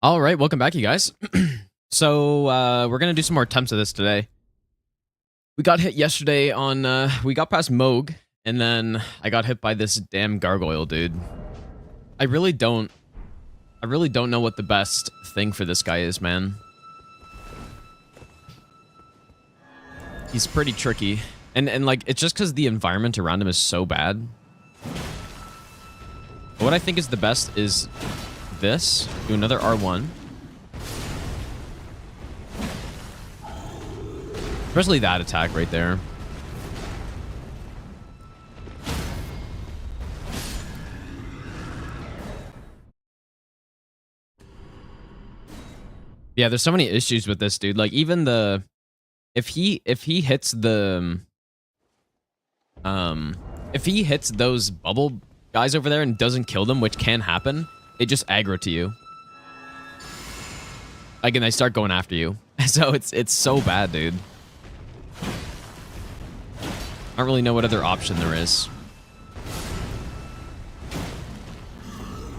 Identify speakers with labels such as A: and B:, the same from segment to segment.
A: All right, welcome back, you guys. So we're gonna do some more attempts of this today. We got hit yesterday on we got past Moog, and then I got hit by this damn gargoyle dude. I really don't know what the best thing for this guy is, man. He's pretty tricky. And like it's just because the environment around him is so bad. But what I think is the best is this. Do another R1. Especially that attack right there. Yeah, there's so many issues with this dude. Like even the if he hits the if he hits those bubble guys over there and doesn't kill them, which can happen, they just aggro to you. Like, and they start going after you. So it's so bad, dude. I don't really know what other option there is.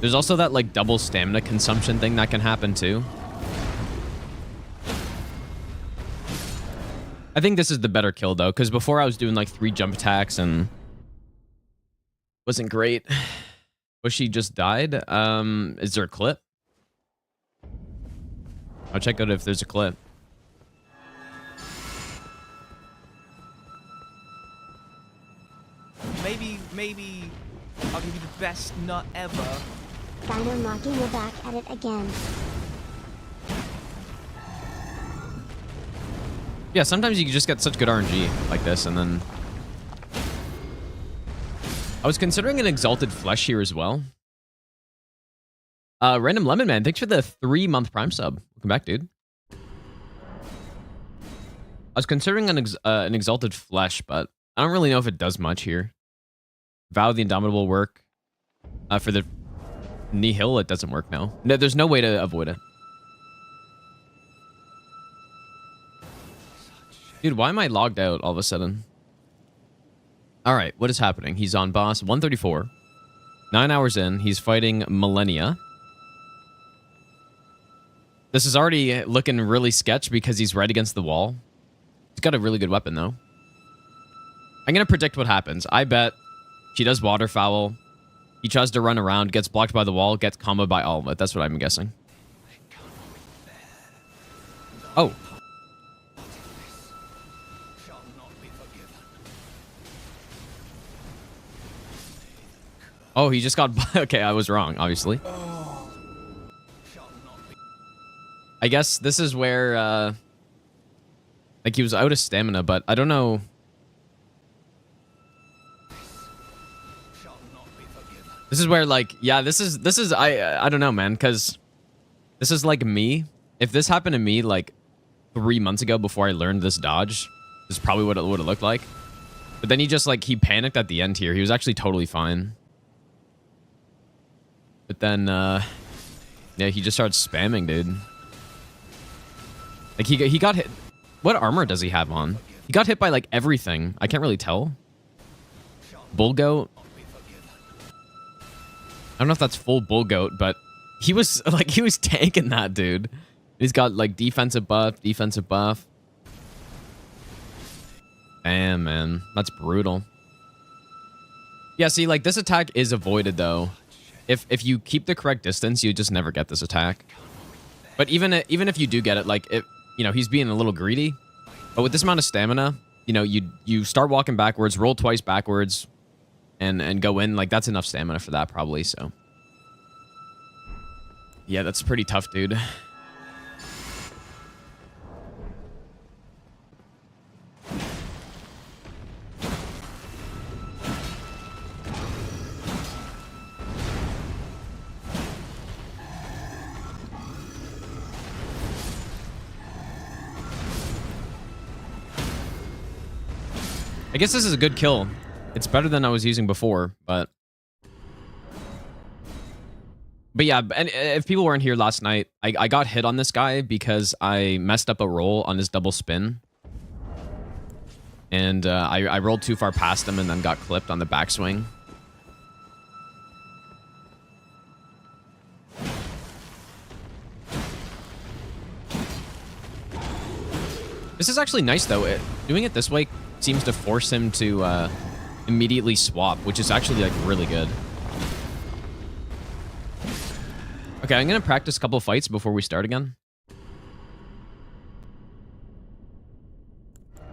A: There's also that like double stamina consumption thing that can happen too. I think this is the better kill though, because before I was doing like 3 jump attacks and wasn't great. Bushy just died. Is there a clip? I'll check out if there's a clip.
B: Maybe I'll give you the best nut ever.
C: Dino knocking you back at it again.
A: Yeah, sometimes you can just get such good RNG like this, and then... I was considering an Exalted Flesh here as well. Random Lemon Man, thanks for the 3-month Prime sub. Welcome back, dude. I was considering an Exalted Flesh, but I don't really know if it does much here. Vow of the Indomitable work. For the Nihil, it doesn't work now. No, there's no way to avoid it. Dude, why am I logged out all of a sudden? Alright, what is happening? He's on boss 134. 9 hours in, he's fighting Millenia. This is already looking really sketch because he's right against the wall. He's got a really good weapon, though. I'm going to predict what happens. I bet she does waterfowl. He tries to run around, gets blocked by the wall, gets comboed by all of it. That's what I'm guessing. Oh. Oh, he just got... Okay, I was wrong, obviously. I guess this is where... like, he was out of stamina, but I don't know... This is where, like... Yeah, this is... I don't know, man, because... This is like me. If this happened to me, like, 3 months ago before I learned this dodge, this is probably what it would have looked like. But then he just, like, he panicked at the end here. He was actually totally fine. But then, yeah, he just started spamming, dude. Like, he got hit. What armor does he have on? He got hit by, like, everything. I can't really tell. Bull goat. I don't know if that's full bull goat, but he was, like, he was tanking that, dude. He's got, like, defensive buff, defensive buff. Damn, man. That's brutal. Yeah, see, like, this attack is avoided, though. If you keep the correct distance, you just never get this attack. But even if you do get it, like, you know, he's being a little greedy. But with this amount of stamina, you know, you start walking backwards, roll twice backwards, and go in. Like, that's enough stamina for that, probably, so. Yeah, that's pretty tough, dude. I guess this is a good kill. It's better than I was using before, but yeah, and if people weren't here last night, I got hit on this guy because I messed up a roll on his double spin. And I rolled too far past him and then got clipped on the backswing. This is actually nice, though. Doing it this way seems to force him to immediately swap, which is actually, like, really good. Okay, I'm going to practice a couple fights before we start again.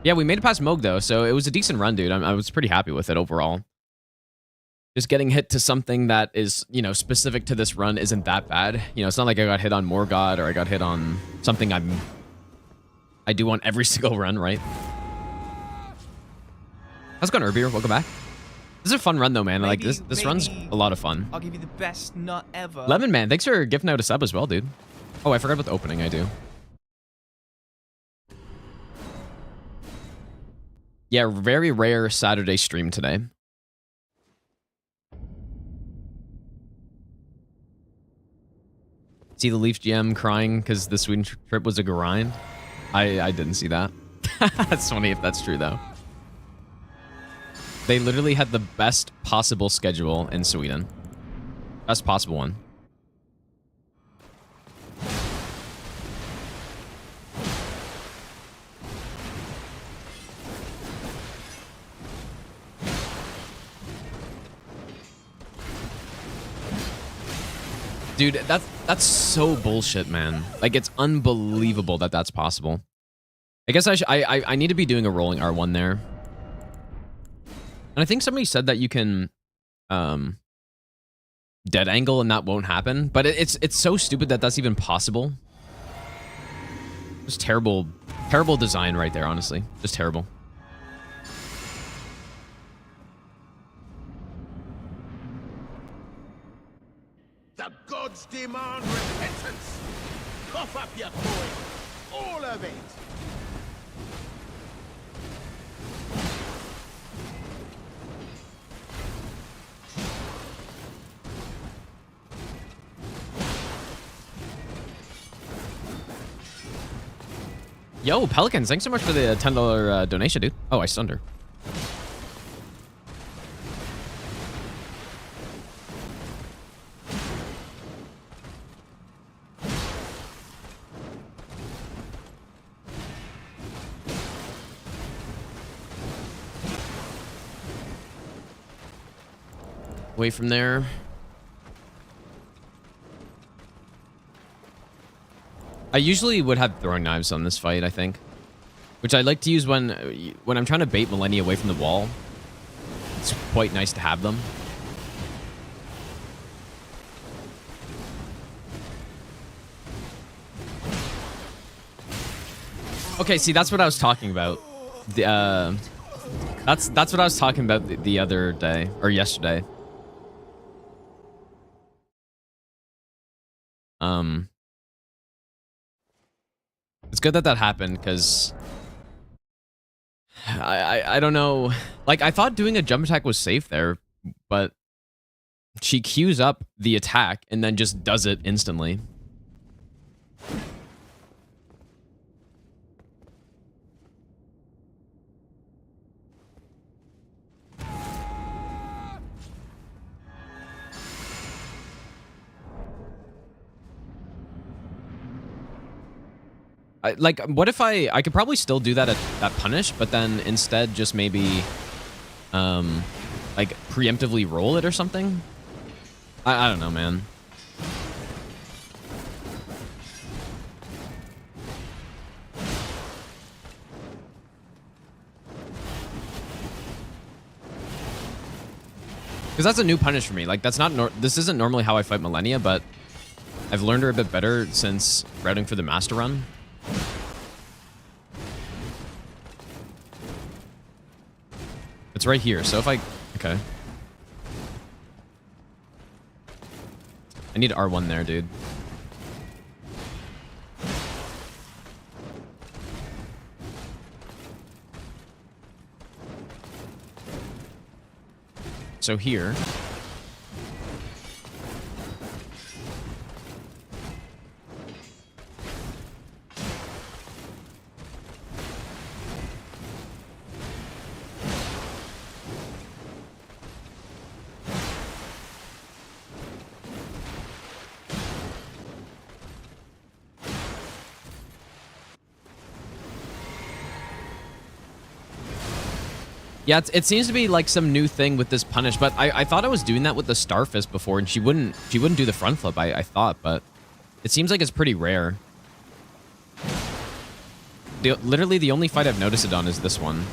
A: Yeah, we made it past Moog, though, so it was a decent run, dude. I was pretty happy with it overall. Just getting hit to something that is, you know, specific to this run isn't that bad. You know, it's not like I got hit on Morgott or I got hit on something I do on every single run, right? How's it going, Urbier? Welcome back. This is a fun run, though, man. Like, this run's a lot of fun.
B: I'll give you the best nut ever.
A: Lemon Man, thanks for gifting out a sub as well, dude. Oh, I forgot about the opening. I do. Yeah, very rare Saturday stream today. See the Leaf GM crying because the Sweden trip was a grind? I didn't see that. That's funny if that's true, though. They literally had the best possible schedule in Sweden. Best possible one. Dude, that's so bullshit, man. Like, it's unbelievable that that's possible. I guess I need to be doing a rolling R1 there. And I think somebody said that you can dead angle and that won't happen, but it's so stupid that that's even possible. Just terrible design right there, honestly. Just terrible.
D: The gods demand repentance. Cough up your coin. All of it.
A: Yo, Pelicans, thanks so much for the $10 donation, dude. Oh, I stunned her. Away from there. I usually would have throwing knives on this fight, I think. Which I like to use when I'm trying to bait Millenia away from the wall. It's quite nice to have them. Okay, see, that's what I was talking about. That's what I was talking about the other day, or yesterday. It's good that happened, because I don't know. Like, I thought doing a jump attack was safe there, but she queues up the attack and then just does it instantly. Like, what if I could probably still do that at that punish, but then instead just maybe, like, preemptively roll it or something? I don't know, man. Because that's a new punish for me. Like, that's not this isn't normally how I fight Millenia, but I've learned her a bit better since routing for the master run. It's right here, so if I... Okay. I need R1 there, dude. So here... Yeah, it seems to be like some new thing with this punish, but I thought I was doing that with the Starfist before, and she wouldn't do the front flip, I thought, but it seems like it's pretty rare. Literally the only fight I've noticed it on is this one.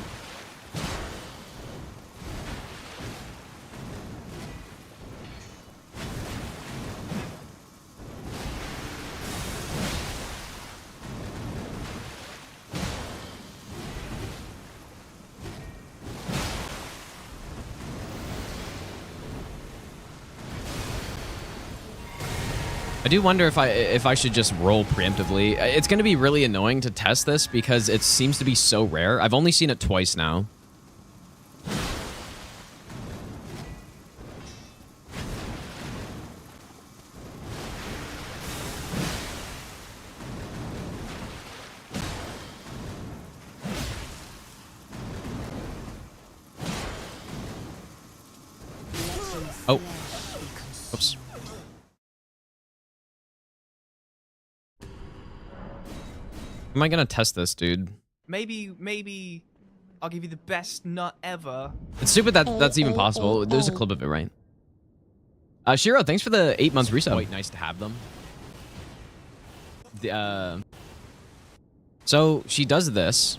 A: I do wonder if I should just roll preemptively. It's going to be really annoying to test this because it seems to be so rare. I've only seen it twice now. Oh. Oops. Am I gonna test this, dude?
B: Maybe I'll give you the best nut ever.
A: It's stupid that that's even possible. There's a clip of it, right? Shiro, thanks for the 8 months resub. Quite nice to have them. So she does this.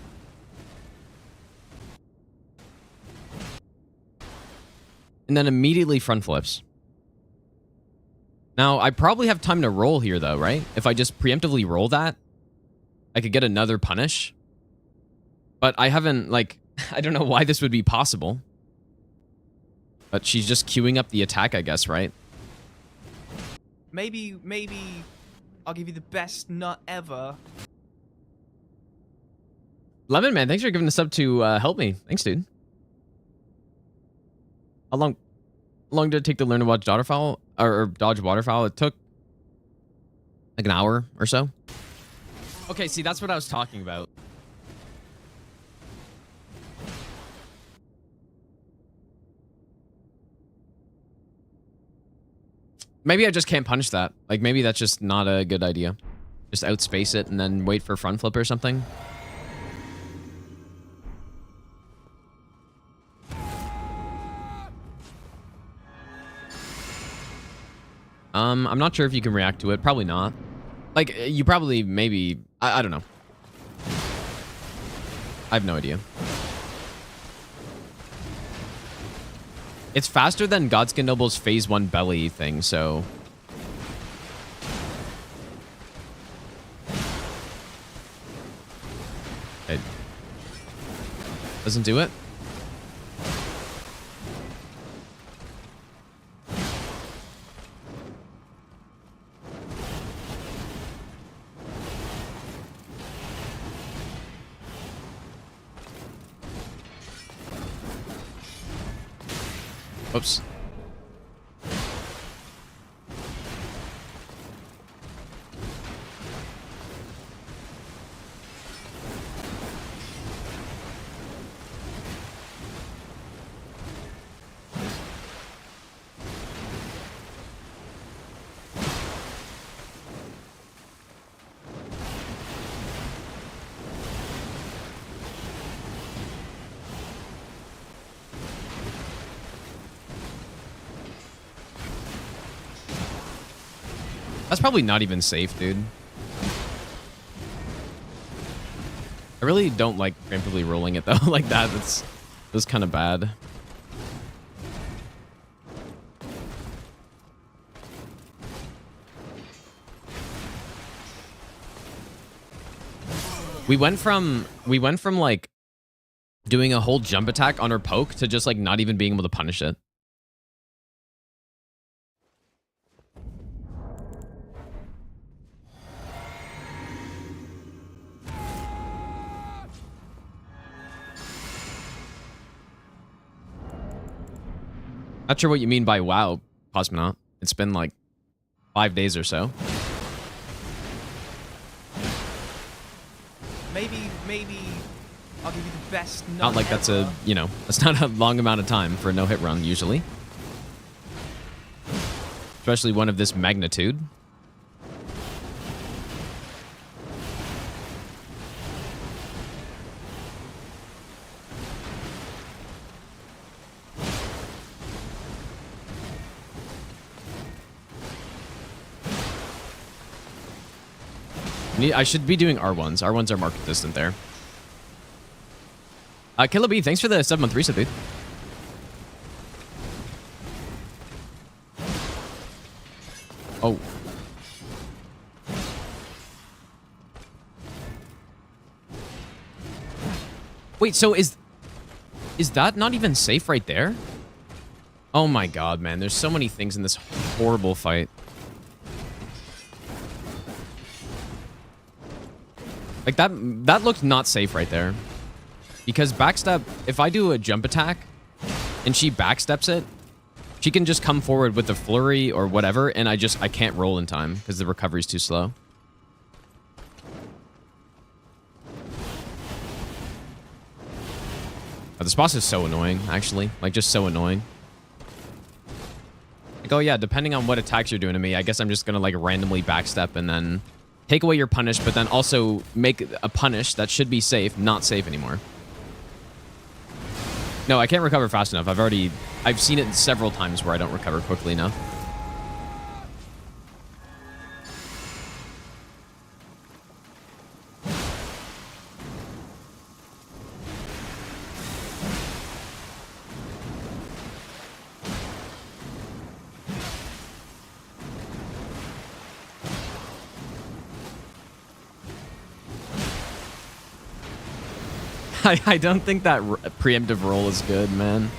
A: And then immediately front flips. Now, I probably have time to roll here, though, right? If I just preemptively roll that, I could get another punish. But I haven't, like, I don't know why this would be possible. But she's just queuing up the attack, I guess, right?
B: Maybe I'll give you the best nut ever.
A: Lemon Man, thanks for giving the sub to help me. Thanks, dude. How long did it take to learn to watch waterfowl or dodge waterfowl? It took like an hour or so. Okay, see, that's what I was talking about. Maybe I just can't punish that. Like, maybe that's just not a good idea. Just outspace it and then wait for front flip or something. I'm not sure if you can react to it. Probably not. Like, you probably, maybe... I don't know. I have no idea. It's faster than Godskin Noble's Phase 1 belly thing, so... It doesn't do it? Oops. That's probably not even safe, dude. I really don't like preemptively rolling it, though, like that. That's kind of bad. We went from like doing a whole jump attack on her poke to just like not even being able to punish it. Not sure what you mean by wow, Cosmonaut. It's been like 5 days or so.
B: Maybe I'll give you the best nut
A: Not like that's a, you know, that's not a long amount of time for a no-hit run, usually. Especially one of this magnitude. I should be doing R1s. R1s are more consistent there. Killer B, thanks for the 7-month reset, dude. Oh. Wait, so is that not even safe right there? Oh my god, man. There's so many things in this horrible fight. Like, that looked not safe right there. Because backstep, if I do a jump attack and she backsteps it, she can just come forward with the flurry or whatever, and I can't roll in time because the recovery's too slow. Oh, this boss is so annoying, actually. Like, just so annoying. Like, oh yeah, depending on what attacks you're doing to me, I guess I'm just gonna, like, randomly backstep and then take away your punish, but then also make a punish that should be safe, not safe anymore. No, I can't recover fast enough. I've seen it several times where I don't recover quickly enough. I don't think that preemptive roll is good, man.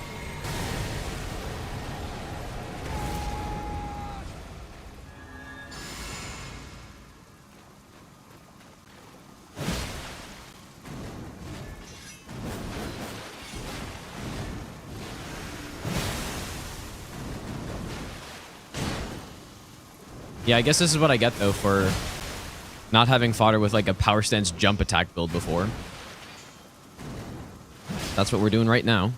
A: Yeah, I guess this is what I get, though, for not having fought her with, like, a power stance jump attack build before. That's what we're doing right now.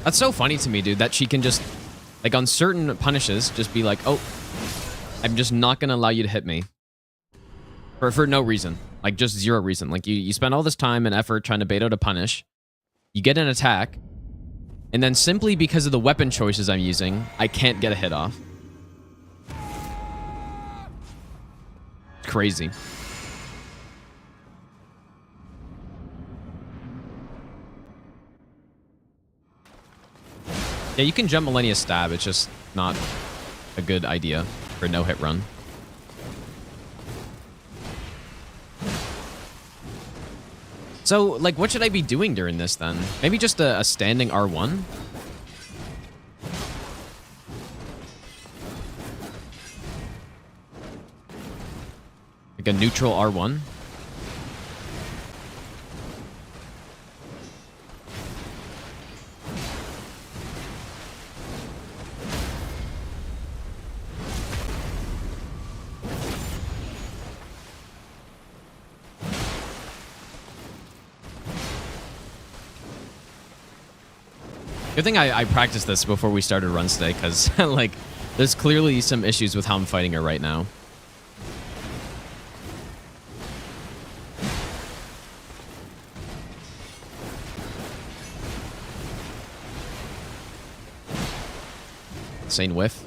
A: That's so funny to me, dude, that she can just, like, on certain punishes, just be like, oh, I'm just not going to allow you to hit me. For no reason. Like, just zero reason. Like, you spend all this time and effort trying to bait out a punish. You get an attack. And then simply because of the weapon choices I'm using, I can't get a hit off. Crazy. Yeah, you can jump Millenia stab. It's just not a good idea for no hit run. So, like, what should I be doing during this then? Maybe just a standing R1? Like a neutral R1? Good thing I practiced this before we started runs today, because, like, there's clearly some issues with how I'm fighting her right now. Insane whiff.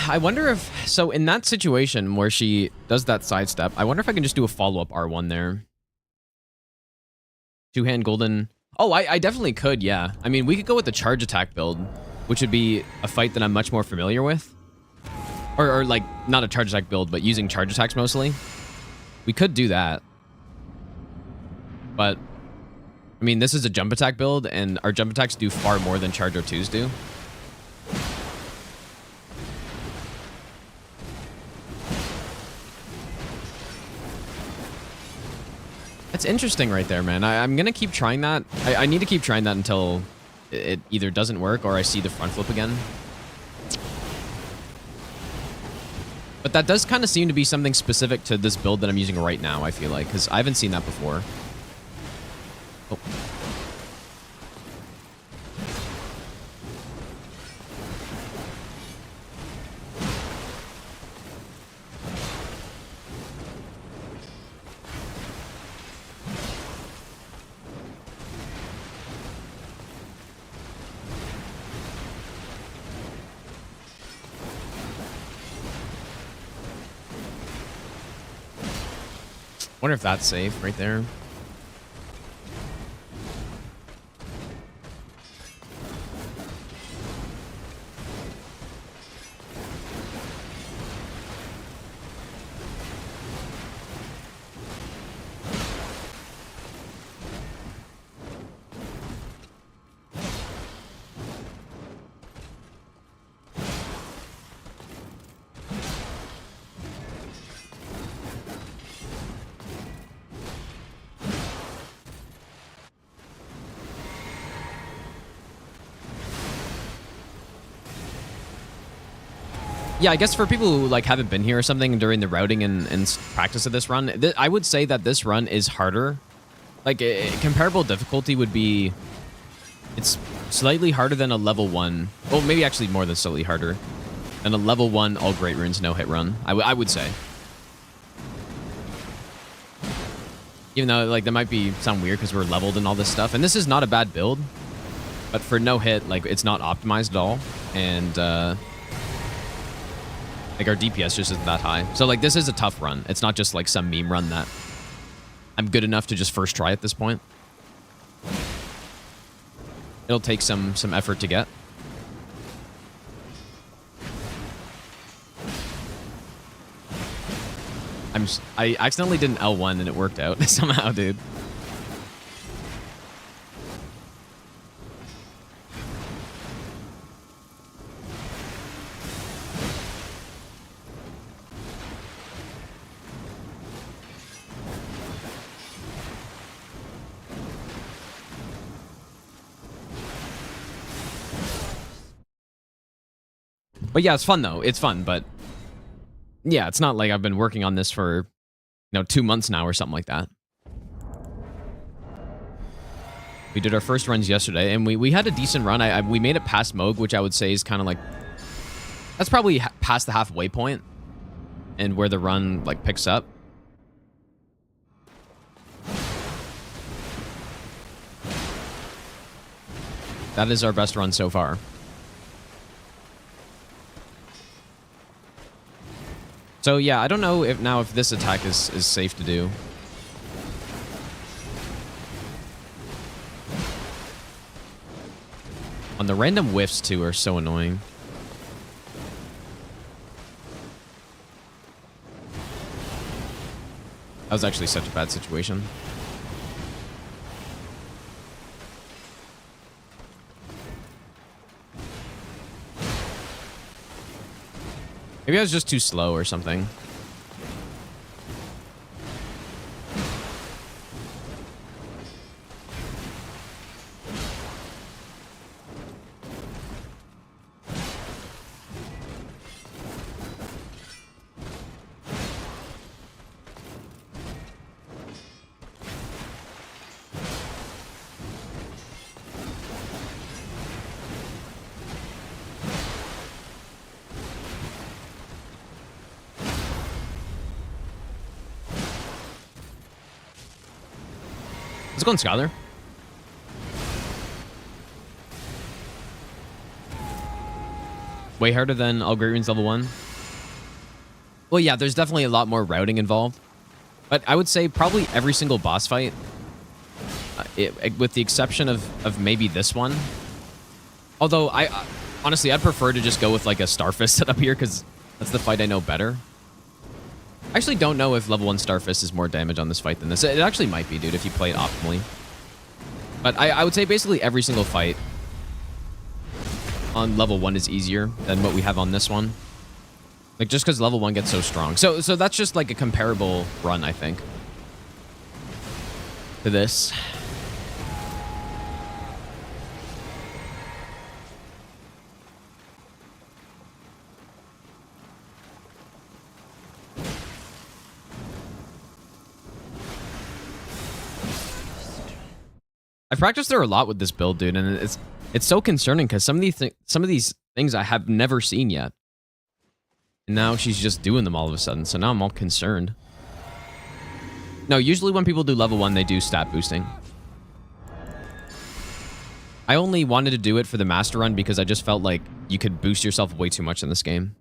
A: I wonder if... So, in that situation where she does that sidestep, I wonder if I can just do a follow-up R1 there. Two-hand golden... Oh, I definitely could, yeah. I mean, we could go with the charge attack build, which would be a fight that I'm much more familiar with. Or like, not a charge attack build, but using charge attacks mostly. We could do that. But, I mean, this is a jump attack build, and our jump attacks do far more than charge R2s do. That's interesting right there, man. I'm going to keep trying that. I need to keep trying that until it either doesn't work or I see the front flip again. But that does kind of seem to be something specific to this build that I'm using right now, I feel like, because I haven't seen that before. Oh. Wonder if that's safe right there. Yeah, I guess for people who like haven't been here or something during the routing and practice of this run, I would say that this run is harder. Like comparable difficulty would be, it's slightly harder than a level 1. Well, maybe actually more than slightly harder than a level 1 all Great Runes no hit run. I would say. Even though like that might be sound weird because we're leveled and all this stuff, and this is not a bad build, but for no hit, like it's not optimized at all, and like our DPS just isn't that high. So like this is a tough run. It's not just like some meme run that I'm good enough to just first try at this point. It'll take some effort to get. I accidentally did an L1 and it worked out somehow, dude. But yeah, it's fun though. It's fun, but yeah, it's not like I've been working on this for, 2 months now or something like that. We did our first runs yesterday, and we had a decent run. We made it past Moog, which I would say is kind of like, that's probably past the halfway point and where the run like picks up. That is our best run so far. So yeah, I don't know if this attack is safe to do. On the random whiffs too are so annoying. That was actually such a bad situation. Maybe I was just too slow or something. Let's go on Scholar. Way harder than All Great Runes level 1. Well, yeah, there's definitely a lot more routing involved. But I would say probably every single boss fight, with the exception of maybe this one. Although, honestly, I'd prefer to just go with like a Starfist setup here because that's the fight I know better. I actually don't know if level 1 Starfist is more damage on this fight than this. It actually might be, dude, if you play it optimally. But I would say basically every single fight on level 1 is easier than what we have on this one. Like, just because level 1 gets so strong. So that's just like a comparable run, I think, to this. I've practiced there a lot with this build, dude, and it's so concerning because some of these things I have never seen yet. And now she's just doing them all of a sudden, so now I'm all concerned. No, usually when people do level 1, they do stat boosting. I only wanted to do it for the master run because I just felt like you could boost yourself way too much in this game.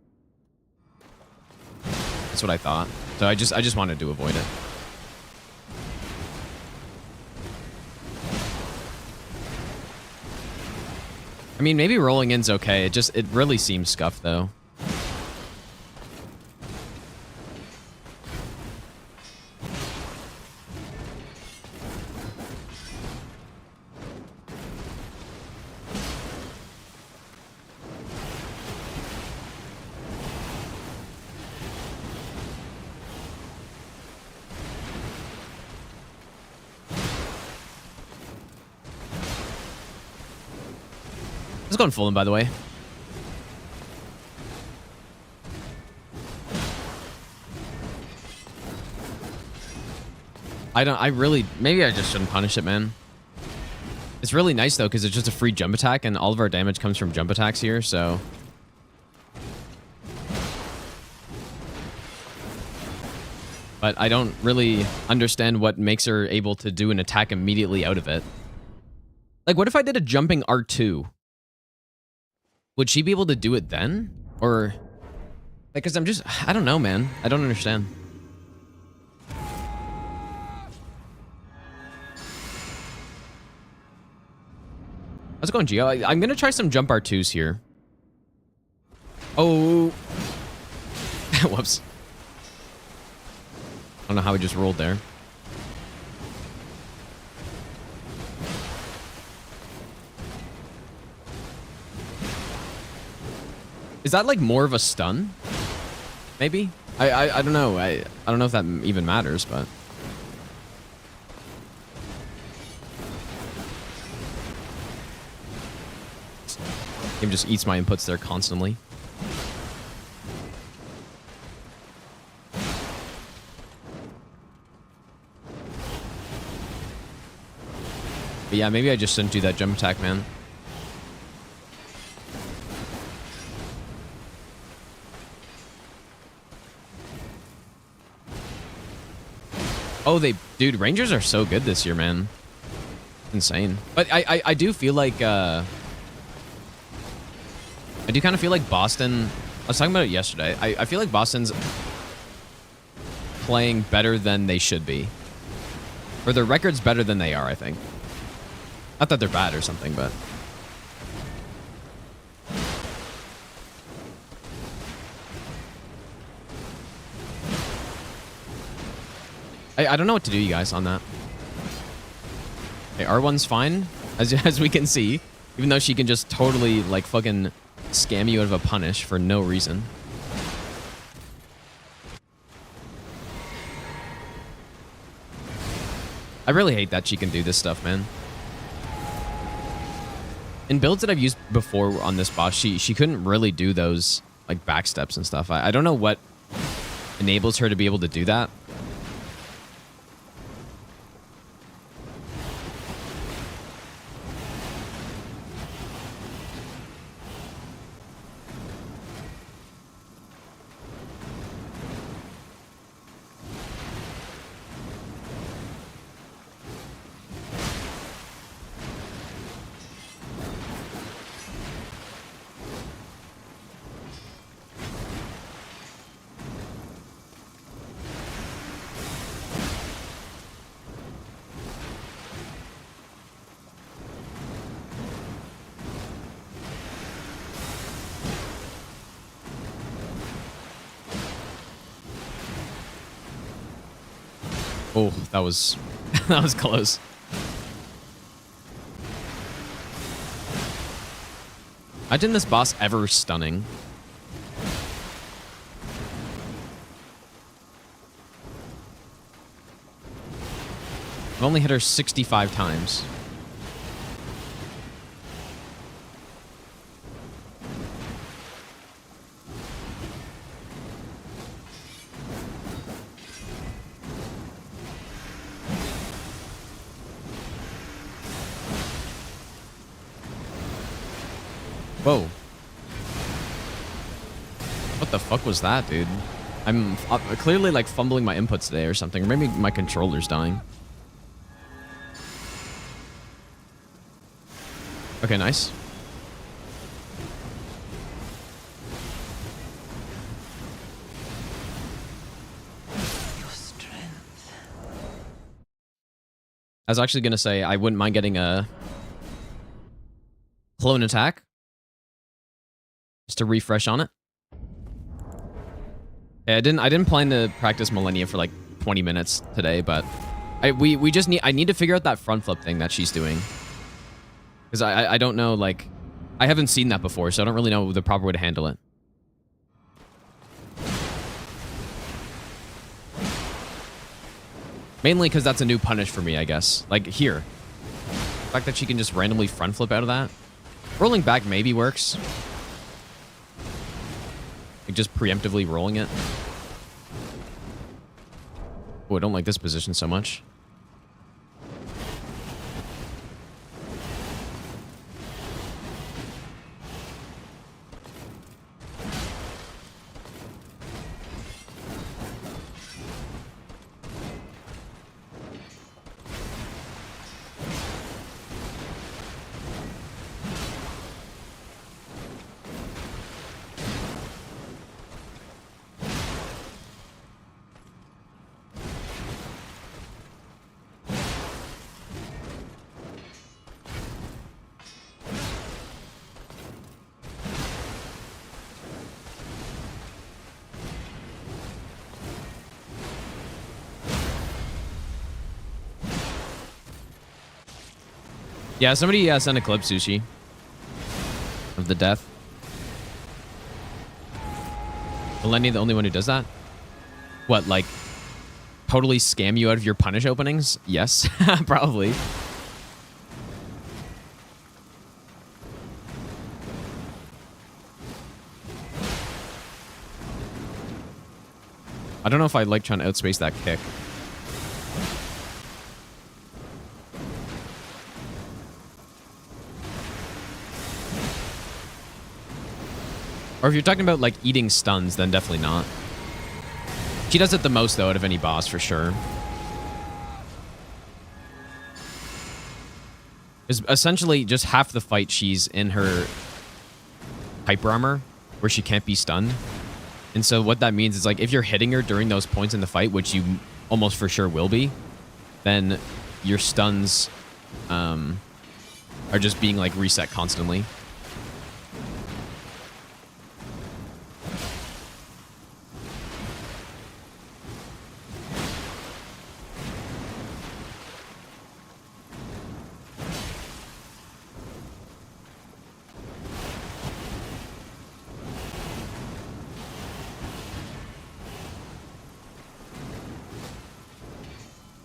A: That's what I thought. So I just wanted to avoid it. I mean, maybe rolling in's okay. It really seems scuffed though. Let's go and full him, by the way. Maybe I just shouldn't punish it, man. It's really nice, though, because it's just a free jump attack, and all of our damage comes from jump attacks here, so... But I don't really understand what makes her able to do an attack immediately out of it. Like, what if I did a jumping R2? Would she be able to do it then? Or... Like, because I don't know, man. I don't understand. How's it going, Gio? I'm going to try some jump R2s here. Oh. Whoops. I don't know how we just rolled there. Is that like more of a stun? Maybe? I don't know. I don't know if that even matters, but... Game just eats my inputs there constantly. But yeah, maybe I just shouldn't do that jump attack, man. Oh, dude, Rangers are so good this year, man. Insane. But I do feel like, I do kind of feel like Boston, I was talking about it yesterday. I feel like Boston's playing better than they should be. Or their record's better than they are, I think. Not that they're bad or something, but... I don't know what to do, you guys, on that. Okay, R1's fine, as we can see. Even though she can just totally, like, fucking scam you out of a punish for no reason. I really hate that she can do this stuff, man. In builds that I've used before on this boss, she couldn't really do those, like, backsteps and stuff. I don't know what enables her to be able to do that. Oh, that was that was close. Imagine this boss ever stunning. I've only hit her 65 times. Whoa. What the fuck was that, dude? I'm clearly, like, fumbling my inputs today or something. Or maybe my controller's dying. Okay, nice.
E: Your strength.
A: I was actually going to say I wouldn't mind getting a clone attack Just to refresh on it. Yeah, I didn't plan to practice Millenia for like 20 minutes today, but I need to figure out that front flip thing that she's doing. Because I don't know, like, I haven't seen that before, so I don't really know the proper way to handle it. Mainly because that's a new punish for me, I guess. Like, here. The fact that she can just randomly front flip out of that. Rolling back maybe works. Like, just preemptively rolling it. Oh, I don't like this position so much. Yeah, somebody sent a clip, Sushi, of the death. Millenia the only one who does that? What, like, totally scam you out of your punish openings? Yes, probably. I don't know if I like trying to outspace that kick. Or if you're talking about, like, eating stuns, then definitely not. She does it the most, though, out of any boss, for sure. Because essentially, just half the fight, she's in her hyper armor, where she can't be stunned. And so what that means is, like, if you're hitting her during those points in the fight, which you almost for sure will be, then your stuns are just being, like, reset constantly.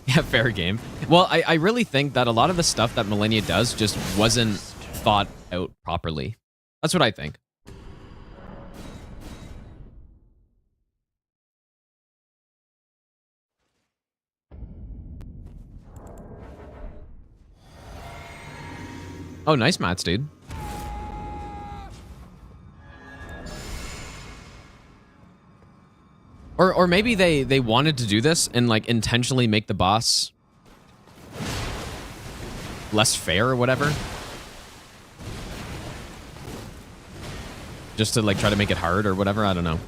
A: Yeah, fair game. Well, I really think that a lot of the stuff that Millenia does just wasn't thought out properly. That's what I think. Oh, nice mats, dude. Or maybe they wanted to do this and, like, intentionally make the boss less fair or whatever. Just to, like, try to make it hard or whatever. I don't know.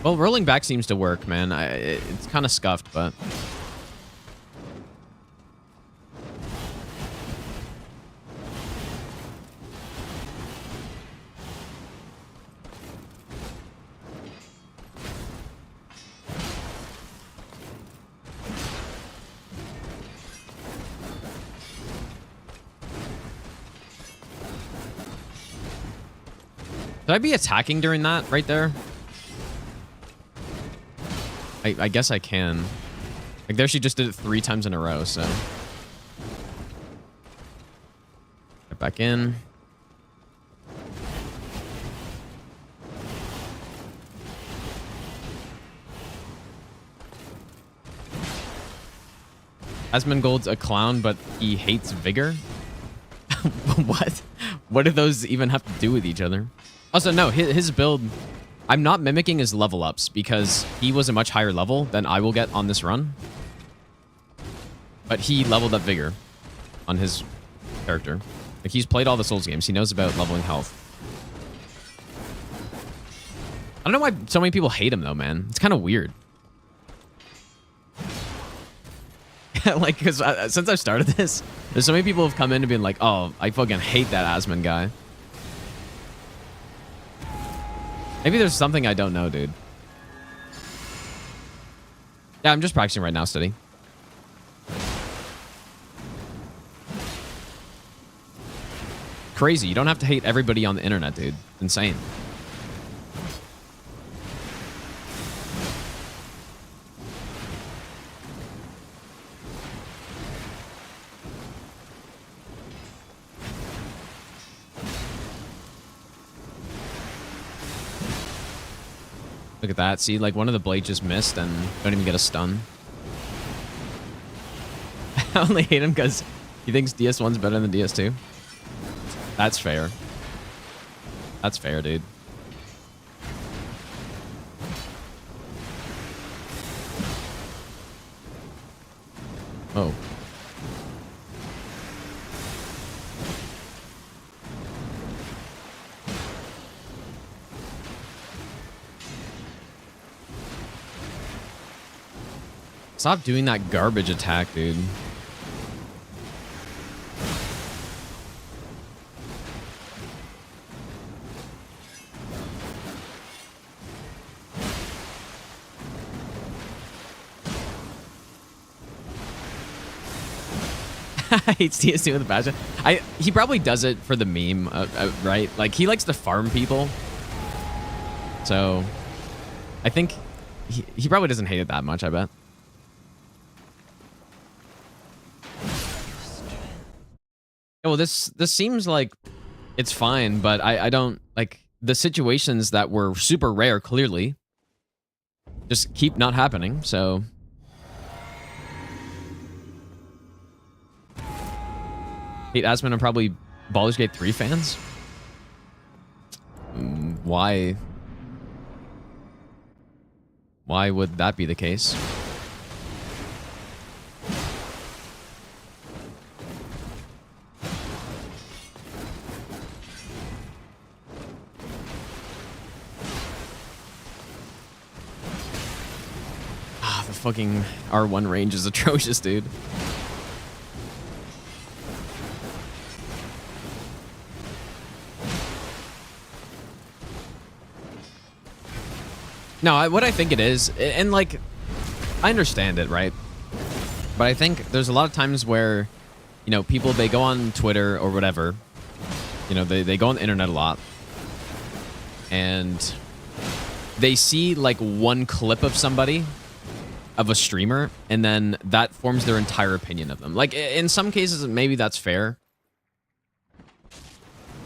A: Well, rolling back seems to work, man. It's kind of scuffed, but... Should I be attacking during that right there? I guess I can. Like, there she just did it 3 times in a row, so. Get back in. Asmongold's a clown, but he hates vigor? What? What do those even have to do with each other? Also, no, his build... I'm not mimicking his level ups because he was a much higher level than I will get on this run. But he leveled up vigor on his character. Like, he's played all the Souls games. He knows about leveling health. I don't know why so many people hate him though, man. It's kind of weird. Like, because since I've started this, there's so many people who have come in and been like, oh, I fucking hate that Asmon guy. Maybe there's something I don't know, dude. Yeah, I'm just practicing right now, steady. Crazy. You don't have to hate everybody on the internet, dude. Insane. Look at that. See, like one of the blades just missed and don't even get a stun. I only hate him because he thinks DS1's better than DS2. That's fair. That's fair, dude. Oh. Stop doing that garbage attack, dude. Hates TS2 with a passion. He probably does it for the meme, right? Like, he likes to farm people. So, I think he probably doesn't hate it that much, I bet. Well, this seems like it's fine, but I don't, like, the situations that were super rare, clearly, just keep not happening, so... Hate Asmon and probably Baldur's Gate 3 fans? Why? Why would that be the case? Ah, the fucking R1 range is atrocious, dude. No, what I think it is, and like, I understand it, right? But I think there's a lot of times where, you know, people, they go on Twitter or whatever, you know, they go on the internet a lot, and they see like one clip of somebody, of a streamer, and then that forms their entire opinion of them. Like, in some cases, maybe that's fair.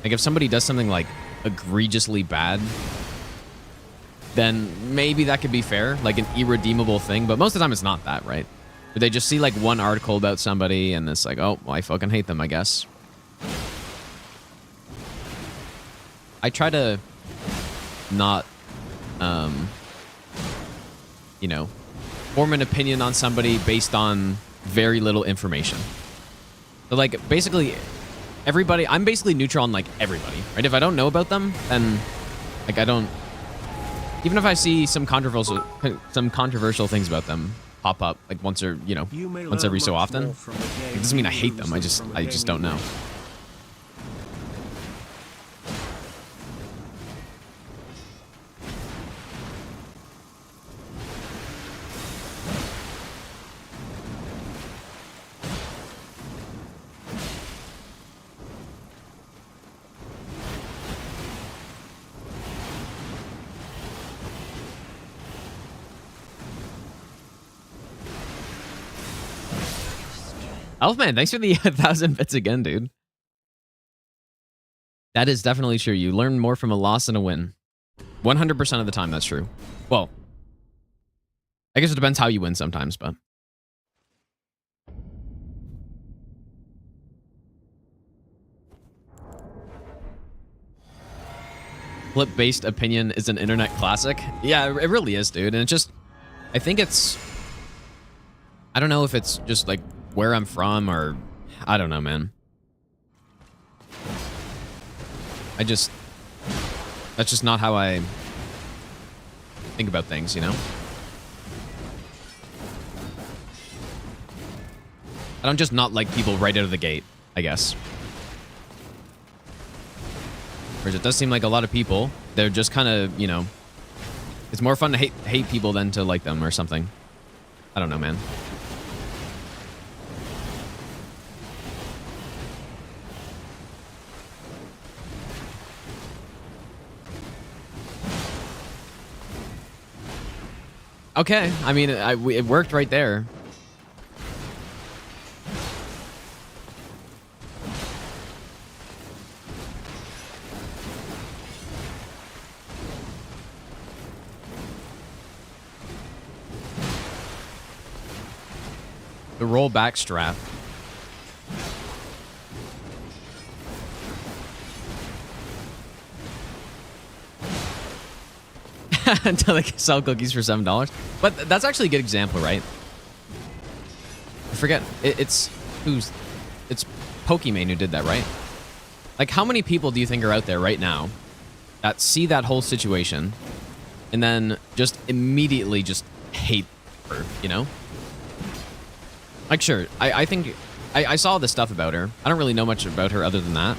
A: Like, if somebody does something like egregiously bad, then maybe that could be fair, like an irredeemable thing. But most of the time, it's not that, right? But they just see like one article about somebody, and it's like, oh, well, I fucking hate them, I guess. I try to not, you know, form an opinion on somebody based on very little information. So, like, basically, everybody, I'm basically neutral on, like, everybody, right? If I don't know about them, then, like, I don't... Even if I see some controversial things about them pop up, like once or, you know, once every so often, it doesn't mean I hate them. I just don't know. Elfman, thanks for the 1,000 bits again, dude. That is definitely true. You learn more from a loss than a win. 100% of the time, that's true. Well, I guess it depends how you win sometimes, but... Flip-based opinion is an internet classic. Yeah, it really is, dude. And it just... I think it's... I don't know if it's just, like, where I'm from, or I don't know, man. That's just not how I think about things, you know? I don't just not like people right out of the gate, I guess. Whereas it does seem like a lot of people, they're just kind of, you know, it's more fun to hate people than to like them or something. I don't know, man. Okay, I mean, it worked right there. The rollback strap. Until they sell cookies for $7. But that's actually a good example, right? I forget. It's Pokimane who did that, right? Like, how many people do you think are out there right now that see that whole situation and then just immediately just hate her, you know? Like, sure, I think... I saw the stuff about her. I don't really know much about her other than that.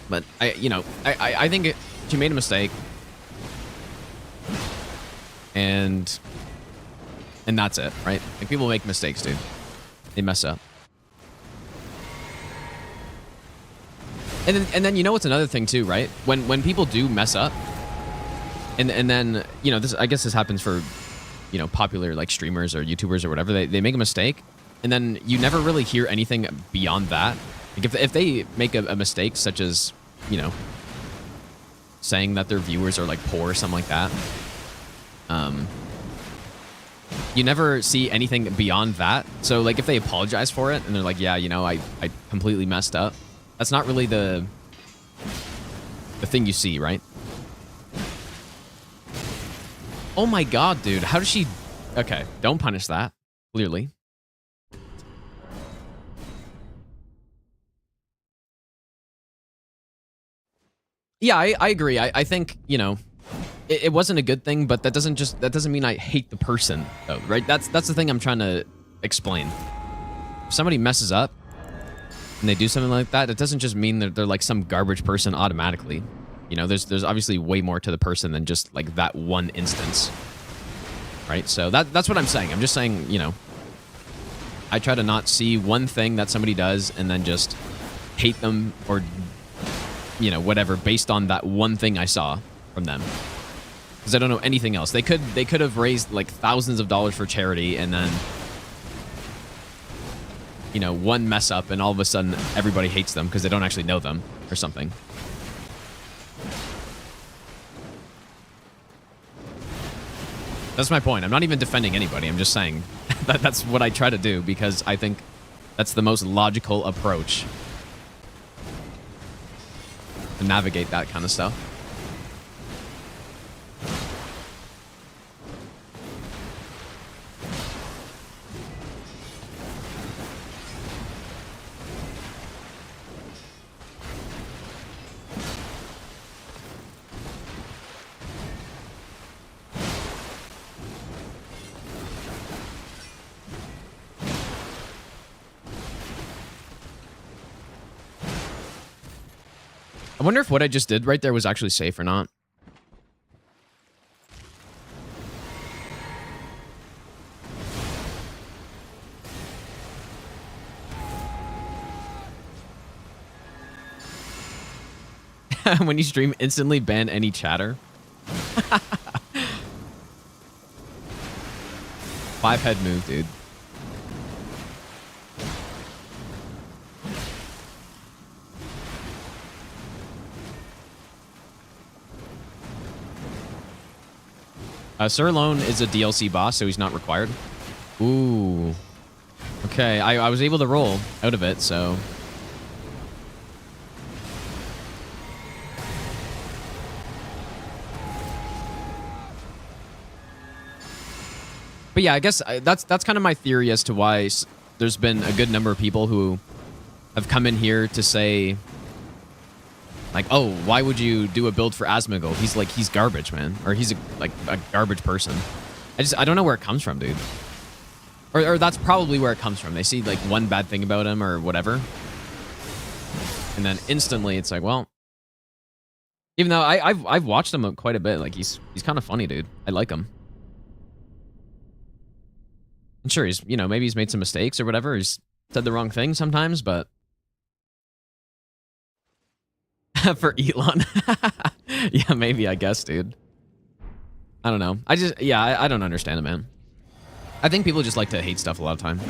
A: But, I think she made a mistake. And that's it, right? Like, people make mistakes, dude. They mess up. And then you know what's another thing too, right? When people do mess up, and then, you know, this, I guess this happens for, you know, popular like streamers or YouTubers or whatever. They make a mistake, and then you never really hear anything beyond that. Like, if they make a mistake, such as, you know, saying that their viewers are like poor or something like that, you never see anything beyond that. So, like, if they apologize for it and they're like, yeah, you know, I completely messed up, that's not really the thing you see, right? Oh my god, dude, how does she... Okay, don't punish that, clearly. Yeah, I agree. I think, you know, it wasn't a good thing, but that doesn't mean I hate the person, though, right? That's the thing I'm trying to explain. If somebody messes up and they do something like that, it doesn't just mean that they're like some garbage person automatically. You know, there's obviously way more to the person than just like that one instance, right? So that's what I'm saying. I'm just saying, you know, I try to not see one thing that somebody does and then just hate them or, you know, whatever, based on that one thing I saw from them. Because I don't know anything else. They could have raised like thousands of dollars for charity, and then, you know, one mess up and all of a sudden everybody hates them because they don't actually know them or something. That's my point. I'm not even defending anybody. I'm just saying that that's what I try to do because I think that's the most logical approach to navigate that kind of stuff. I wonder if what I just did right there was actually safe or not. When you stream, instantly ban any chatter. 5-head move, dude. Sir Lone is a DLC boss, so he's not required. Ooh. Okay, I was able to roll out of it, so... But yeah, I guess that's kind of my theory as to why there's been a good number of people who have come in here to say, Like, oh, why would you do a build for Asmongold? He's garbage, man. Or he's like a garbage person. I don't know where it comes from, dude. Or that's probably where it comes from. They see like one bad thing about him or whatever. And then instantly it's like, well, even though I've watched him quite a bit. Like he's kind of funny, dude. I like him. I'm sure he's, you know, maybe he's made some mistakes or whatever. He's said the wrong thing sometimes, but for Elon. Yeah, maybe, I guess, dude. I don't know. I don't understand it, man. I think people just like to hate stuff a lot of time.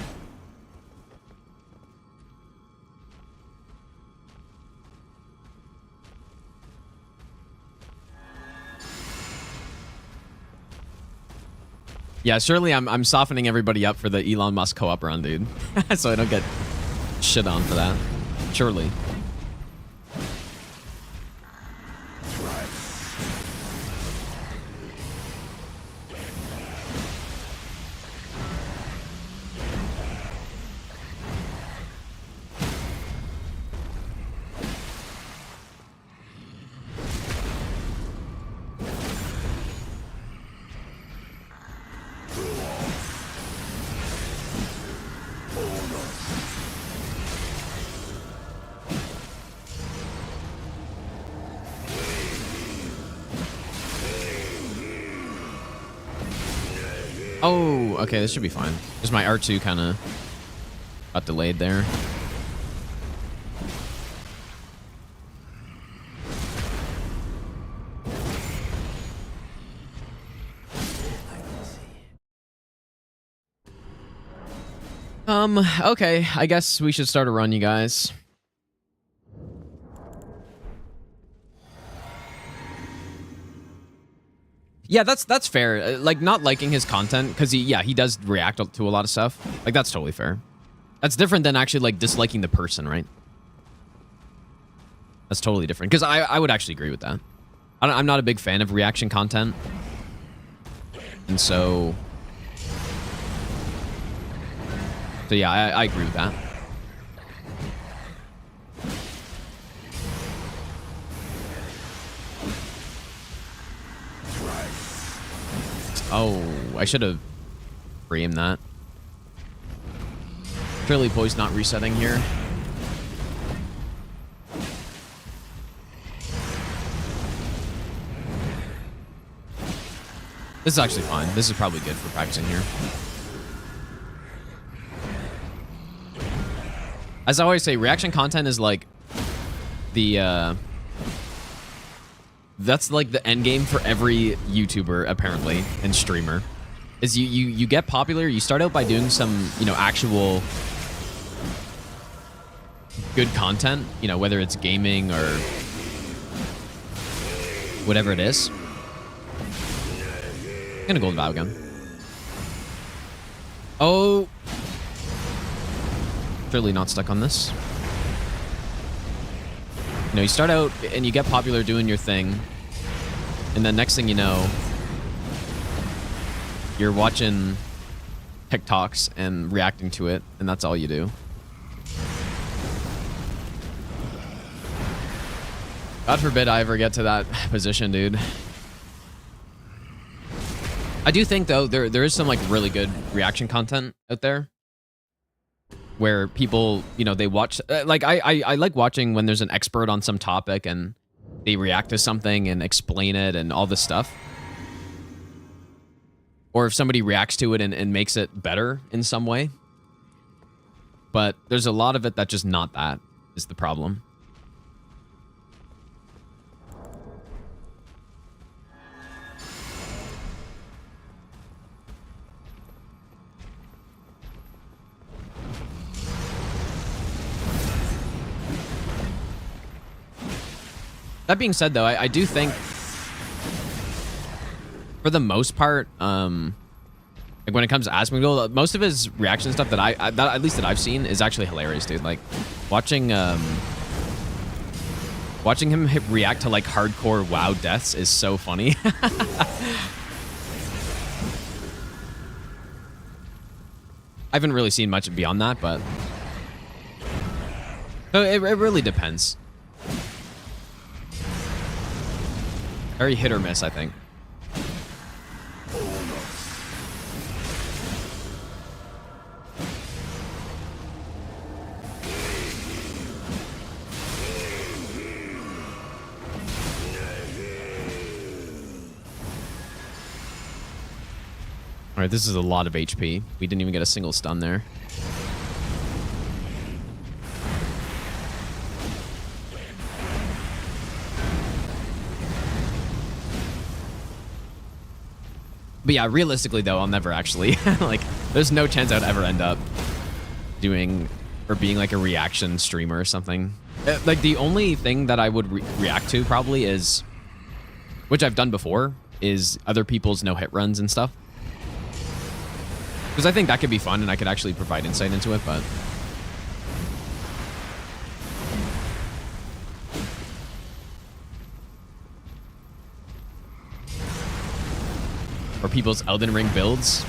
A: Yeah, surely I'm softening everybody up for the Elon Musk co-op run, dude. So I don't get shit on for that. Surely. Oh, okay, this should be fine. Just my R2 kind of got delayed there. Okay, I guess we should start a run, you guys. Yeah, that's fair. Like, not liking his content, because he does react to a lot of stuff. Like, that's totally fair. That's different than actually, like, disliking the person, right? That's totally different. Because I would actually agree with that. I'm not a big fan of reaction content. And so... So, yeah, I agree with that. Oh, I should have framed that. Clearly, Poise not resetting here. This is actually fine. This is probably good for practicing here. As I always say, reaction content is like the that's like the end game for every YouTuber apparently and streamer. Is you get popular, you start out by doing some, you know, actual good content, you know, whether it's gaming or whatever it is. I'm gonna go with Vow again. Oh, surely not stuck on this. You know, you start out and you get popular doing your thing, and then next thing you know, you're watching TikToks and reacting to it, and that's all you do. God forbid I ever get to that position, dude. I do think, though, there is some, like, really good reaction content out there where people, you know, they watch... like, I like watching when there's an expert on some topic and they react to something and explain it and all this stuff. Or if somebody reacts to it and makes it better in some way. But there's a lot of it that just not that is the problem. That being said, though, I do think, for the most part, like when it comes to Asmongold, most of his reaction stuff that at least that I've seen is actually hilarious, dude. Like watching him react to like hardcore WoW deaths is so funny. I haven't really seen much beyond that, but so it really depends. Very hit or miss, I think. All right, this is a lot of HP. We didn't even get a single stun there. But yeah, realistically though, I'll never actually like. There's no chance I would ever end up doing or being like a reaction streamer or something. Like the only thing that I would react to probably is, which I've done before, is other people's no hit runs and stuff. Because I think that could be fun and I could actually provide insight into it, but... Or people's Elden Ring builds.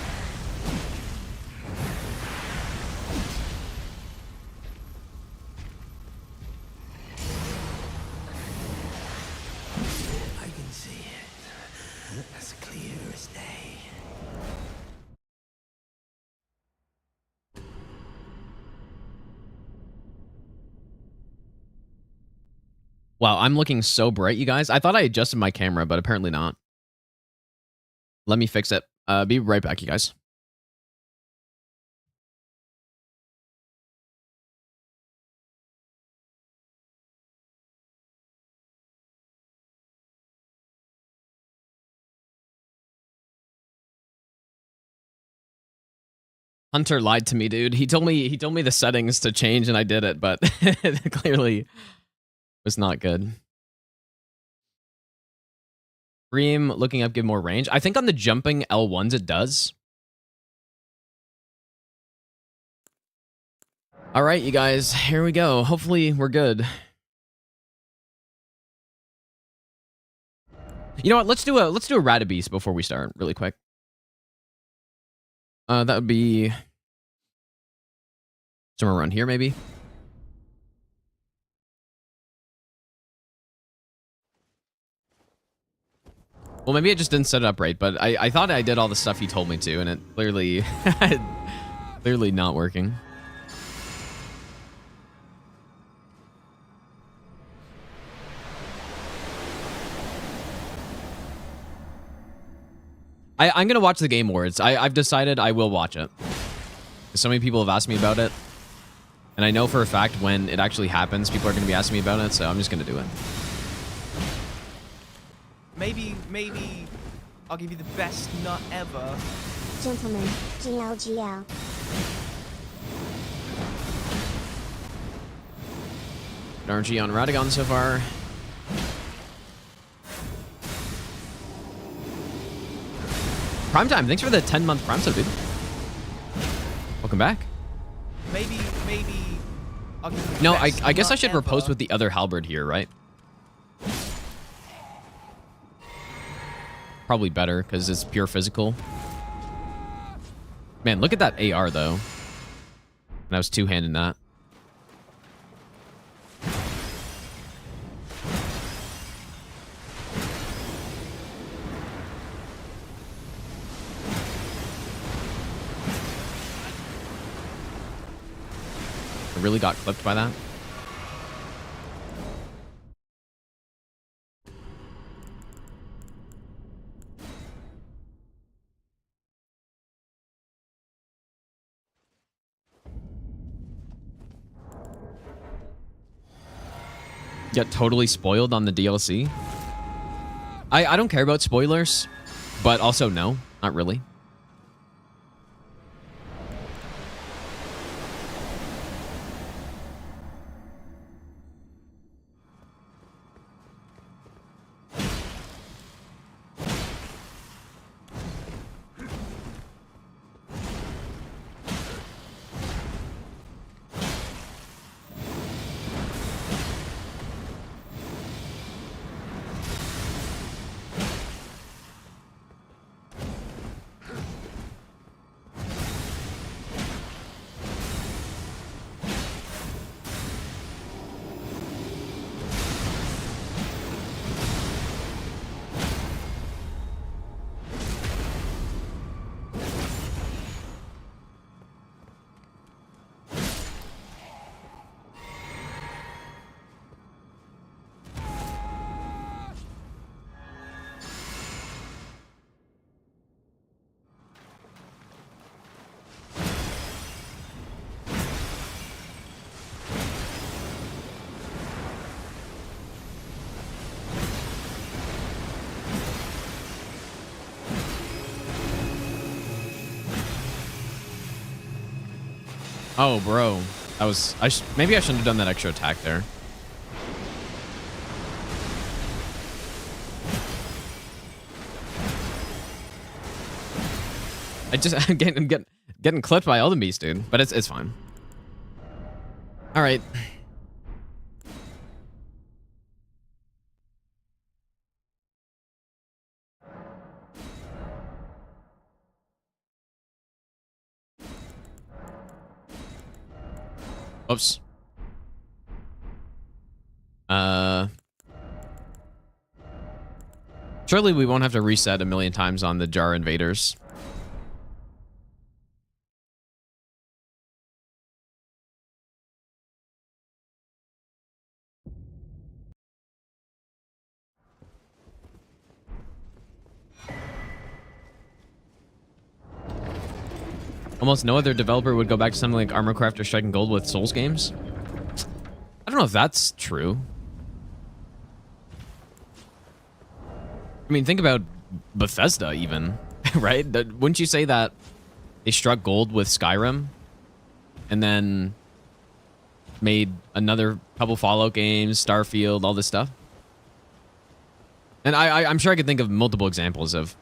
E: I can see it. As clear as day.
A: Wow, I'm looking so bright, you guys. I thought I adjusted my camera, but apparently not. Let me fix it. Be right back, you guys. Hunter lied to me, dude. He told me the settings to change and I did it, but it clearly was not good. Dream looking up give more range. I think on the jumping L1s it does. All right, you guys, here we go. Hopefully we're good. You know what? Let's do a Radabeast before we start, really quick. That would be somewhere around here, maybe. Well, maybe I just didn't set it up right, but I thought I did all the stuff he told me to, and it clearly clearly not working. I'm gonna watch the Game Awards. I've decided I will watch it. So many people have asked me about it. And I know for a fact when it actually happens, people are gonna be asking me about it, so I'm just gonna do it.
B: Maybe I'll give you the best nut ever.
C: Gentlemen, GLGL.
A: RNG on Radagon so far. Prime Time, thanks for the 10-month Prime sub, dude. Welcome back.
B: Maybe I'll give you the
A: No,
B: best
A: I guess I
B: nut
A: should riposte
B: ever.
A: with the other halberd here, right? Probably better, because it's pure physical. Man, look at that AR, though. And I was two-handing that. I really got clipped by that. Get totally spoiled on the DLC. I don't care about spoilers, but also no, not really. Oh, bro. That was... maybe I shouldn't have done that extra attack there. I'm getting clipped by Elden Beast, dude. But it's fine. All right. Oops. Surely we won't have to reset a million times on the jar invaders. Almost no other developer would go back to something like Armorcraft or Striking Gold with Souls games. I don't know if that's true. I mean, think about Bethesda even, right? Wouldn't you say that they struck gold with Skyrim and then made another couple Fallout games, Starfield, all this stuff? And I'm sure I could think of multiple examples of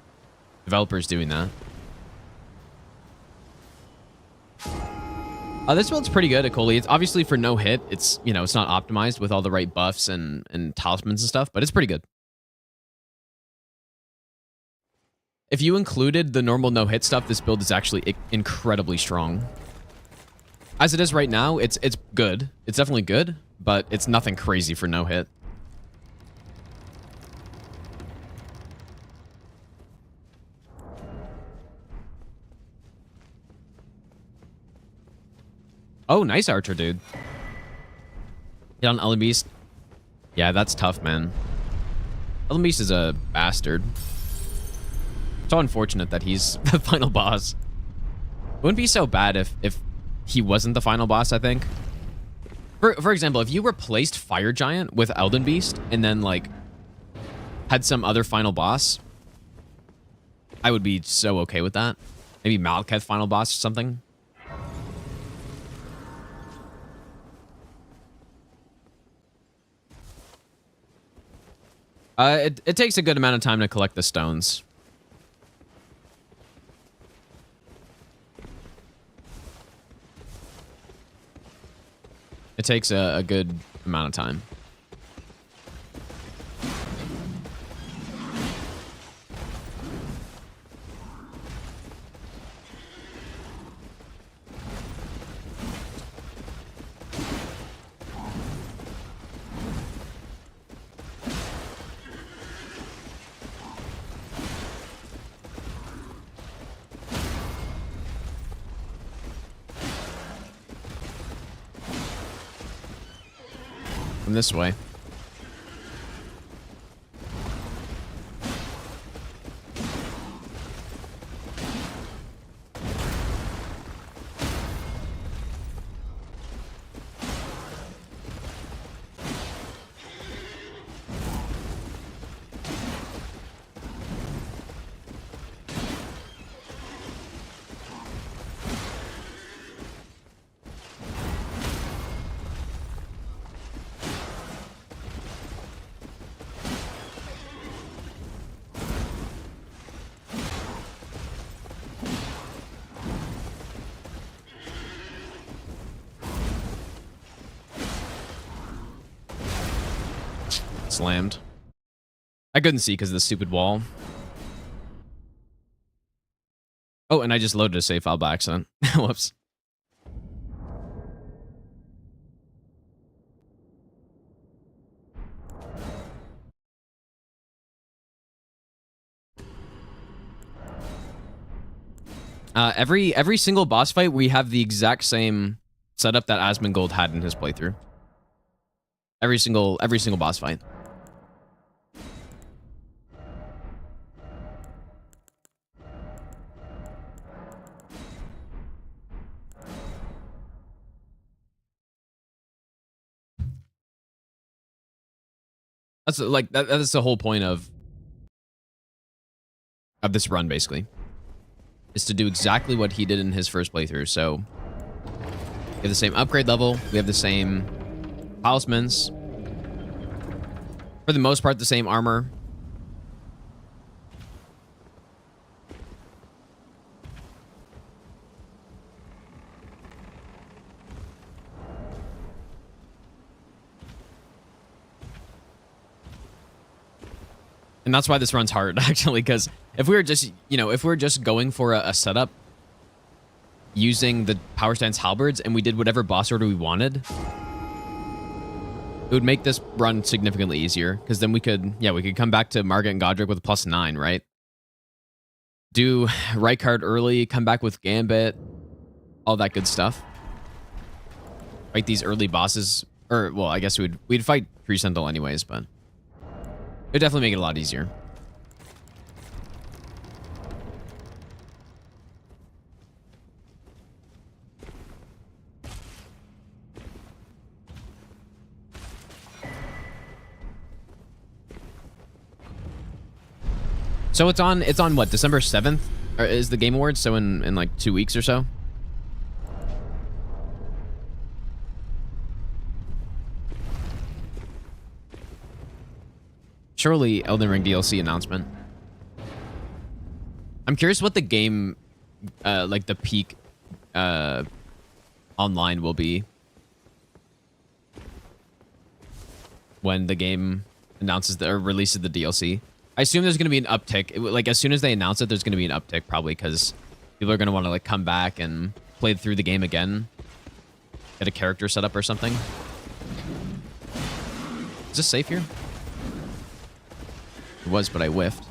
A: developers doing that. This build's pretty good at Coley. It's obviously for no hit. It's, you know, it's not optimized with all the right buffs and talismans and stuff, but it's pretty good. If you included the normal no hit stuff, this build is actually incredibly strong. As it is right now, it's good. It's definitely good, but it's nothing crazy for no hit. Oh, nice archer, dude. Hit on Elden Beast. Yeah, that's tough, man. Elden Beast is a bastard. So unfortunate that he's the final boss. It wouldn't be so bad if he wasn't the final boss, I think. For example, if you replaced Fire Giant with Elden Beast and then, like, had some other final boss, I would be so okay with that. Maybe Malekith final boss or something. It takes a good amount of time to collect the stones. It takes a good amount of time. From this way. Slammed. I couldn't see because of the stupid wall. Oh, and I just loaded a save file by accident. Whoops. Every single boss fight, we have the exact same setup that Asmongold had in his playthrough. Every single boss fight. That's like that's the whole point of this run, basically, is to do exactly what he did in his first playthrough. So We have the same upgrade level. We have the same talismans. For the most part, the same armor. And that's why this run's hard, actually, because if we were just, you know, if we were just going for a setup using the power stance halberds and we did whatever boss order we wanted, it would make this run significantly easier, because then we could, yeah, we could come back to Margit and Godric with a +9, right? Do right card early, come back with Gambit, all that good stuff. Fight these early bosses, or, well, I guess we'd fight Tree Sentinel anyways, but it'd definitely make it a lot easier. So it's on what, December 7th? Or is the Game Awards? So in like 2 weeks or so? Surely Elden Ring DLC announcement. I'm curious what the game, like the peak online will be when the game announces or releases the DLC. I assume there's going to be an uptick. Like, as soon as they announce it, there's going to be an uptick, probably, because people are going to want to, like, come back and play through the game again. Get a character set up or something. Is this safe here? It was, but I whiffed.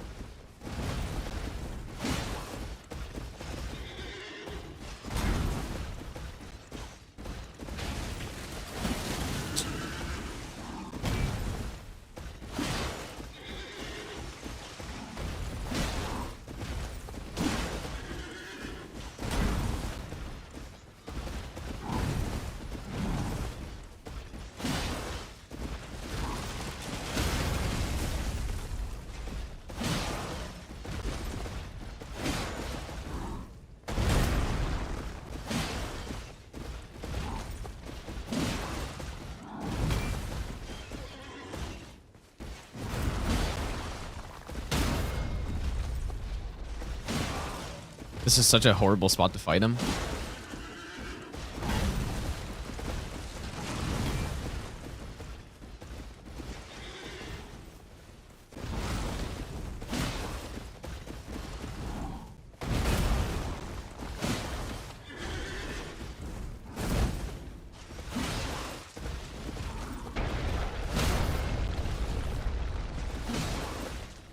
A: This is such a horrible spot to fight him.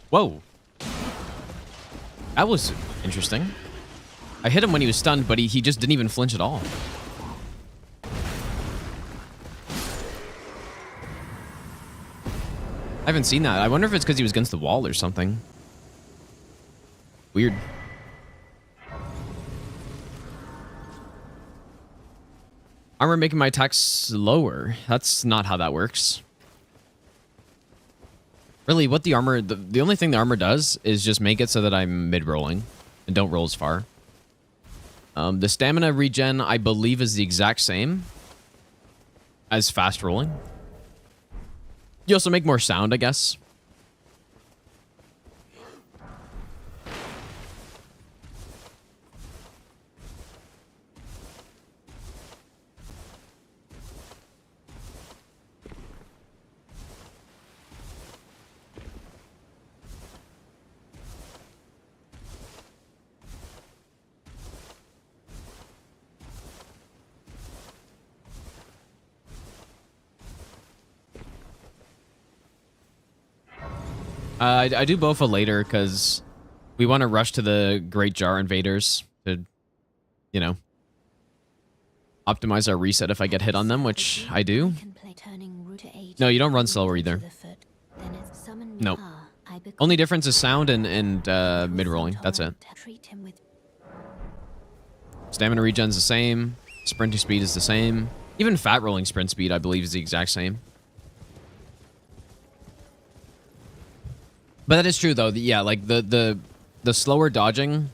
A: Whoa. That was interesting. I hit him when he was stunned, but he just didn't even flinch at all. I haven't seen that. I wonder if it's because he was against the wall or something. Weird. Armor making my attacks slower. That's not how that works. Really, what the armor... The only thing the armor does is just make it so that I'm mid-rolling and don't roll as far. The stamina regen, I believe, is the exact same as fast rolling. You also make more sound, I guess. I do Bofa later because we want to rush to the Great Jar Invaders to, you know, optimize our reset if I get hit on them, which I do. No, you don't run slower either. No. Only difference is sound and mid-rolling. That's it. Stamina regen's the same. Sprinting speed is the same. Even fat rolling sprint speed, I believe, is the exact same. But that is true, though. Yeah, like the slower dodging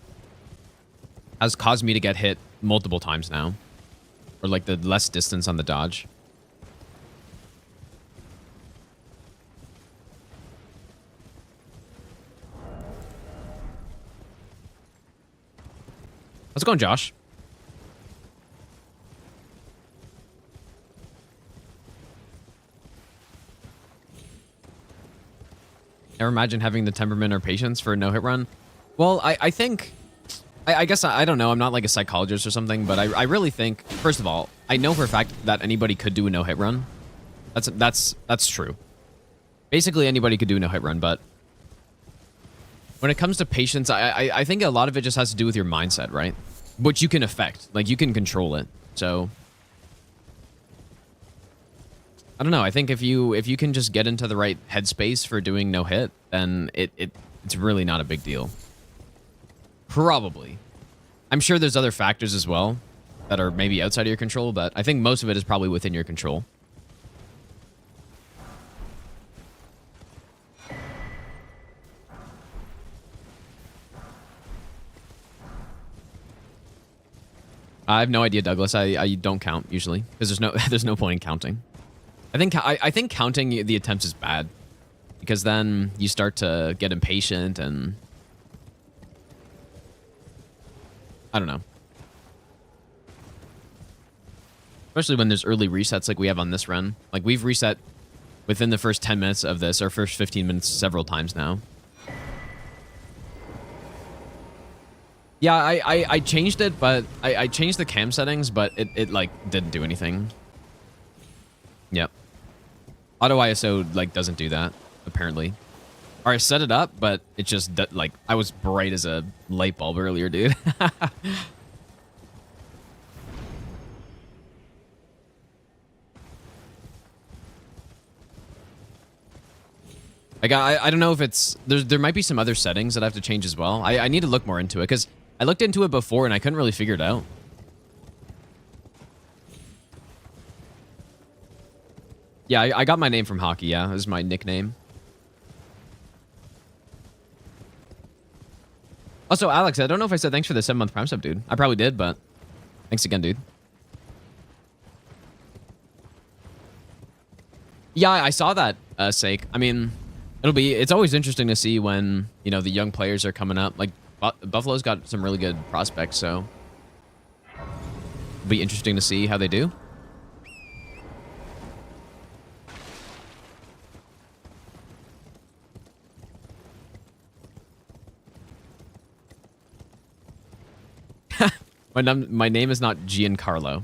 A: has caused me to get hit multiple times now. or like the less distance on the dodge. How's it going, Josh? Never imagine having the temperament or patience for a no-hit run. Well, I think... I guess I don't know. I'm not like a psychologist or something, but I really think, first of all, I know for a fact that anybody could do a no-hit run. That's true. Basically, anybody could do a no-hit run, but when it comes to patience, I think a lot of it just has to do with your mindset, right? Which you can affect. Like, you can control it. So, I don't know. I think if you can just get into the right headspace for doing no-hit, then it's really not a big deal. Probably. I'm sure there's other factors as well that are maybe outside of your control, but I think most of it is probably within your control. I have no idea, Douglas. I don't count usually because there's no point in counting. I think counting the attempts is bad because then you start to get impatient and I don't know. Especially when there's early resets like we have on this run. Like we've reset within the first 10 minutes of this, or first 15 minutes several times now. Yeah, I changed it, but I changed the cam settings, but it like didn't do anything. Yep. Auto ISO like doesn't do that, apparently. Or I set it up, but it just like I was bright as a light bulb earlier, dude. Like I don't know if it's there might be some other settings that I have to change as well. I need to look more into it because I looked into it before and I couldn't really figure it out. Yeah, I got my name from hockey. Yeah, this is my nickname. Also, Alex, I don't know if I said thanks for the 7-month Prime sub, dude. I probably did, but thanks again, dude. Yeah, I saw that, Sake. I mean, it's always interesting to see when, you know, the young players are coming up. Like, Buffalo's got some really good prospects, so it'll be interesting to see how they do. My name is not Giancarlo.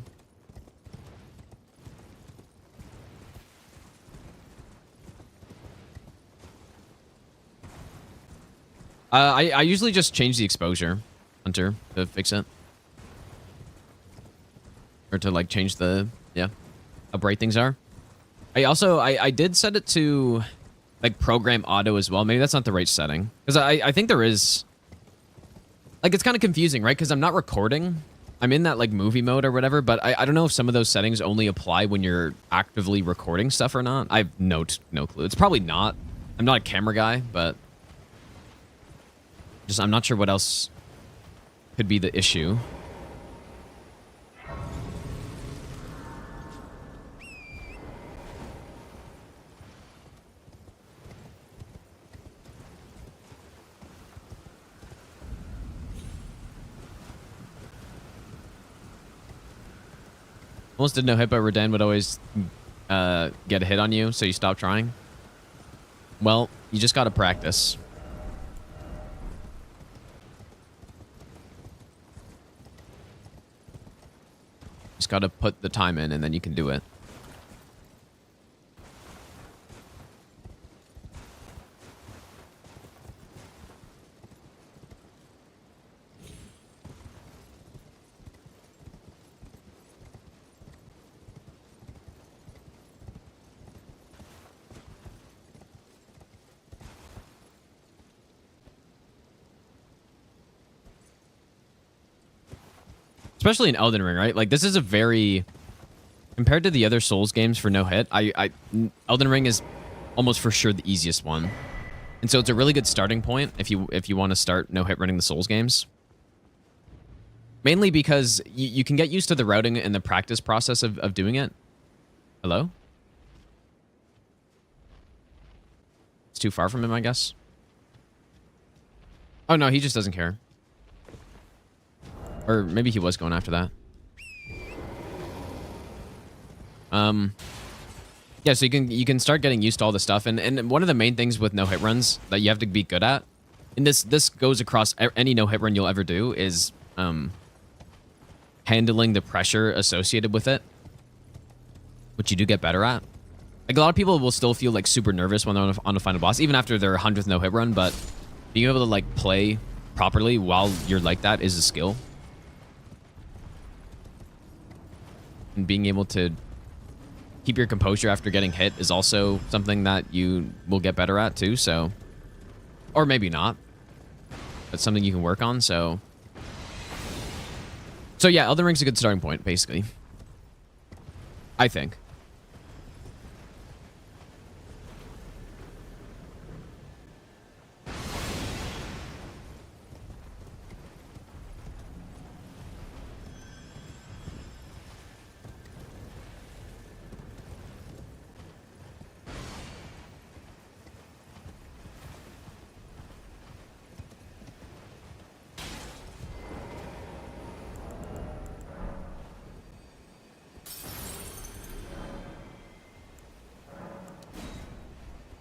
A: I usually just change the exposure, Hunter, to fix it. Or to, like, change the, yeah, how bright things are. I did set it to, like, program auto as well. Maybe that's not the right setting. Because I think there is... Like, it's kind of confusing, right? Because I'm not recording. I'm in that, like, movie mode or whatever, but I don't know if some of those settings only apply when you're actively recording stuff or not. I have no clue. It's probably not. I'm not a camera guy, but... Just, I'm not sure what else could be the issue. Almost did no hit, but Redan would always get a hit on you, so you stop trying. Well, you just gotta practice. Just gotta put the time in, and then you can do it. Especially in Elden Ring, right? Like, this is a very... Compared to the other Souls games for no hit, Elden Ring is almost for sure the easiest one. And so it's a really good starting point if you want to start no hit running the Souls games. Mainly because you can get used to the routing and the practice process of doing it. Hello? It's too far from him, I guess. Oh, no, he just doesn't care. Or maybe he was going after that. Yeah, so you can start getting used to all the stuff. And one of the main things with no-hit runs that you have to be good at, and this goes across any no-hit run you'll ever do, is handling the pressure associated with it, which you do get better at. Like, a lot of people will still feel like super nervous when they're on a final boss, even after their 100th no-hit run, but being able to like play properly while you're like that is a skill. And being able to keep your composure after getting hit is also something that you will get better at too, so... Or maybe not. But something you can work on, so... So yeah, Elden Ring's a good starting point, basically. I think.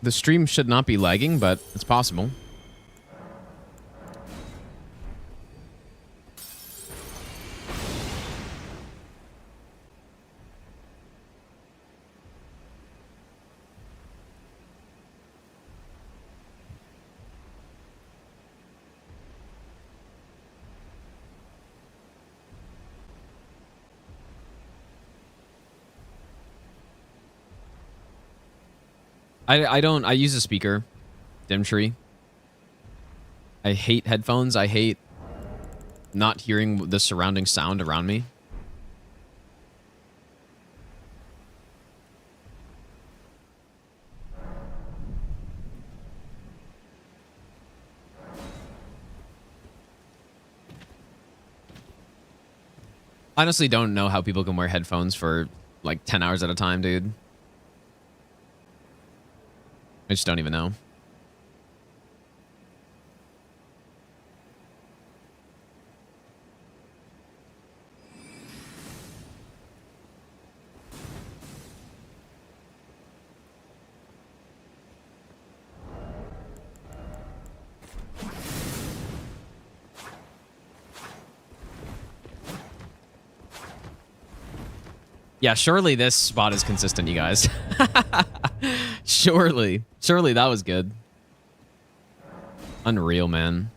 A: The stream should not be lagging, but it's possible. I use a speaker, Dimtree. I hate headphones. I hate not hearing the surrounding sound around me. Honestly, don't know how people can wear headphones for like 10 hours at a time, dude. I just don't even know. Yeah, surely this spot is consistent, you guys. Surely. Surely that was good. Unreal, man.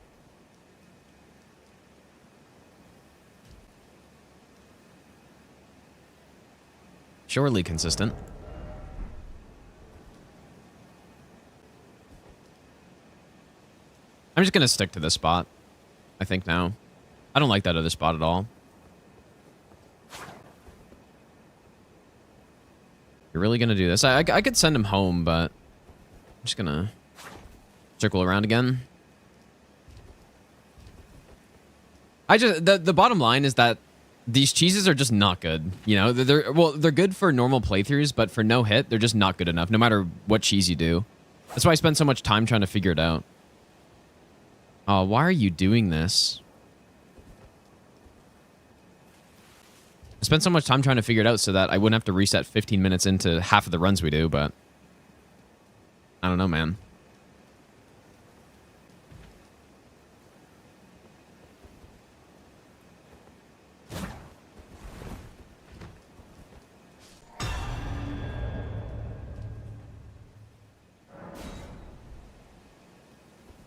A: Surely consistent. I'm just gonna stick to this spot, I think now. I don't like that other spot at all. You're really gonna do this? I could send him home, but I'm just gonna circle around again. The bottom line is that these cheeses are just not good. You know, they're good for normal playthroughs, but for no hit, they're just not good enough, no matter what cheese you do. That's why I spend so much time trying to figure it out. Oh, why are you doing this? I spent so much time trying to figure it out so that I wouldn't have to reset 15 minutes into half of the runs we do, but I don't know, man.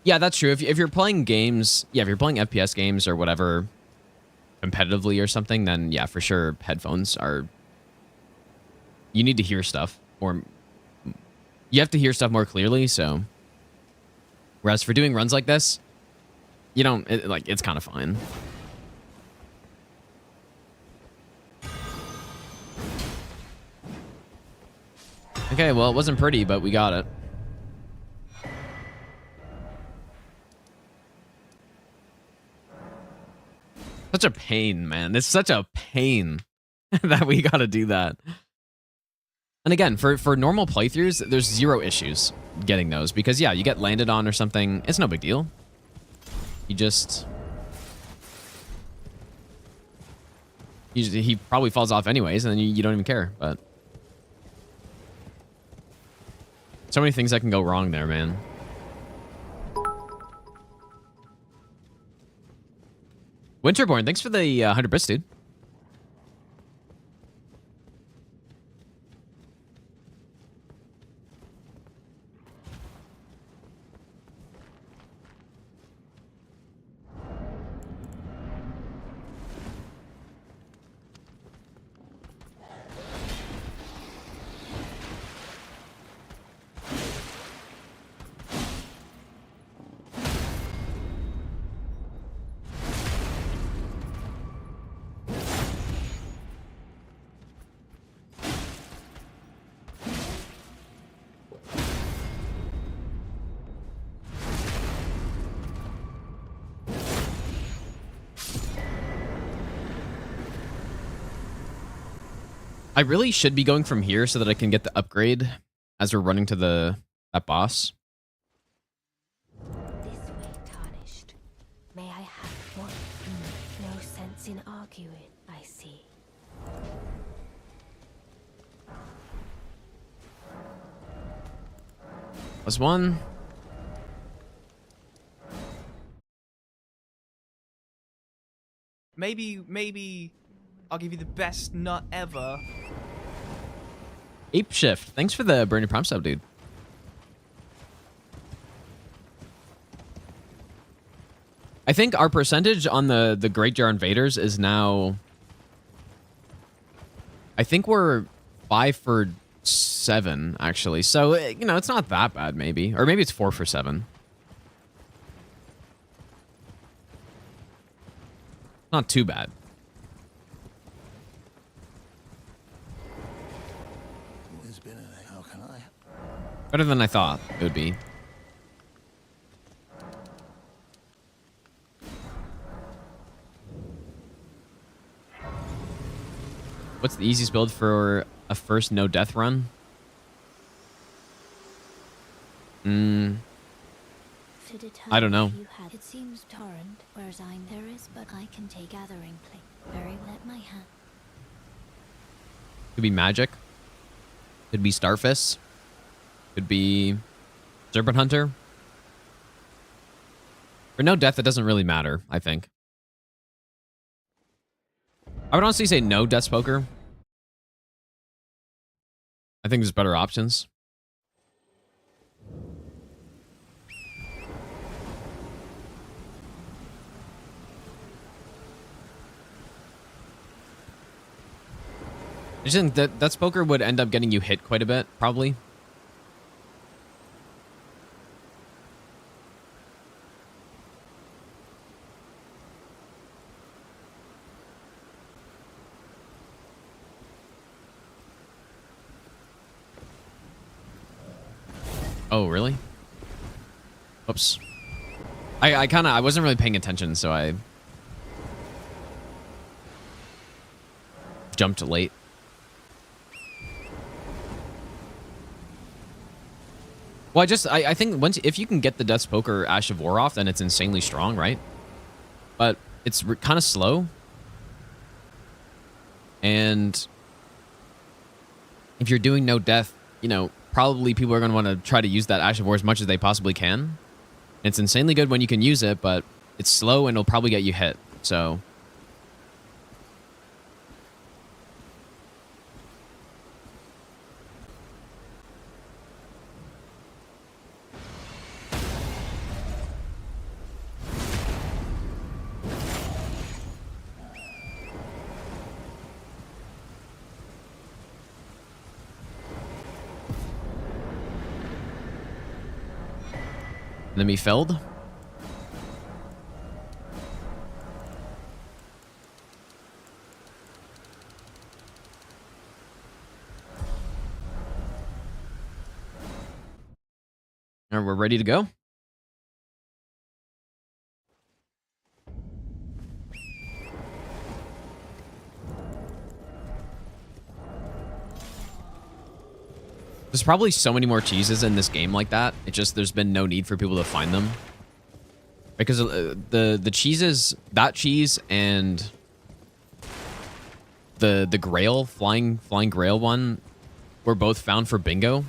A: Yeah, that's true. If you're playing games, yeah, if you're playing FPS games or whatever, competitively or something, then yeah, for sure, headphones are... You need to hear stuff, or you have to hear stuff more clearly, so... Whereas for doing runs like this, you don't... it's kind of fine. Okay, well, it wasn't pretty, but we got it. Such a pain, man. It's such a pain that we gotta do that. And again, for normal playthroughs, there's zero issues getting those because yeah, you get landed on or something. It's no big deal. You just... He probably falls off anyways, and then you don't even care, but... So many things that can go wrong there, man. Winterborn, thanks for the 100 bits, dude. I really should be going from here so that I can get the upgrade as we're running to that boss.
F: This way, tarnished. May I have one? No sense in arguing, I see.
A: Plus one.
B: Maybe I'll give you the best nut ever.
A: Ape Shift, thanks for the Burning Prompt sub, dude. I think our percentage on the Great Jar Invaders is now... I think we're 5 for 7, actually. So, you know, it's not that bad, maybe. Or maybe it's 4 for 7. Not too bad.
E: How can I?
A: Better than I thought it would be. What's the easiest build for a first no death run? I don't know.
F: It seems torrent, whereas there is, but I can take gathering plate. Very well at my hand.
A: Could be magic. Could be Starfist. Could be Serpent Hunter. For no death, it doesn't really matter, I think. I would honestly say no Death Poker. I think there's better options. I just think that Death Poker would end up getting you hit quite a bit, probably. Oh, really? Oops. I wasn't really paying attention, so I jumped late. Well, I think if you can get the Death's Poker Ash of War off, then it's insanely strong, right? But it's kind of slow. And if you're doing no death, you know, probably people are going to want to try to use that Ash of War as much as they possibly can. It's insanely good when you can use it, but it's slow and it'll probably get you hit. So... Enemy felled. All right, we're ready to go. There's probably so many more cheeses in this game like that. It just, there's been no need for people to find them. Because the cheeses, that cheese and the Grail, flying Grail one, were both found for bingo.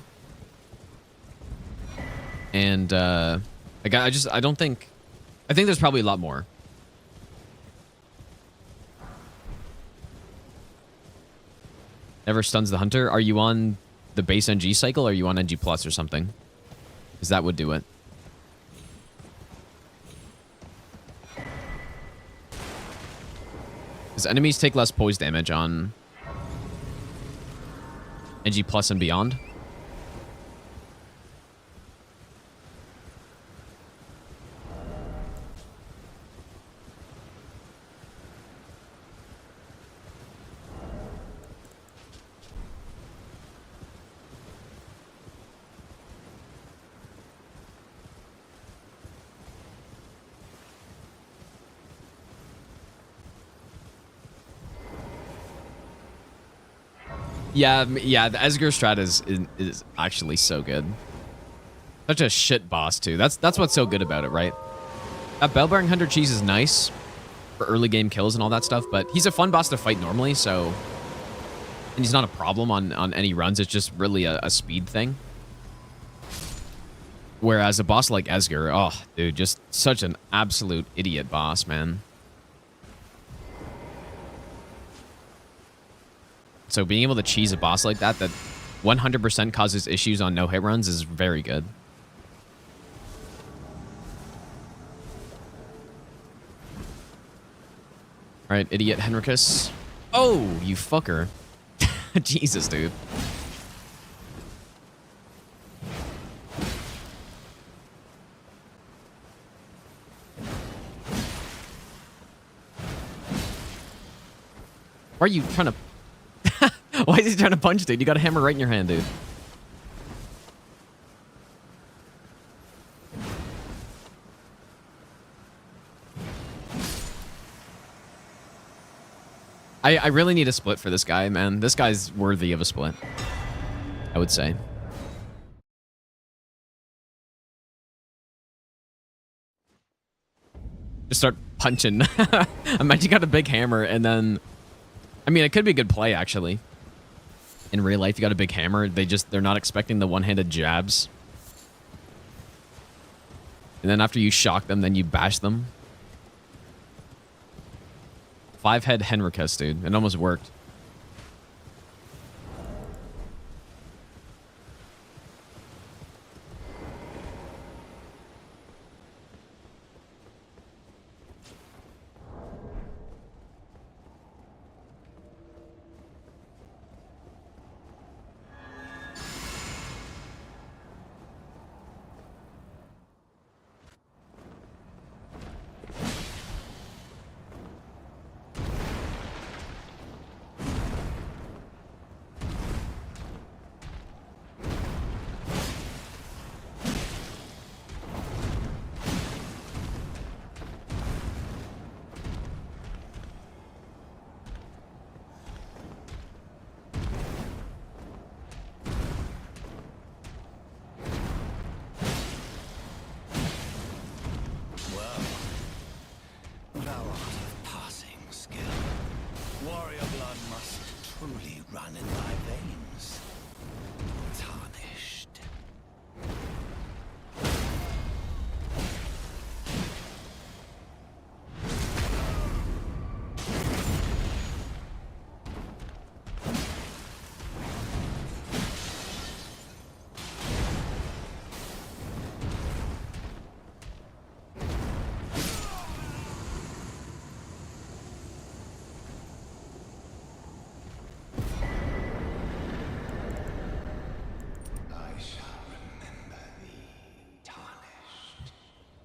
A: And I don't think, I think there's probably a lot more. Never stuns the hunter. Are you on the base NG cycle, or are you on NG plus or something? Because that would do it. Does enemies take less poise damage on NG plus and beyond? Yeah, the Esger strat is actually so good. Such a shit boss too. That's what's so good about it, right? That Bell-bearing Hunter cheese is nice for early game kills and all that stuff, but he's a fun boss to fight normally, so, and he's not a problem on any runs. It's just really a speed thing. Whereas a boss like Esger, oh, dude, just such an absolute idiot boss, man. So being able to cheese a boss like that 100% causes issues on no-hit runs is very good. All right, idiot Henricus. Oh, you fucker. Jesus, dude. Why are you trying to... Why is he trying to punch, dude? You got a hammer right in your hand, dude. I really need a split for this guy, man. This guy's worthy of a split, I would say. Just start punching. Imagine you got a big hammer and then... I mean, it could be a good play, actually. In real life, you got a big hammer. They're not expecting the one-handed jabs. And then after you shock them, then you bash them. 5-head Henricus, dude. It almost worked.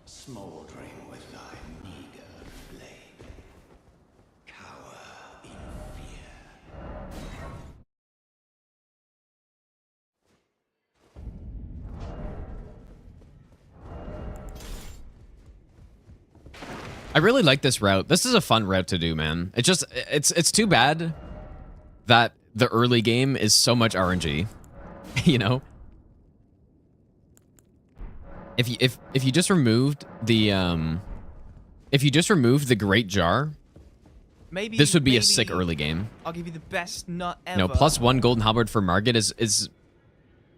E: Smouldering with thy meager flame, cower in fear.
A: I really like this route. This is a fun route to do, man. It's too bad that the early game is so much RNG. You know? If you just removed the Great Jar,
B: Maybe
A: this would be a
B: maybe
A: sick early game.
B: I'll give you the best nut ever.
A: You know, +1 golden halberd for Margit is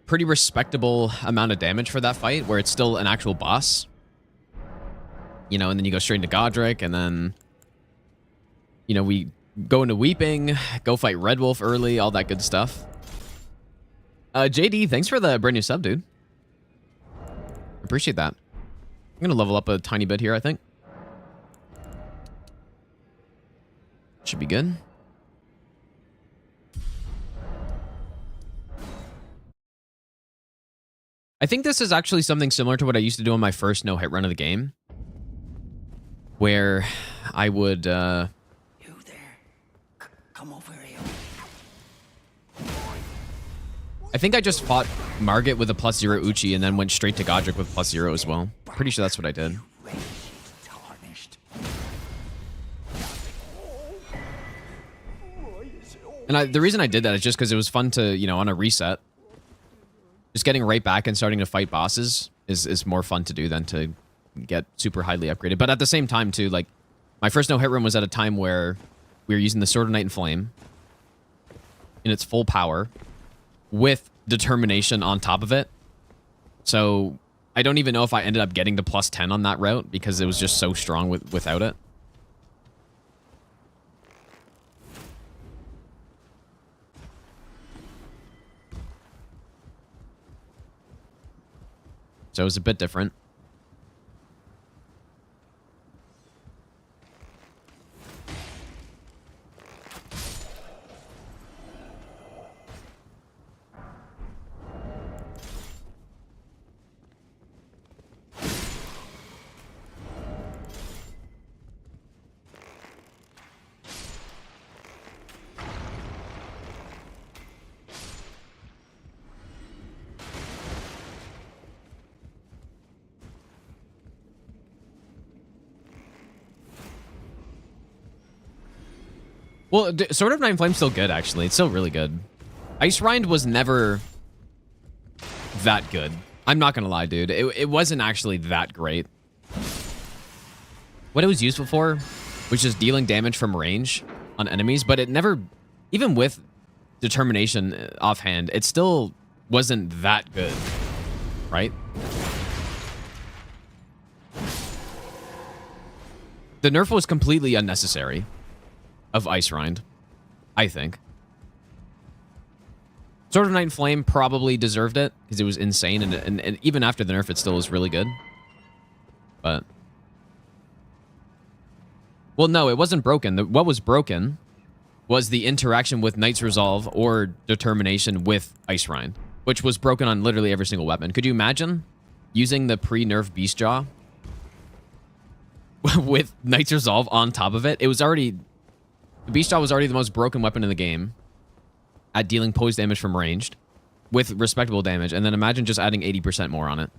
A: pretty respectable amount of damage for that fight, where it's still an actual boss. You know, and then you go straight into Godric, and then, you know, we go into Weeping, go fight Red Wolf early, all that good stuff. JD, thanks for the brand new sub, dude. Appreciate that. I'm gonna level up a tiny bit here, I think. Should be good. I think this is actually something similar to what I used to do on my first no-hit run of the game, where I would,
E: You there? Come over here.
A: I think I just fought Margit with a +0 Uchi and then went straight to Godric with +0 as well. Pretty sure that's what I did.
E: Tarnished.
A: And the reason I did that is just because it was fun to, you know, on a reset, just getting right back and starting to fight bosses is more fun to do than to get super highly upgraded. But at the same time, too, like, my first no-hit run was at a time where we were using the Sword of Night and Flame in its full power with determination on top of it. So I don't even know if I ended up getting to +10 on that route because it was just so strong without it. So it was a bit different. Well, Sword of Night and Flame's still good, actually. It's still really good. Ice Rind was never that good. I'm not gonna lie, dude. It wasn't actually that great. What it was useful for was just dealing damage from range on enemies, but it never, even with determination offhand, it still wasn't that good, right? The nerf was completely unnecessary of Ice Rind, I think. Sword of Night and Flame probably deserved it because it was insane, and even after the nerf, it still was really good. But, well, no, it wasn't broken. What was broken was the interaction with Knight's Resolve or Determination with Ice Rind, which was broken on literally every single weapon. Could you imagine using the pre-nerf Beast Jaw with Knight's Resolve on top of it? It was already... The Beast Jaw was already the most broken weapon in the game at dealing poise damage from ranged with respectable damage, and then imagine just adding 80% more on it.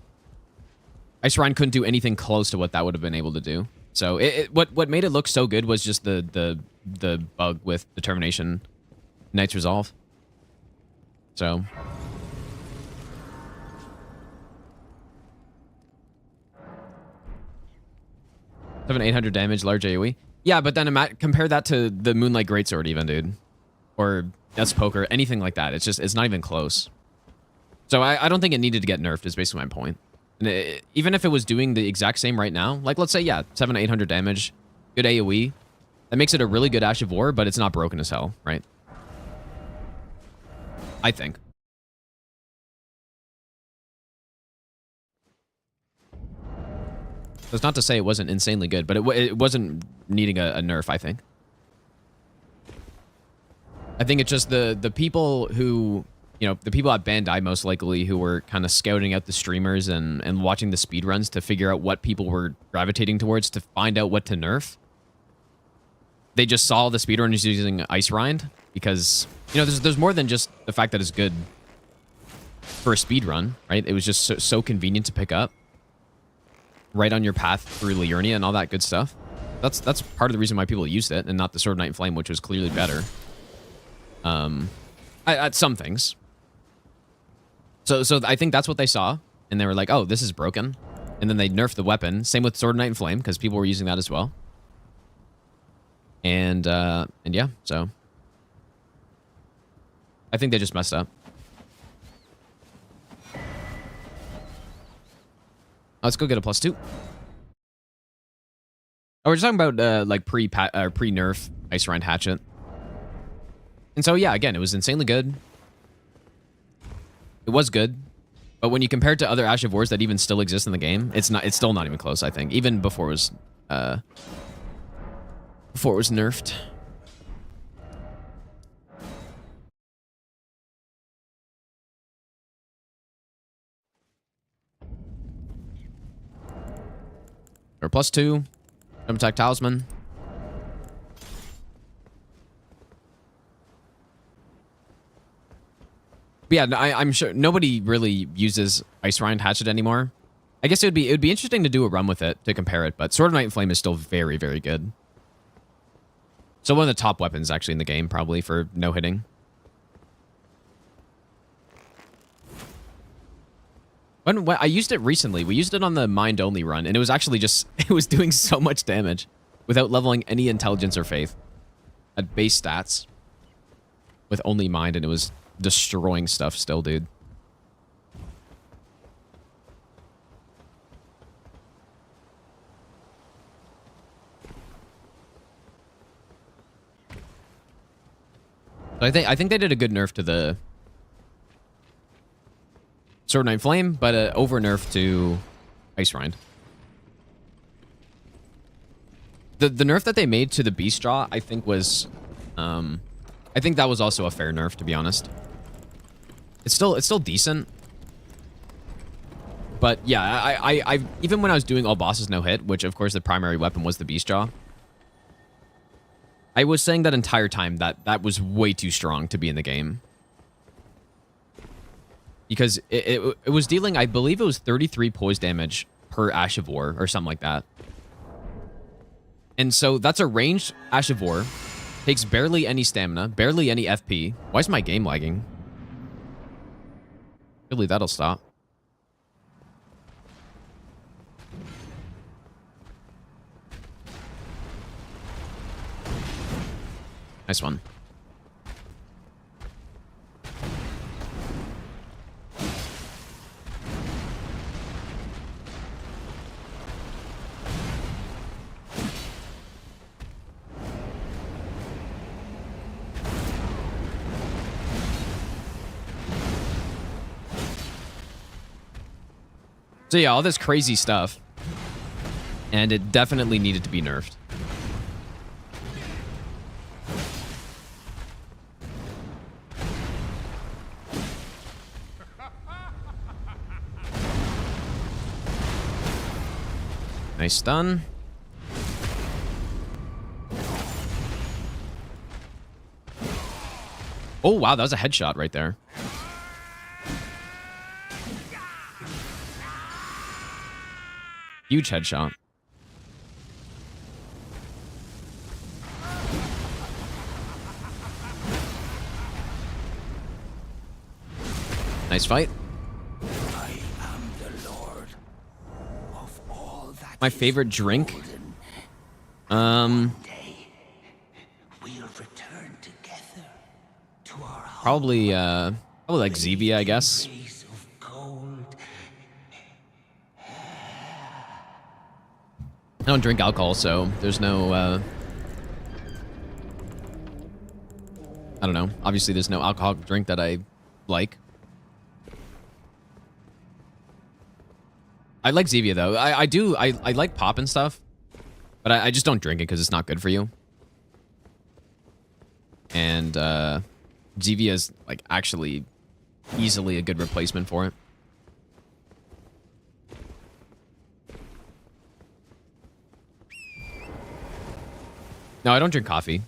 A: Ice Rind couldn't do anything close to what that would have been able to do. So what made it look so good was just the bug with Determination, Knight's Resolve. So... 700-800 damage, large AoE. Yeah, but then compare that to the Moonlight Greatsword even, dude. Or Death's Poker, anything like that. It's not even close. So I don't think it needed to get nerfed is basically my point. And even if it was doing the exact same right now, like let's say, yeah, 700-800 damage, good AoE, that makes it a really good Ash of War, but it's not broken as hell, right? I think. That's not to say it wasn't insanely good, but it wasn't needing a nerf, I think. I think it's just the people who, you know, the people at Bandai most likely who were kind of scouting out the streamers and watching the speedruns to figure out what people were gravitating towards to find out what to nerf. They just saw the speedrunners using Ice Rind because, you know, there's more than just the fact that it's good for a speedrun, right? It was just so convenient to pick up. Right on your path through Liurnia and all that good stuff. That's part of the reason why people used it, and not the Sword of Night and Flame, which was clearly better. At some things. So I think that's what they saw, and they were like, "Oh, this is broken. And then they nerfed the weapon. Same with Sword of Night and Flame, because people were using that as well. And yeah, so I think they just messed up. Let's go get a +2. Oh, we're just talking about like pre-nerf Ice Rind Hatchet. And so yeah, again, it was insanely good. It was good, but when you compare it to other Ash of Wars that even still exist in the game, it's still not even close, I think. Even before it was nerfed. Or +2. Jump attack talisman. But yeah, I'm sure nobody really uses Ice Rind Hatchet anymore. I guess it would be interesting to do a run with it to compare it, but Sword of Night and Flame is still very, very good. So one of the top weapons actually in the game, probably for no hitting. When I used it recently, we used it on the Mind Only run, and it was actually just it was doing so much damage without leveling any intelligence or faith at base stats with only Mind, and it was destroying stuff still, dude. So I think they did a good nerf to the Sword of Night and Flame, but over nerf to Ice Rind. The nerf that they made to the Beast Jaw, I think was, I think that was also a fair nerf, to be honest. It's still decent, but yeah, I even when I was doing all bosses no hit, which of course the primary weapon was the Beast Jaw, I was saying that entire time that was way too strong to be in the game. Because it was dealing, I believe it was 33 poise damage per Ash of War or something like that. And so that's a ranged Ash of War. Takes barely any stamina, barely any FP. Why is my game lagging? Surely that'll stop. Nice one. So yeah, all this crazy stuff. And it definitely needed to be nerfed. Nice stun. Oh, wow, that was a headshot right there. Huge headshot. Nice fight.
E: I am the Lord of all that
A: My
E: is
A: favorite drink?
E: golden.
A: Um,
E: Day we'll return together to our
A: probably like Zevia, I guess.
E: place of gold.
A: I don't drink alcohol, so there's no, I don't know. Obviously, there's no alcoholic drink that I like. I like Zevia, though. I like pop and stuff, but I just don't drink it because it's not good for you. And, Zevia is, like, actually easily a good replacement for it. No, I don't drink coffee.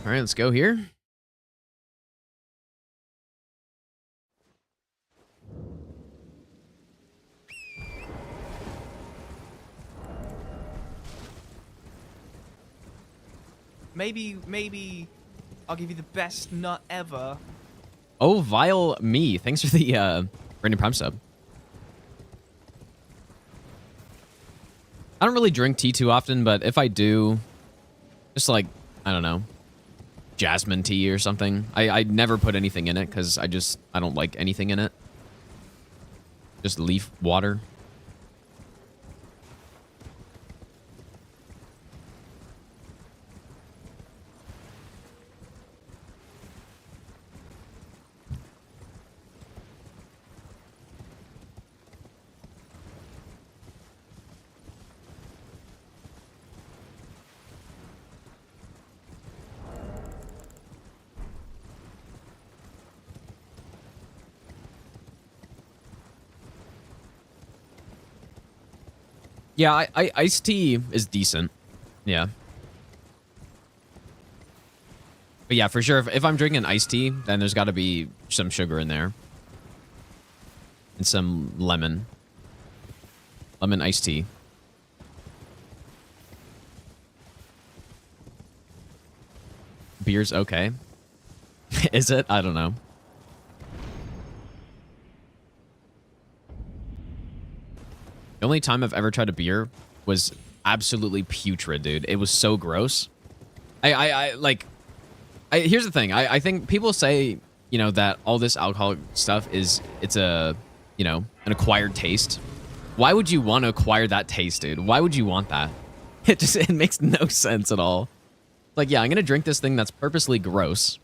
A: All right, let's go here.
B: Maybe I'll give you the best nut ever.
A: Oh, vile me. Thanks for the Brandon Prime sub. I don't really drink tea too often, but if I do, just like, I don't know, jasmine tea or something. I never put anything in it because I don't like anything in it. Just leaf water. Yeah, iced tea is decent. Yeah. But yeah, for sure, if I'm drinking iced tea, then there's got to be some sugar in there. And some lemon. Lemon iced tea. Beer's okay. Is it? I don't know. The only time I've ever tried a beer was absolutely putrid, dude. It was so gross. Here's the thing. I think people say, you know, that all this alcoholic stuff it's an acquired taste. Why would you want to acquire that taste, dude? Why would you want that? It makes no sense at all. Like, yeah, I'm going to drink this thing that's purposely gross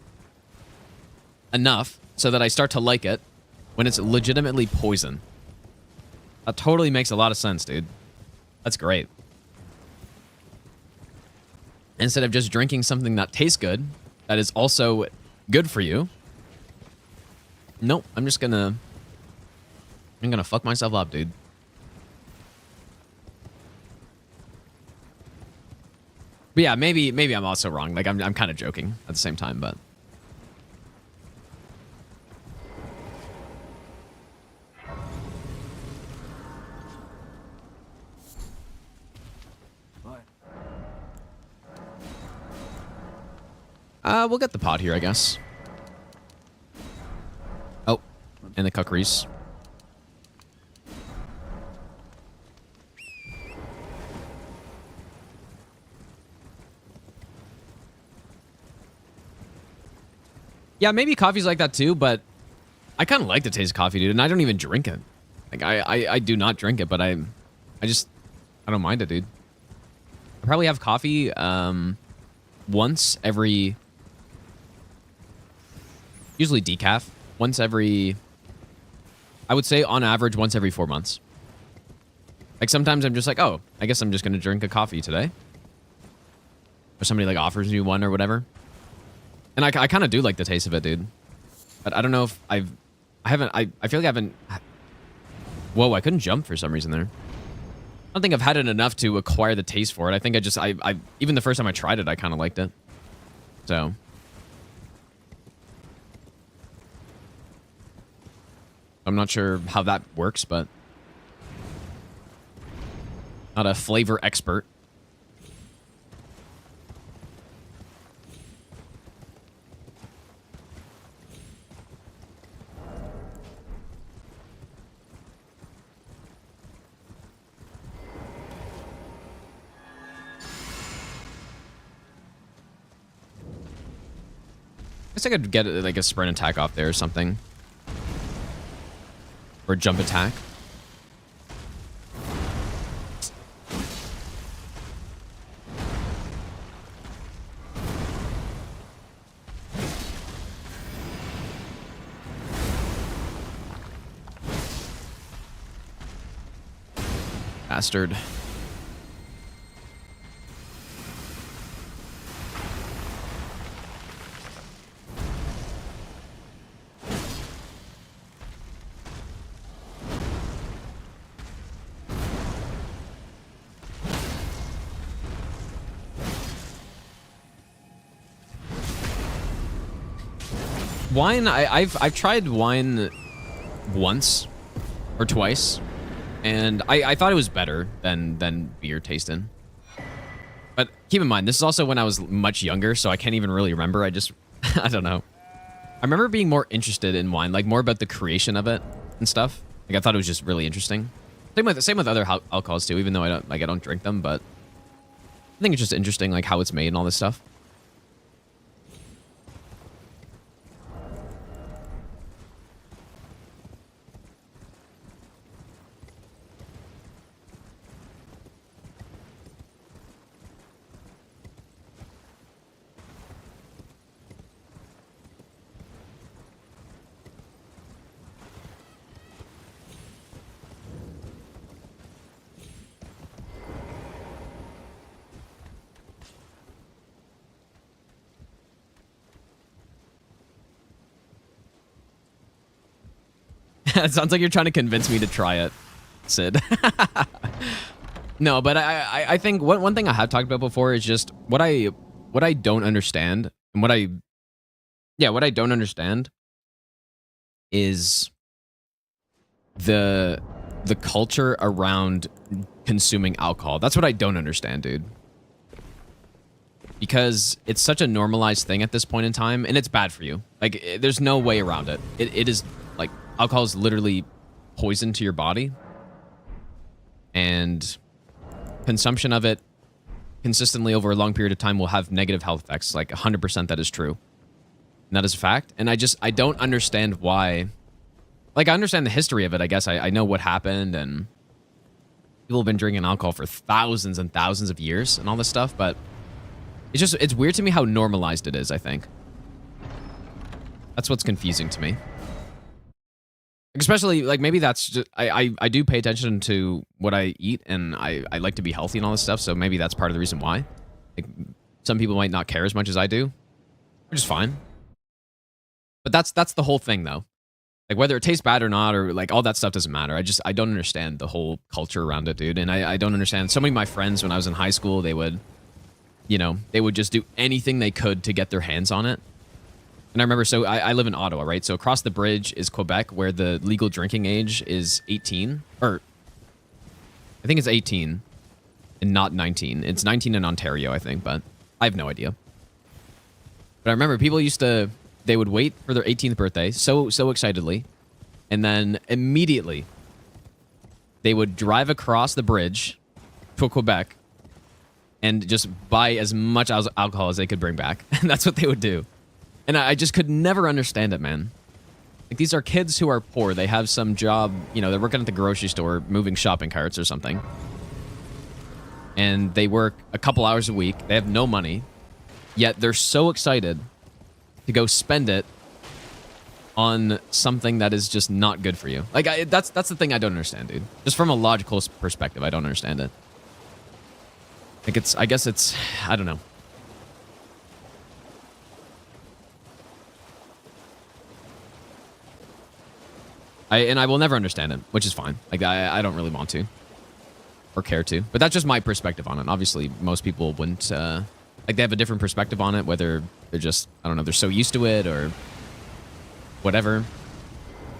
A: enough so that I start to like it when it's legitimately poison. That totally makes a lot of sense, dude. That's great. Instead of just drinking something that tastes good, that is also good for you. Nope, I'm gonna fuck myself up, dude. But yeah, maybe I'm also wrong. Like, I'm kind of joking at the same time, but... we'll get the pot here, I guess. Oh, and the cuckeries. Yeah, maybe coffee's like that too, but I kind of like the taste of coffee, dude, and I don't even drink it. Like, I do not drink it, but I don't mind it, dude. I probably have coffee once every... Usually decaf. Once every... I would say on average once every 4 months. Like, sometimes I'm just like, oh, I guess I'm just going to drink a coffee today. Or somebody, like, offers me one or whatever. And I kind of do like the taste of it, dude. But I don't know if I feel like I haven't... Whoa, I couldn't jump for some reason there. I don't think I've had it enough to acquire the taste for it. I think I even the first time I tried it, I kind of liked it. So... I'm not sure how that works, but... Not a flavor expert. I guess I could get like a sprint attack off there or something. Or jump attack. Bastard. Wine, I've tried wine once or twice, and I thought it was better than beer tasting. But keep in mind, this is also when I was much younger, so I can't even really remember. I just I don't know. I remember being more interested in wine, like more about the creation of it and stuff. Like I thought it was just really interesting. Same with other alcohols too, even though I don't drink them, but I think it's just interesting, like how it's made and all this stuff. It sounds like you're trying to convince me to try it, Sid. No, but I think one thing I have talked about before is just what I don't understand, and what I don't understand is the culture around consuming alcohol. That's what I don't understand, dude. Because it's such a normalized thing at this point in time, and it's bad for you. Like, there's no way around it. It is, like, alcohol is literally poison to your body. And consumption of it consistently over a long period of time will have negative health effects. Like, 100% that is true. And that is a fact. And I don't understand why. Like, I understand the history of it, I guess. I know what happened, and people have been drinking alcohol for thousands and thousands of years and all this stuff, but it's weird to me how normalized it is, I think. That's what's confusing to me. Especially, like, maybe that's just... I do pay attention to what I eat, and I like to be healthy and all this stuff, so maybe that's part of the reason why. Like, some people might not care as much as I do, which is fine. But that's the whole thing, though. Like, whether it tastes bad or not, or, like, all that stuff doesn't matter. I don't understand the whole culture around it, dude. And I don't understand... So many of my friends, when I was in high school, they would... You know, they would just do anything they could to get their hands on it. And I remember, so I live in Ottawa, right? So across the bridge is Quebec, where the legal drinking age is 18. Or, I think it's 18 and not 19. It's 19 in Ontario, I think, but I have no idea. But I remember people they would wait for their 18th birthday so excitedly. And then immediately, they would drive across the bridge to Quebec and just buy as much alcohol as they could bring back. And that's what they would do. And I just could never understand it, man. Like, these are kids who are poor. They have some job, you know, they're working at the grocery store, moving shopping carts or something. And they work a couple hours a week. They have no money. Yet they're so excited to go spend it on something that is just not good for you. Like, that's the thing I don't understand, dude. Just from a logical perspective, I don't understand it. Like, I guess it's, I don't know. I will never understand it, which is fine. Like, I don't really want to. Or care to. But that's just my perspective on it. Obviously, most people wouldn't, like, they have a different perspective on it, whether they're just, I don't know, they're so used to it, or whatever.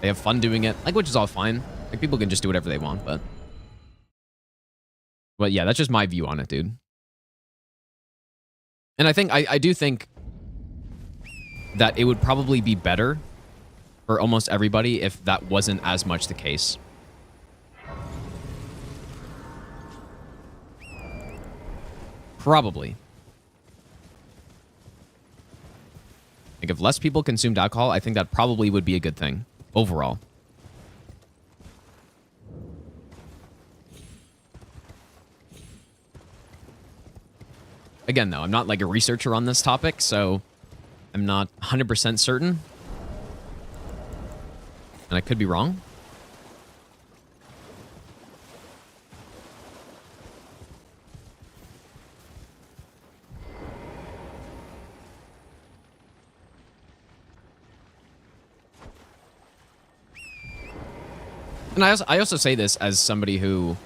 A: They have fun doing it, like, which is all fine. Like, people can just do whatever they want, but yeah, that's just my view on it, dude. And I think, I do think that it would probably be better for almost everybody if that wasn't as much the case. Probably. Like, if less people consumed alcohol, I think that probably would be a good thing overall. Again, though, I'm not like a researcher on this topic, so I'm not 100% certain. And I could be wrong. And I also say this as somebody who,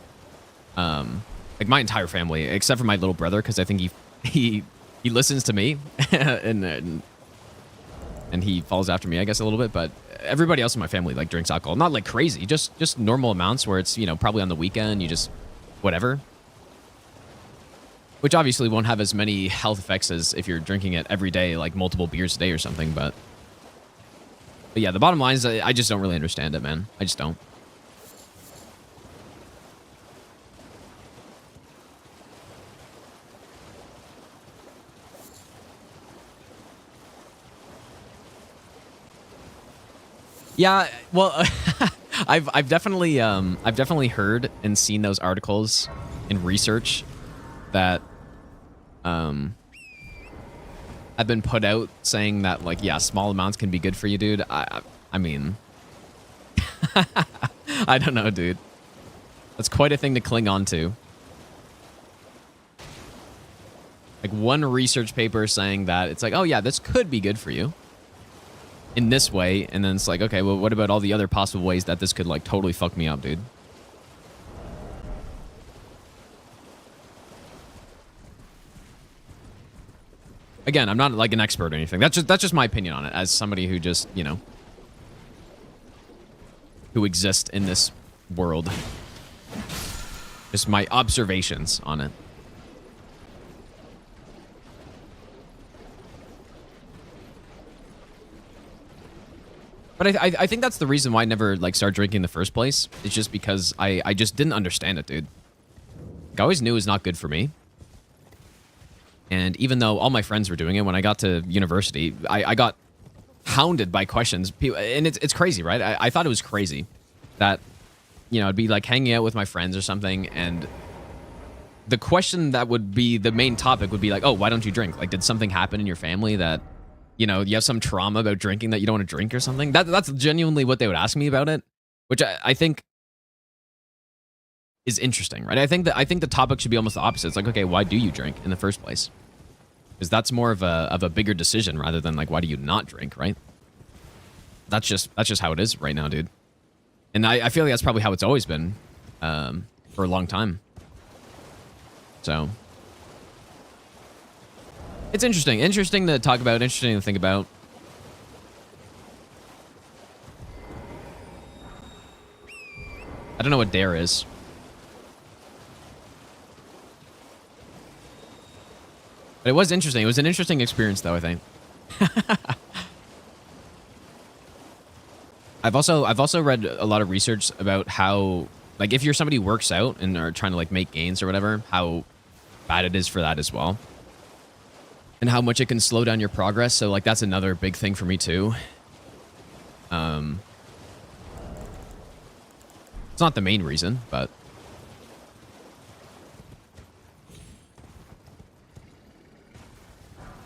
A: like, my entire family, except for my little brother, because I think he listens to me and he follows after me, I guess, a little bit. But everybody else in my family, like, drinks alcohol, not like crazy, just normal amounts where it's, you know, probably on the weekend, you just whatever. which obviously won't have as many health effects as if you're drinking it every day, like multiple beers a day or something. But yeah, the bottom line is I just don't really understand it, man. I just don't. Yeah, well, I've definitely heard and seen those articles in research that have been put out saying that, like, yeah, small amounts can be good for you, dude. I mean, I don't know, dude. That's quite a thing to cling on to. Like, one research paper saying that it's like, oh yeah, this could be good for you in this way, and then it's like, okay, well, what about all the other possible ways that this could, like, totally fuck me up, dude? Again, I'm not, like, an expert or anything. That's just my opinion on it, as somebody who just, you know, who exists in this world. Just my observations on it. But I think that's the reason why I never, like, started drinking in the first place. It's just because I just didn't understand it, dude. Like, I always knew it was not good for me. And even though all my friends were doing it, when I got to university, I got hounded by questions. And it's crazy, right? I thought it was crazy that, you know, I'd be, like, hanging out with my friends or something, and the question that would be the main topic would be like, oh, why don't you drink? Like, did something happen in your family that, you know, you have some trauma about drinking that you don't want to drink or something? That's genuinely what they would ask me about it, which I think is interesting, right? I think the topic should be almost the opposite. It's like, okay, why do you drink in the first place? Because that's more of a bigger decision rather than, like, why do you not drink, right? That's just how it is right now, dude. And I feel like that's probably how it's always been for a long time. So it's interesting to talk about, interesting to think about. I don't know what dare is. But it was interesting. It was an interesting experience, though, I think. I've also read a lot of research about how, like, if you're somebody who works out and are trying to, like, make gains or whatever, how bad it is for that as well. And how much it can slow down your progress. So, like, that's another big thing for me, too. It's not the main reason, but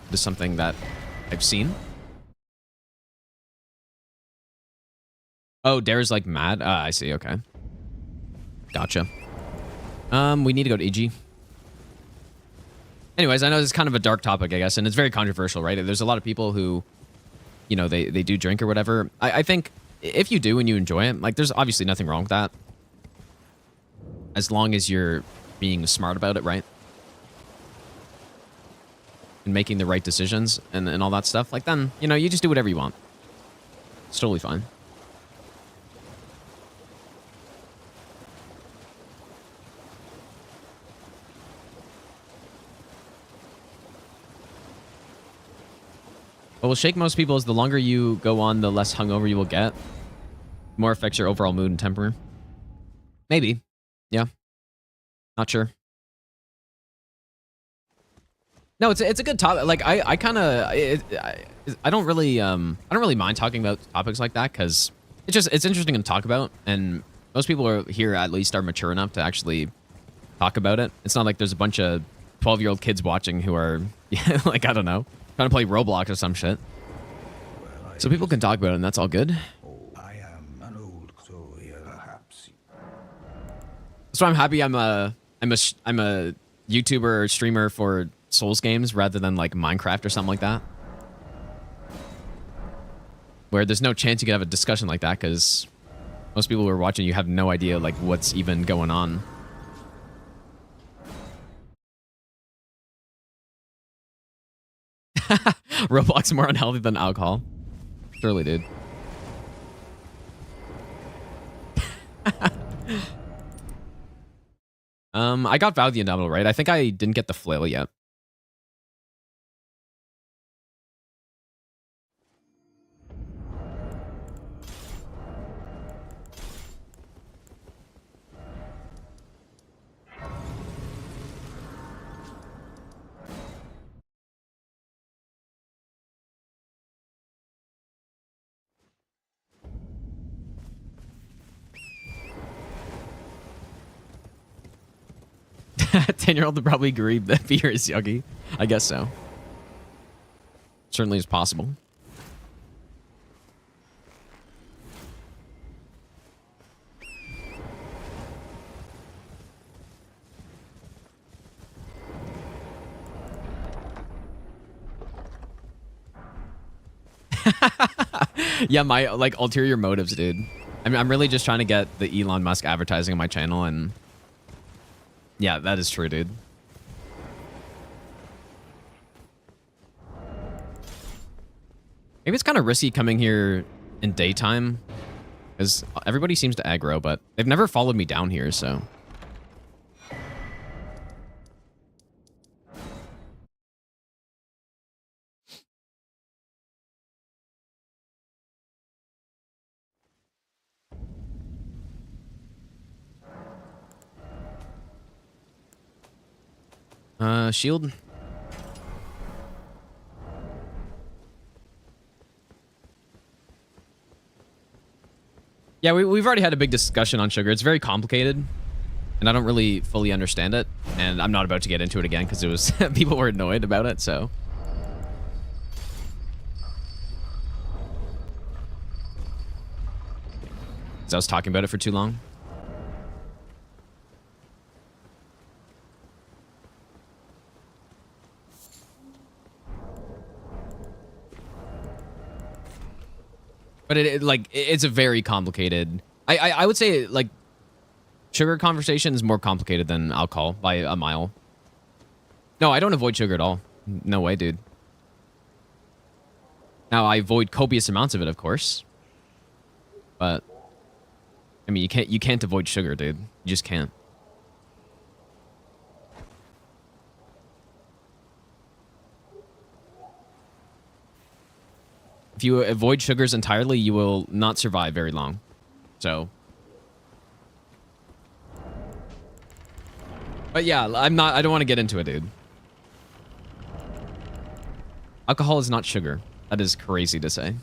A: it is something that I've seen. Oh, Dare's, like, mad? I see, okay. Gotcha. We need to go to EG. Anyways, I know this is kind of a dark topic, I guess, and it's very controversial, right? There's a lot of people who, you know, they do drink or whatever. I think if you do and you enjoy it, like, there's obviously nothing wrong with that. As long as you're being smart about it, right? And making the right decisions and all that stuff. Like, then, you know, you just do whatever you want. It's totally fine. What will shake most people is the longer you go on, the less hungover you will get. More affects your overall mood and temper. Maybe. Yeah. Not sure. No, it's a good topic. Like, I kind of I don't really mind talking about topics like that, because it's interesting to talk about, and most people are here at least are mature enough to actually talk about it. It's not like there's a bunch of 12-year-old kids watching who are like, I don't know, trying to play Roblox or some shit. So people can talk about it, and that's all good.
E: I am an old crow here, perhaps.
A: That's why I'm happy I'm a YouTuber or streamer for Souls games rather than, like, Minecraft or something like that. Where there's no chance you could have a discussion like that, because most people who are watching you have no idea, like, what's even going on. Roblox more unhealthy than alcohol. Surely, dude. I got Vow the Indomitable, right? I think I didn't get the flail yet. A 10-year-old would probably agree that beer is yucky. I guess so. Certainly is possible. Yeah, my like ulterior motives, dude. I mean, I'm really just trying to get the Elon Musk advertising on my channel, and yeah, that is true, dude. Maybe it's kind of risky coming here in daytime, because everybody seems to aggro, but they've never followed me down here, so. Shield. Yeah, we've already had a big discussion on sugar. It's very complicated, and I don't really fully understand it, and I'm not about to get into it again because it was people were annoyed about it, so. So I was talking about it for too long. But it's a very complicated. I would say like sugar conversation is more complicated than alcohol by a mile. No, I don't avoid sugar at all. No way, dude. Now I avoid copious amounts of it, of course. But I mean, you can't avoid sugar, dude. You just can't. If you avoid sugars entirely, you will not survive very long. So. But yeah, I don't want to get into it, dude. Alcohol is not sugar. That is crazy to say.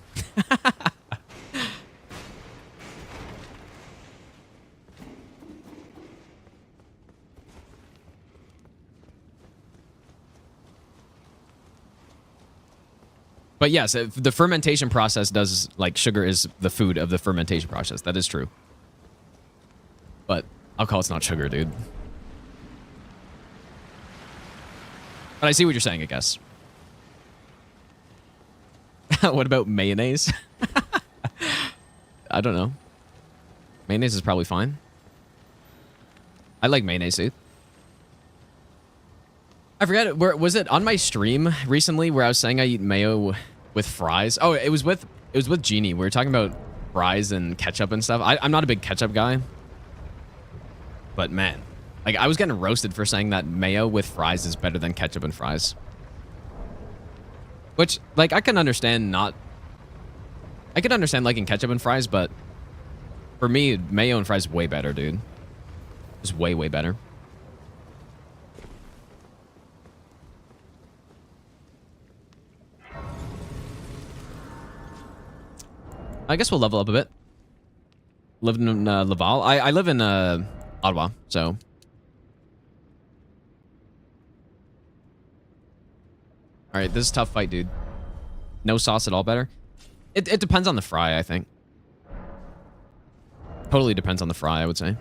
A: But yes, if the fermentation process does, like, sugar is the food of the fermentation process. That is true. But alcohol is not sugar, dude. But I see what you're saying, I guess. What about mayonnaise? I don't know. Mayonnaise is probably fine. I like mayonnaise, dude. I forget, was it on my stream recently where I was saying I eat mayo with fries? Oh, it was with Genie. We were talking about fries and ketchup and stuff. I'm not a big ketchup guy. But man, like I was getting roasted for saying that mayo with fries is better than ketchup and fries. Which, like, I can understand liking ketchup and fries, but for me, mayo and fries way better, dude. Just way, way better. I guess we'll level up a bit. Live in Laval. I live in Ottawa, so. All right, this is a tough fight, dude. No sauce at all better? It depends on the fry, I think. Totally depends on the fry, I would say.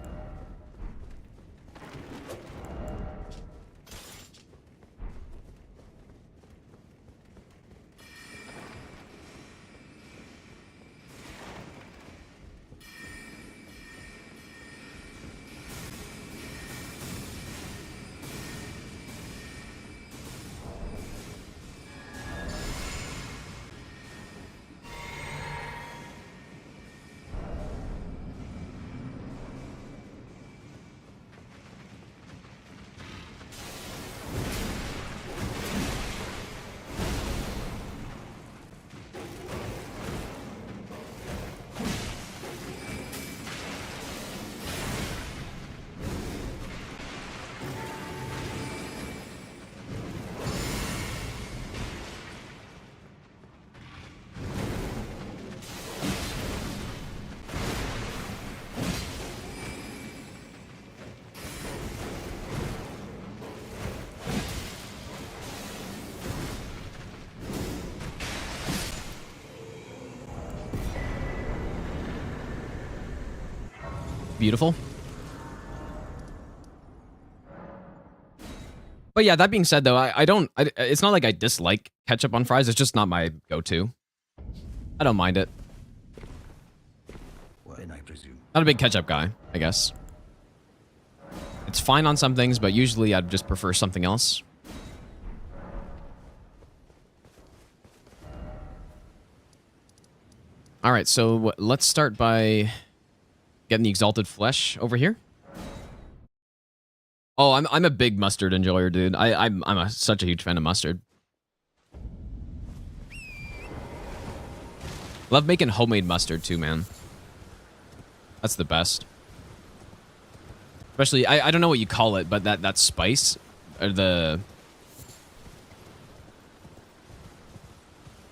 A: Beautiful. But yeah, that being said, though, it's not like I dislike ketchup on fries. It's just not my go-to. I don't mind it.
E: When I presume.
A: Not a big ketchup guy, I guess. It's fine on some things, but usually I'd just prefer something else. All right, so let's start by getting the exalted flesh over here. Oh, I'm a big mustard enjoyer, dude. I'm such a huge fan of mustard. Love making homemade mustard too, man. That's the best. Especially, I don't know what you call it, but that spice or the.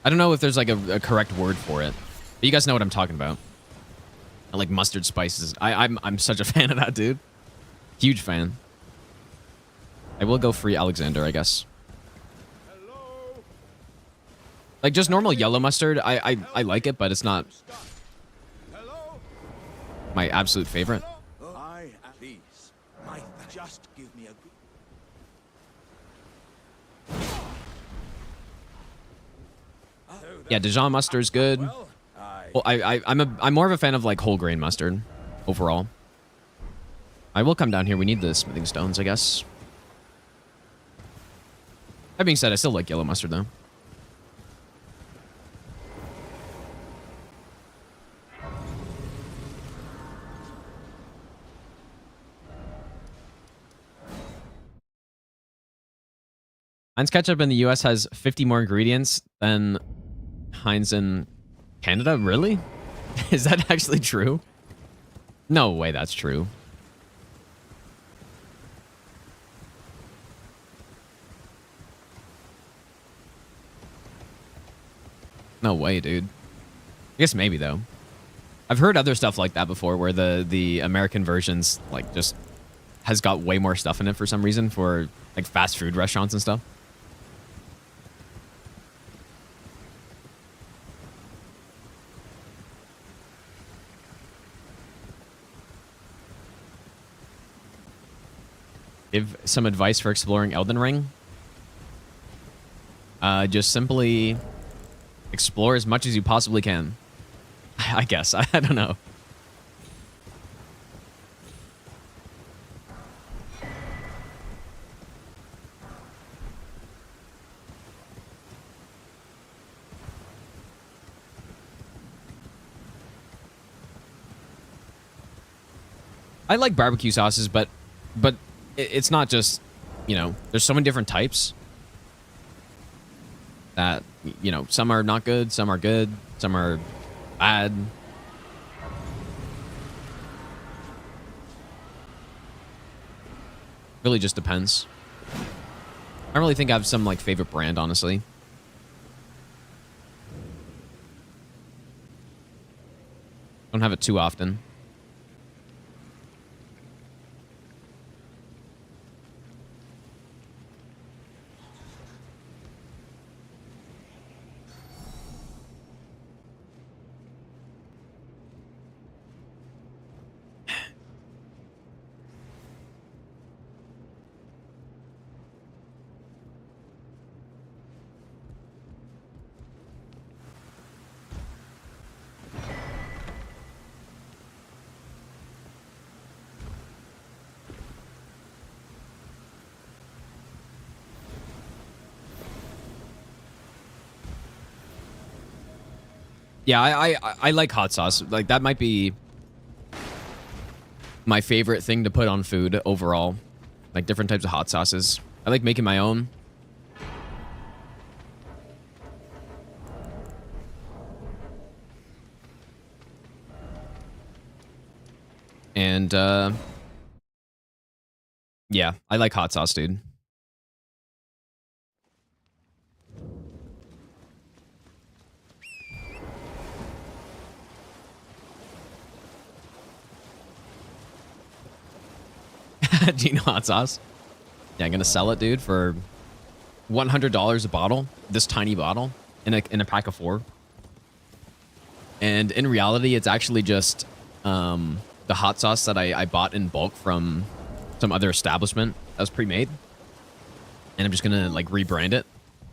A: I don't know if there's like a correct word for it, but you guys know what I'm talking about. I like mustard spices. I'm such a fan of that, dude. Huge fan. I will go free Alexander, I guess.
D: Hello?
A: Like just normal yellow mustard, I like it, but it's not
D: Hello?
A: my absolute favorite.
D: I please. Just give me a good.
A: Yeah, Dijon mustard is good.
D: Well, I
A: Well, I'm more of a fan of like whole grain mustard overall. I will come down here. We need the smithing stones, I guess. That being said, I still like yellow mustard though. Heinz ketchup in the US has 50 more ingredients than Heinz in Canada? Really? Is that actually true? No way that's true. No way, dude. I guess maybe, though. I've heard other stuff like that before, where the American versions, like, just has got way more stuff in it for some reason for, like, fast food restaurants and stuff. Give some advice for exploring Elden Ring. Just simply explore as much as you possibly can. I guess. I don't know. I like barbecue sauces, but it's not just, you know, there's so many different types that, you know, some are not good, some are good, some are bad. Really just depends. I don't really think I have some, like, favorite brand, honestly. Don't have it too often. Yeah, I like hot sauce. Like, that might be my favorite thing to put on food overall. Like, different types of hot sauces. I like making my own. And, yeah, I like hot sauce, dude. Gino hot sauce. Yeah, I'm gonna sell it, dude, for $100 a bottle. This tiny bottle in a pack of 4. And in reality, it's actually just the hot sauce that I bought in bulk from some other establishment that was pre-made. And I'm just gonna like rebrand it.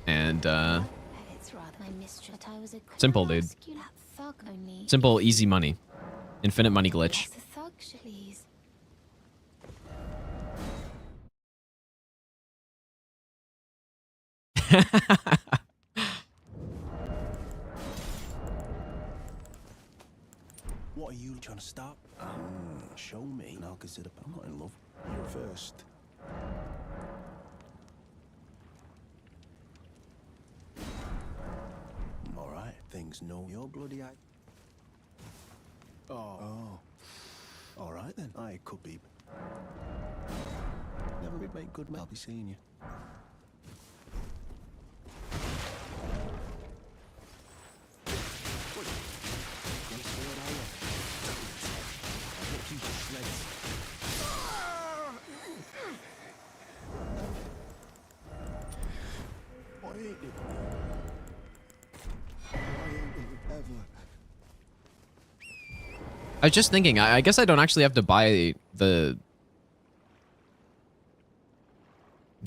A: And
F: It's rather my mistress. But I was a
A: simple, dude.
F: that thug only.
A: Simple, easy money. Infinite money glitch.
F: Yes, the thug, please.
E: What are you trying to stop? Show me, and I'll consider. I'm not in love. You're first. All right, things know your bloody eye. Oh. All right then. I could be. Never be make good. I'll be seeing you.
A: I was just thinking, I guess I don't actually have to buy the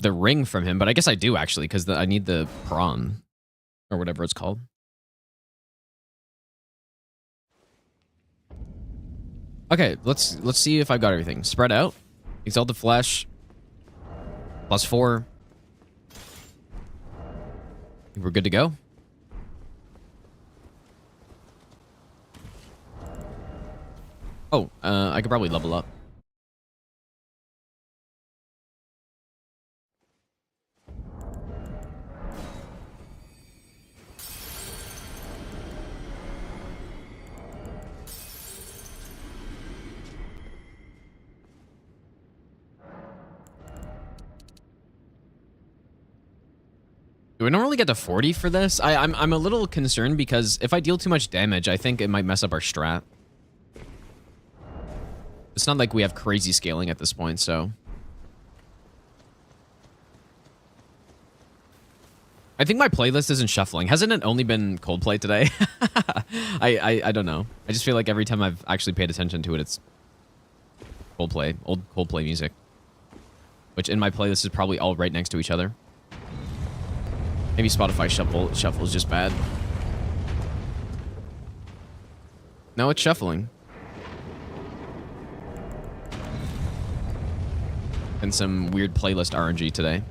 A: ring from him, but I guess I do actually, because I need the prawn or whatever it's called. Okay, let's see if I've got everything. Spread out, exalted flesh, +4. We're good to go. Oh, I could probably level up. Do I normally get to 40 for this? I'm a little concerned because if I deal too much damage, I think it might mess up our strat. It's not like we have crazy scaling at this point, so. I think my playlist isn't shuffling. Hasn't it only been Coldplay today? I don't know. I just feel like every time I've actually paid attention to it, it's Coldplay, old Coldplay music. Which in my playlist is probably all right next to each other. Maybe Spotify shuffle is just bad. No, it's shuffling. And some weird playlist RNG today.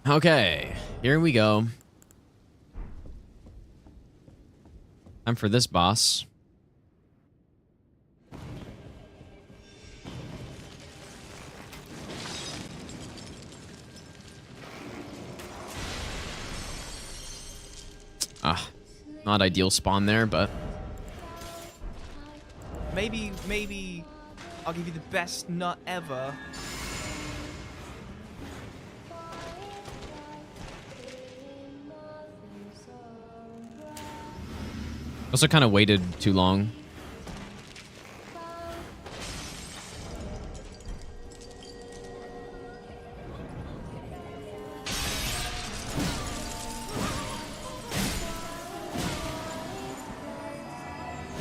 A: Okay, here we go. Time for this boss. Not ideal spawn there, but
B: Maybe I'll give you the best nut ever.
A: also kind of waited too long.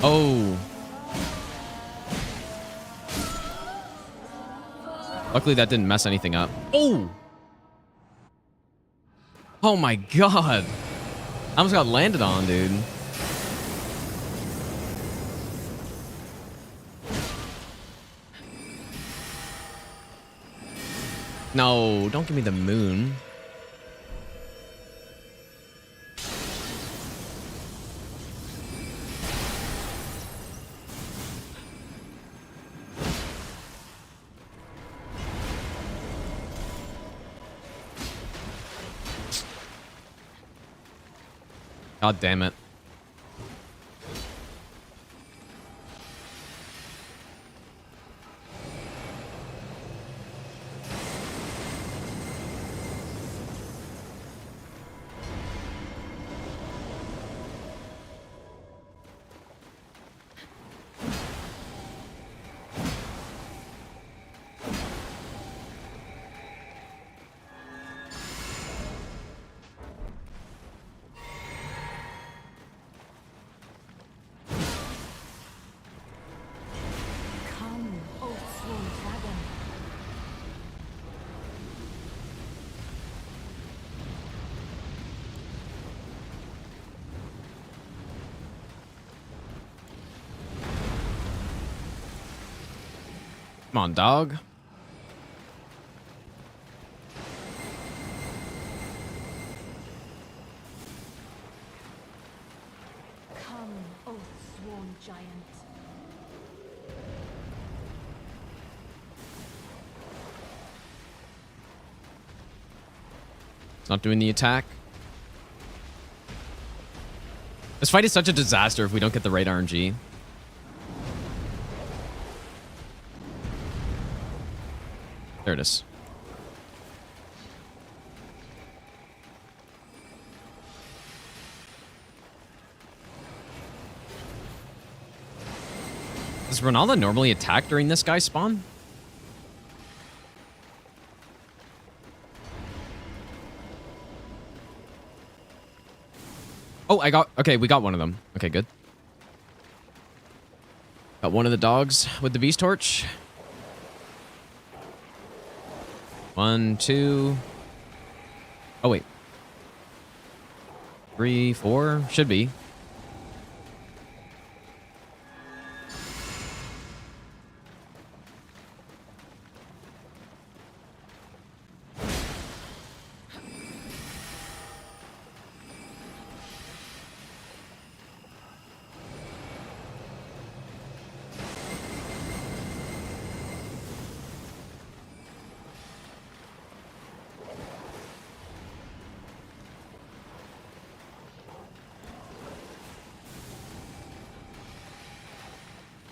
A: Oh. Luckily that didn't mess anything up. Oh! Oh my god. I almost got landed on, dude. No, don't give me the moon. God damn it. Come on, dog.
F: Come, oath-sworn giant.
A: It's not doing the attack. This fight is such a disaster if we don't get the right RNG. There it is. Does Ronaldo normally attack during this guy's spawn? Oh, okay, we got one of them. Okay, good. Got one of the dogs with the beast torch. 1, 2. Oh, wait. 3, 4. Should be.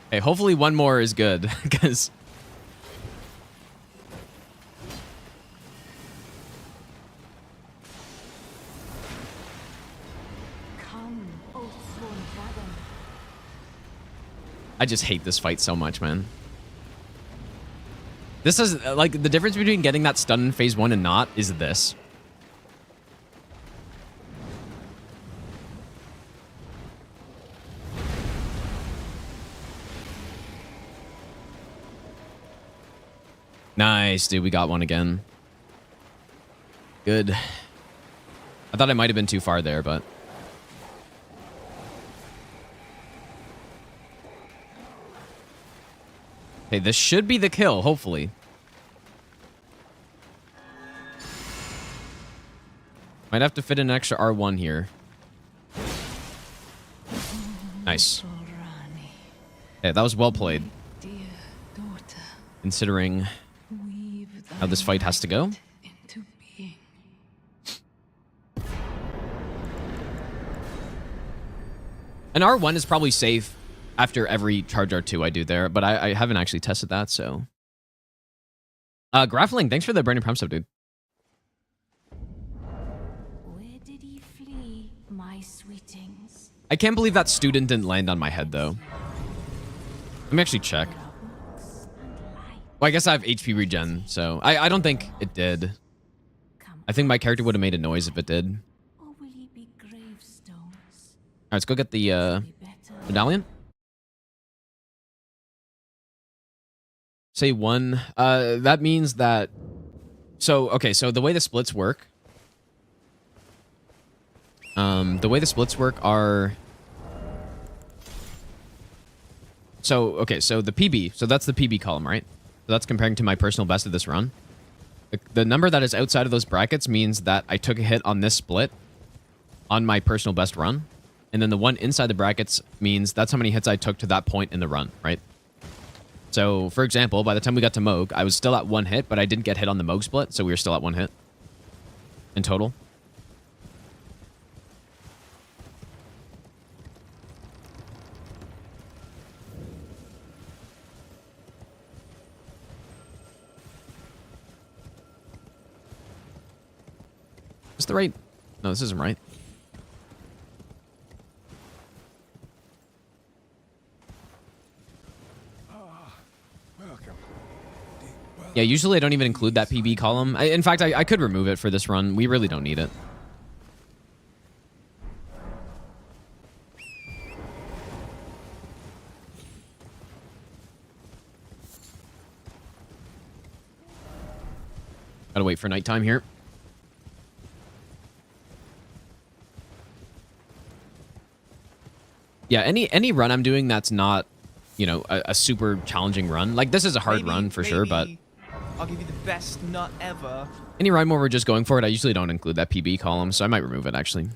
A: Okay, hopefully one more is good, because...
F: Come, oath-sworn dragon.
A: I just hate this fight so much, man. This is, like, the difference between getting that stun in phase 1 and not is this. Nice, dude. We got one again. Good. I thought I might have been too far there, but... Okay, this should be the kill, hopefully. Might have to fit an extra R1 here. Nice. Yeah, that was well played. Considering how this fight has to go. An R1 is probably safe after every charge R2 I do there, but I haven't actually tested that, so... Grappling, thanks for the brand new prompt sub, dude.
F: Where did he flee, my sweetings?
A: I can't believe that student didn't land on my head, though. Let me actually check. Well, I guess I have HP regen, so... I don't think it did. I think my character would have made a noise if it did.
F: Or will he be gravestones?
A: Alright, let's go get the medallion. Say 1. That means that... So, okay, so the way the splits work... the way the splits work are... So, okay, so the PB. So that's the PB column, right? So that's comparing to my personal best of this run. The number that is outside of those brackets means that I took a hit on this split on my personal best run. And then the one inside the brackets means that's how many hits I took to that point in the run, right? So, for example, by the time we got to Moog, I was still at 1 hit, but I didn't get hit on the Moog split, so we were still at 1 hit in total. Is this the right? No, this isn't right. Yeah, usually I don't even include that PB column. In fact, I could remove it for this run. We really don't need it. Gotta wait for nighttime here. Yeah, any run I'm doing that's not you know, a super challenging run. Like, this is a hard run for sure, but
B: I'll give you the best nut ever.
A: any run where we're just going for it, I usually don't include that PB column, so I might remove it, actually.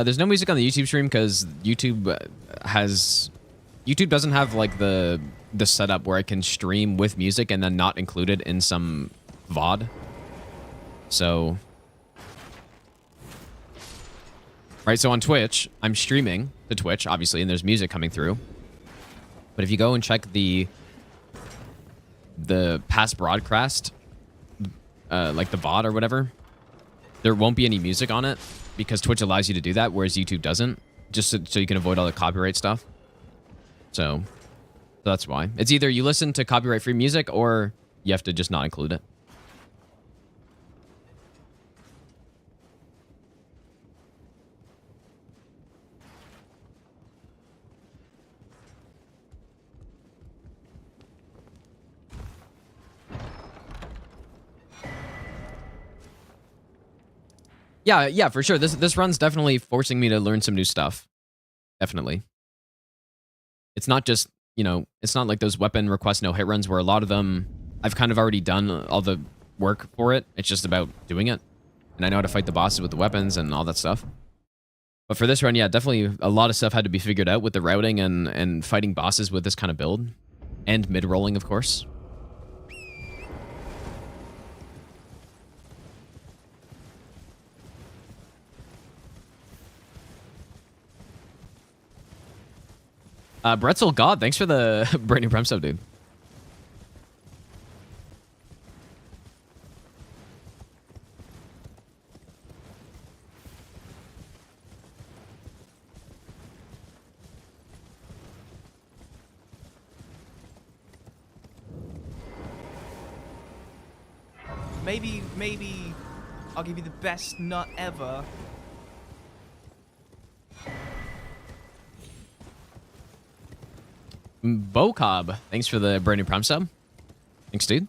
A: There's no music on the YouTube stream because YouTube doesn't have like the setup where I can stream with music and then not include it in some VOD. So, right. So on Twitch, I'm streaming to Twitch, obviously, and there's music coming through. But if you go and check the past broadcast, like the VOD or whatever, there won't be any music on it, because Twitch allows you to do that, whereas YouTube doesn't, just so you can avoid all the copyright stuff. So that's why. It's either you listen to copyright-free music or you have to just not include it. Yeah, for sure. This run's definitely forcing me to learn some new stuff. Definitely. It's not just, you know, it's not like those weapon request no hit runs where a lot of them I've kind of already done all the work for it. It's just about doing it. And I know how to fight the bosses with the weapons and all that stuff. But for this run, yeah, definitely a lot of stuff had to be figured out with the routing and fighting bosses with this kind of build. And mid-rolling, of course. Bretzel God, thanks for the brand new Prem sub, dude.
B: Maybe I'll give you the best nut ever.
A: Bocob, thanks for the brand new Prime sub. Thanks, dude.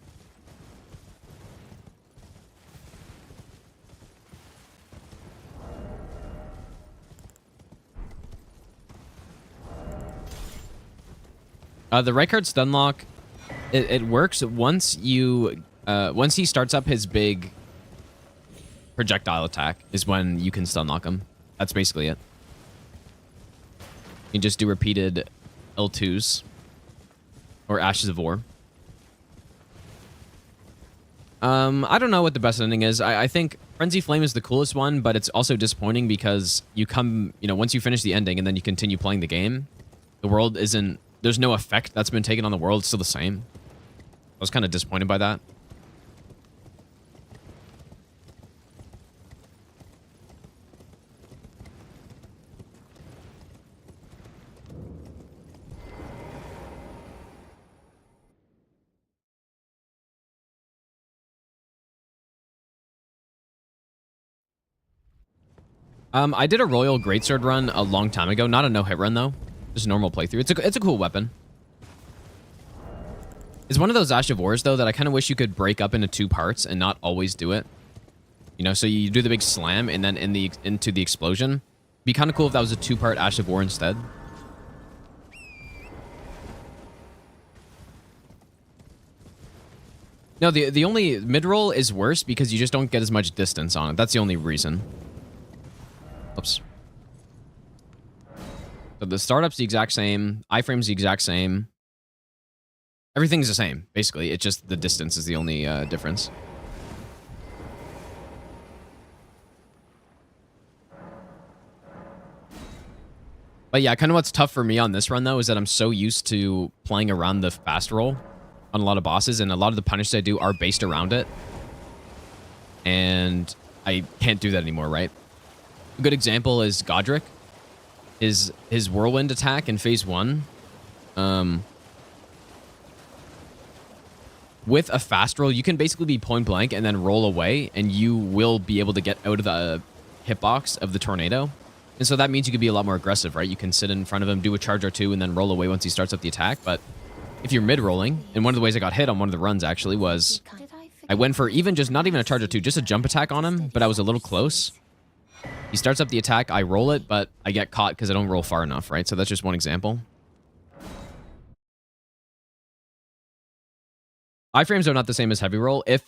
A: The right card stun lock, it works once you once he starts up his big projectile attack is when you can stun lock him. That's basically it. You can just do repeated L2s or Ashes of War. I don't know what the best ending is. I think Frenzy Flame is the coolest one, but it's also disappointing because you come, you know, once you finish the ending and then you continue playing the game, the world isn't, there's no effect that's been taken on the world. It's still the same. I was kind of disappointed by that. I did a Royal Greatsword run a long time ago. Not a no-hit run, though. Just a normal playthrough. It's a cool weapon. It's one of those Ash of Wars, though, that I kind of wish you could break up into 2 parts and not always do it. You know, so you do the big slam and then into the explosion. It'd be kind of cool if that was a 2-part Ash of War instead. No, the only mid-roll is worse because you just don't get as much distance on it. That's the only reason. Oops. So the startup's the exact same. Iframe's the exact same. Everything's the same, basically. It's just the distance is the only difference. But yeah, kind of what's tough for me on this run, though, is that I'm so used to playing around the fast roll on a lot of bosses, and a lot of the punishes I do are based around it. And I can't do that anymore, right? A good example is Godric. His whirlwind attack in phase 1. with a fast roll, you can basically be point blank and then roll away, and you will be able to get out of the hitbox of the tornado. And so that means you can be a lot more aggressive, right? You can sit in front of him, do a charge or two, and then roll away once he starts up the attack. But if you're mid-rolling, and one of the ways I got hit on one of the runs actually was I went for even just not even a charge or two, just a jump attack on him, but I was a little close. He starts up the attack, I roll it, but I get caught because I don't roll far enough, right? So that's just one example. Iframes are not the same as heavy roll if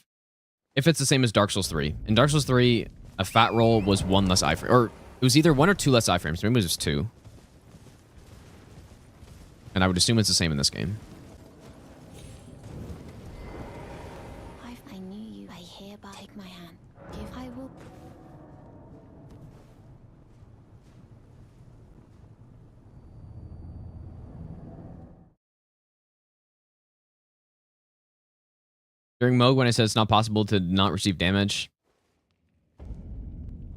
A: it's the same as Dark Souls 3. In Dark Souls 3, a fat roll was one less iframe, or it was either one or two less iframes. Maybe it was just two. And I would assume it's the same in this game.
F: I knew you. I hereby take my hand. Give I will.
A: During Moog, when I said it's not possible to not receive damage,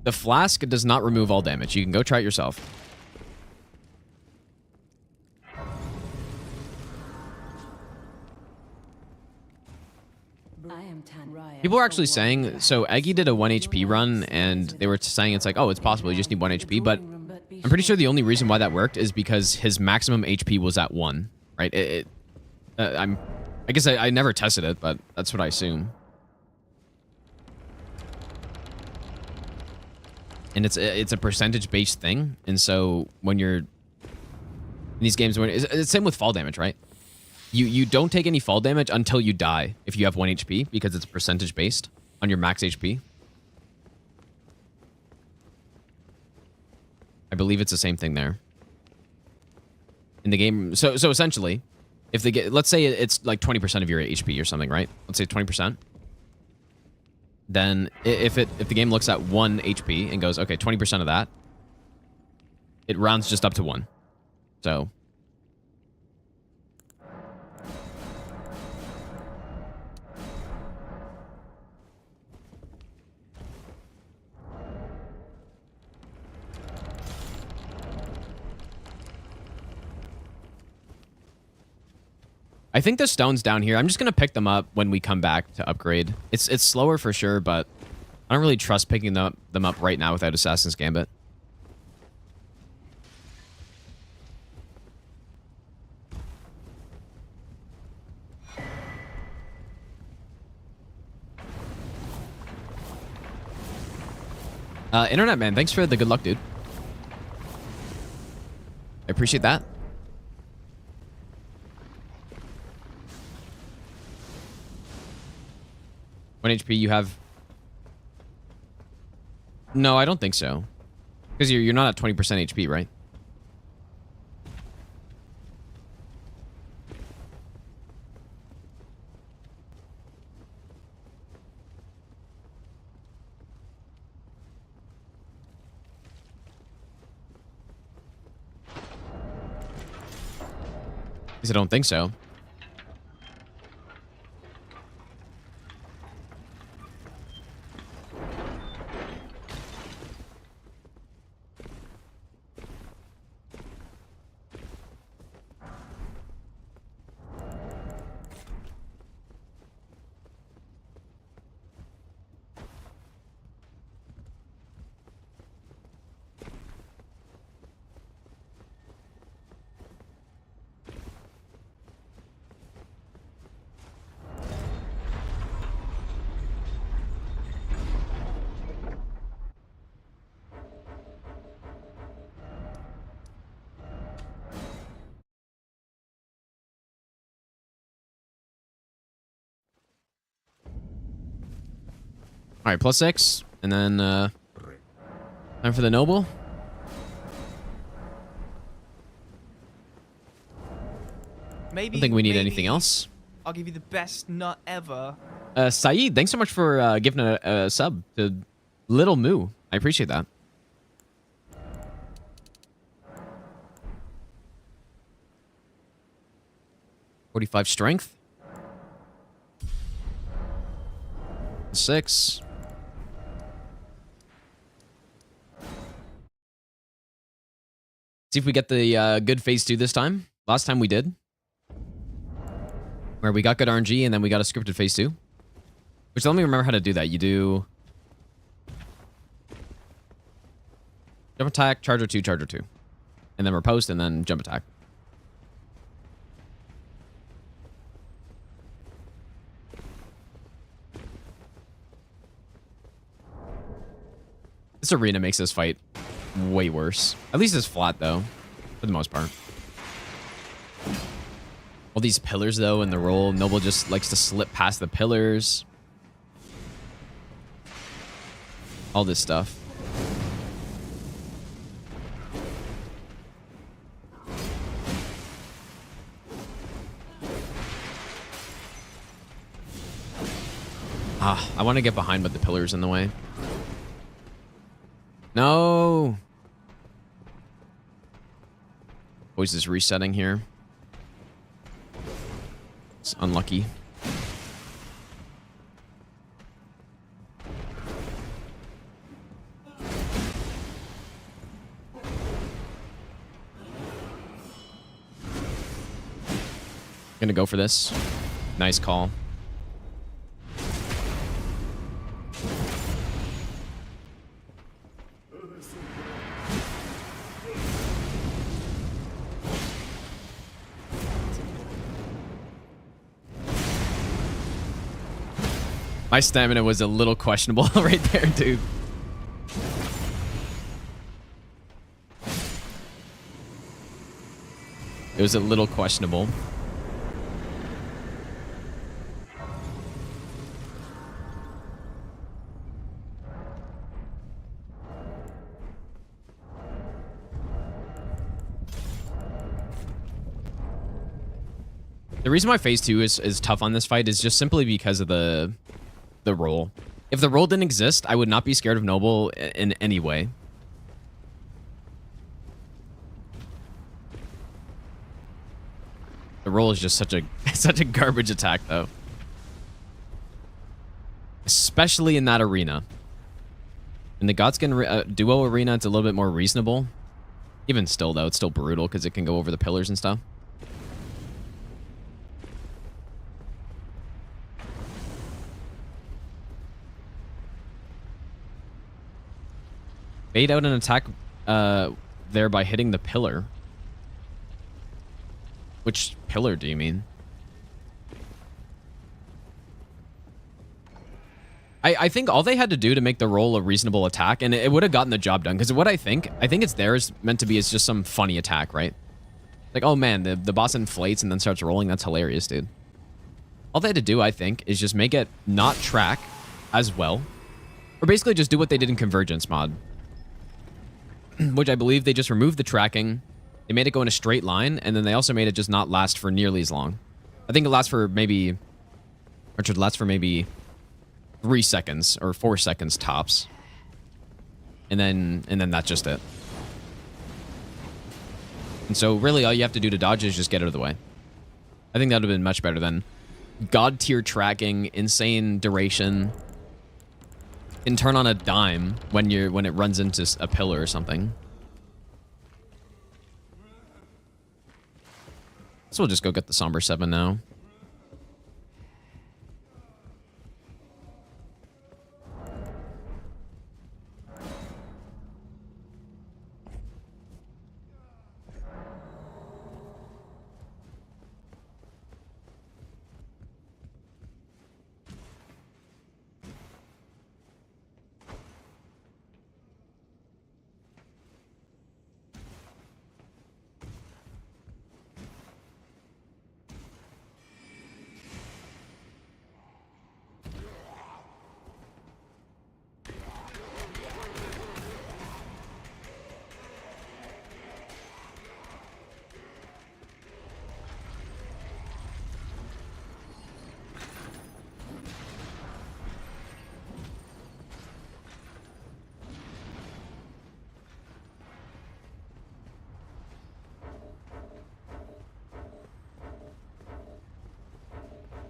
A: the flask does not remove all damage. You can go try it yourself. People were actually saying, so Eggy did a 1 HP run, and they were saying it's like, oh, it's possible, you just need 1 HP, but I'm pretty sure the only reason why that worked is because his maximum HP was at 1, right? I guess I never tested it, but that's what I assume. And it's a percentage-based thing, and so when you're in these games, it's the same with fall damage, right? You don't take any fall damage until you die if you have 1 HP, because it's percentage based on your max HP. I believe it's the same thing there. In the game, so essentially, if they get, let's say it's like 20% of your HP or something, right? Let's say 20%. Then if the game looks at 1 HP and goes, okay, 20% of that, it rounds just up to 1. So I think the stones down here, I'm just going to pick them up when we come back to upgrade. It's slower for sure, but I don't really trust picking them up right now without Assassin's Gambit. Internet Man, thanks for the good luck, dude. I appreciate that. One HP you have? No, I don't think so. Because you're not at 20% HP, right? Because I don't think so. All right, +6, and then time for the noble.
B: Maybe.
A: I don't think we need anything else.
B: I'll give you the best nut ever.
A: Saeed, thanks so much for giving a sub to Little Moo. I appreciate that. +45 strength. 6. See if we get the good phase 2 this time. Last time we did. where we got good RNG and then we got a scripted phase 2. Which, let me remember how to do that. You do jump attack, charger 2, charger 2. And then riposte, and then jump attack. This arena makes this fight way worse. At least it's flat, though, for the most part. All these pillars, though, in the roll. Noble just likes to slip past the pillars. All this stuff. I want to get behind, but the pillar's in the way. No. Voice is resetting here. It's unlucky. Gonna go for this. Nice call. My stamina was a little questionable right there, dude. It was a little questionable. The reason why phase 2 is tough on this fight is just simply because of the roll. If the roll didn't exist, I would not be scared of Noble in any way. The roll is just such a such a garbage attack, though. Especially in that arena. In the Godskin duo arena, it's a little bit more reasonable. Even still, though, it's still brutal because it can go over the pillars and stuff. Bait out an attack there by hitting the pillar. Which pillar do you mean? I think all they had to do to make the roll a reasonable attack, and it would have gotten the job done. Because what I think it's there is meant to be is just some funny attack, right? Like, oh man, the boss inflates and then starts rolling. That's hilarious, dude. All they had to do, I think, is just make it not track as well. Or basically just do what they did in Convergence mod. Which I believe they just removed the tracking. They made it go in a straight line, and then they also made it just not last for nearly as long. I think it lasts for maybe... Or should last for maybe 3 seconds or 4 seconds tops. And then that's just it. And so really all you have to do to dodge is just get out of the way. I think that would have been much better than god tier tracking, insane duration, and turn on a dime when it runs into a pillar or something. So we'll just go get the Somber 7 now.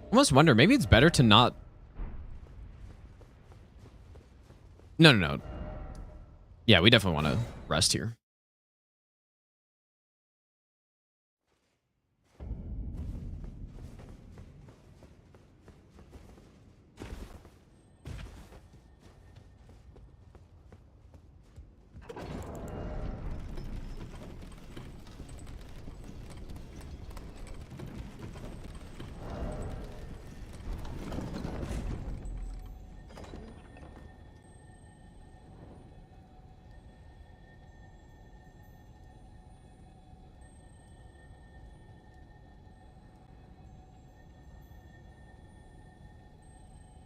A: I almost wonder, maybe it's better to not... No. Yeah, we definitely want to rest here.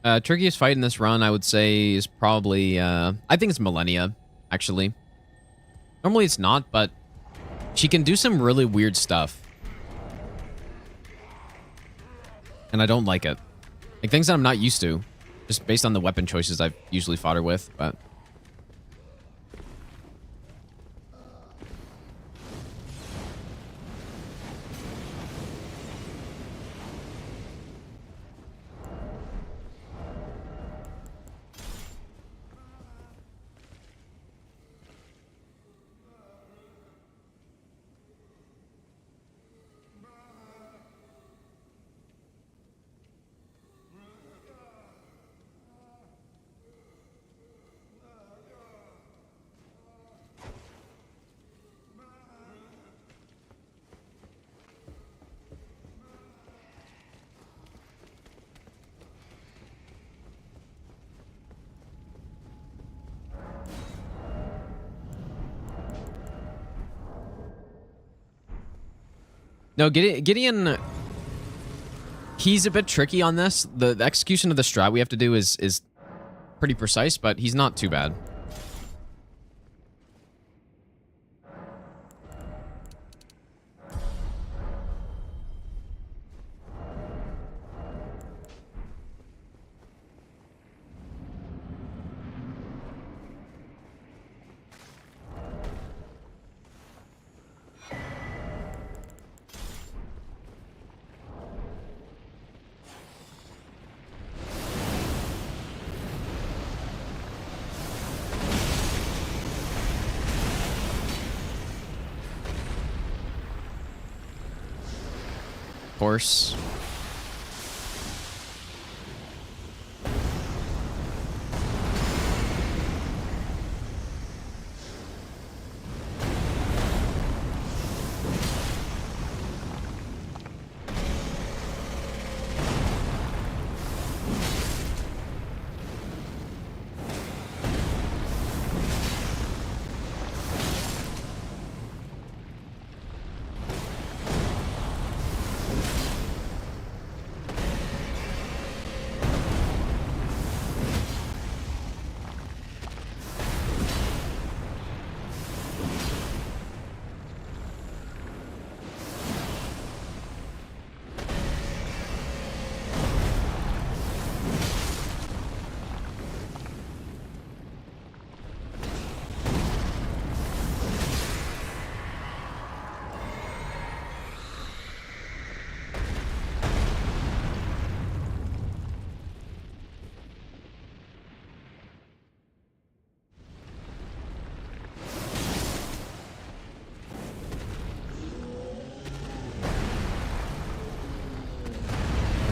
A: Trickiest fight in this run, I would say, is probably, I think it's Millenia, actually. Normally it's not, but she can do some really weird stuff. And I don't like it. Like, things that I'm not used to. Just based on the weapon choices I've usually fought her with, but... No, Gideon, he's a bit tricky on this. The execution of the strat we have to do is pretty precise, but he's not too bad. Course.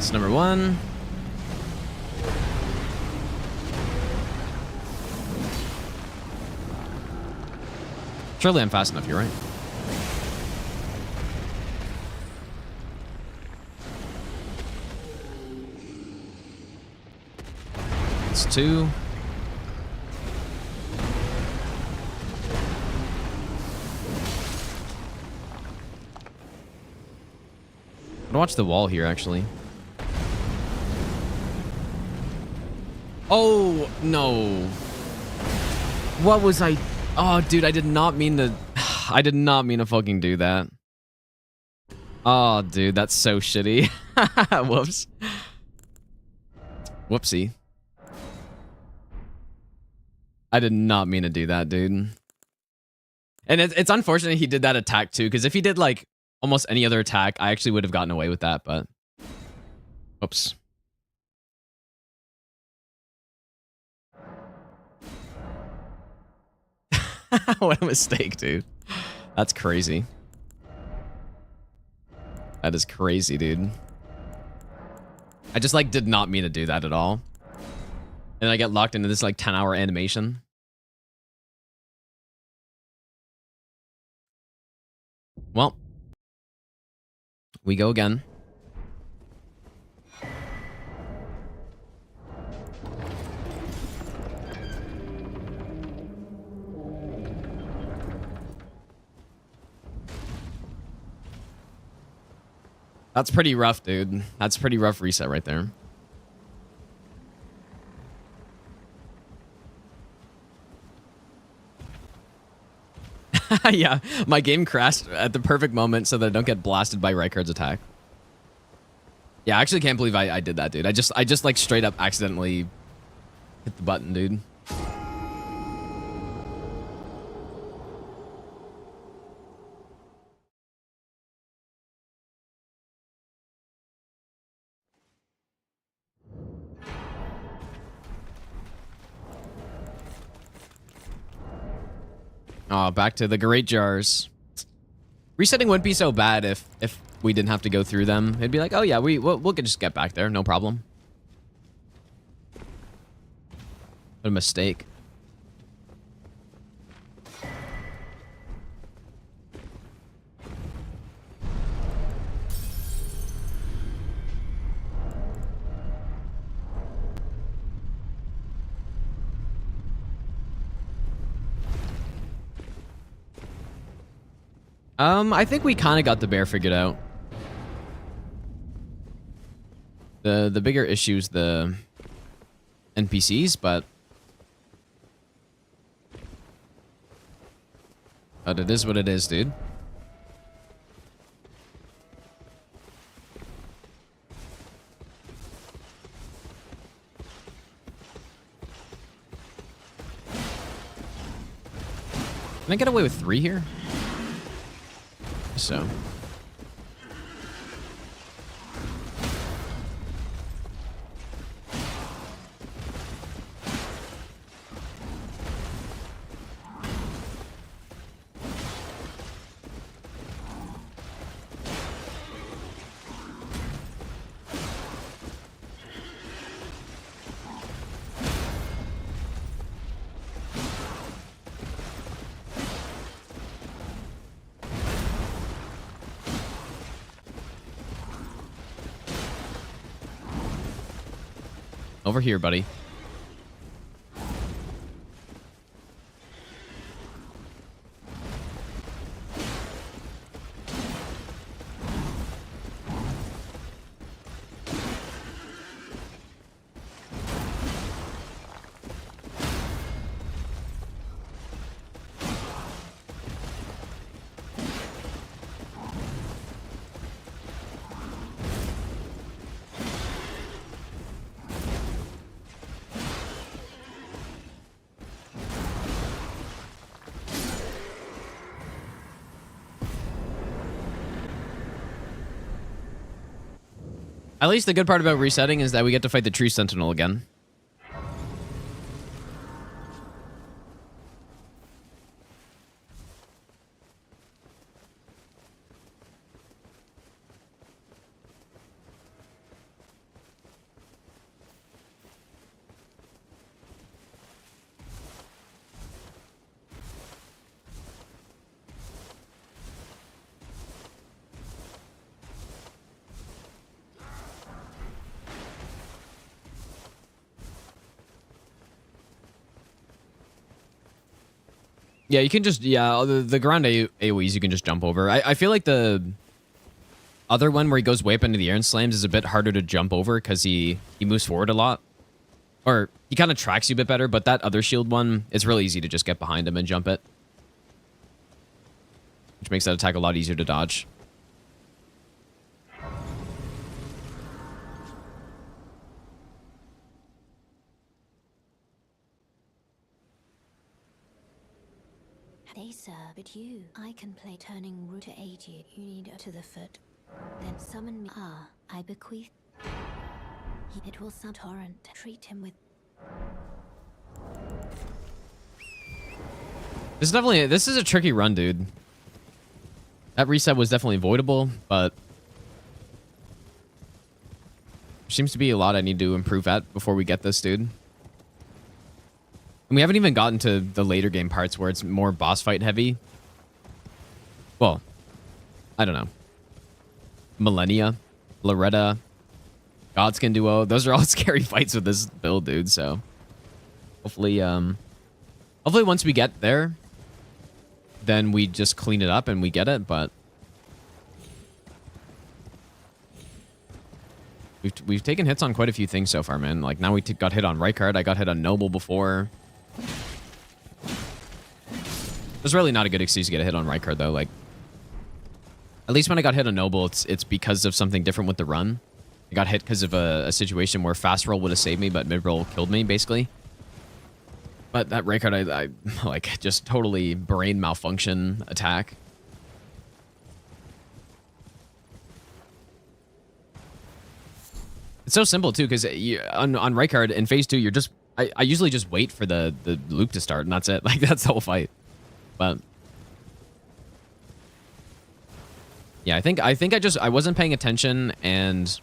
A: That's number one. Surely I'm fast enough, you're right. It's two. I'm gonna watch the wall here, actually. Oh, no. What was I... Oh, dude, I did not mean to... I did not mean to fucking do that. Oh, dude, that's so shitty. Whoops. Whoopsie. I did not mean to do that, dude. And it's unfortunate he did that attack, too, because if he did, like, almost any other attack, I actually would have gotten away with that, but... Oops. What a mistake, dude. That's crazy. That is crazy, dude. I just, like, did not mean to do that at all. And I get locked into this, like, 10-hour animation. Well. We go again. That's pretty rough, dude. That's pretty rough reset right there. Yeah, my game crashed at the perfect moment so that I don't get blasted by Rykard's attack. Yeah, I actually can't believe I did that, dude. I just like straight up accidentally hit the button, dude. Oh, back to the great jars. Resetting wouldn't be so bad if we didn't have to go through them. It'd be like, oh yeah, we'll just get back there, no problem. What a mistake. I think we kind of got the bear figured out. The bigger issue's the NPCs, but it is what it is, dude. Can I get away with 3 here? So. Over here, buddy. At least the good part about resetting is that we get to fight the Tree Sentinel again. Yeah, you can just, yeah, the ground AoEs you can just jump over. I feel like the other one where he goes way up into the air and slams is a bit harder to jump over because he moves forward a lot. Or he kind of tracks you a bit better, but that other shield one, it's really easy to just get behind him and jump it. Which makes that attack a lot easier to dodge.
F: They sir, but you, I can play turning root to aid you. You need to the foot. Then summon me. Ah, I bequeath. It will sound torrent. Treat him with.
A: This is a tricky run, dude. That reset was definitely avoidable, but there seems to be a lot I need to improve at before we get this, dude. And we haven't even gotten to the later game parts where it's more boss fight heavy. Well, I don't know. Millenia, Loretta, Godskin Duo. Those are all scary fights with this build, dude. So hopefully once we get there, then we just clean it up and we get it. But we've taken hits on quite a few things so far, man. Like now we got hit on Rykard. I got hit on Noble before. There's really not a good excuse to get a hit on right card though. Like, at least when I got hit on Noble, it's because of something different with the run. I got hit because of a situation where fast roll would have saved me, but mid roll killed me basically. But that right card, I like just totally brain malfunction attack. It's so simple too, because on right card in phase 2, you're just I usually just wait for the loop to start, and that's it. Like that's the whole fight. But yeah, I think I wasn't paying attention, and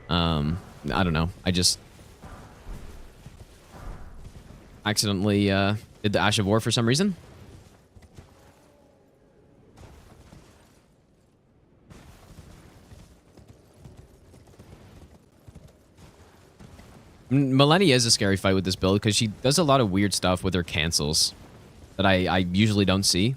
A: I don't know. I just accidentally did the Ash of War for some reason. Millenia is a scary fight with this build because she does a lot of weird stuff with her cancels that I usually don't see.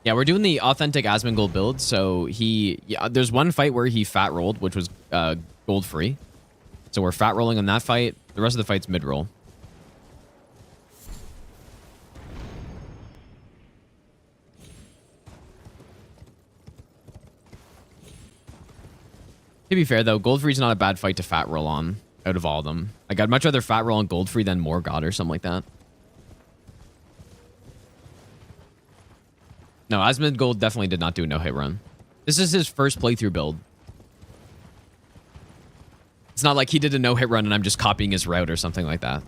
A: Yeah, we're doing the authentic Asmongold build. So there's one fight where he fat rolled, which was gold free. So we're fat rolling on that fight. The rest of the fight's mid roll. To be fair though, gold free's not a bad fight to fat roll on out of all of them. Like I'd much rather fat roll on gold free than more god or something like that. No, Asmongold definitely did not do a no-hit run. This is his first playthrough build. It's not like he did a no-hit run and I'm just copying his route or something like that.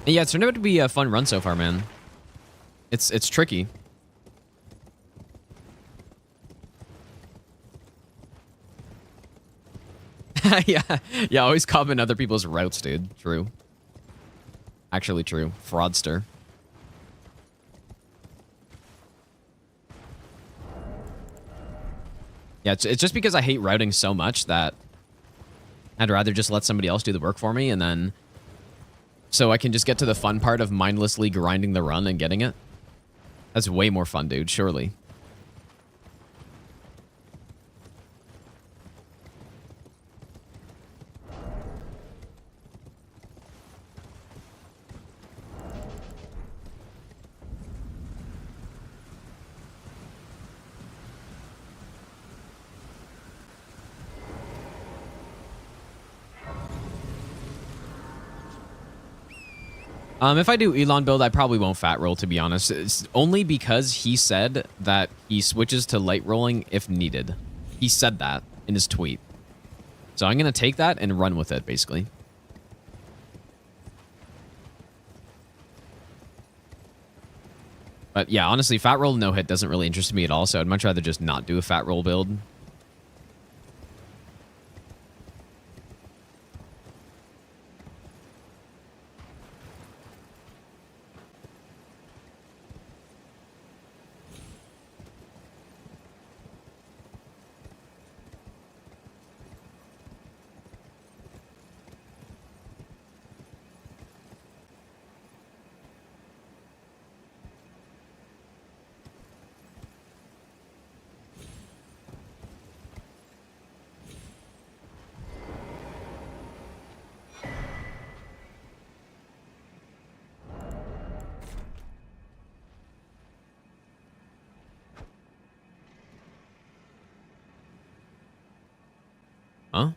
A: And yeah, it's turned out to be a fun run so far, man. It's tricky. yeah, always comment other people's routes, dude. True. Actually true. Fraudster. Yeah, it's just because I hate routing so much that I'd rather just let somebody else do the work for me, and then so I can just get to the fun part of mindlessly grinding the run and getting it. That's way more fun, dude, surely. If I do Elon build, I probably won't fat roll, to be honest. It's only because he said that he switches to light rolling if needed. He said that in his tweet. So I'm going to take that and run with it, basically. But yeah, honestly, fat roll no hit doesn't really interest me at all, so I'd much rather just not do a fat roll build. Huh?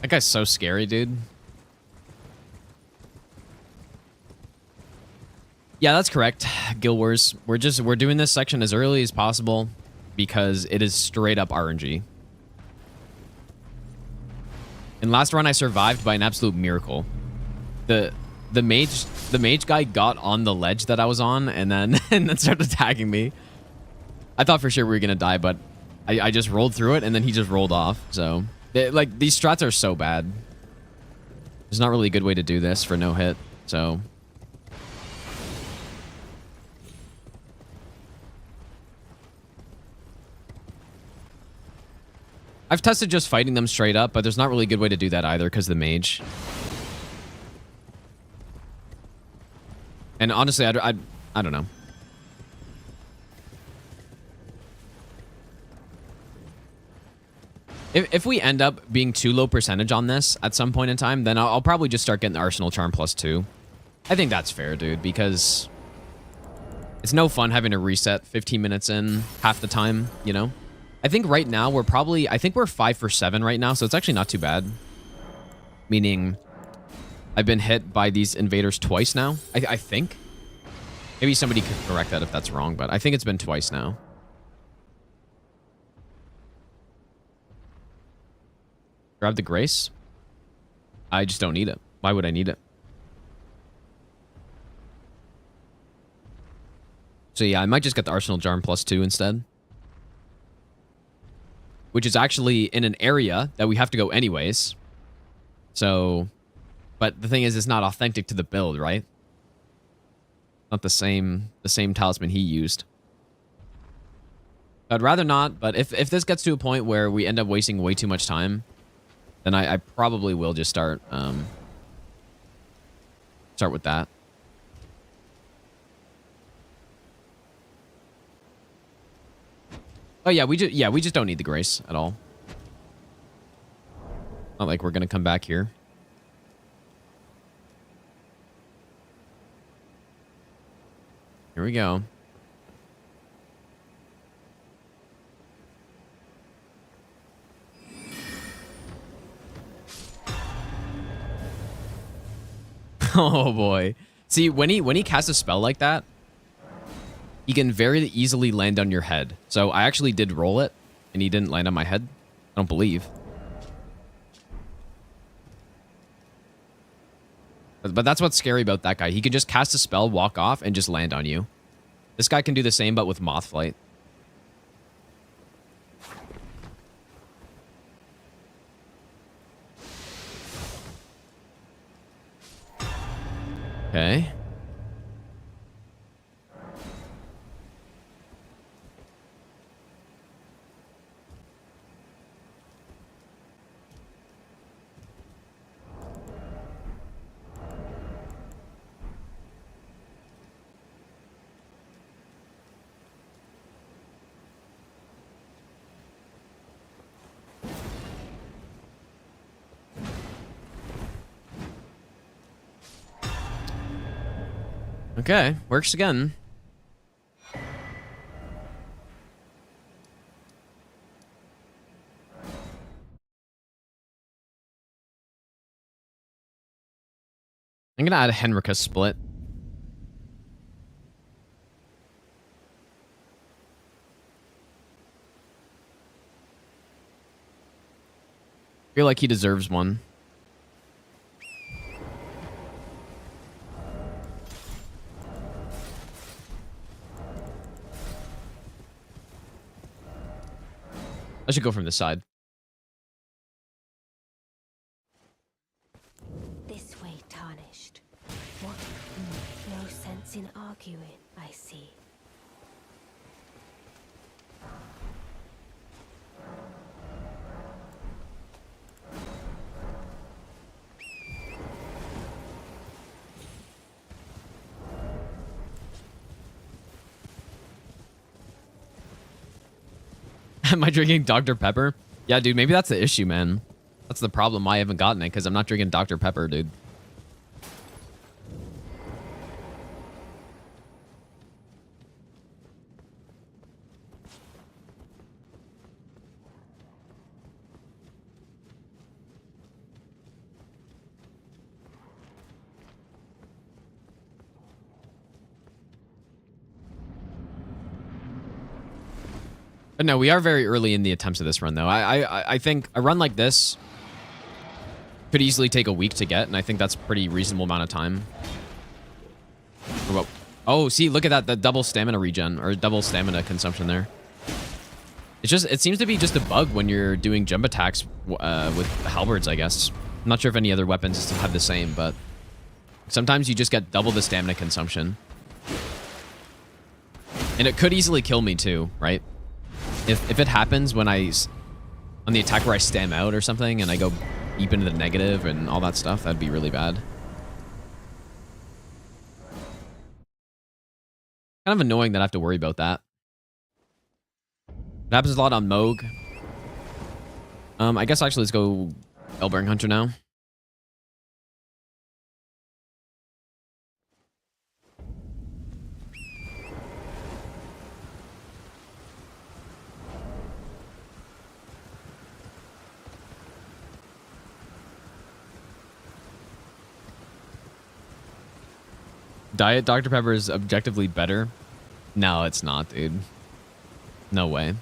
A: That guy's so scary, dude. Yeah, that's correct, Guild Wars. We're doing this section as early as possible because it is straight up RNG. And last run I survived by an absolute miracle. The mage guy got on the ledge that I was on and then and then started attacking me. I thought for sure we were gonna die, but I just rolled through it and then he just rolled off. So like these strats are so bad. There's not really a good way to do this for no hit. So I've tested just fighting them straight up, but there's not really a good way to do that either because of the mage. And honestly, I don't know. If we end up being too low percentage on this at some point in time, then I'll probably just start getting the Arsenal Charm +2. I think that's fair, dude, because it's no fun having to reset 15 minutes in half the time, you know? I think right now we're probably, I think we're 5 for 7 right now, so it's actually not too bad. Meaning, I've been hit by these invaders twice now, I think. Maybe somebody could correct that if that's wrong, but I think it's been twice now. Grab the Grace? I just don't need it. Why would I need it? So yeah, I might just get the Arsenal Charm +2 instead. Which is actually in an area that we have to go anyways. So, but the thing is, it's not authentic to the build, right? Not the same talisman he used. I'd rather not, but if this gets to a point where we end up wasting way too much time, then I probably will just start with that. Oh yeah, we just don't need the Grace at all. Not like we're gonna come back here. Here we go. Oh boy. See, when he casts a spell like that, he can very easily land on your head. So I actually did roll it, and he didn't land on my head. I don't believe. But that's what's scary about that guy. He can just cast a spell, walk off, and just land on you. This guy can do the same, but with Moth Flight. Okay. Okay, works again. I'm gonna add a Henrika split. Feel like he deserves one. I should go from this side.
F: This way, tarnished. What? No sense in arguing, I see.
A: Am I drinking Dr. Pepper? Yeah, dude, maybe that's the issue, man. That's the problem. I haven't gotten it because I'm not drinking Dr. Pepper, dude. But no, we are very early in the attempts of this run, though. I think a run like this could easily take a week to get, and I think that's a pretty reasonable amount of time. Oh, see, look at that, the double stamina regen, or double stamina consumption there. It's just, it seems to be just a bug when you're doing jump attacks with halberds, I guess. I'm not sure if any other weapons have the same, but sometimes you just get double the stamina consumption. And it could easily kill me too, right? If it happens when on the attack where I stam out or something and I go deep into the negative and all that stuff, that'd be really bad. Kind of annoying that I have to worry about that. It happens a lot on Moog. I guess actually let's go Elbearing Hunter now. Diet Dr. Pepper is objectively better. No, it's not, dude. No way.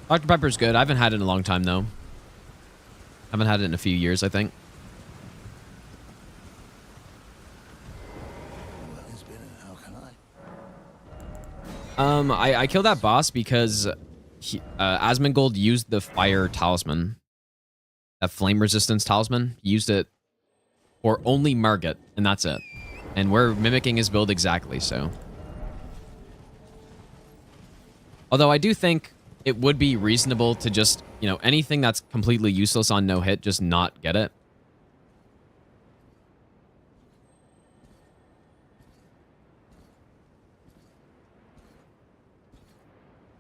A: Dr. Pepper's good. I haven't had it in a long time, though. Haven't had it in a few years, I think.
E: Well, it's been how can I?
A: I killed that boss because Asmongold used the fire talisman. That flame resistance talisman. He used it for only Margit, and that's it. And we're mimicking his build exactly, so. Although I do think it would be reasonable to just, you know, anything that's completely useless on no hit, just not get it.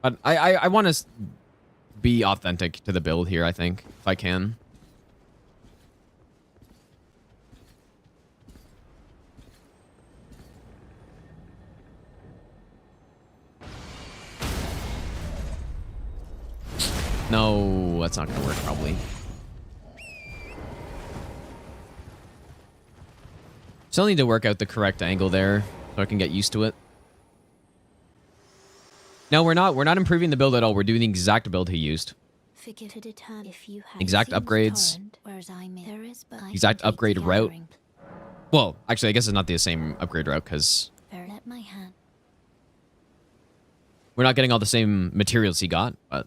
A: But I want to be authentic to the build here, I think, if I can. No, that's not going to work, probably. Still need to work out the correct angle there so I can get used to it. No, we're not. We're not improving the build at all. We're doing the exact build he used. Exact upgrades. Exact upgrade route. Well, actually, I guess it's not the same upgrade route because we're not getting all the same materials he got, but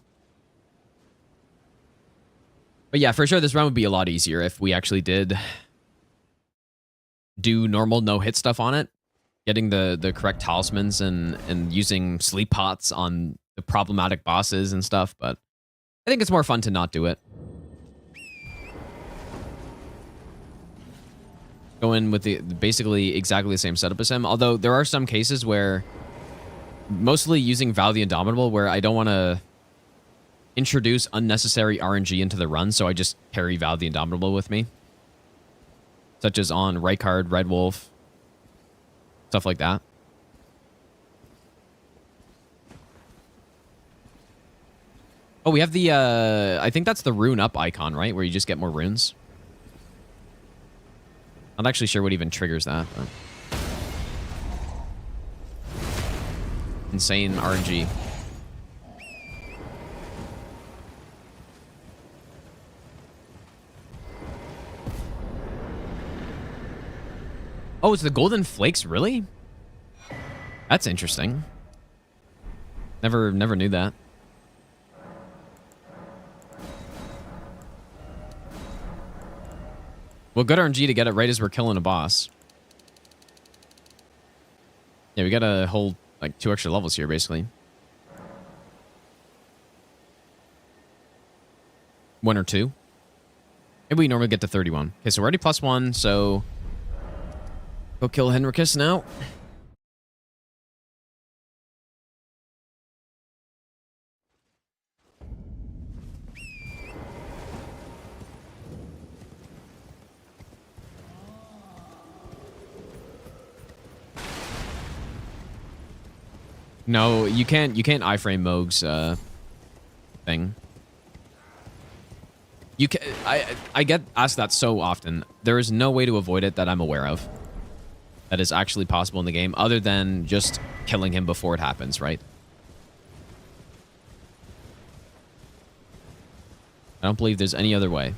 A: yeah, for sure, this run would be a lot easier if we actually did do normal no-hit stuff on it. Getting the correct talismans and using sleep pots on the problematic bosses and stuff, but I think it's more fun to not do it. Go in with the basically exactly the same setup as him, although there are some cases where, mostly using Val the Indomitable, where I don't want to introduce unnecessary RNG into the run, so I just carry Val the Indomitable with me. Such as on Rykard, Red Wolf, stuff like that. Oh, we have the, I think that's the rune up icon, right? Where you just get more runes. I'm not actually sure what even triggers that, but insane RNG. Oh, it's the golden flakes, really? That's interesting. Never knew that. Well, good RNG to get it right as we're killing a boss. Yeah, we gotta hold like 2 extra levels here, basically. 1 or 2. Maybe we normally get to 31. Okay, so we're already +1, so go kill Henricus now. No, you can't iframe Moog's thing. You can I get asked that so often. There is no way to avoid it that I'm aware of. that is actually possible in the game other than just killing him before it happens, right? I don't believe there's any other way.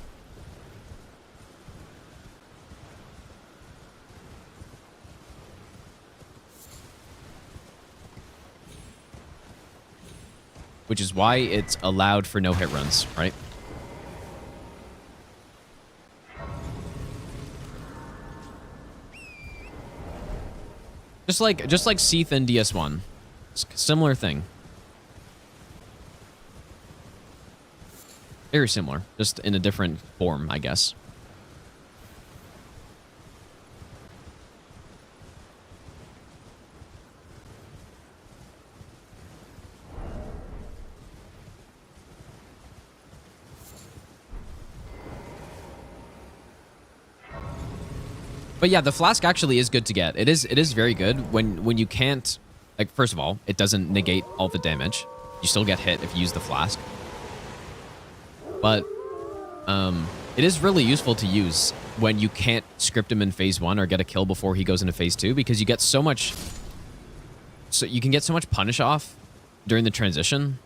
A: Which is why it's allowed for no hit runs, right? Just like Seath in DS1. Similar thing. Very similar, just in a different form, I guess. But yeah, the flask actually is good to get. It is very good when you can't, like, first of all, it doesn't negate all the damage. You still get hit if you use the flask. But it is really useful to use when you can't script him in phase 1 or get a kill before he goes into phase 2, because you get so much, so you can get so much punish off during the transition.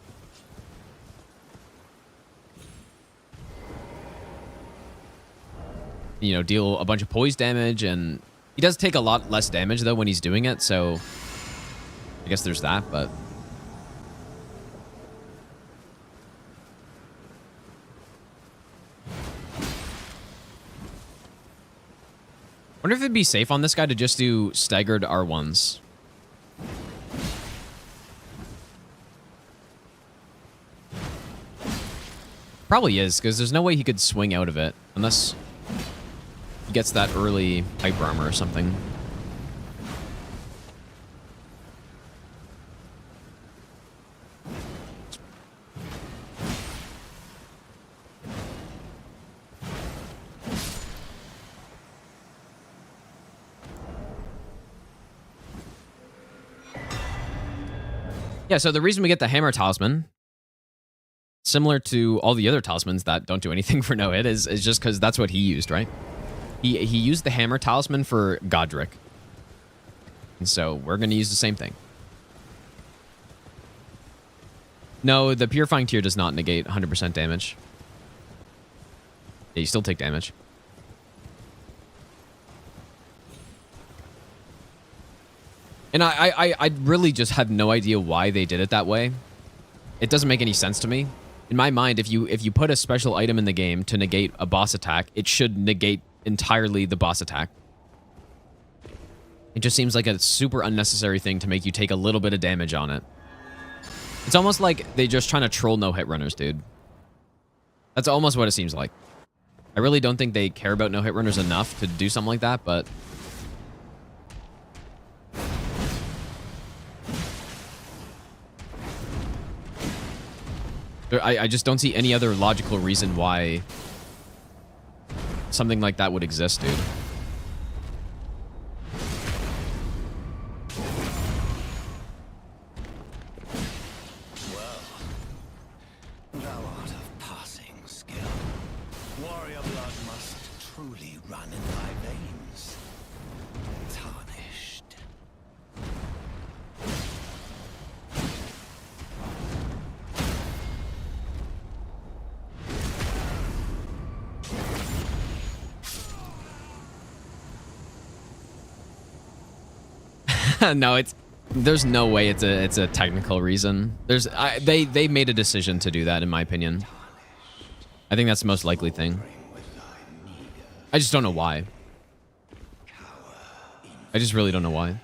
A: You know, deal a bunch of poise damage, and he does take a lot less damage though when he's doing it, so I guess there's that. But wonder if it'd be safe on this guy to just do staggered R1s. Probably is, because there's no way he could swing out of it unless he gets that early hyper armor or something. Yeah, so the reason we get the hammer talisman, similar to all the other talismans that don't do anything for no hit, is just because that's what he used, right? He used the hammer talisman for Godric. And so we're going to use the same thing. No, the Purifying Tear does not negate 100% damage. Yeah, you still take damage. And I really just have no idea why they did it that way. It doesn't make any sense to me. In my mind, if you put a special item in the game to negate a boss attack, it should negate entirely the boss attack. It just seems like a super unnecessary thing to make you take a little bit of damage on it. It's almost like they're just trying to troll no-hit runners, dude. That's almost what it seems like. I really don't think they care about no-hit runners enough to do something like that, but I just don't see any other logical reason why something like that would exist, dude.
E: Thou art of passing skill. Warrior blood must truly run in thy veins. Tarnished.
A: No, there's no way it's a technical reason. They made a decision to do that, in my opinion. I think that's the most likely thing. I just don't know why. I just really don't know why.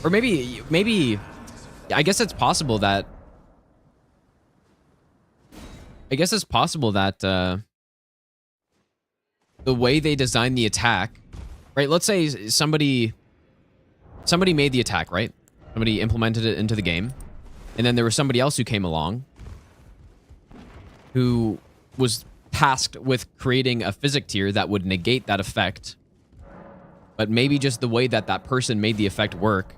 A: Or maybe I guess it's possible that the way they designed the attack, right? Let's say somebody made the attack, right? Somebody implemented it into the game. And then there was somebody else who came along who was tasked with creating a physic tier that would negate that effect. But maybe just the way that person made the effect work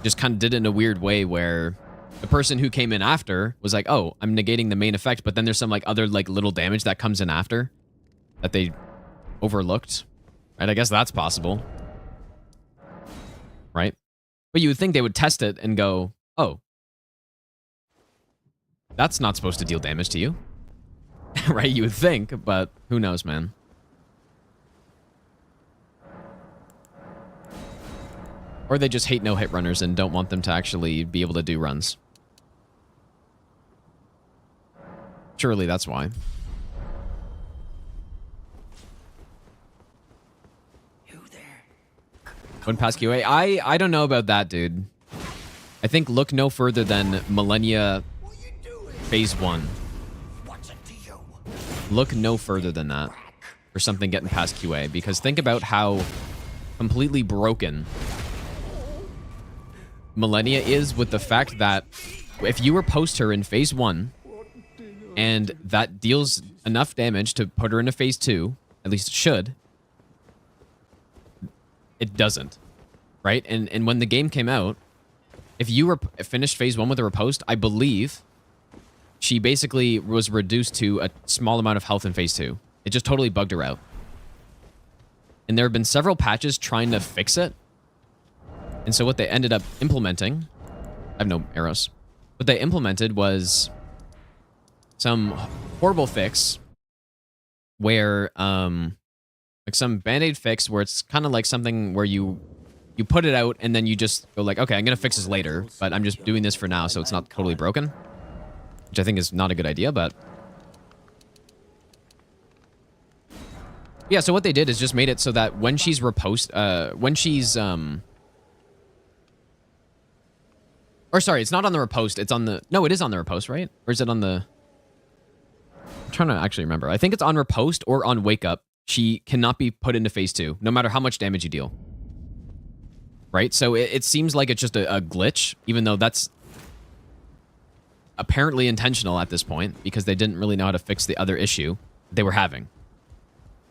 A: just kind of did it in a weird way where the person who came in after was like, oh, I'm negating the main effect, but then there's some like other like little damage that comes in after that they overlooked. Right? I guess that's possible. Right? But you would think they would test it and go, oh, that's not supposed to deal damage to you. Right? You would think, but who knows, man. Or they just hate no-hit runners and don't want them to actually be able to do runs. Surely that's why. Wouldn't pass QA? I don't know about that, dude. I think look no further than Millenia Phase 1. Look no further than that for something getting past QA, because think about how completely broken Millenia is with the fact that if you riposte her in Phase 1 and that deals enough damage to put her into Phase 2, at least it should, it doesn't, right? And when the game came out, if you finished Phase 1 with a riposte, I believe she basically was reduced to a small amount of health in Phase 2. It just totally bugged her out. And there have been several patches trying to fix it. And so what they ended up implementing... I have no arrows. What they implemented was some horrible fix where... like some band-aid fix where it's kind of like something where you put it out and then you just go like, okay, I'm going to fix this later, but I'm just doing this for now so it's not totally broken. Which I think is not a good idea, but... yeah, so what they did is just made it so that when she's when she's... or sorry, it's not on the riposte, it's on the... no, it is on the riposte, right? Or is it on the... I'm trying to actually remember. I think it's on riposte or on wake up. She cannot be put into Phase 2, no matter how much damage you deal. Right? So it seems like it's just a glitch, even though that's apparently intentional at this point, because they didn't really know how to fix the other issue they were having.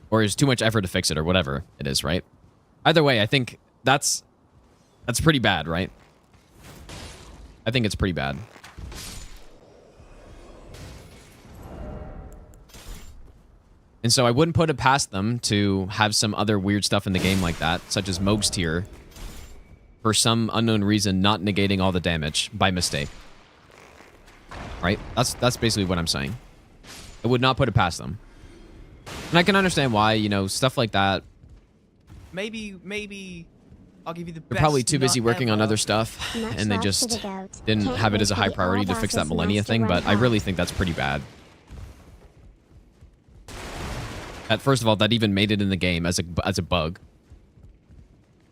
A: Or it's too much effort to fix it, or whatever it is, right? Either way, I think that's pretty bad, right? I think it's pretty bad. And so I wouldn't put it past them to have some other weird stuff in the game like that, such as Moog's Tier, for some unknown reason not negating all the damage by mistake. Right? That's basically what I'm saying. I would not put it past them. And I can understand why, you know, stuff like that.
B: Maybe I'll give you the best.
A: They're probably too busy working on
B: ever.
A: other stuff,
C: Much
A: and they
C: love
A: just
C: to the goat.
A: didn't
C: Can't
A: have it
C: wait
A: as a
C: for
A: high
C: the
A: priority to fix that
C: all-bosses
A: Millenia
C: master
A: thing, but I
C: right
A: really
C: now.
A: think that's pretty bad. That, first of all, that even made it in the game as a bug.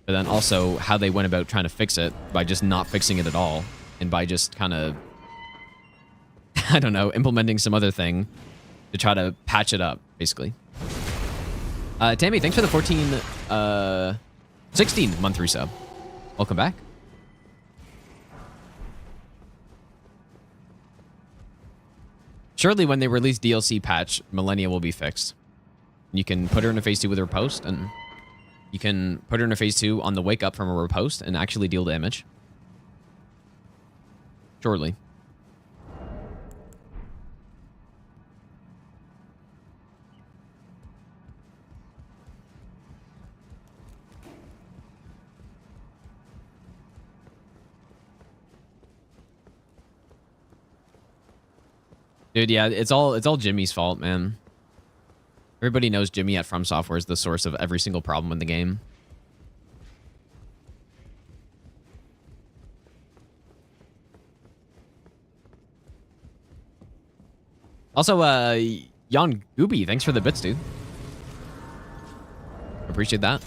A: But then also how they went about trying to fix it by just not fixing it at all, and by just kind of, I don't know, implementing some other thing to try to patch it up, basically. Tammy, thanks for the 16 month resub. Welcome back. Surely when they release DLC patch, Millenia will be fixed. You can put her in a Phase 2 with her riposte, and you can put her in a Phase 2 on the wake up from a riposte and actually deal damage. Surely. Dude, yeah, it's all Jimmy's fault, man. Everybody knows Jimmy at From Software is the source of every single problem in the game. Also, Jan Gooby, thanks for the bits, dude. Appreciate that.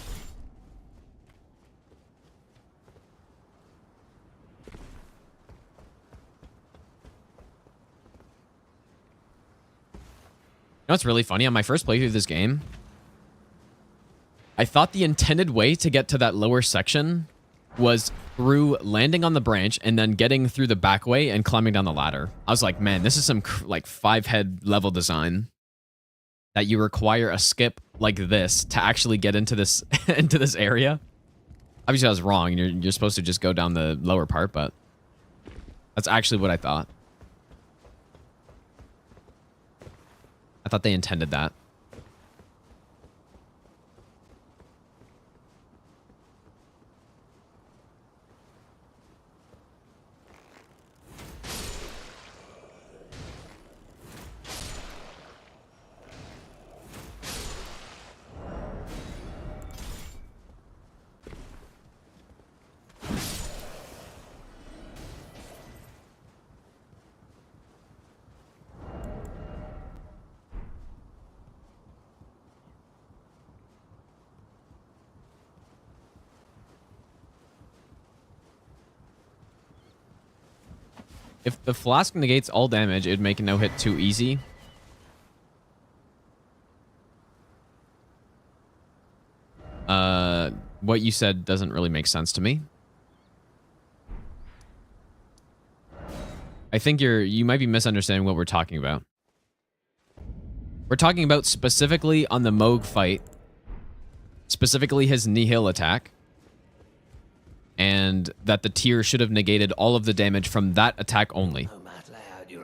A: You know what's really funny? On my first playthrough of this game, I thought the intended way to get to that lower section was through landing on the branch and then getting through the back way and climbing down the ladder. I was like, man, this is some like 5-head level design that you require a skip like this to actually get into this into this area. Obviously, I was wrong. You're supposed to just go down the lower part, but that's actually what I thought. I thought they intended that. if the flask negates all damage, it'd make a no-hit too easy. What you said doesn't really make sense to me. I think you might be misunderstanding what we're talking about. We're talking about specifically on the Moog fight, specifically his Nihil attack, and that the tier should have negated all of the damage from that attack only.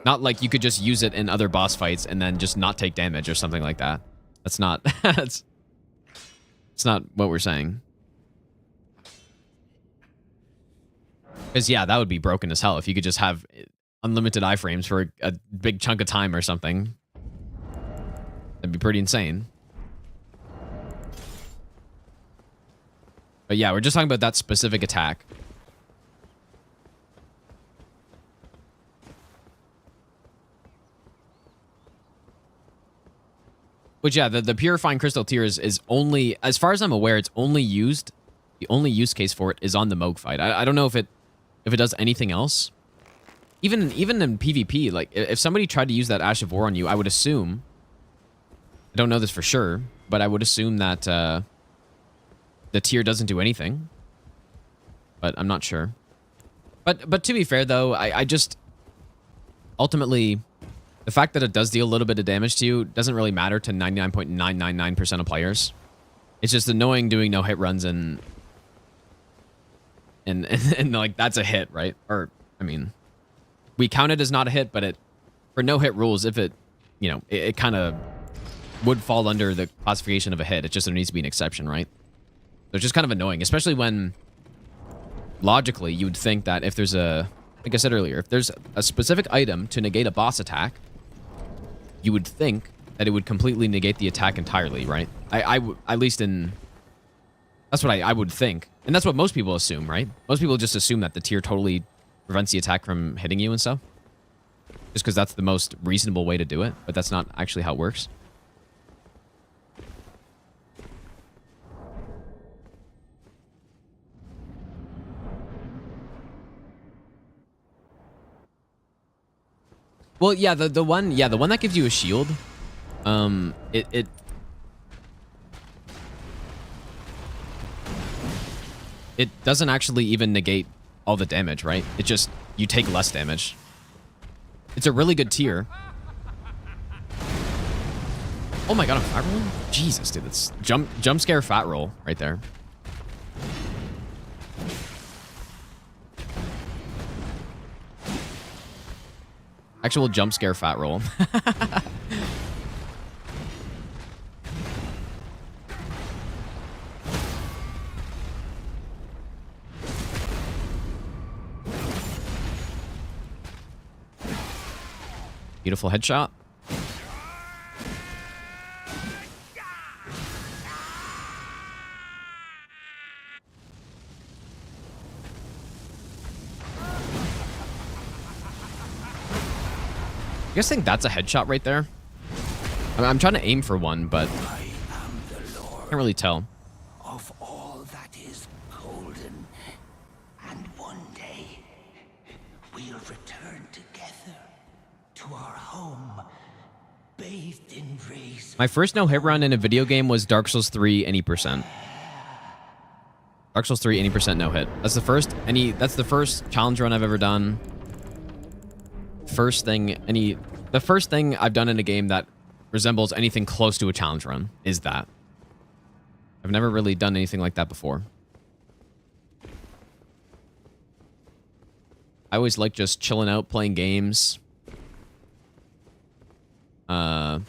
A: Not like you could just use it in other boss fights and then just not take damage or something like that. That's not it's not what we're saying. Because yeah, that would be broken as hell if you could just have unlimited iframes for a big chunk of time or something. That'd be pretty insane. But yeah, we're just talking about that specific attack. Which yeah, the Purifying Crystal tier is only, as far as I'm aware, it's only used, the only use case for it is on the Moog fight. I don't know if it does anything else. Even in PvP, like if somebody tried to use that Ash of War on you, I would assume, I don't know this for sure, but I would assume that the tier doesn't do anything. But I'm not sure. But to be fair though, I just ultimately, the fact that it does deal a little bit of damage to you doesn't really matter to 99.999% of players. It's just annoying doing no hit runs and like that's a hit, right? Or I mean, we count it as not a hit, but it, for no hit rules, if it, you know, it kind of would fall under the classification of a hit. It just, there needs to be an exception, right? So it's just kind of annoying, especially when logically you would think that if there's a, like I said earlier, if there's a specific item to negate a boss attack, you would think that it would completely negate the attack entirely, right? At least in, that's what I would think. And that's what most people assume, right? Most people just assume that the tier totally prevents the attack from hitting you and stuff. Just because that's the most reasonable way to do it, but that's not actually how it works. Well, yeah, the one that gives you a shield, it doesn't actually even negate all the damage, right? It just, you take less damage. It's a really good tier. Oh my god, I'm fat rolling? Jesus, dude, that's jump scare fat roll right there. Actual jump scare fat roll. Beautiful headshot. You guys think that's a headshot right there? I mean, I'm trying to aim for one, but
E: I am the Lord
A: can't really tell.
E: of all that is golden, and one day we'll return together to our home, bathed in rays.
A: My first no hit run in a video game was Dark Souls 3 any percent. Dark Souls 3 any percent no hit. That's the first challenge run I've ever done. The first thing I've done in a game that resembles anything close to a challenge run is that. I've never really done anything like that before. I always like just chilling out, playing games. You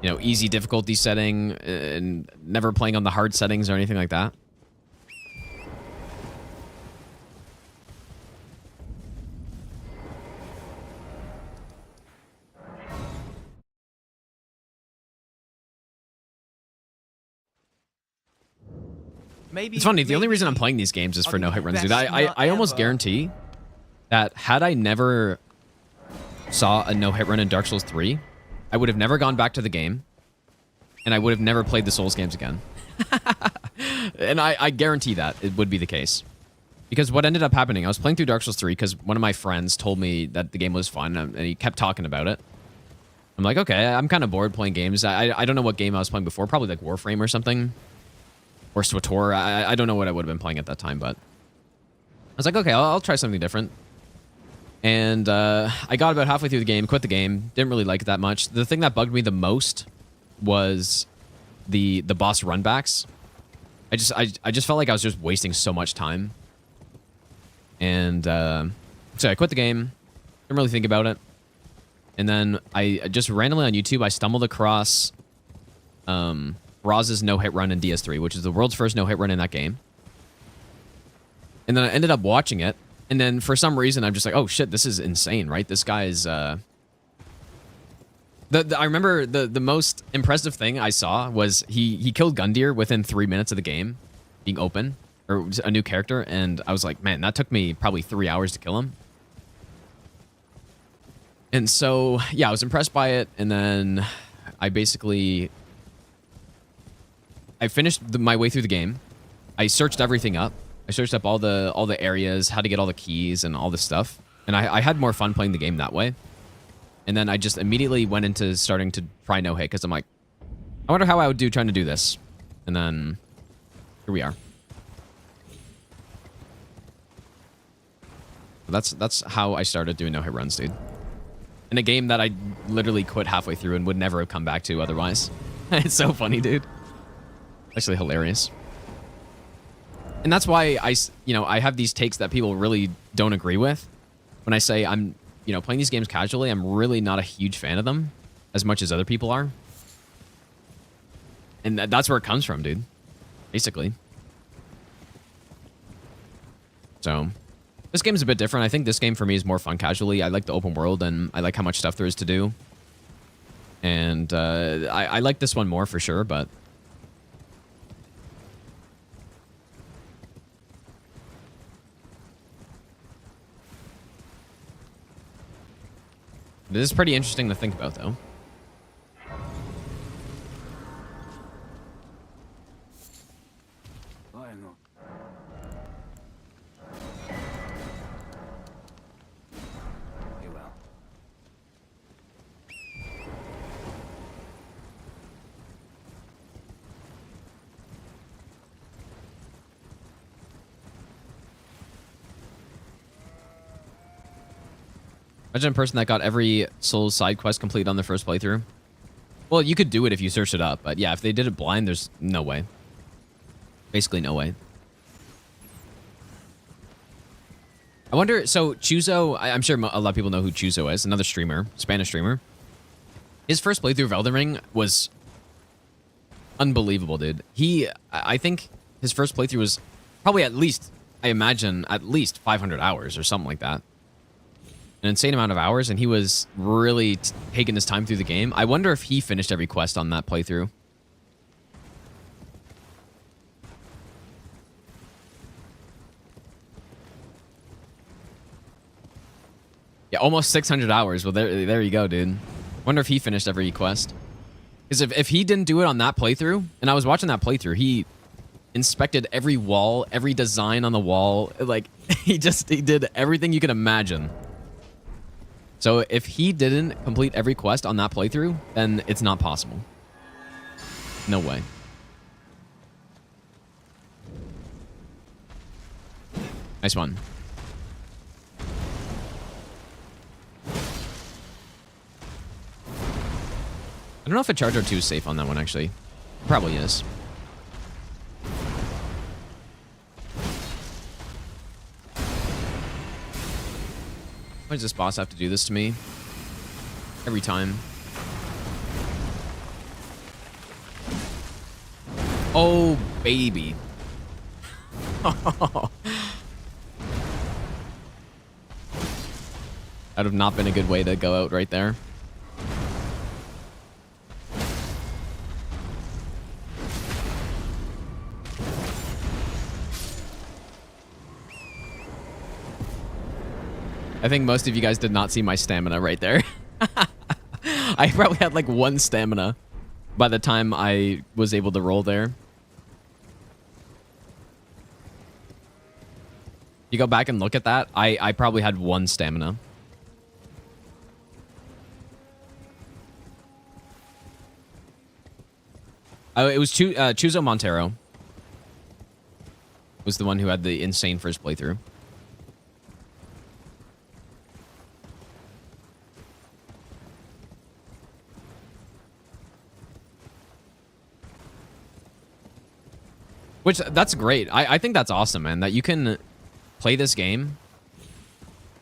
A: know, easy difficulty setting and never playing on the hard settings or anything like that.
B: Maybe
A: It's funny, the only reason I'm playing these games is for no hit runs, dude.
B: best
A: I
B: nut
A: almost
B: ever.
A: guarantee that had I never saw a no hit run in Dark Souls 3, I would have never gone back to the game, and I would have never played the Souls games again. And I guarantee that it would be the case. Because what ended up happening, I was playing through Dark Souls 3 because one of my friends told me that the game was fun, and he kept talking about it. I'm like, okay, I'm kind of bored playing games. I don't know what game I was playing before, probably like Warframe or something. Or SWTOR. I don't know what I would have been playing at that time, but I was like, okay, I'll try something different. And I got about halfway through the game, quit the game, didn't really like it that much. The thing that bugged me the most was the boss runbacks. I just felt like I was just wasting so much time. And so I quit the game, didn't really think about it. And then I just randomly on YouTube, I stumbled across Roz's no-hit run in DS3, which is the world's first no-hit run in that game. And then I ended up watching it. And then for some reason, I'm just like, oh shit, this is insane, right? This guy is... I remember the most impressive thing I saw was he killed Gundyr within 3 minutes of the game being open, or a new character. And I was like, man, that took me probably 3 hours to kill him. And so, yeah, I was impressed by it. And then I basically... I finished my way through the game. I searched everything up. I searched up all the areas, how to get all the keys and all this stuff. And I had more fun playing the game that way. And then I just immediately went into starting to try no-hit because I'm like, I wonder how I would do trying to do this. And then here we are. That's how I started doing no-hit runs, dude. In a game that I literally quit halfway through and would never have come back to otherwise. It's so funny, dude. Actually hilarious. And that's why I have these takes that people really don't agree with. When I say I'm, playing these games casually, I'm really not a huge fan of them as much as other people are. And that's where it comes from, dude. Basically. So, this game's a bit different. I think this game for me is more fun casually. I like the open world and I like how much stuff there is to do. And I like this one more for sure, but... This is pretty interesting to think about, though. Imagine a person that got every Souls side quest complete on their first playthrough. Well, you could do it if you searched it up, but yeah, if they did it blind, there's no way. Basically no way. I wonder, so Chuzo, I'm sure a lot of people know who Chuzo is, another streamer, Spanish streamer. His first playthrough of Elden Ring was unbelievable, dude. I think his first playthrough was probably at least, I imagine, at least 500 hours or something like that. An insane amount of hours, and he was really taking his time through the game. I wonder if he finished every quest on that playthrough. Yeah, almost 600 hours. Well, there you go, dude. Wonder if he finished every quest. Because if he didn't do it on that playthrough, and I was watching that playthrough, he inspected every wall, every design on the wall. Like, he did everything you can imagine. So if he didn't complete every quest on that playthrough, then it's not possible. No way. Nice one. I don't know if a Charger 2 is safe on that one, actually. Probably is. Why does this boss have to do this to me? Every time. Oh, baby. That would have not been a good way to go out right there. I think most of you guys did not see my stamina right there. I probably had like 1 stamina by the time I was able to roll there. You go back and look at that, I probably had 1 stamina. Oh, it was Chuzo Montero. Was the one who had the insane first playthrough. Which, that's great. I think that's awesome, man. That you can play this game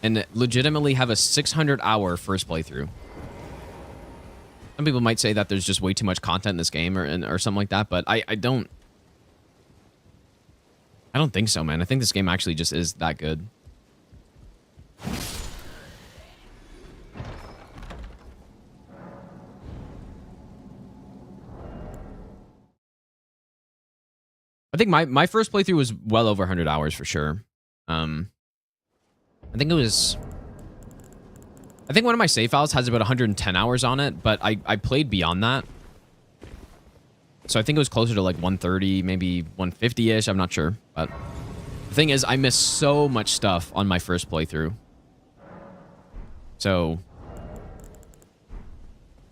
A: and legitimately have a 600-hour first playthrough. Some people might say that there's just way too much content in this game or something like that, but I don't think so, man. I think this game actually just is that good. I think my first playthrough was well over 100 hours for sure. I think one of my save files has about 110 hours on it, but I played beyond that. So I think it was closer to like 130, maybe 150-ish. I'm not sure. But the thing is, I missed so much stuff on my first playthrough. So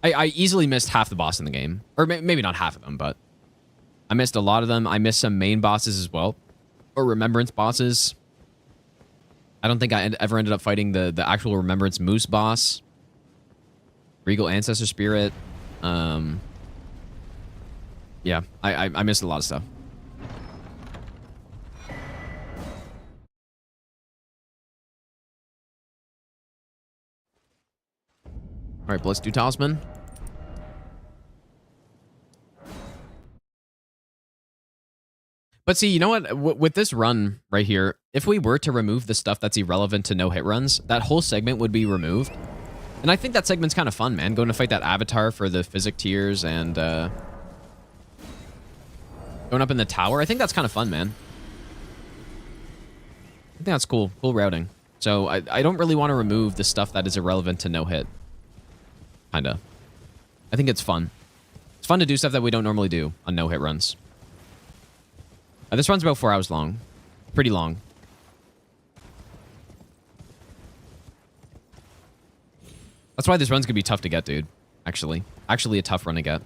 A: I easily missed half the boss in the game. Or maybe not half of them, but I missed a lot of them. I missed some main bosses as well. Or remembrance bosses. I don't think I ever ended up fighting the actual Remembrance Moose boss. Regal Ancestor Spirit. Yeah, I missed a lot of stuff. All right, let's do Talisman. But see, you know what? With this run right here, if we were to remove the stuff that's irrelevant to no-hit runs, that whole segment would be removed. And I think that segment's kind of fun, man. Going to fight that avatar for the physic tiers and going up in the tower. I think that's kind of fun, man. I think that's cool. Cool routing. So I don't really want to remove the stuff that is irrelevant to no-hit. Kinda. I think it's fun. It's fun to do stuff that we don't normally do on no-hit runs. This run's about 4 hours long. Pretty long. That's why this run's gonna be tough to get, dude. Actually. Actually a tough run to get.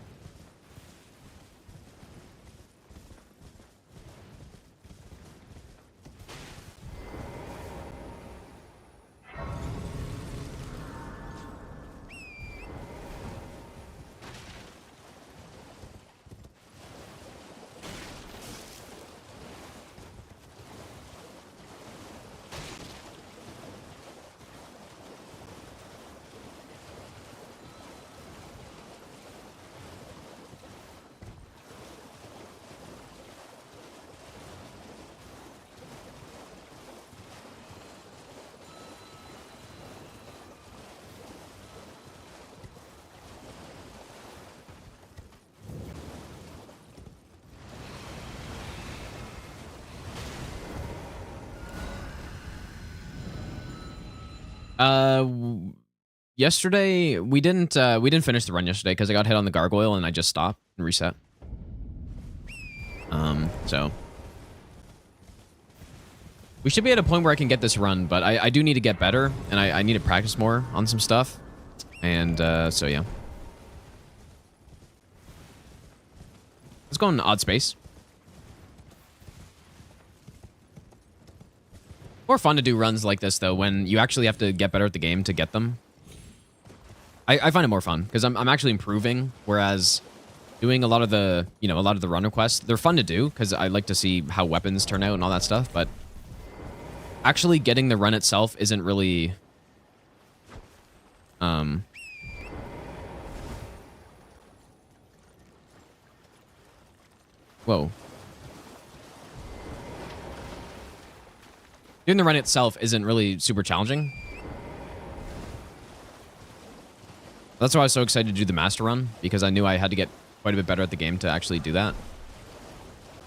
A: Yesterday we didn't finish the run yesterday because I got hit on the gargoyle and I just stopped and reset. So we should be at a point where I can get this run, but I do need to get better and I need to practice more on some stuff. And so yeah. Let's go in odd space. More fun to do runs like this though when you actually have to get better at the game to get them. I find it more fun because I'm actually improving, whereas doing a lot of the run requests, they're fun to do because I like to see how weapons turn out and all that stuff, but actually getting the run itself isn't really whoa. Doing the run itself isn't really super challenging. That's why I was so excited to do the master run, because I knew I had to get quite a bit better at the game to actually do that.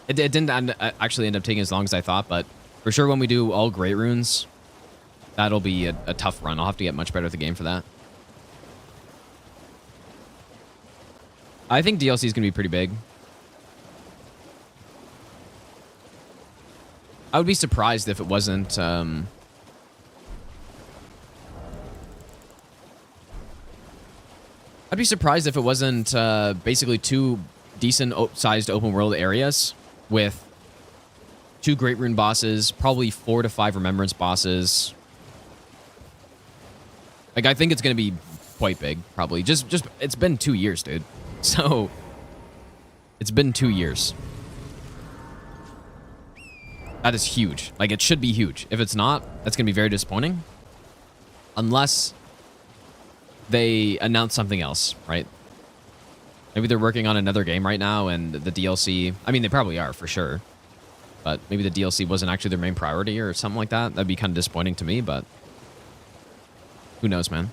A: It didn't actually end up taking as long as I thought, but for sure when we do all great runes, that'll be a tough run. I'll have to get much better at the game for that. I think DLC is going to be pretty big. I would be surprised if it wasn't. I'd be surprised if it wasn't basically two decent-sized open-world areas with 2 Great Rune bosses, probably 4 to 5 Remembrance bosses. Like, I think it's going to be quite big, probably. Just it's been 2 years, dude. So, it's been 2 years. That is huge. Like, it should be huge. If it's not, that's going to be very disappointing. Unless they announce something else, right? Maybe they're working on another game right now, and the DLC... I mean, they probably are, for sure. But maybe the DLC wasn't actually their main priority or something like that. That'd be kind of disappointing to me, but... who knows, man?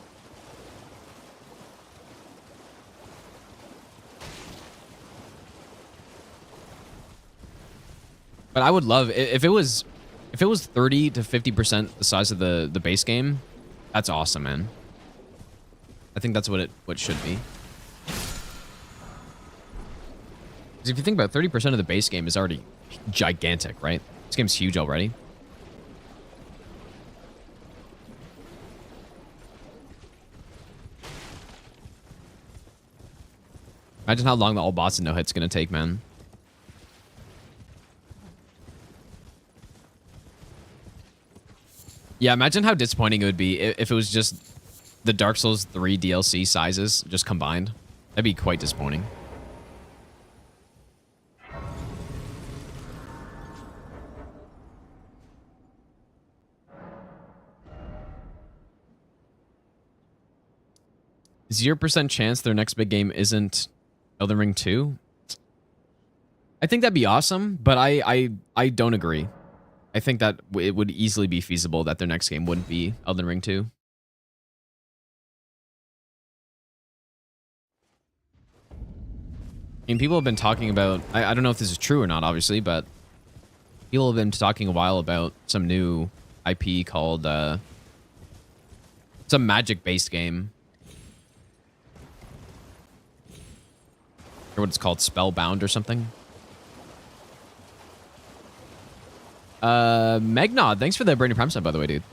A: But I would love... if it was 30 to 50% the size of the base game, that's awesome, man. I think that's what it should be. Because if you think about it, 30% of the base game is already gigantic, right? This game's huge already. Imagine how long the all bots and no hits gonna take, man. Yeah, imagine how disappointing it would be if it was just the Dark Souls 3 DLC sizes just combined. That'd be quite disappointing. %0 chance their next big game isn't Elden Ring 2? I think that'd be awesome, but I don't agree. I think that it would easily be feasible that their next game wouldn't be Elden Ring 2. I mean, people have been talking about... I don't know if this is true or not, obviously, but people have been talking a while about some new IP called... some magic-based game. Or what it's called, Spellbound or something. Megnod, thanks for the Brandon Prime sub, by the way, dude.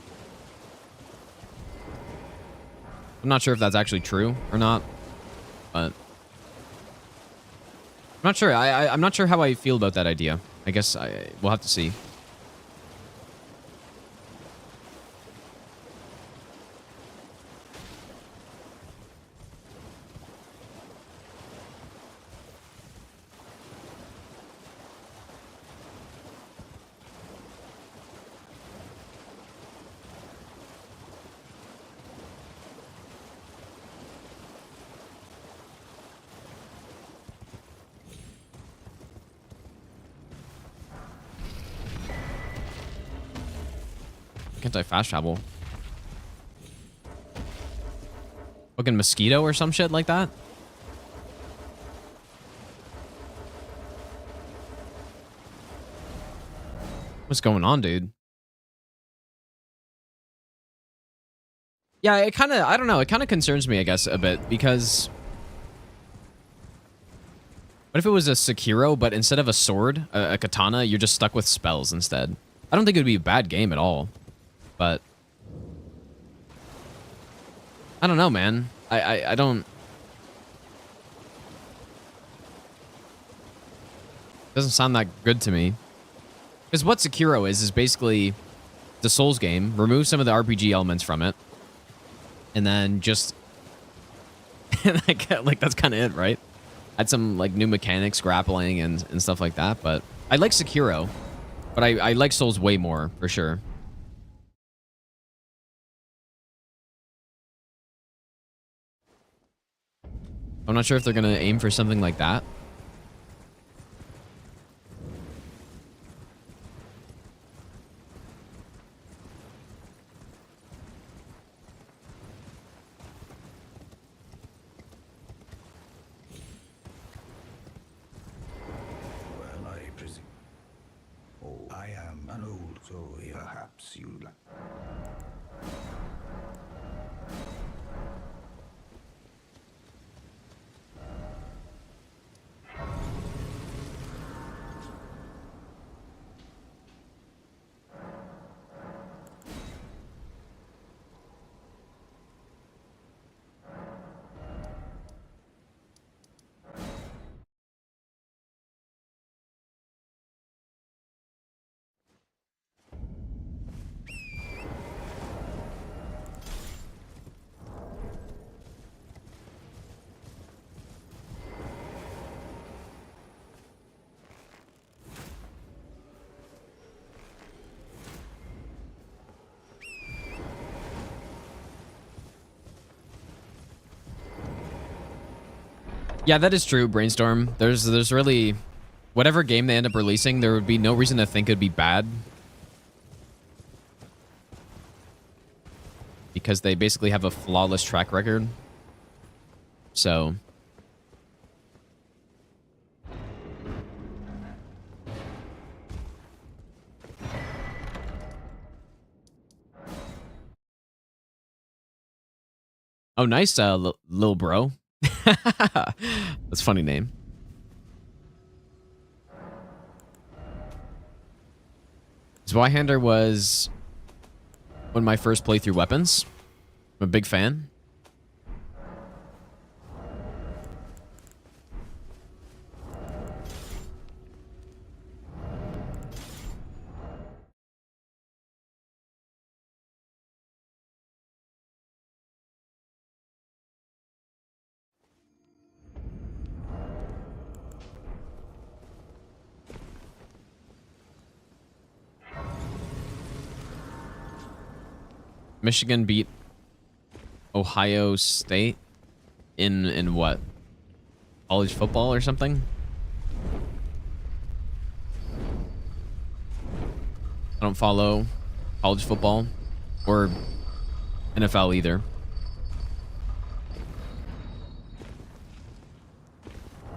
A: I'm not sure if that's actually true or not, but I'm not sure. I'm not sure how I feel about that idea. I guess we'll have to see. Can't I fast travel? Fucking mosquito or some shit like that? What's going on, dude? Yeah, it kind of, I don't know, it kind of concerns me, I guess, a bit, because... what if it was a Sekiro, but instead of a sword, a katana, you're just stuck with spells instead? I don't think it would be a bad game at all. But I don't know, man. I don't... doesn't sound that good to me. Because what Sekiro is basically the Souls game. Remove some of the RPG elements from it. And then just... like that's kind of it, right? Add some like new mechanics, grappling, and stuff like that. But I like Sekiro. But I like Souls way more, for sure. I'm not sure if they're going to aim for something like that.
E: Well, I presume. Oh, I am an old, so perhaps you like.
A: Yeah, that is true, Brainstorm. There's really... Whatever game they end up releasing, there would be no reason to think it'd be bad. Because they basically have a flawless track record. So... Oh, nice, lil bro. That's a funny name. Zweihander was one of my first playthrough weapons. I'm a big fan. Michigan beat Ohio State in what? College football or something? I don't follow college football or NFL either.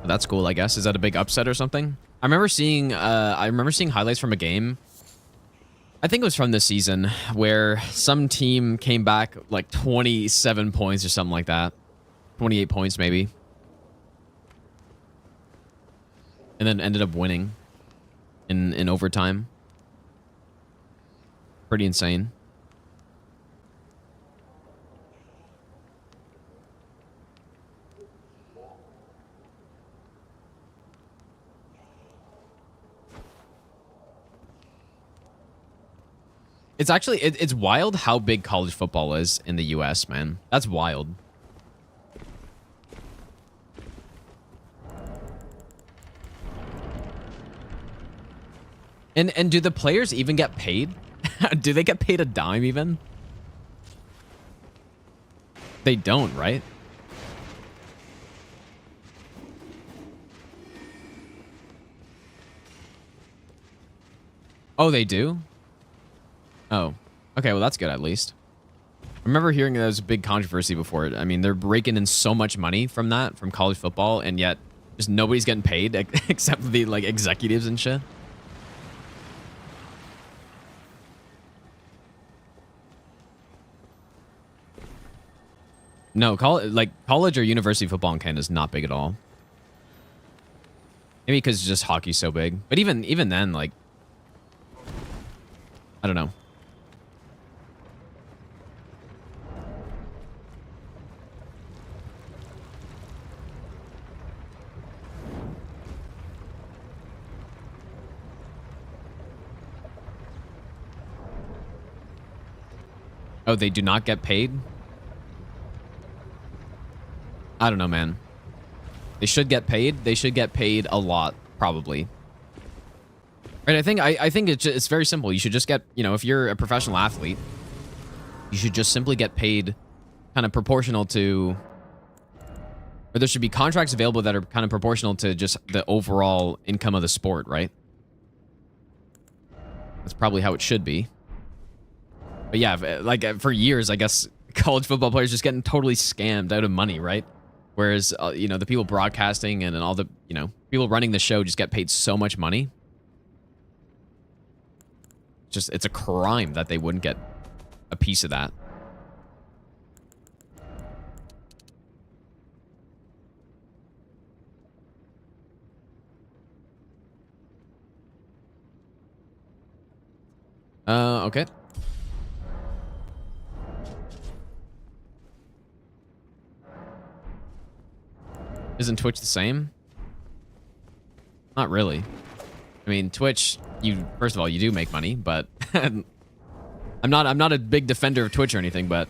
A: But that's cool, I guess. Is that a big upset or something? I remember seeing highlights from a game. I think it was from this season where some team came back like 27 points or something like that. 28 points maybe. And then ended up winning in overtime. Pretty insane. It's actually, it's wild how big college football is in the US, man. That's wild. And do the players even get paid? Do they get paid a dime even? They don't, right? Oh, they do? Oh, okay. Well, that's good at least. I remember hearing there was a big controversy before it. I mean, they're raking in so much money from that, from college football, and yet just nobody's getting paid except the like executives and shit. No, college or university football in Canada is not big at all. Maybe because just hockey's so big, but even then, like, I don't know. Oh, they do not get paid? I don't know, man. They should get paid. They should get paid a lot, probably. Right, I think it's very simple. You should just get, you know, if you're a professional athlete, you should just simply get paid kind of proportional to, or there should be contracts available that are kind of proportional to just the overall income of the sport, right? That's probably how it should be. But yeah, like for years, I guess college football players just getting totally scammed out of money, right? Whereas, you know, the people broadcasting and all the, you know, people running the show just get paid so much money. Just, it's a crime that they wouldn't get a piece of that. Okay. Isn't Twitch the same? Not really. I mean, Twitch, first of all, you do make money, but I'm not a big defender of Twitch or anything, but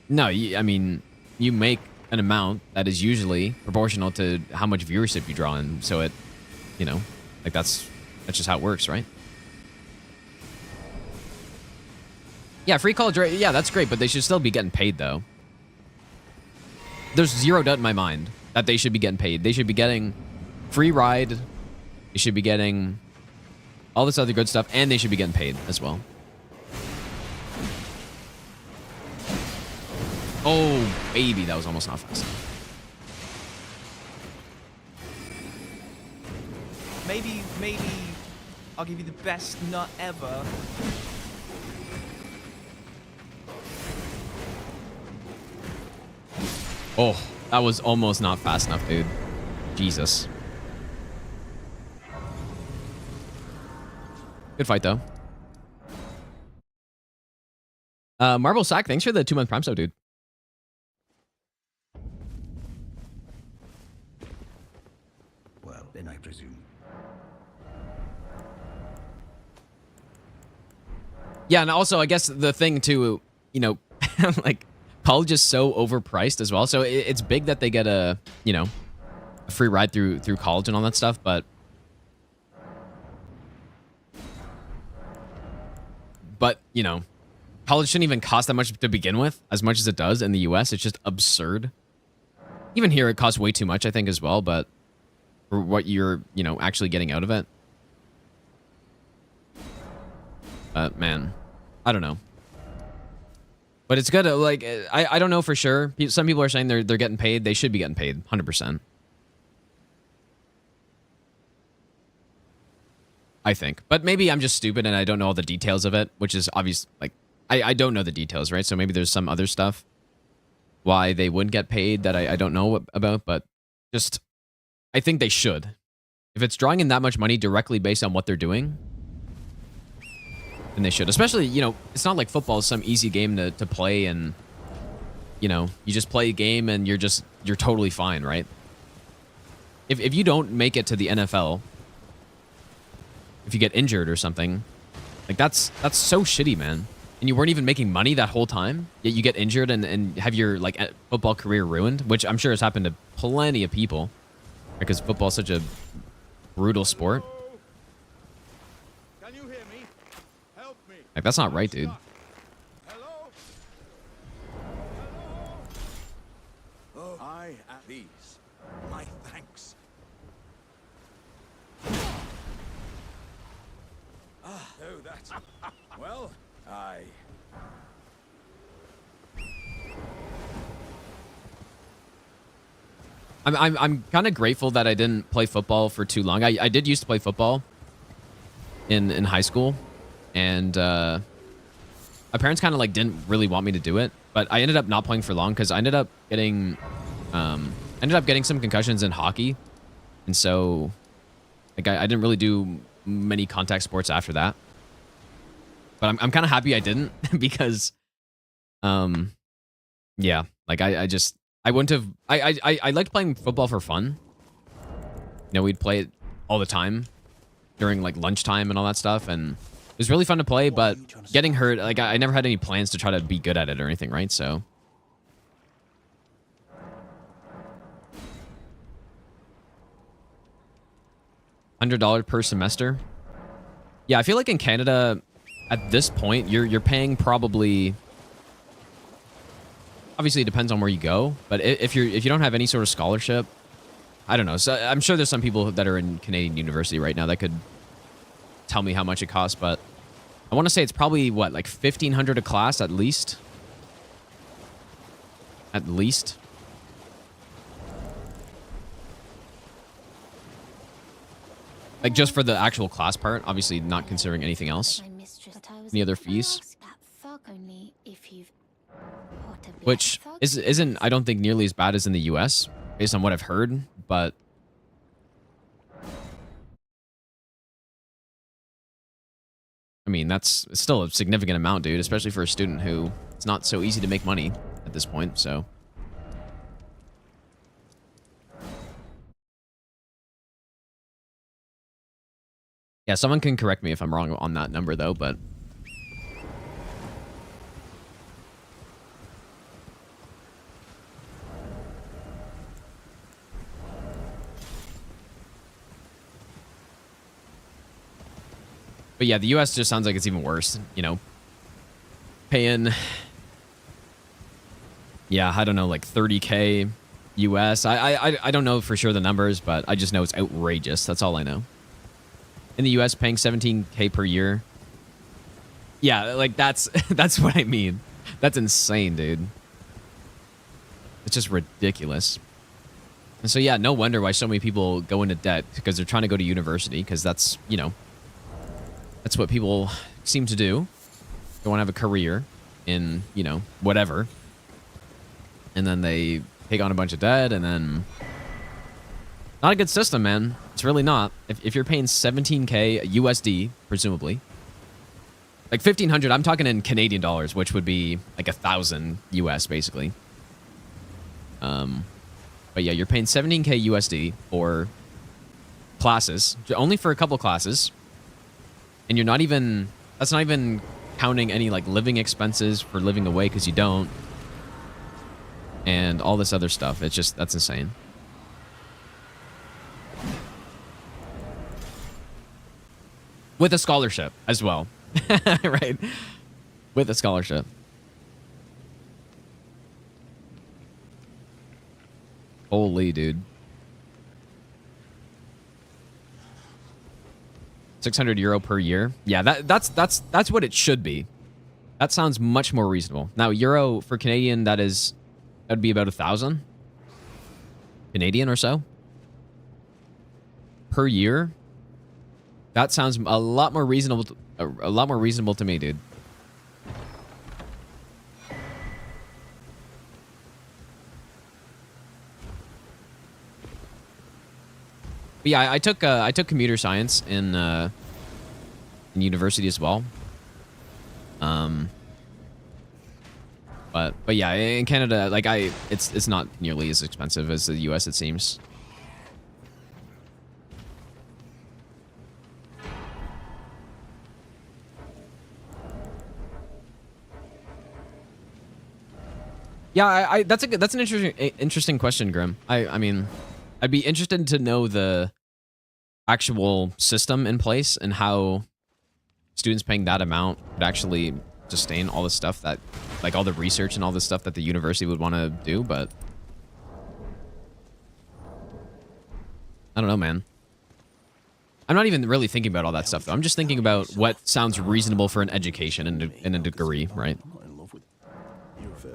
A: no, I mean, you make an amount that is usually proportional to how much viewership you draw in, so it, you know, like that's just how it works, right? Yeah, free college, yeah, that's great, but they should still be getting paid though. There's zero doubt in my mind that they should be getting paid. They should be getting free ride. They should be getting all this other good stuff, and they should be getting paid as well. Oh, baby, that was almost not fast enough.
B: Maybe I'll give you the best nut ever.
A: Oh, that was almost not fast enough, dude. Jesus. Good fight, though. Marble Sack, thanks for the 2-month Prime sub, dude.
E: Well, then I presume.
A: Yeah, and also, I guess the thing, too, you know, like, college is so overpriced as well. So it's big that they get a, you know, a free ride through college and all that stuff, but you know, college shouldn't even cost that much to begin with, as much as it does in the US. It's just absurd. Even here, it costs way too much, I think, as well, but for what you're, you know, actually getting out of it. But man, I don't know. But it's good. Like, I don't know for sure. Some people are saying they're getting paid. They should be getting paid 100%. I think. But maybe I'm just stupid and I don't know all the details of it, which is obvious. Like, I don't know the details, right? So maybe there's some other stuff why they wouldn't get paid that I don't know about. But just, I think they should. If it's drawing in that much money directly based on what they're doing, then they should. Especially, you know, it's not like football is some easy game to play and, you know, you just play a game and you're totally fine, right? If you don't make it to the NFL, if you get injured or something, like that's so shitty, man. And you weren't even making money that whole time, yet you get injured and have your like football career ruined, which I'm sure has happened to plenty of people because football is such a brutal sport.
D: Can you hear me? Help me.
A: Like, that's not right, dude.
D: Hello? Hello? Oh, I at these. My thanks. Ah, oh, that's well,
A: I'm kind of grateful that I didn't play football for too long. I did used to play football in high school, and my parents kind of like didn't really want me to do it, but I ended up not playing for long because I ended up getting some concussions in hockey, and so like I didn't really do many contact sports after that. But I'm kind of happy I didn't because, yeah, like I wouldn't have. I liked playing football for fun. You know, we'd play it all the time during like lunchtime and all that stuff, and it was really fun to play. But getting hurt, like I never had any plans to try to be good at it or anything, right? So. $100 per semester. Yeah, I feel like in Canada, at this point, you're paying probably. Obviously, it depends on where you go, but if you don't have any sort of scholarship, I don't know. So I'm sure there's some people that are in Canadian university right now that could tell me how much it costs, but I want to say it's probably what, like $1,500 a class at least. At least. Like just for the actual class part, obviously not considering anything else. Any other fees? Which isn't, I don't think, nearly as bad as in the US, based on what I've heard, but I mean, that's still a significant amount, dude, especially for a student who it's not so easy to make money at this point, so. Yeah, someone can correct me if I'm wrong on that number, though, but. But yeah, the US just sounds like it's even worse, you know. Paying, yeah, I don't know, like $30K US. I don't know for sure the numbers, but I just know it's outrageous. That's all I know. In the US, paying 17K per year. Yeah, like that's that's what I mean. That's insane, dude. It's just ridiculous. And so yeah, no wonder why so many people go into debt, because they're trying to go to university, because that's, you know, that's what people seem to do. They want to have a career in, you know, whatever. And then they take on a bunch of debt, and then not a good system, man. It's really not. If you're paying 17K USD, presumably, like 1,500, I'm talking in Canadian dollars, which would be like 1,000 US, basically. But yeah, you're paying 17K USD for classes, only for a couple classes, and you're not even, that's not even counting any like living expenses for living away, because you don't, and all this other stuff. It's just, that's insane. With a scholarship as well. Right? With a scholarship. Holy dude. 600 euro per year. Yeah, that's what it should be. That sounds much more reasonable. Now, euro for Canadian, that'd be about 1,000 Canadian or so per year. That sounds a lot more reasonable. A lot more reasonable to me, dude. But yeah, I took computer science in university as well. But yeah, in Canada, like it's not nearly as expensive as the US, it seems. Yeah, that's an interesting question, Grim. I mean, I'd be interested to know the actual system in place and how students paying that amount would actually sustain all the stuff that, like all the research and all the stuff that the university would want to do, but I don't know, man. I'm not even really thinking about all that stuff, though. I'm just thinking about what sounds reasonable for an education and a degree, right?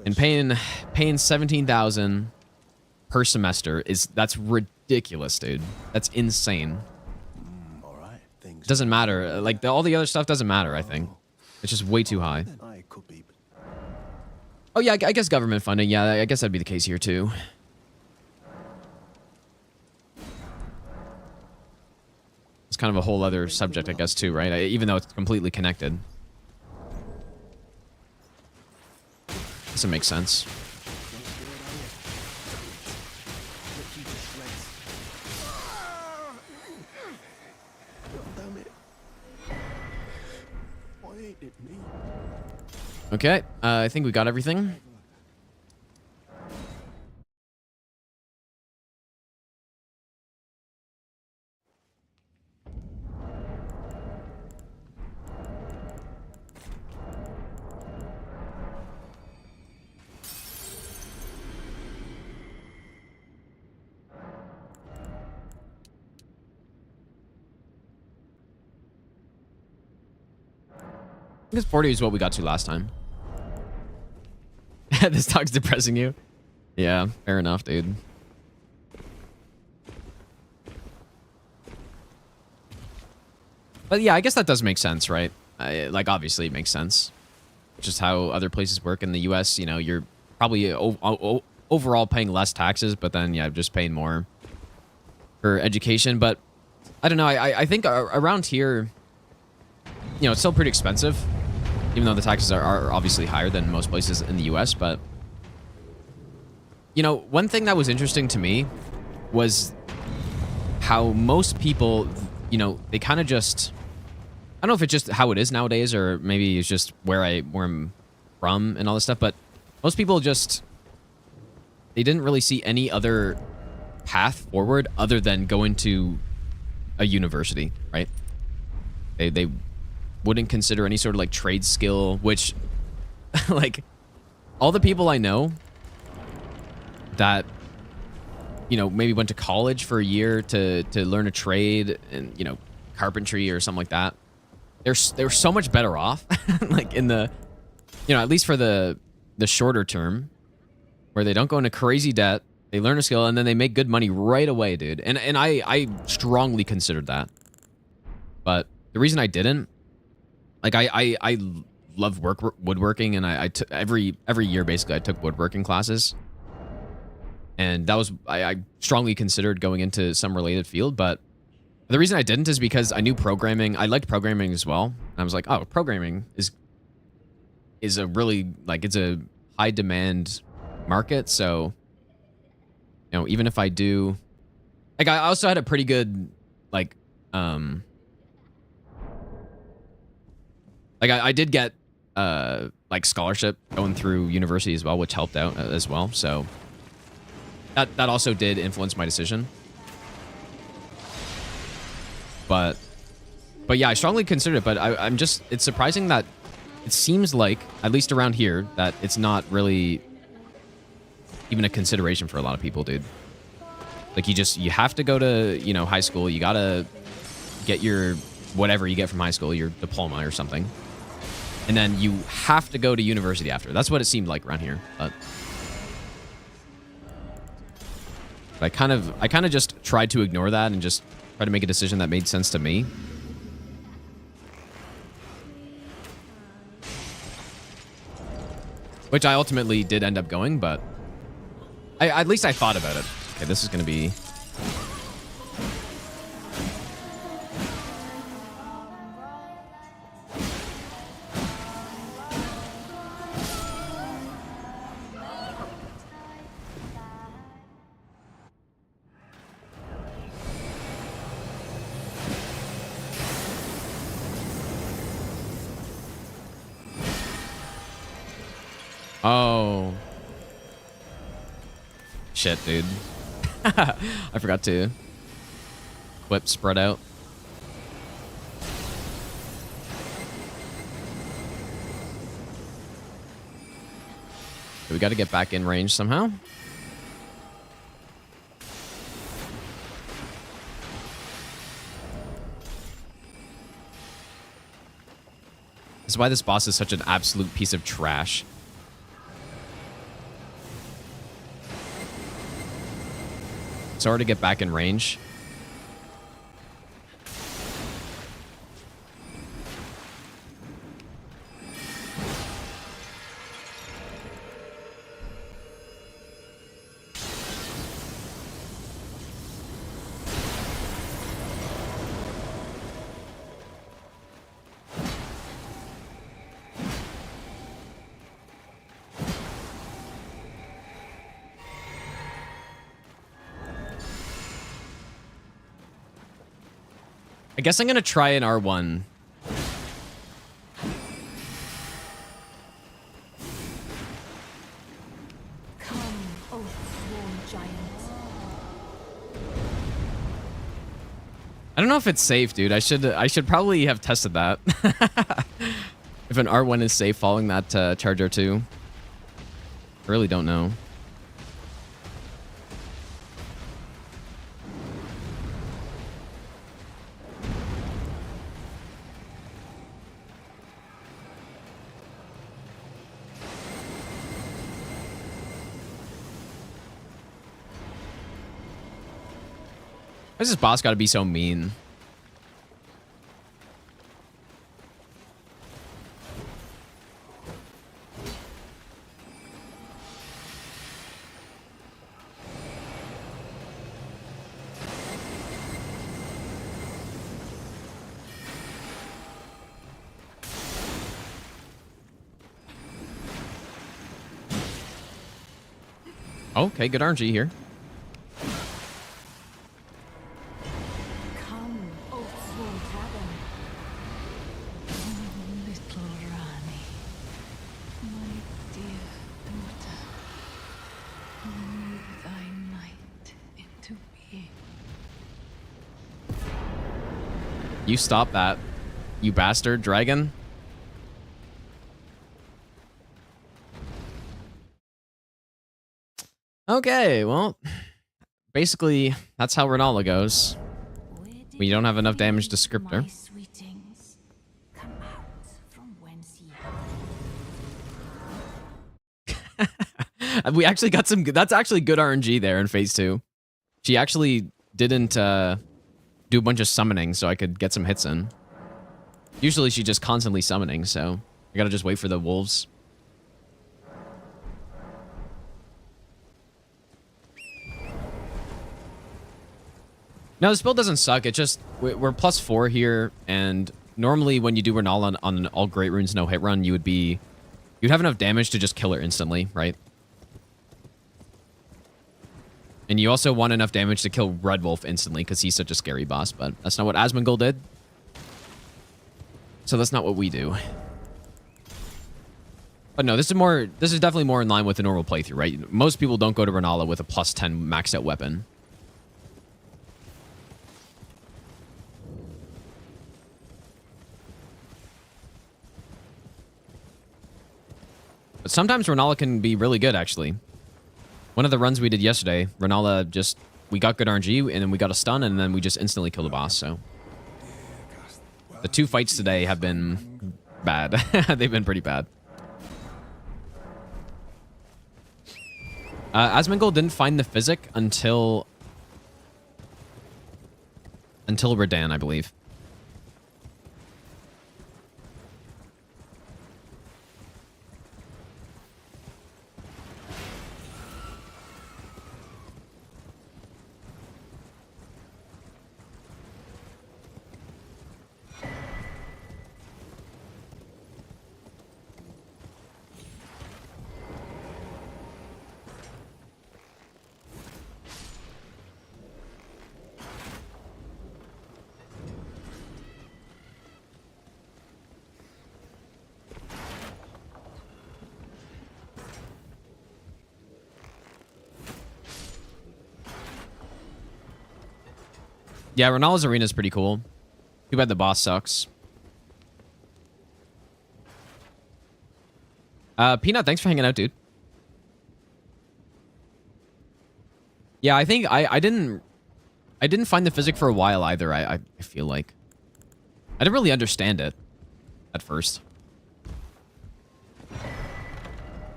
A: And paying 17,000 per semester that's ridiculous, dude. That's insane. It doesn't matter. Like all the other stuff doesn't matter, I think. It's just way too high. Oh yeah, I guess government funding. Yeah, I guess that'd be the case here too. It's kind of a whole other subject, I guess, too, right? Even though it's completely connected. Doesn't make sense. Okay, I think we got everything. I guess 40 is what we got to last time. This talk's depressing you? Yeah, fair enough, dude. But yeah, I guess that does make sense, right? Like, obviously it makes sense. Just how other places work in the US, you know, you're probably overall paying less taxes, but then, yeah, just paying more for education. But I don't know, I think around here, you know, it's still pretty expensive, even though the taxes are obviously higher than most places in the US. But, you know, one thing that was interesting to me was how most people, you know, they kind of just, I don't know if it's just how it is nowadays, or maybe it's just where I'm from and all this stuff, but most people just, they didn't really see any other path forward other than going to a university, right? They wouldn't consider any sort of like trade skill, which like all the people I know that you know, maybe went to college for a year to learn a trade and, you know, carpentry or something like that, they're so much better off, like in the, you know, at least for the shorter term, where they don't go into crazy debt, they learn a skill, and then they make good money right away, dude. And I strongly considered that. But the reason I didn't, like, I love woodworking, and I took every year, basically, I took woodworking classes. And that was, I strongly considered going into some related field, but the reason I didn't is because I knew programming. I liked programming as well. And I was like, oh, programming is a really, like, it's a high demand market. So, you know, even if I do, like, I also had a pretty good, like, I did get, like, scholarship going through university as well, which helped out as well. So that also did influence my decision. But yeah, I strongly considered it, but I'm just, it's surprising that it seems like, at least around here, that it's not really even a consideration for a lot of people, dude. Like, you have to go to, you know, high school. You gotta get your, whatever you get from high school, your diploma or something. And then you have to go to university after. That's what it seemed like around here. But I kind of just tried to ignore that and just try to make a decision that made sense to me. Which I ultimately did end up going, but at least I thought about it. Okay, this is going to be... Oh. Shit, dude. I forgot to whip spread out. We got to get back in range somehow. This is why this boss is such an absolute piece of trash. It's hard to get back in range. I guess I'm going to try an R1.
F: Come, O sworn giant.
A: I don't know if it's safe, dude. I should probably have tested that. If an R1 is safe following that charge R2. I really don't know. Why does this boss gotta be so mean? Okay, good RNG here. You stop that, you bastard dragon. Okay, well, basically, that's how Renala goes. When you don't have enough damage to script her.
F: My sweetings, come out from whence ye
A: We actually got some good, that's actually good RNG there in phase 2. She actually didn't do a bunch of summoning so I could get some hits in. Usually she's just constantly summoning, so I gotta just wait for the wolves. No, this build doesn't suck. It just, we're +4 here, and normally when you do Renala on an all Great Runes no hit run, you'd have enough damage to just kill her instantly, right? And you also want enough damage to kill Red Wolf instantly because he's such a scary boss, but that's not what Asmongold did. So that's not what we do. But no, this is definitely more in line with a normal playthrough, right? Most people don't go to Renala with a +10 maxed out weapon. But sometimes Renala can be really good, actually. One of the runs we did yesterday, Renala just, we got good RNG, and then we got a stun, and then we just instantly killed the boss, so. The 2 fights today have been bad. They've been pretty bad. Asmongold didn't find the physic until Redan, I believe. Yeah, Renala's arena is pretty cool. Too bad the boss sucks. Peanut, thanks for hanging out, dude. Yeah, I think I didn't find the physic for a while either. I feel like I didn't really understand it at first.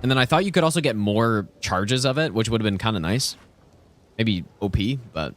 A: And then I thought you could also get more charges of it, which would have been kind of nice. Maybe OP, but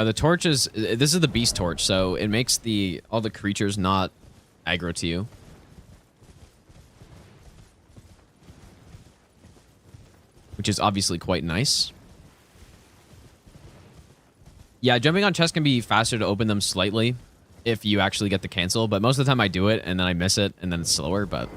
A: the torch is, this is the beast torch, so it makes all the creatures not aggro to you. Which is obviously quite nice. Yeah, jumping on chests can be faster to open them slightly if you actually get the cancel, but most of the time I do it and then I miss it and then it's slower, but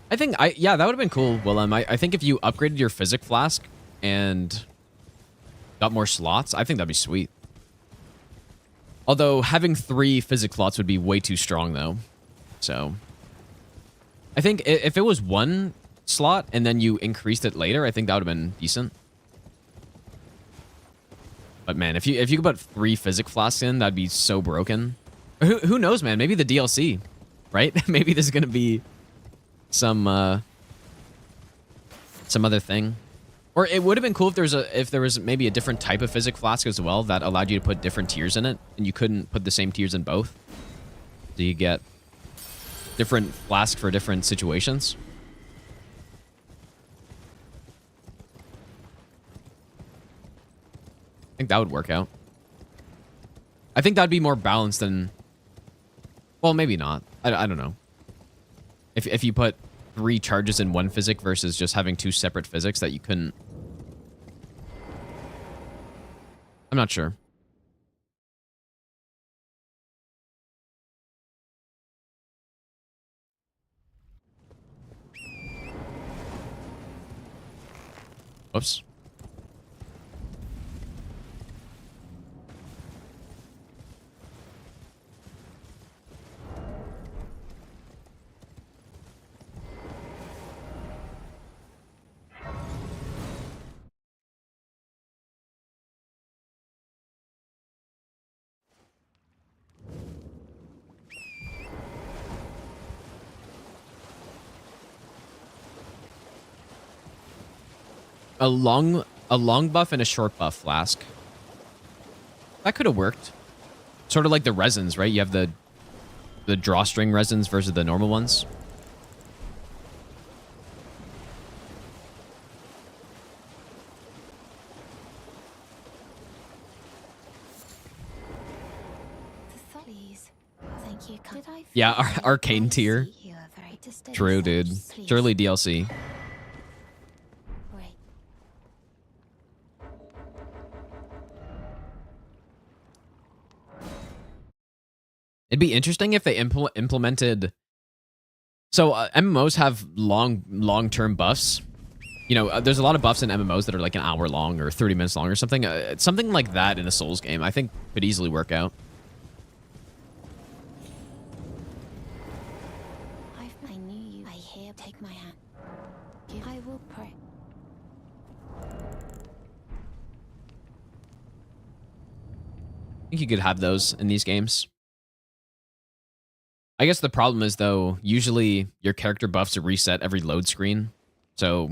A: I think yeah, that would have been cool, Willem. I think if you upgraded your physic flask and got more slots, I think that'd be sweet. Although having 3 physic slots would be way too strong though. So I think if it was 1 slot and then you increased it later, I think that would have been decent. But man, if you could put 3 physic flasks in, that'd be so broken. Who knows, man? Maybe the DLC, right? Maybe there's gonna be some other thing. Or it would have been cool if there was maybe a different type of physic flask as well that allowed you to put different tiers in it, and you couldn't put the same tiers in both. So you get different flasks for different situations. I think that would work out. I think that'd be more balanced than, well, maybe not. I don't know. If you put 3 charges in 1 physic versus just having 2 separate physics that you couldn't. I'm not sure. Whoops. A long buff and a short buff flask. That could have worked. Sort of like the resins, right? You have the drawstring resins versus the normal ones.
F: Please. Thank you. Did I
A: Yeah,
F: forget
A: arcane
F: I
A: tier.
F: see you are very distant.
A: True, dude.
F: Please.
A: Surely DLC.
F: Great.
A: It'd be interesting if they implemented. So MMOs have long-term buffs. You know, there's a lot of buffs in MMOs that are like an hour long or 30 minutes long or something. Something like that in a Souls game, I think, could easily work out.
F: I knew you. I hear. Take my hand. I will pray.
A: I think you could have those in these games. I guess the problem is, though, usually your character buffs are reset every load screen. So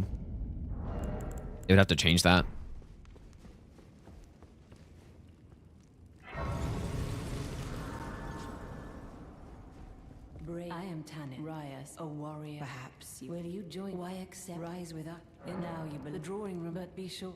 A: they would have to change that.
G: I am Tanit Rias, a warrior. Perhaps will you join? Why accept? Rise with us. And now you the drawing room, but be sure.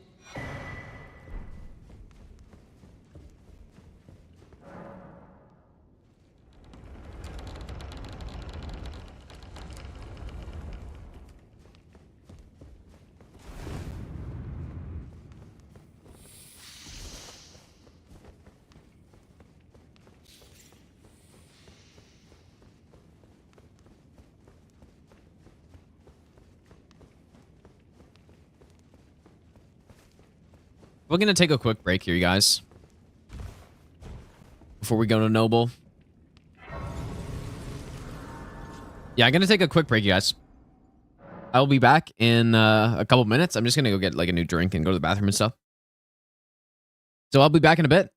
A: We're going to take a quick break here, you guys. Before we go to Noble. Yeah, I'm going to take a quick break, you guys. I'll be back in a couple minutes. I'm just going to go get like a new drink and go to the bathroom and stuff. So I'll be back in a bit.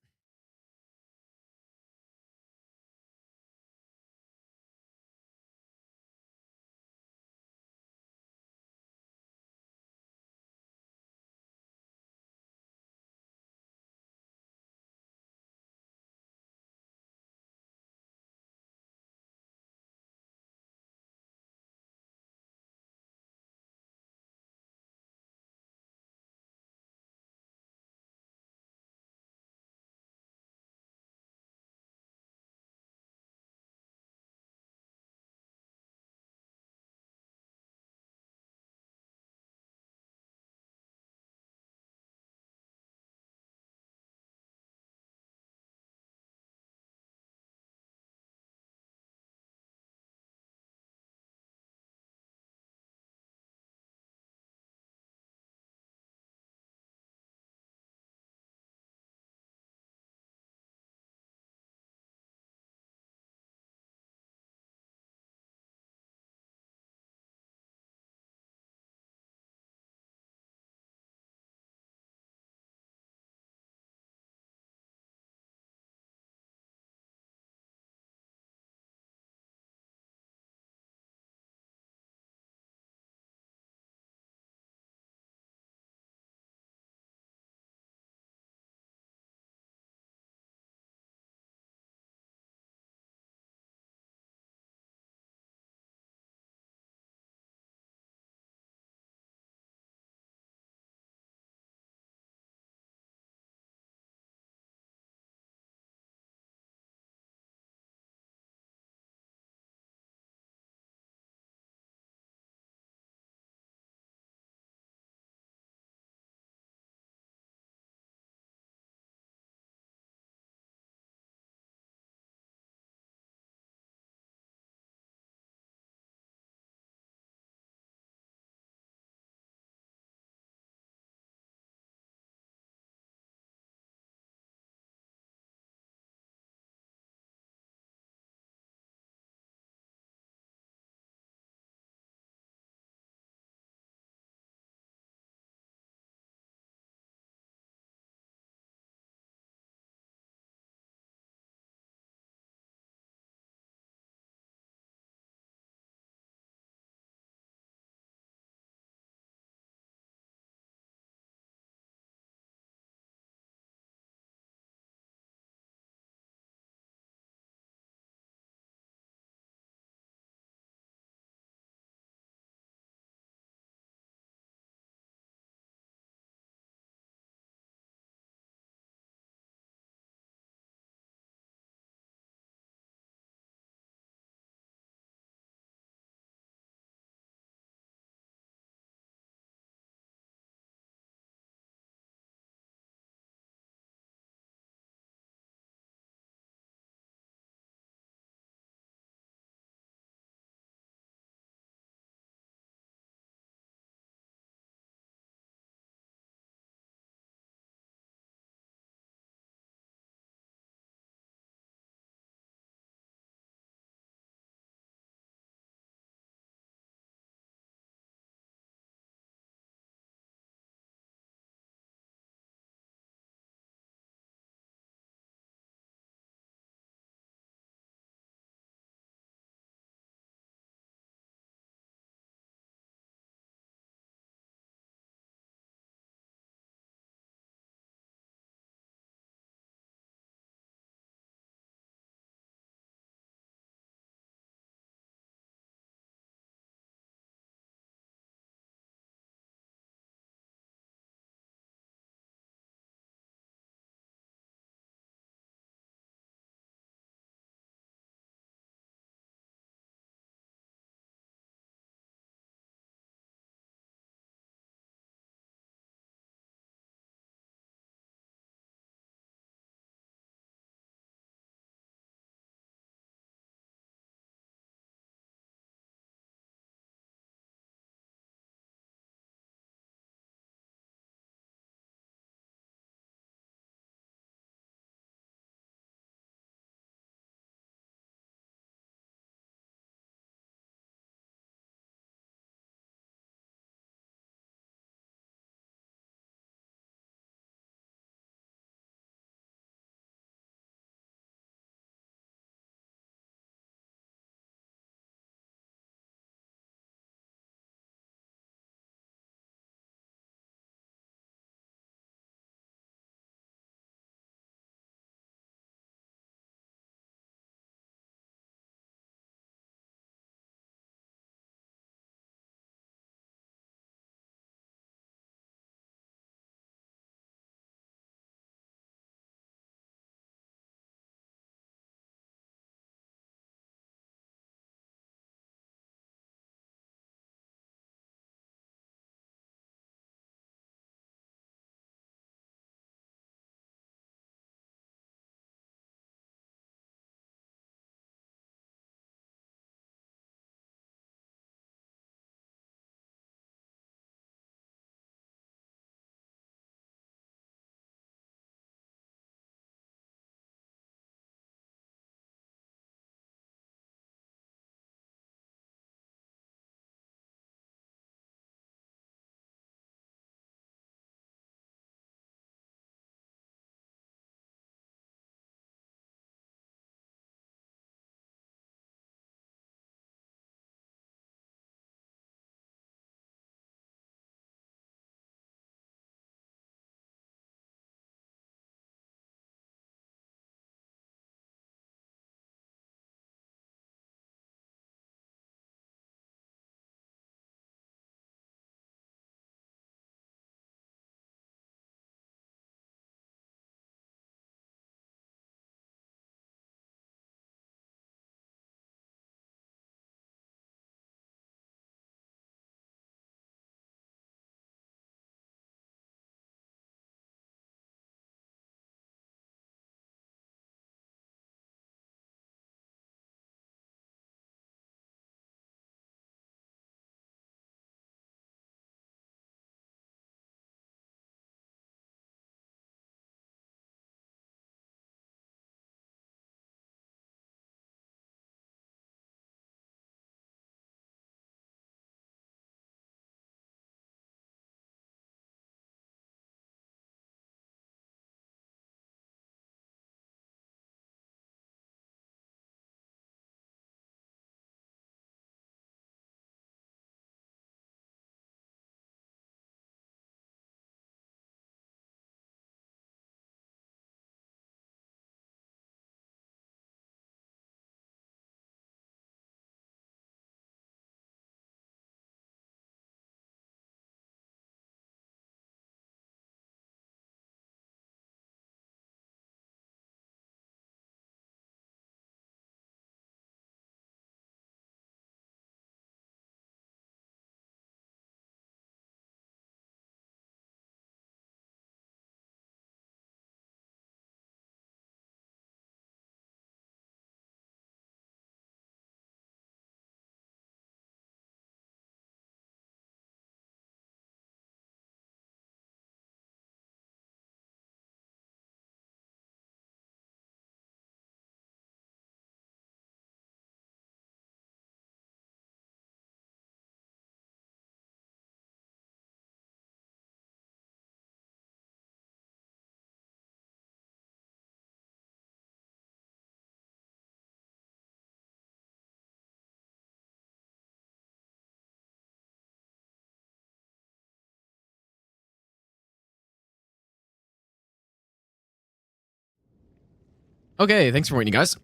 A: Okay, thanks for waiting, guys.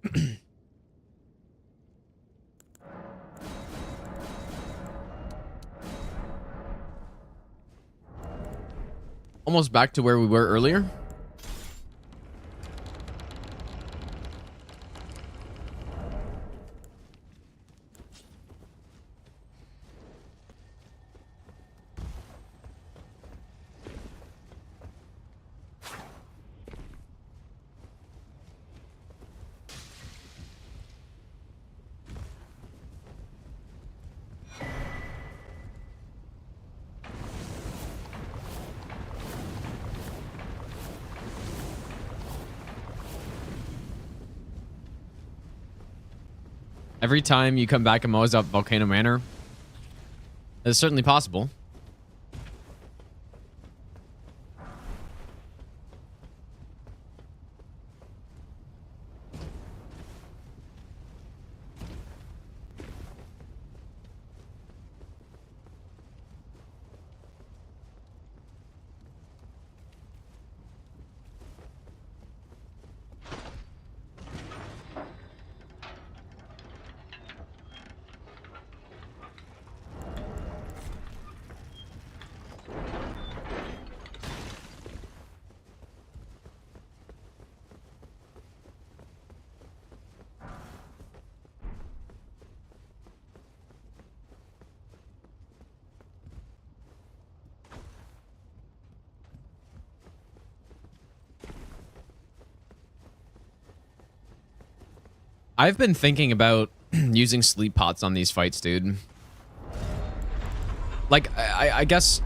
A: Almost back to where we were earlier. Every time you come back, I'm always up Volcano Manor. It's certainly possible. I've been thinking about using sleep pots on these fights, dude. Like, I guess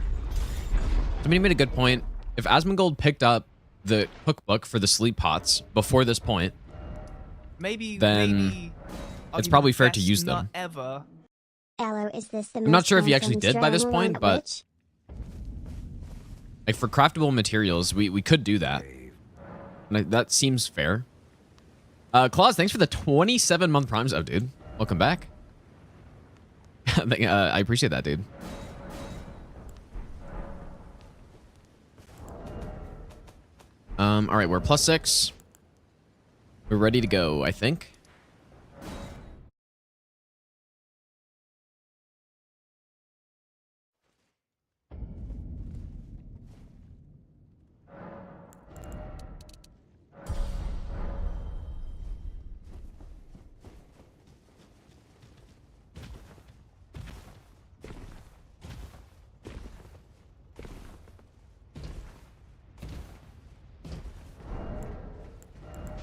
A: somebody made a good point. If Asmongold picked up the cookbook for the sleep pots before this point, then it's probably fair to use them.
B: Ever.
C: Aloe, is this the
A: I'm not sure if he actually did by this point, but
C: witch?
A: like for craftable materials, we could do that. And that seems fair. Claus, thanks for the 27-month Prime sub, dude. Welcome back. I appreciate that, dude. All right, we're +6. We're ready to go, I think.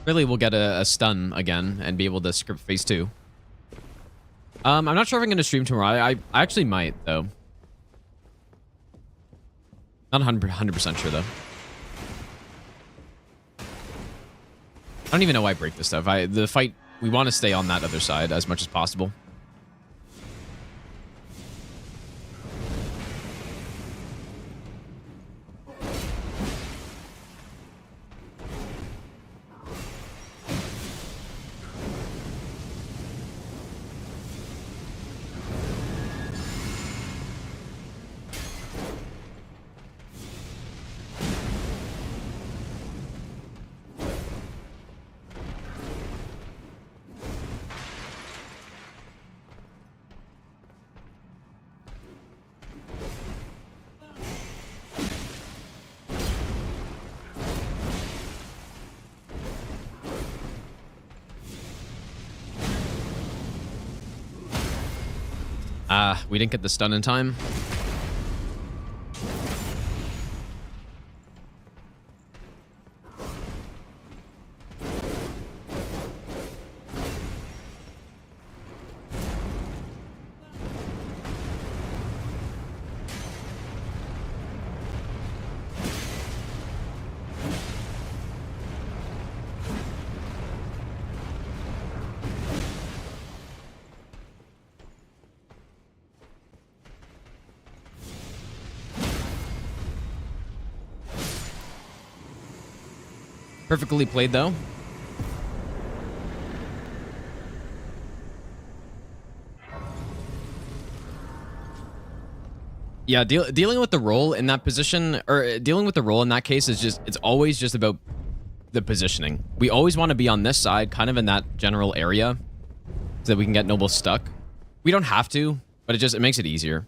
A: Really, we'll get a stun again and be able to script phase 2. I'm not sure if I'm going to stream tomorrow. I actually might, though. Not 100% sure, though. I don't even know why I break this stuff. The fight, we want to stay on that other side as much as possible. We didn't get the stun in time. Perfectly played, though. Yeah, dealing with the role in that position, or dealing with the role in that case is just, it's always just about the positioning. We always want to be on this side, kind of in that general area, so that we can get nobles stuck. We don't have to, but it makes it easier.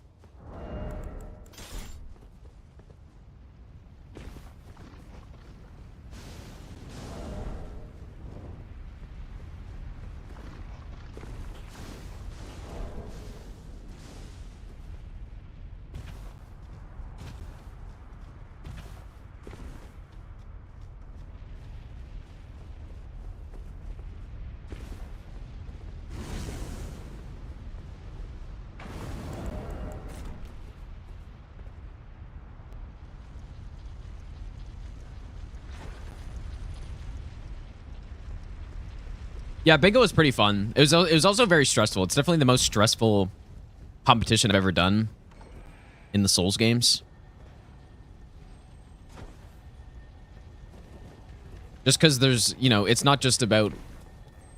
A: Yeah, bingo was pretty fun. It was also very stressful. It's definitely the most stressful competition I've ever done in the Souls games. Just because there's, you know, it's not just about...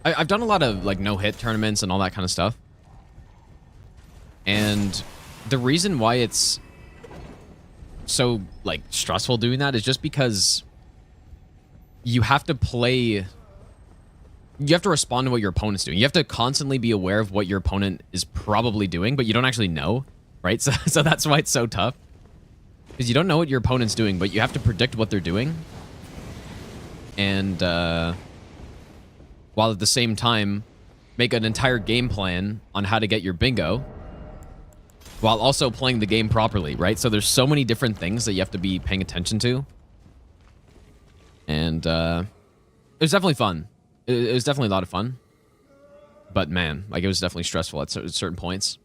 A: I've done a lot of, like, no-hit tournaments and all that kind of stuff. And the reason why it's so, like, stressful doing that is just because you have to play... You have to respond to what your opponent's doing. You have to constantly be aware of what your opponent is probably doing, but you don't actually know, right? So that's why it's so tough. Because you don't know what your opponent's doing, but you have to predict what they're doing. And while at the same time, make an entire game plan on how to get your bingo, while also playing the game properly, right? So there's so many different things that you have to be paying attention to. And it was definitely fun. It was definitely a lot of fun. But man, like, it was definitely stressful at certain points.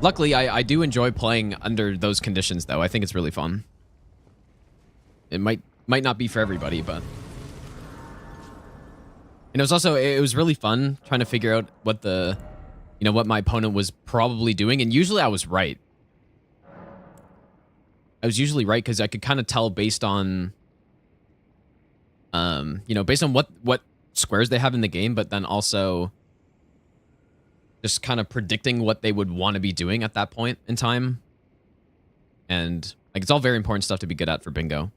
A: Luckily, I do enjoy playing under those conditions, though. I think it's really fun. It might not be for everybody, but... And it was really fun trying to figure out what what my opponent was probably doing. And usually I was right. I was usually right because I could kind of tell based on, based on what squares they have in the game, but then also just kind of predicting what they would want to be doing at that point in time. And like, it's all very important stuff to be good at for bingo.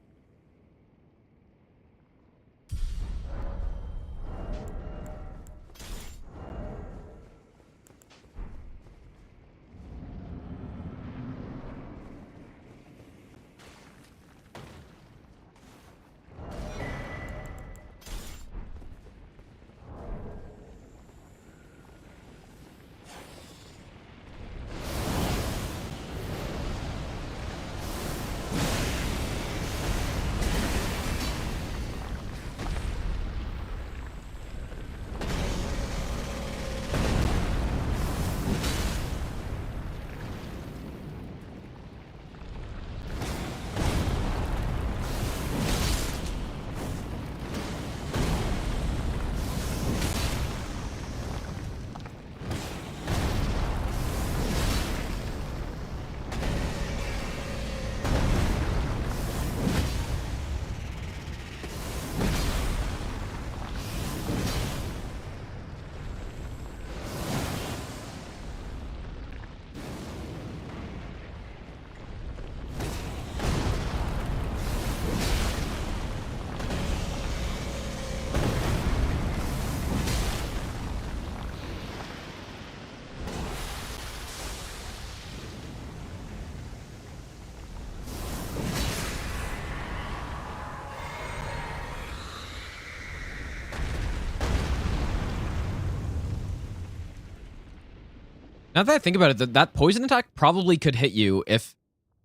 A: Now that I think about it, that poison attack probably could hit you if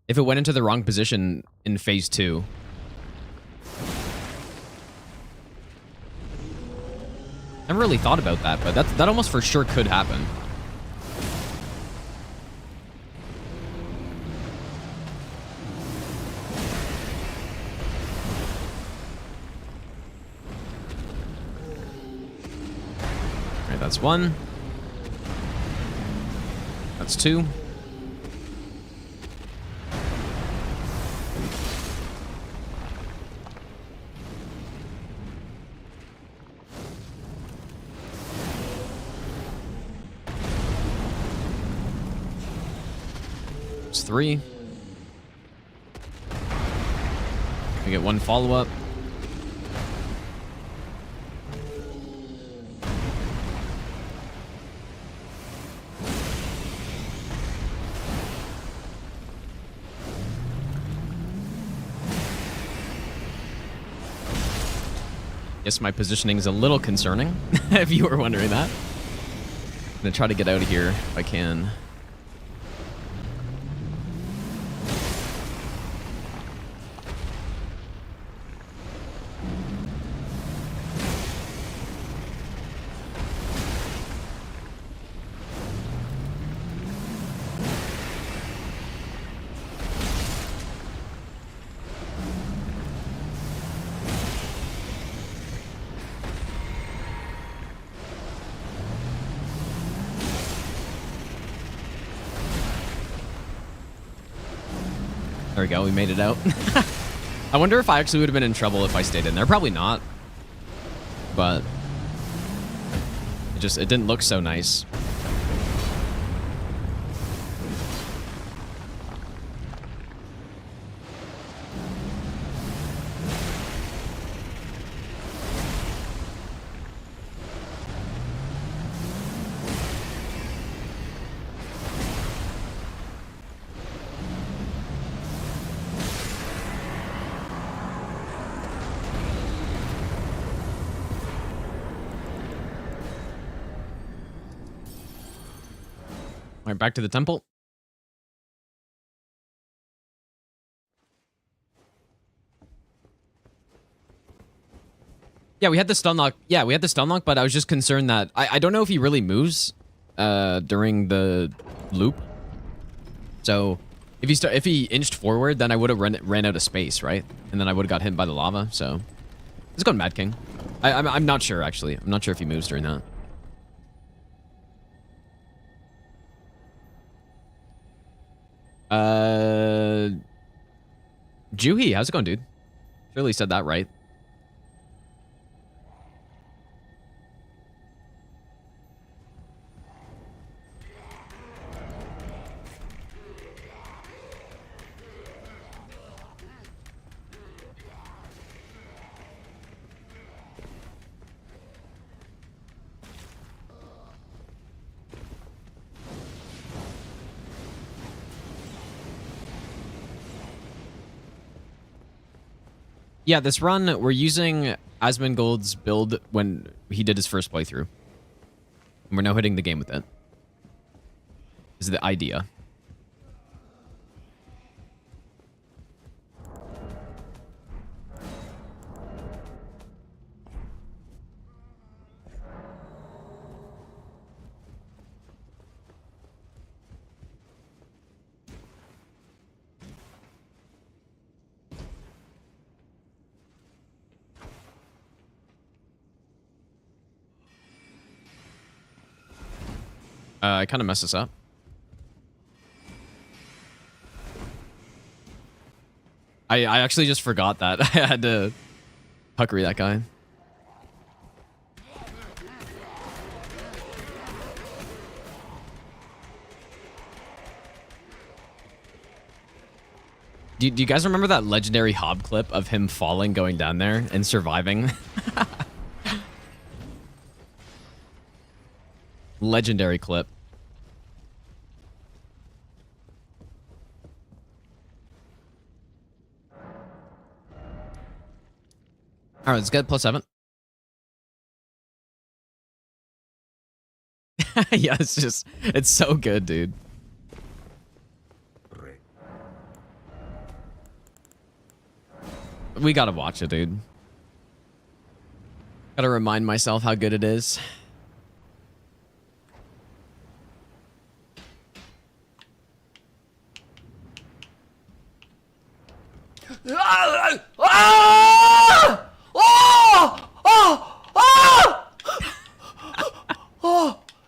A: it went into the wrong position in phase 2. Never really thought about that, but that almost for sure could happen. All right, that's one. That's two. That's 3. We get 1 follow-up. Guess my positioning is a little concerning, if you were wondering that. I'm gonna try to get out of here if I can. There we go, we made it out. I wonder if I actually would have been in trouble if I stayed in there. Probably not. But it didn't look so nice. All right, back to the temple. Yeah, we had the stun lock. Yeah, we had the stun lock, but I was just concerned that I don't know if he really moves during the loop. So if he inched forward, then I would have ran out of space, right? And then I would have got hit by the lava. So let's go Mad King. I'm not sure actually. I'm not sure if he moves during that. Juhi, how's it going, dude? Surely said that right. Yeah, this run, we're using Asmongold's build when he did his first playthrough. And we're now hitting the game with it. This is the idea. I kind of messed this up. I actually just forgot that. I had to puckery that guy. Do you guys remember that legendary Hob clip of him falling, going down there, and surviving? Legendary clip. All right, let's get +7. Yeah, it's so good, dude. We gotta watch it, dude. Gotta remind myself how good it is.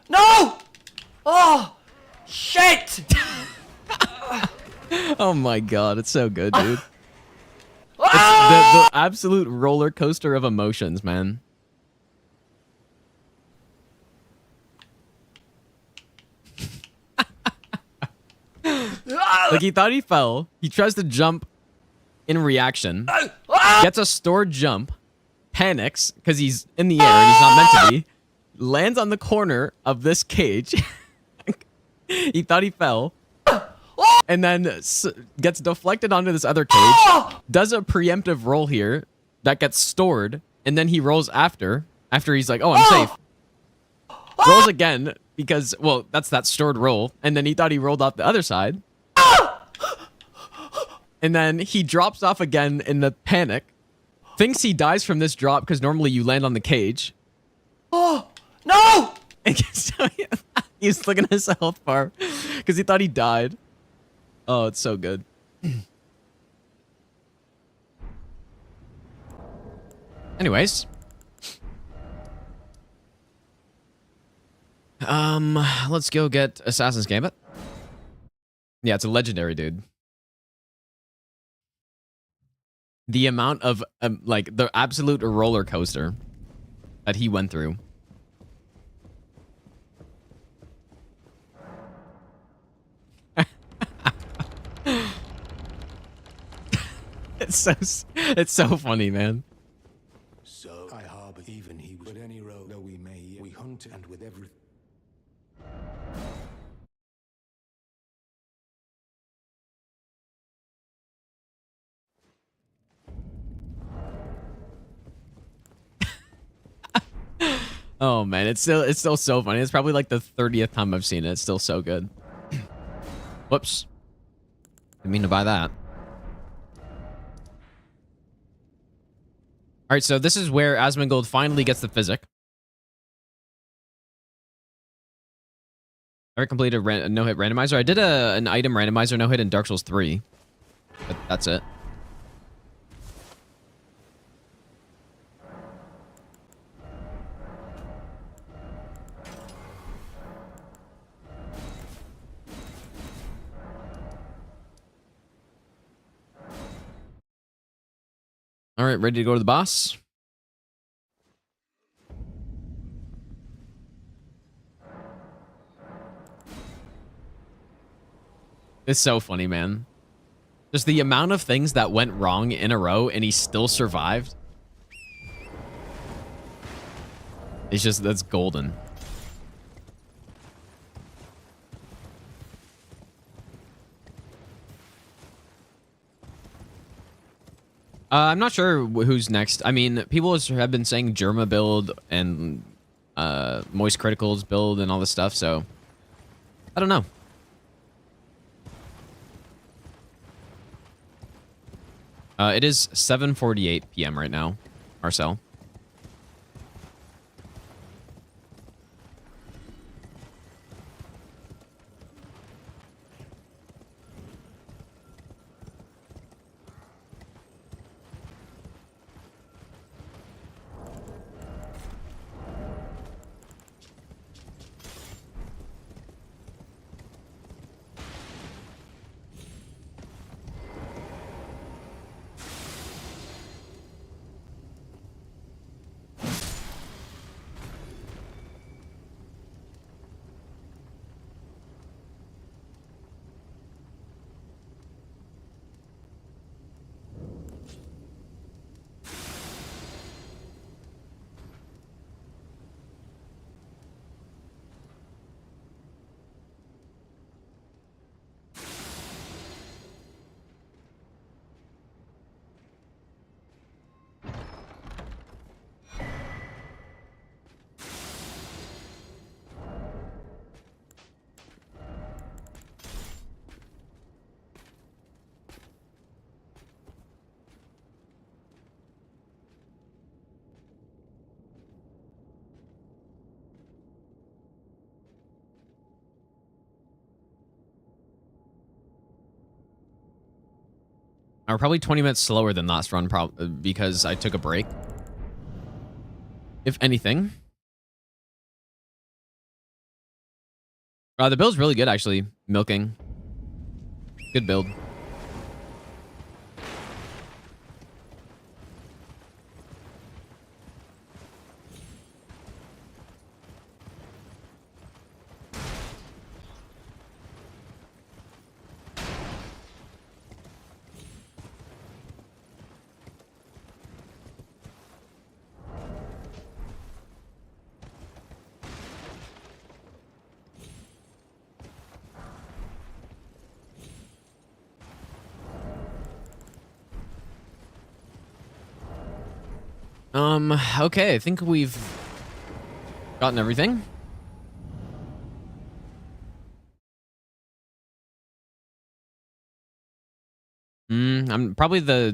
B: No! Oh, shit!
A: Oh my god, it's so good, dude. It's the absolute roller coaster of emotions, man. Like, he thought he fell. He tries to jump in reaction. Gets a stored jump. Panics because he's in the air and he's not meant to be. Lands on the corner of this cage. He thought he fell. And then gets deflected onto this other cage. Does a preemptive roll here that gets stored. And then he rolls after he's like, oh, I'm safe. Rolls again because, well, that's that stored roll. And then he thought he rolled out the other side. And then he drops off again in the panic. Thinks he dies from this drop because normally you land on the cage.
B: Oh, no!
A: And so he's looking at his health bar because he thought he died. Oh, it's so good. Anyways. Let's go get Assassin's Gambit. Yeah, it's a legendary, dude. The amount of, like, the absolute roller coaster that he went through. It's so funny, man.
E: So I harbor even he was. But any road that we may, we hunt and with every.
A: Oh man, it's still so funny. It's probably like the 30th time I've seen it. It's still so good. Whoops. Didn't mean to buy that. All right, so this is where Asmongold finally gets the physic. I completed a no-hit randomizer. I did an item randomizer no-hit in Dark Souls 3. But that's it. All right, ready to go to the boss? It's so funny, man. Just the amount of things that went wrong in a row and he still survived. It's just, that's golden. I'm not sure who's next. I mean, people have been saying Germa build and Moist Criticals build and all this stuff, so I don't know. It is 7:48 p.m. right now, Marcel. We're probably 20 minutes slower than last run because I took a break. If anything. The build's really good, actually. Milking. Good build. Okay, I think we've gotten everything. I'm probably the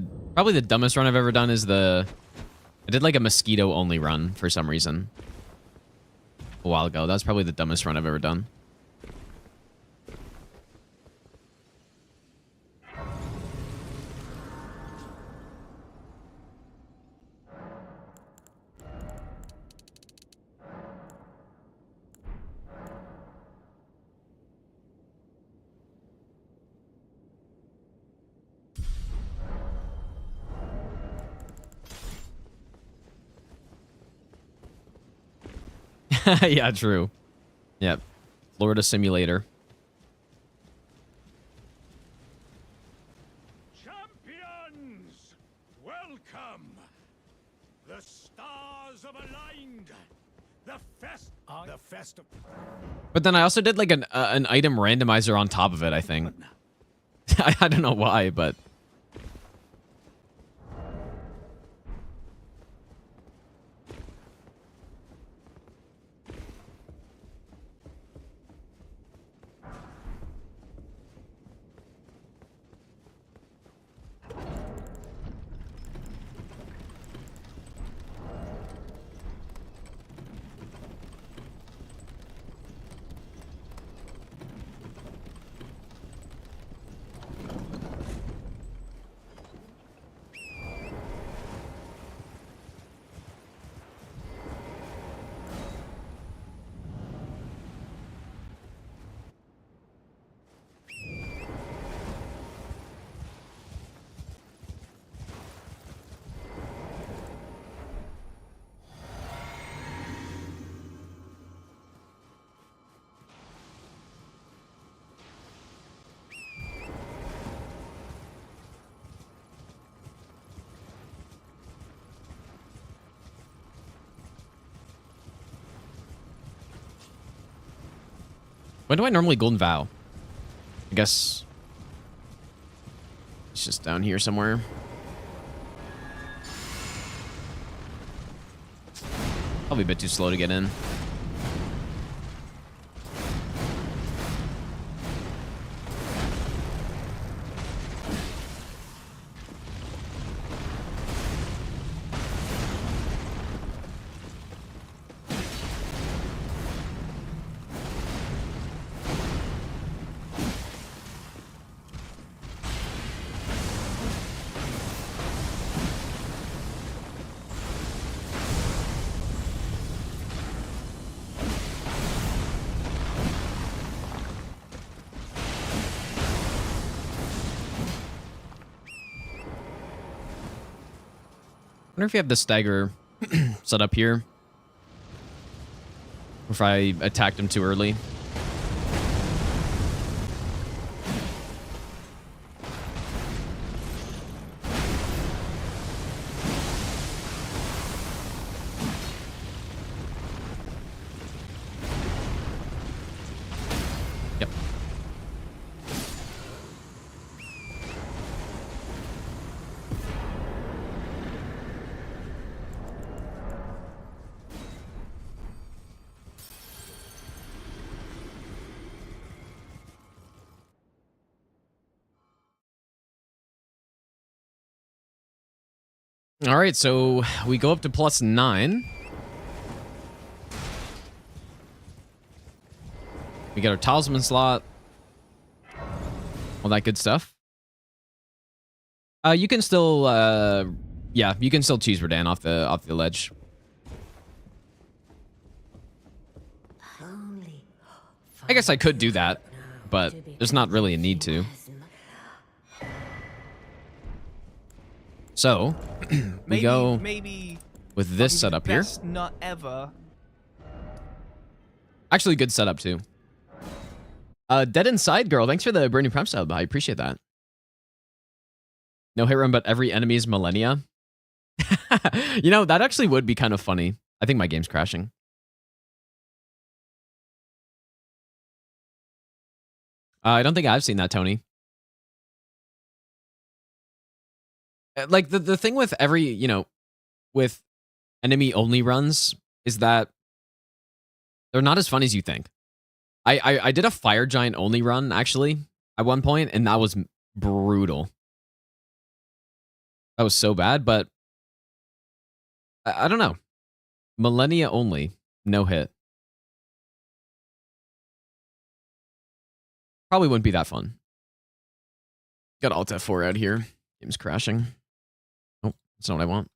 A: dumbest run I've ever done is I did like a mosquito only run for some reason a while ago. That's probably the dumbest run I've ever done. Yeah, true. Yep. Florida Simulator.
D: Champions! Welcome! The stars have aligned! The fest of...
A: But then I also did like an item randomizer on top of it, I think. I don't know why, but... When do I normally Golden Vow? I guess... It's just down here somewhere. Probably a bit too slow to get in. I wonder if you have the stagger set up here. Or if I attacked him too early. Yep. All right, so we go up to +9. We got our talisman slot. All that good stuff. You can still, yeah, you can still choose Verdan off the ledge. I guess I could do that, but there's not really a need to. So, we go
B: maybe
A: with this setup here.
B: best nut ever.
A: Actually, good setup too. Dead Inside Girl, thanks for the brand new Prime sub. I appreciate that. No hit run, but every enemy is Millenia. You know, that actually would be kind of funny. I think my game's crashing. I don't think I've seen that, Tony. Like the thing with every, you know, with enemy only runs is that they're not as fun as you think. I did a fire giant only run actually at one point, and that was brutal. That was so bad, but I don't know. Millenia only, no hit. Probably wouldn't be that fun. Got Alt F4 out here. Game's crashing. Oh, that's not what I want.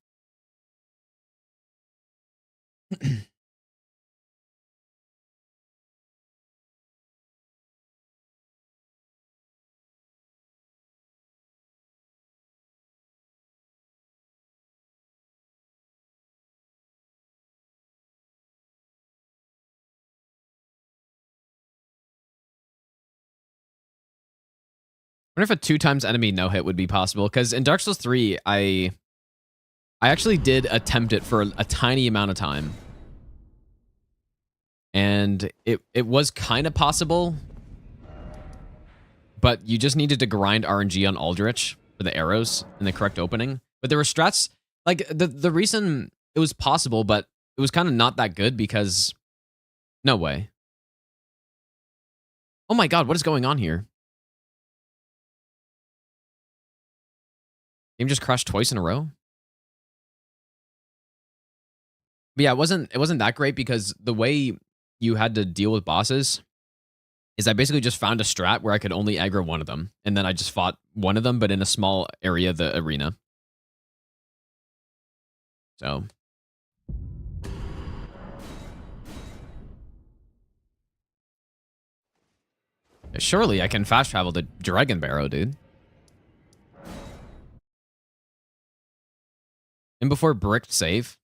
A: I wonder if a 2 times enemy no hit would be possible, because in Dark Souls 3, I actually did attempt it for a tiny amount of time. And it was kind of possible, but you just needed to grind RNG on Aldrich for the arrows in the correct opening. But there were strats, like the reason it was possible, but it was kind of not that good because, no way. Oh my god, what is going on here? Game just crashed twice in a row. But yeah, it wasn't that great because the way you had to deal with bosses is I basically just found a strat where I could only aggro one of them, and then I just fought one of them, but in a small area of the arena. So surely I can fast travel to Dragon Barrow, dude. And before bricked save.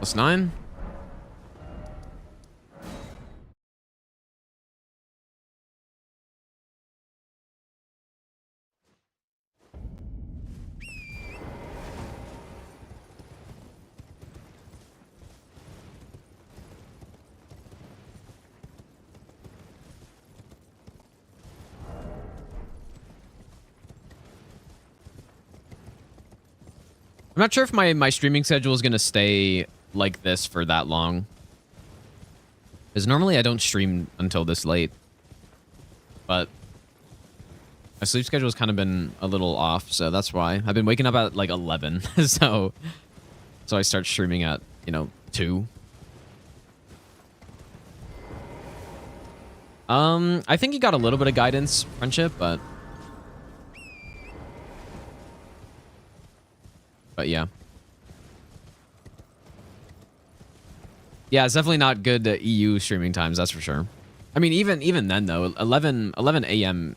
A: +9. I'm not sure if my streaming schedule is going to stay like this for that long. Because normally I don't stream until this late. But my sleep schedule has kind of been a little off, so that's why. I've been waking up at like 11, so I start streaming at, 2. I think you got a little bit of guidance, Friendship, but yeah. Yeah, it's definitely not good EU streaming times, that's for sure. I mean, even then, though, 11 a.m.,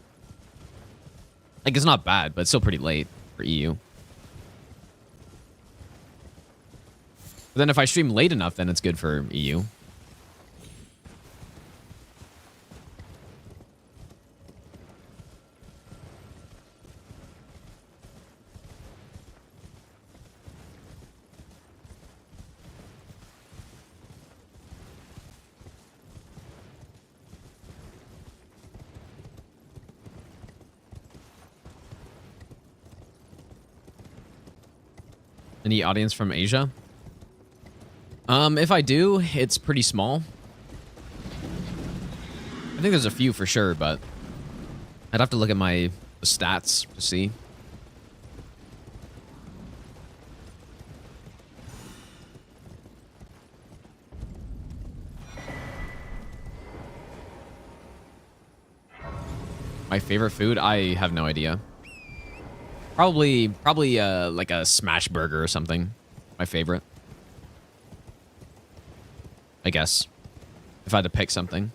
A: like, it's not bad, but it's still pretty late for EU. But then if I stream late enough, then it's good for EU. Any audience from Asia? If I do, it's pretty small. I think there's a few for sure, but I'd have to look at my stats to see. My favorite food? I have no idea. Probably like a smash burger or something. My favorite. I guess. If I had to pick something.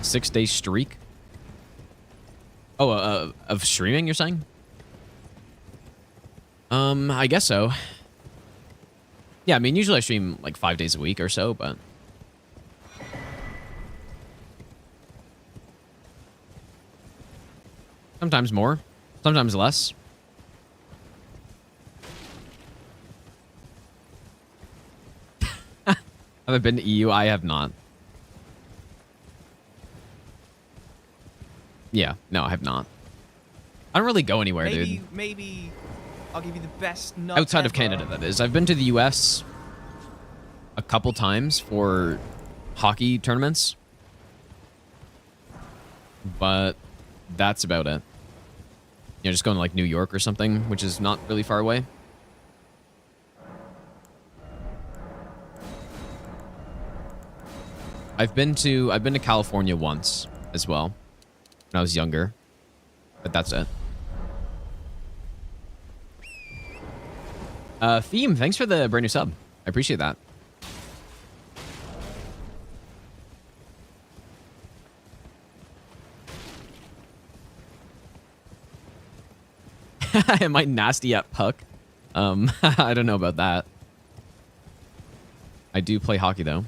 A: Six-day streak? Oh, of streaming, you're saying? I guess so. Yeah, I mean, usually I stream like 5 days a week or so, but... Sometimes more, sometimes less. Have I been to EU? I have not. Yeah, no, I have not. I don't really go anywhere, dude.
B: Maybe I'll give you the best nut
A: Outside of
B: ever.
A: Canada, that is. I've been to the US a couple times for hockey tournaments. But that's about it. You know, just going to like New York or something, which is not really far away. I've been to California once as well when I was younger. But that's it. Theme, thanks for the brand new sub. I appreciate that. Am I nasty at puck? I don't know about that. I do play hockey though.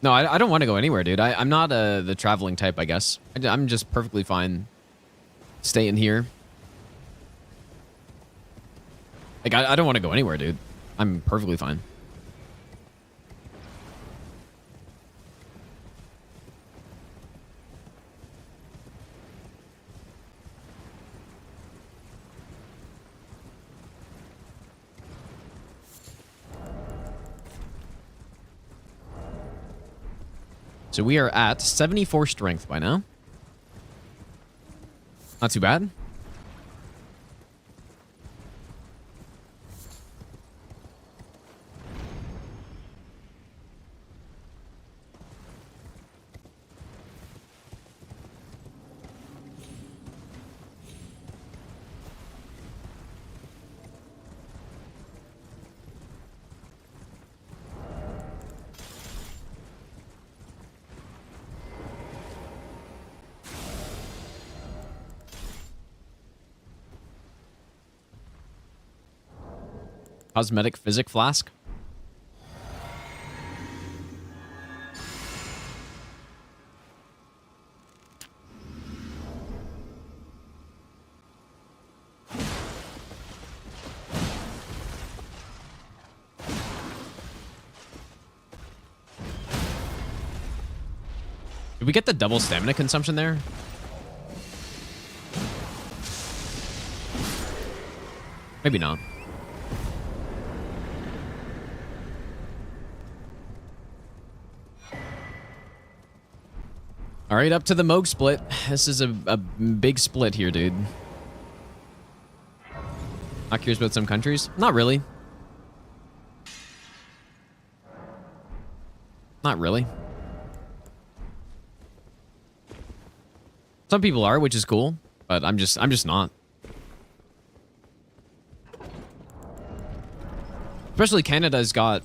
A: No, I don't want to go anywhere, dude. I'm not the traveling type, I guess. I'm just perfectly fine staying here. Like, I don't want to go anywhere, dude. I'm perfectly fine. So we are at 74 strength by now. Not too bad. Cosmetic physic flask. Did we get the double stamina consumption there? Maybe not. All right, up to the Moog split. This is a big split here, dude. Not curious about some countries? Not really. Not really. Some people are, which is cool, but I'm just not. Especially Canada's got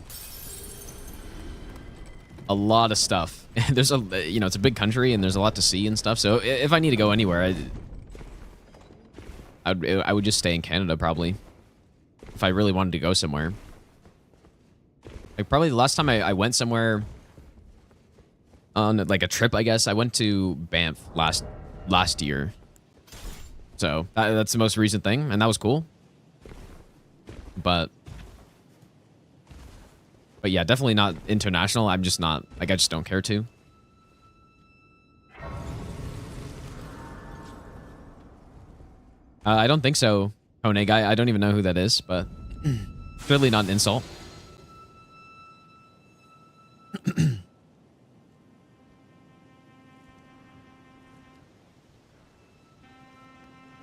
A: a lot of stuff. There's it's a big country and there's a lot to see and stuff. So if I need to go anywhere, I would just stay in Canada probably. If I really wanted to go somewhere. Like probably the last time I went somewhere on like a trip, I guess I went to Banff last year. So that's the most recent thing, and that was cool. But yeah, definitely not international. I'm just not, like, I just don't care to. I don't think so, Honeg. I don't even know who that is, but clearly not an insult.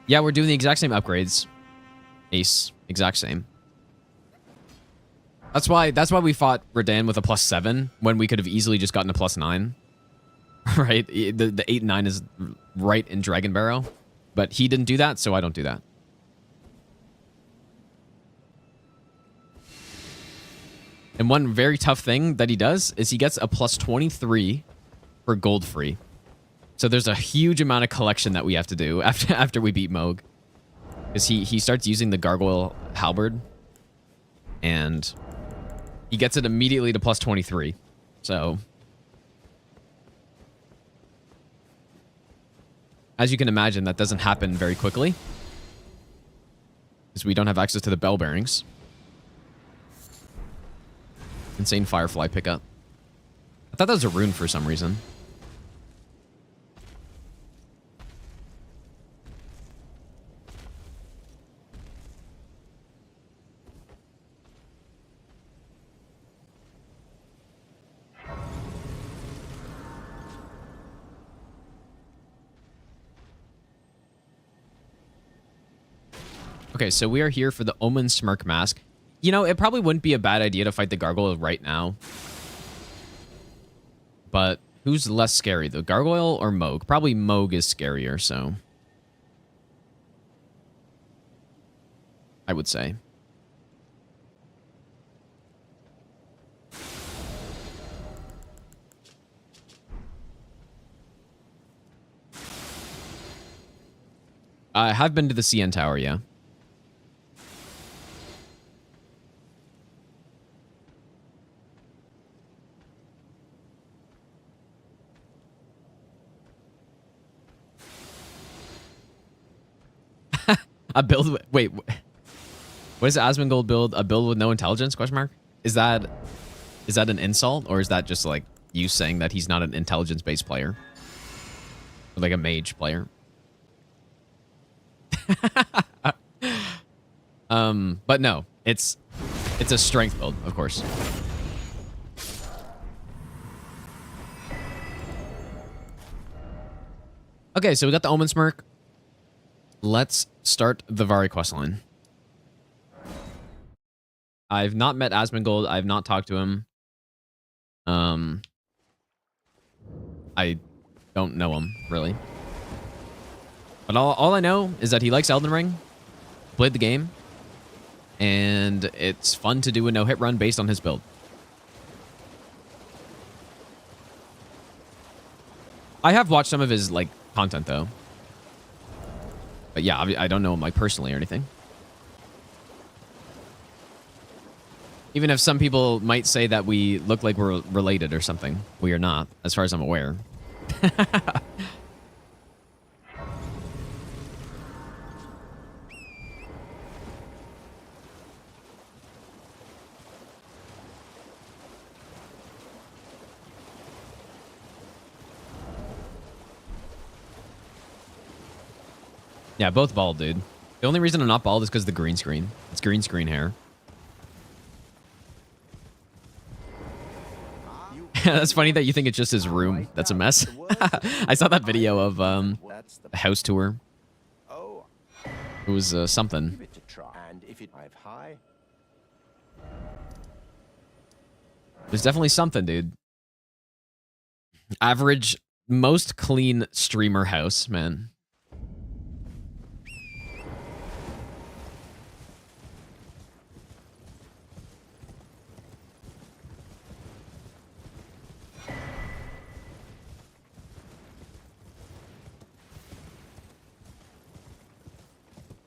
A: Yeah, we're doing the exact same upgrades. Ace, exact same. That's why we fought Radan with a +7 when we could have easily just gotten a +9. Right? The 8 and 9 is right in Dragon Barrow. But he didn't do that, so I don't do that. And one very tough thing that he does is he gets a +23 for gold free. So there's a huge amount of collection that we have to do after we beat Moog. Because he starts using the Gargoyle Halberd. And he gets it immediately to +23. So as you can imagine, that doesn't happen very quickly. Because we don't have access to the bell bearings. Insane Firefly pickup. I thought that was a rune for some reason. Okay, so we are here for the Omen Smirk Mask. You know, it probably wouldn't be a bad idea to fight the Gargoyle right now. But who's less scary, the Gargoyle or Moog? Probably Moog is scarier, so I would say. I have been to the CN Tower, yeah. A build. Wait, what is it? Asmongold build? A build with no intelligence? Question mark. Is that an insult, or is that just like you saying that he's not an intelligence-based player, or like a mage player? But no, it's a strength build, of course. Okay, so we got the Omen Smirk. Let's start the Vari quest line. I've not met Asmongold. I've not talked to him. I don't know him, really. But all I know is that he likes Elden Ring, played the game, and it's fun to do a no-hit run based on his build. I have watched some of his, like, content, though. But yeah, I don't know him like personally or anything. Even if some people might say that we look like we're related or something, we are not, as far as I'm aware. Yeah, both bald, dude. The only reason I'm not bald is because of the green screen. It's green screen hair. That's funny that you think it's just his room that's a mess. I saw that video of a house tour. It was something. There's definitely something, dude. Average, most clean streamer house, man.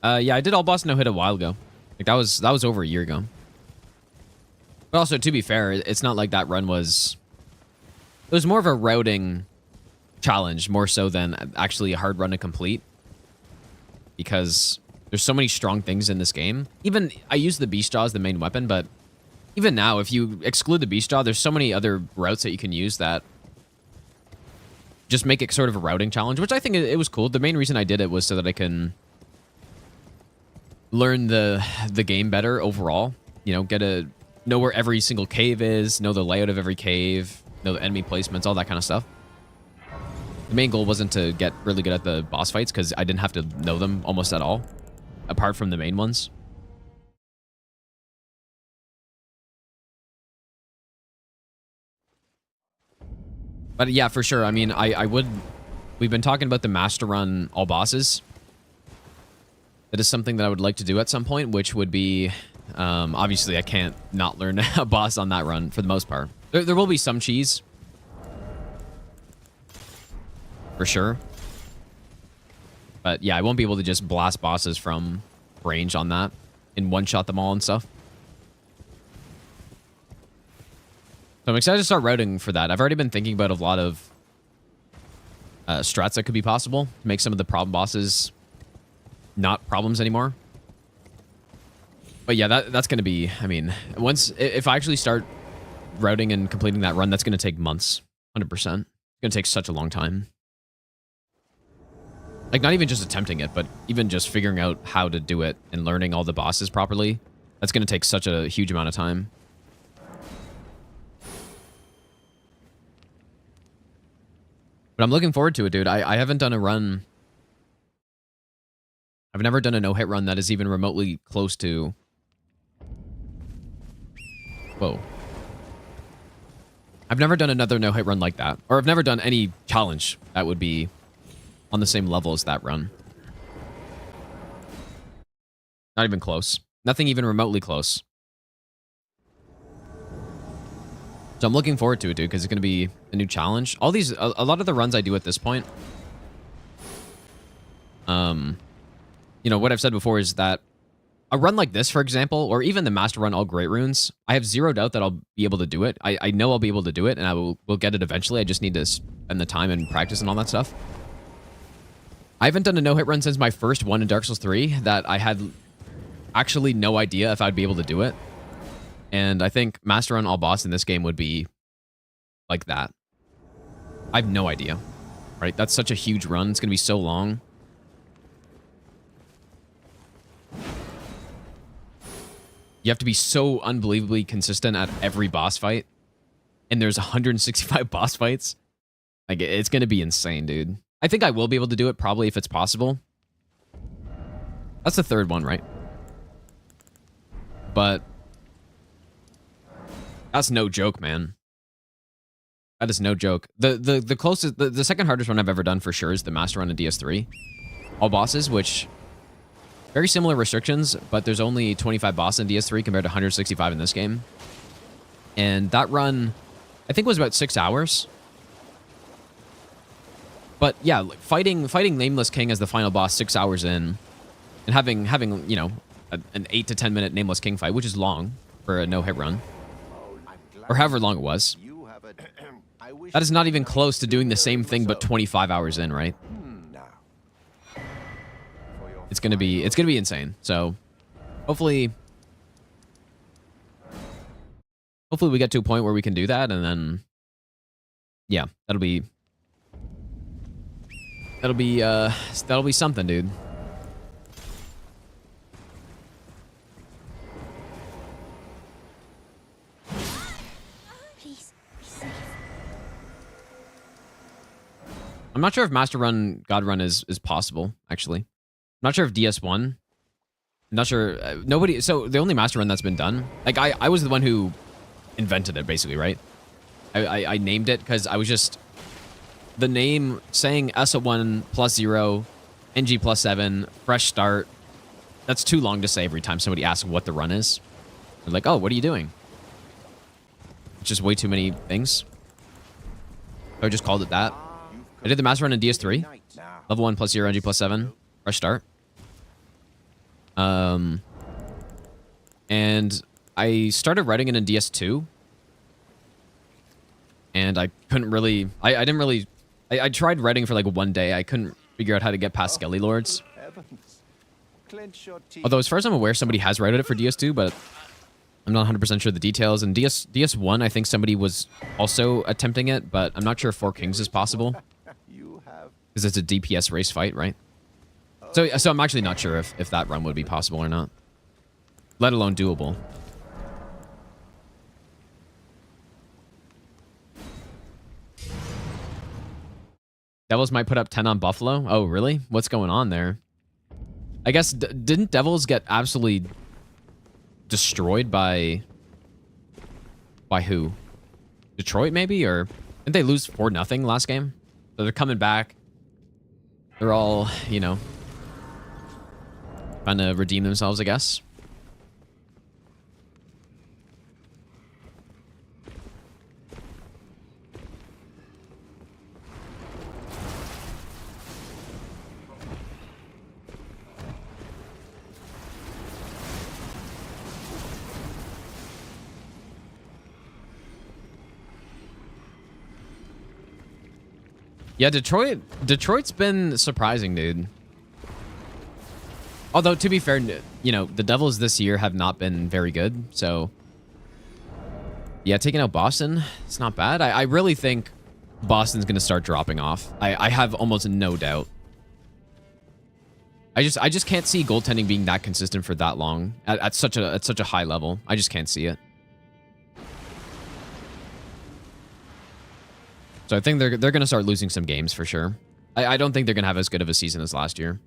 A: Yeah, I did all boss no hit a while ago. Like that was over a year ago. But also, to be fair, it's not like that run was. It was more of a routing challenge, more so than actually a hard run to complete. Because there's so many strong things in this game. Even I use the Beast Jaw as the main weapon, but even now, if you exclude the Beast Jaw, there's so many other routes that you can use that just make it sort of a routing challenge, which I think it was cool. The main reason I did it was so that I can learn the game better overall. You know, know where every single cave is, know the layout of every cave, know the enemy placements, all that kind of stuff. The main goal wasn't to get really good at the boss fights because I didn't have to know them almost at all, apart from the main ones. But yeah, for sure. I mean, I would... We've been talking about the master run all bosses. That is something that I would like to do at some point, which would be... obviously, I can't not learn a boss on that run for the most part. There will be some cheese. For sure. But yeah, I won't be able to just blast bosses from range on that and one-shot them all and stuff. So I'm excited to start routing for that. I've already been thinking about a lot of strats that could be possible to make some of the problem bosses not problems anymore. But yeah, that's going to be, I mean, if I actually start routing and completing that run, that's going to take months, 100%. It's going to take such a long time. Like, not even just attempting it, but even just figuring out how to do it and learning all the bosses properly. That's going to take such a huge amount of time. But I'm looking forward to it, dude. I haven't done a run. I've never done a no-hit run that is even remotely close to... Whoa. I've never done another no-hit run like that. Or I've never done any challenge that would be on the same level as that run. Not even close. Nothing even remotely close. So I'm looking forward to it, dude, because it's going to be a new challenge. All these, a lot of the runs I do at this point, you know, what I've said before is that a run like this, for example, or even the Master Run All Great Runes, I have zero doubt that I'll be able to do it. I know I'll be able to do it, and we'll get it eventually. I just need to spend the time and practice and all that stuff. I haven't done a no-hit run since my first one in Dark Souls 3 that I had actually no idea if I'd be able to do it. And I think Master Run All Boss in this game would be like that. I have no idea, right? That's such a huge run. It's going to be so long. You have to be so unbelievably consistent at every boss fight. And there's 165 boss fights. Like, it's going to be insane, dude. I think I will be able to do it, probably, if it's possible. That's the third one, right? But that's no joke, man. That is no joke. The closest, the second hardest one I've ever done for sure is the Master Run in DS3. All bosses, which... Very similar restrictions, but there's only 25 bosses in DS3 compared to 165 in this game. And that run, I think, was about 6 hours. But yeah, like fighting Nameless King as the final boss 6 hours in, and having you know, an 8 to 10 minute Nameless King fight, which is long for a no-hit run, or however long it was. That is not even close to doing the same thing, but 25 hours in, right? It's gonna be insane. So hopefully we get to a point where we can do that, and then yeah, that'll be something, dude.
F: Please, be safe.
A: I'm not sure if Master Run God Run is possible, actually. I'm not sure if DS1. I'm not sure. Nobody. So the only Master Run that's been done, like I was the one who invented it, basically, right? I named it because I was just the name saying ESA1 plus 0, NG plus 7, fresh start. That's too long to say every time somebody asks what the run is. They're like, oh, what are you doing? It's just way too many things. So I just called it that. I did the Master Run in DS3. Level 1 plus 0, NG plus 7, fresh start. And I started writing it in DS2, and I couldn't really, I tried writing for like 1 day. I couldn't figure out how to get past Skelly Lords. Although as far as I'm aware, somebody has written it for DS2, but I'm not 100% sure the details. And DS1, I think somebody was also attempting it, but I'm not sure if Four Kings is possible. Because it's a DPS race fight, right? So I'm actually not sure if that run would be possible or not. Let alone doable. Devils might put up 10 on Buffalo. Oh, really? What's going on there? I guess, didn't Devils get absolutely destroyed by who? Detroit, maybe? Or didn't they lose 4-0 last game? So they're coming back. They're all, you know, trying to redeem themselves, I guess. Yeah, Detroit's been surprising, dude. Although, to be fair, you know, the Devils this year have not been very good. So, yeah, taking out Boston, it's not bad. I really think Boston's going to start dropping off. I have almost no doubt. I just can't see goaltending being that consistent for that long at such a high level. I just can't see it. So I think they're going to start losing some games for sure. I don't think they're going to have as good of a season as last year.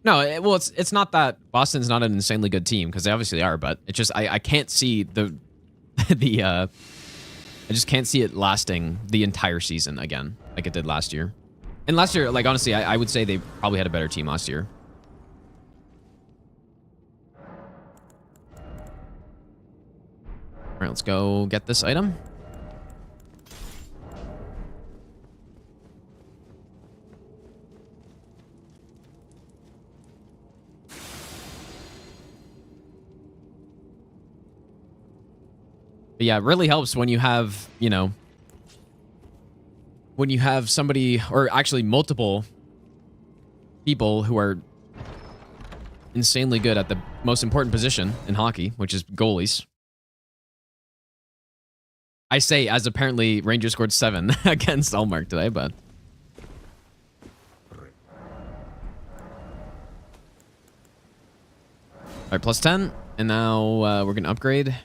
A: No, well, it's not that Boston's not an insanely good team, because they obviously are, but it's just I can't see the I just can't see it lasting the entire season again like it did last year. And last year, like honestly, I would say they probably had a better team last year. All right, let's go get this item. But yeah, it really helps when you have, you know, when you have somebody, or actually multiple people who are insanely good at the most important position in hockey, which is goalies. I say, as apparently Rangers scored 7 against Allmark today, but... All right, plus 10. And now we're going to upgrade.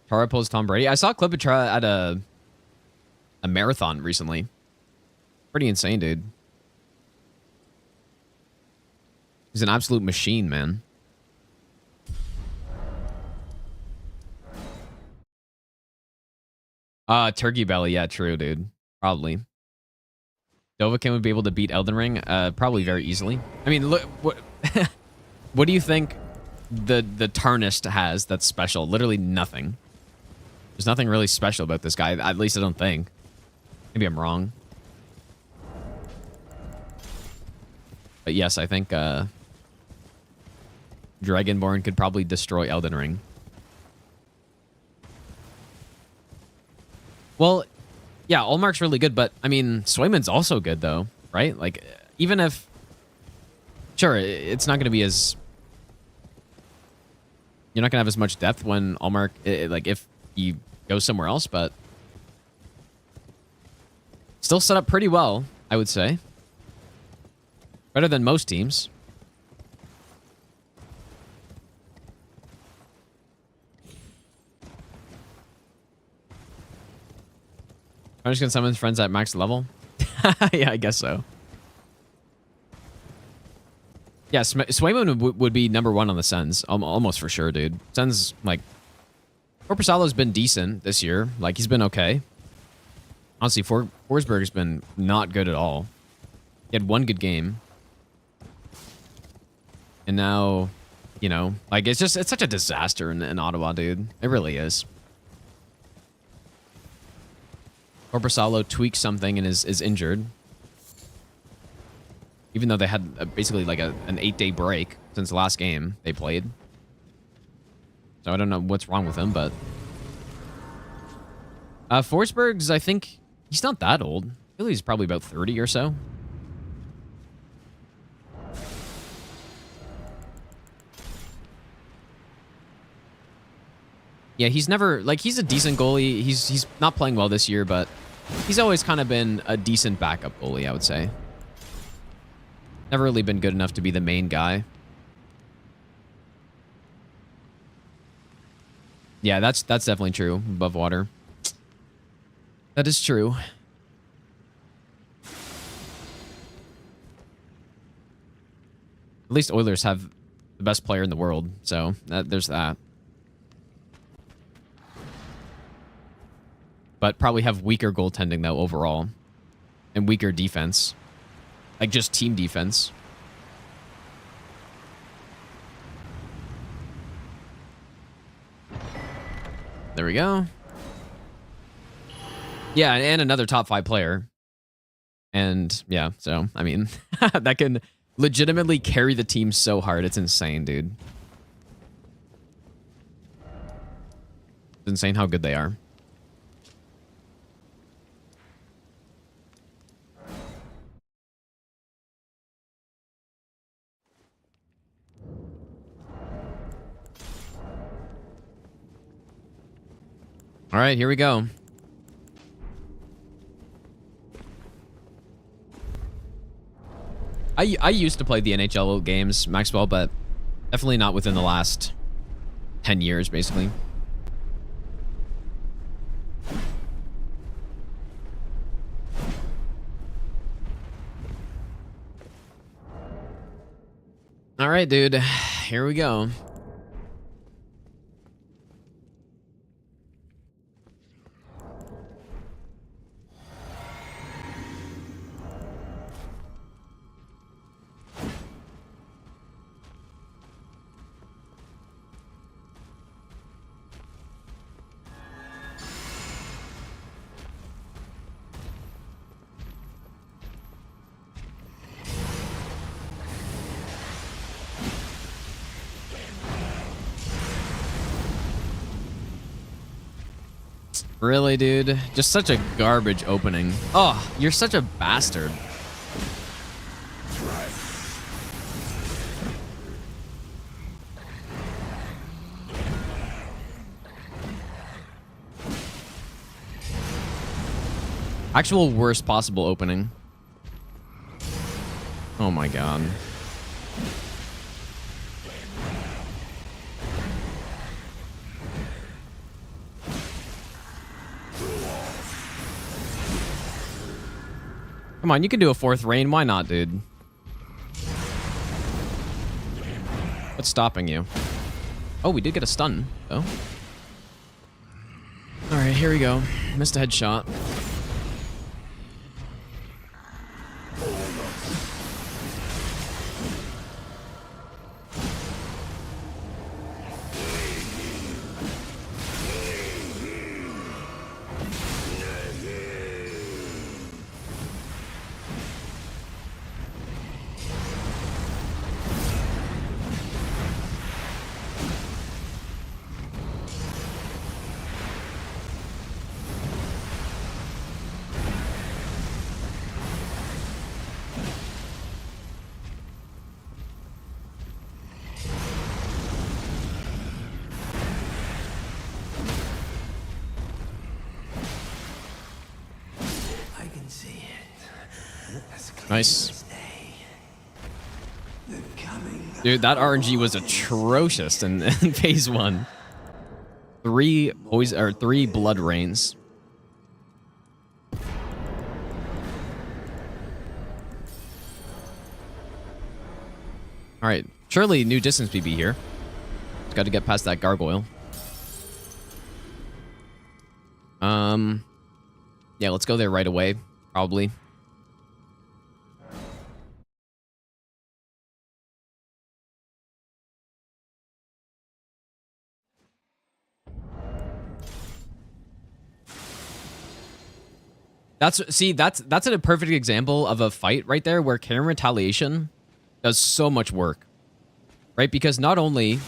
A: Chara pulls Tom Brady. I saw a clip of Chara at a marathon recently. Pretty insane, dude. He's an absolute machine, man. Turkey Belly. Yeah, true, dude. Probably. Dovahkiin would be able to beat Elden Ring? Probably very easily. I mean, look, what, what do you think the Tarnished has that's special? Literally nothing. There's nothing really special about this guy. At least I don't think. Maybe I'm wrong. But yes, I think Dragonborn could probably destroy Elden Ring. Well, yeah, Allmark's really good, but I mean, Swayman's also good though, right? Like, even if, sure, it's not going to be as, you're not going to have as much depth when Allmark, like, if he goes somewhere else, but still set up pretty well, I would say. Better than most teams. I'm just gonna summon friends at max level. Yeah, I guess so. Yeah, Swayman would be #1 on the Sens, almost for sure, dude. Sens, like, Korpisalo's been decent this year. Like, he's been okay. Honestly, Forsberg's been not good at all. He had one good game. And now, you know, like, it's such a disaster in Ottawa, dude. It really is. Korpisalo tweaked something and is injured. Even though they had basically like an 8-day break since the last game they played. So I don't know what's wrong with him, but... Forsberg's, I think, he's not that old. I feel like he's probably about 30 or so. Yeah, he's never, like, he's a decent goalie. He's not playing well this year, but He's always kind of been a decent backup goalie, I would say. Never really been good enough to be the main guy. Yeah, that's definitely true. Above water. That is true. At least Oilers have the best player in the world, so there's that. But probably have weaker goaltending, though, overall. And weaker defense. Like, just team defense. There we go. Yeah, and another top 5 player. And, yeah, so, I mean, that can legitimately carry the team so hard. It's insane, dude. It's insane how good they are. All right, here we go. I used to play the NHL games, Maxwell, but definitely not within the last 10 years, basically. All right, dude. Here we go. Really, dude? Just such a garbage opening. Oh, you're such a bastard. Actual worst possible opening. Oh my god. Come on, you can do a 4th rain. Why not, dude? What's stopping you? Oh, we did get a stun, though. Alright, here we go. Missed a headshot. Nice. Dude, that RNG was atrocious in phase 1. 3 blood rains. Alright, surely new distance PB here. Just got to get past that gargoyle. Yeah, let's go there right away, probably. That's a perfect example of a fight right there where Karen Retaliation does so much work, right? Because not only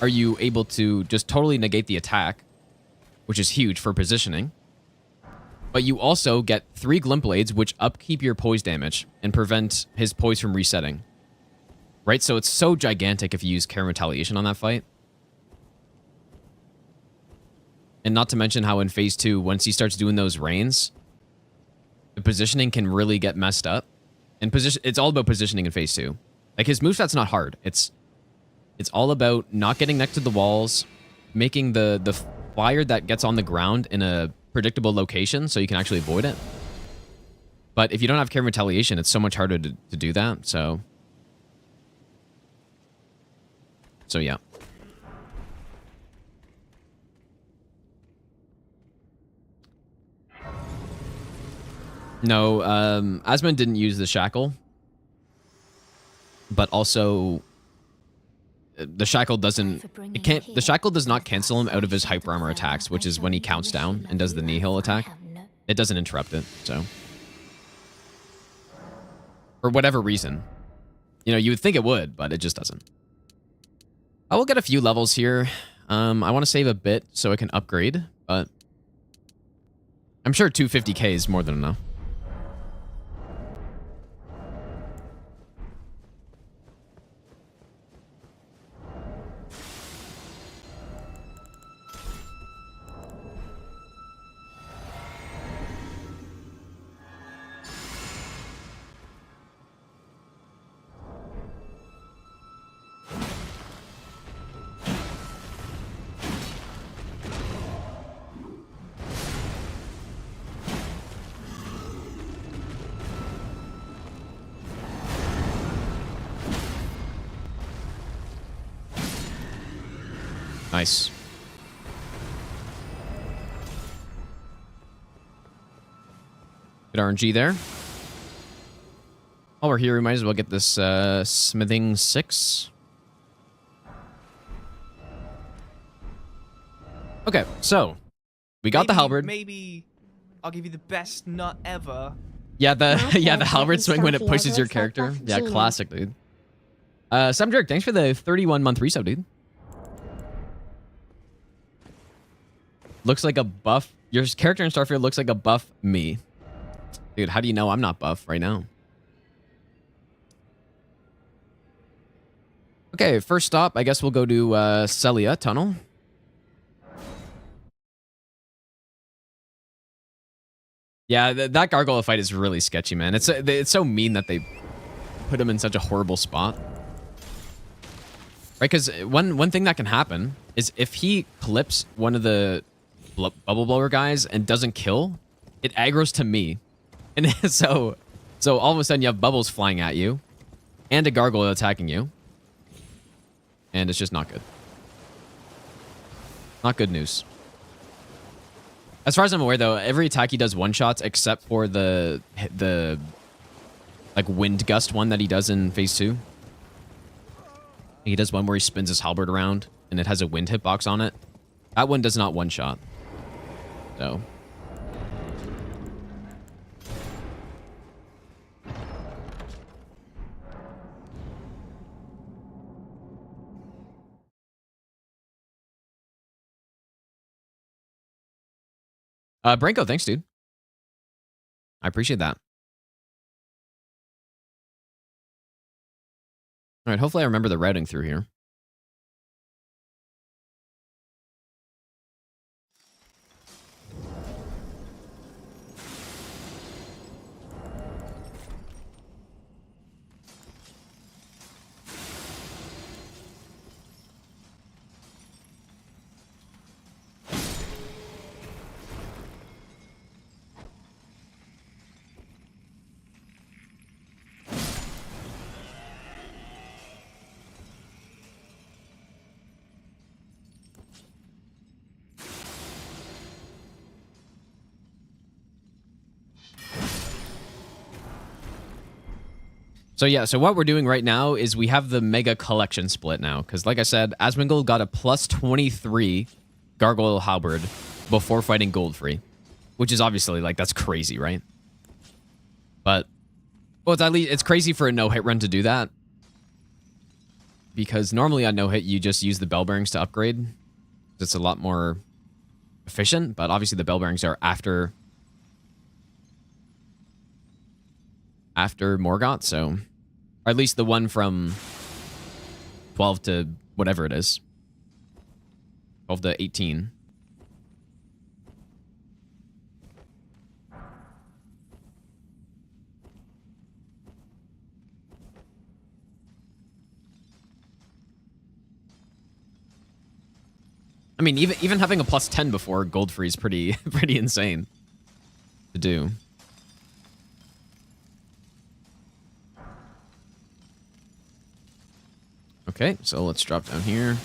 A: are you able to just totally negate the attack, which is huge for positioning, but you also get 3 Glint Blades, which upkeep your poise damage and prevent his poise from resetting, right? So it's so gigantic if you use Karen Retaliation on that fight. And not to mention how in phase 2, once he starts doing those rains, the positioning can really get messed up. And position, it's all about positioning in phase 2. Like his moveset's not hard. It's all about not getting next to the walls, making the fire that gets on the ground in a predictable location so you can actually avoid it. But if you don't have care and retaliation, it's so much harder to do that. So yeah. No, Asmon didn't use the shackle, but also the shackle doesn't. It can't. The shackle does not cancel him out of his hyper armor attacks, which is when he counts down and does the nihil attack. It doesn't interrupt it. So, for whatever reason, you know, you would think it would, but it just doesn't. I will get a few levels here. I want to save a bit so I can upgrade, but I'm sure 250k is more than enough. Nice. Good RNG there. While we're here, we might as well get this smithing 6. Okay, so we got the halberd.
B: Maybe I'll give you the best nut ever.
A: Yeah, the
C: Okay,
A: yeah, the halberd swing when it
C: Sophia
A: pushes your
C: looks like
A: character.
C: Buff
A: Yeah,
C: Gino.
A: classic, dude. Sam Jerk, thanks for the 31-month resub, dude. Looks like a buff. Your character in Starfield looks like a buff me. Dude, how do you know I'm not buff right now? Okay, first stop, I guess we'll go to Celia Tunnel. Yeah, that gargoyle fight is really sketchy, man. It's so mean that they put him in such a horrible spot. Right, because one thing that can happen is if he clips one of the bubble blower guys and doesn't kill, it aggroes to me. And so all of a sudden you have bubbles flying at you and a gargoyle attacking you. And it's just not good. Not good news. As far as I'm aware, though, every attack he does one-shots except for the like wind gust one that he does in phase 2. He does one where he spins his halberd around and it has a wind hitbox on it. That one does not one-shot. So. Branko, thanks, dude. I appreciate that. All right, hopefully I remember the routing through here. So yeah, so what we're doing right now is we have the mega collection split now. Because like I said, Asmongold got a plus 23 Gargoyle Halberd before fighting Goldfree. Which is obviously, like, that's crazy, right? But, well, it's at least, it's crazy for a no-hit run to do that. Because normally on no-hit, you just use the bell bearings to upgrade. It's a lot more efficient, but obviously the bell bearings are after Morgott, so, or at least the one from 12 to whatever it is. 12 to 18. I mean, even having a plus 10 before gold free is pretty insane to do. Okay, so let's drop down here.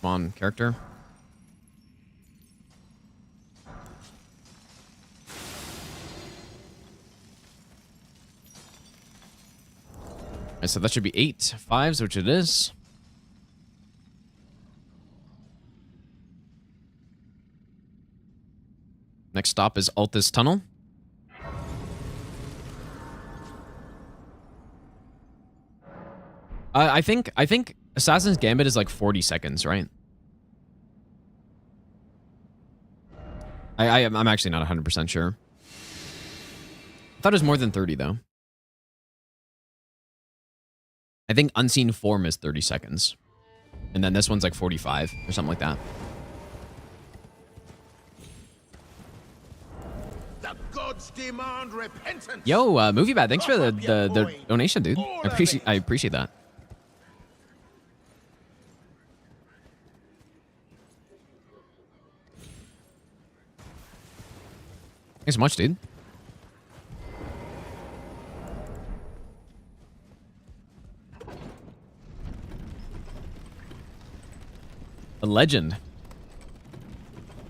A: Come on, character. Alright, so that should be 8 5s, which it is. Next stop is Altus Tunnel. I think Assassin's Gambit is like 40 seconds, right? I'm actually not 100% sure. I thought it was more than 30 though. I think Unseen Form is 30 seconds. And then this one's like 45 or something like that.
D: The gods demand repentance.
A: Yo, Movie Bad, thanks for the donation, dude. I appreciate that. Thanks so much, dude. A legend.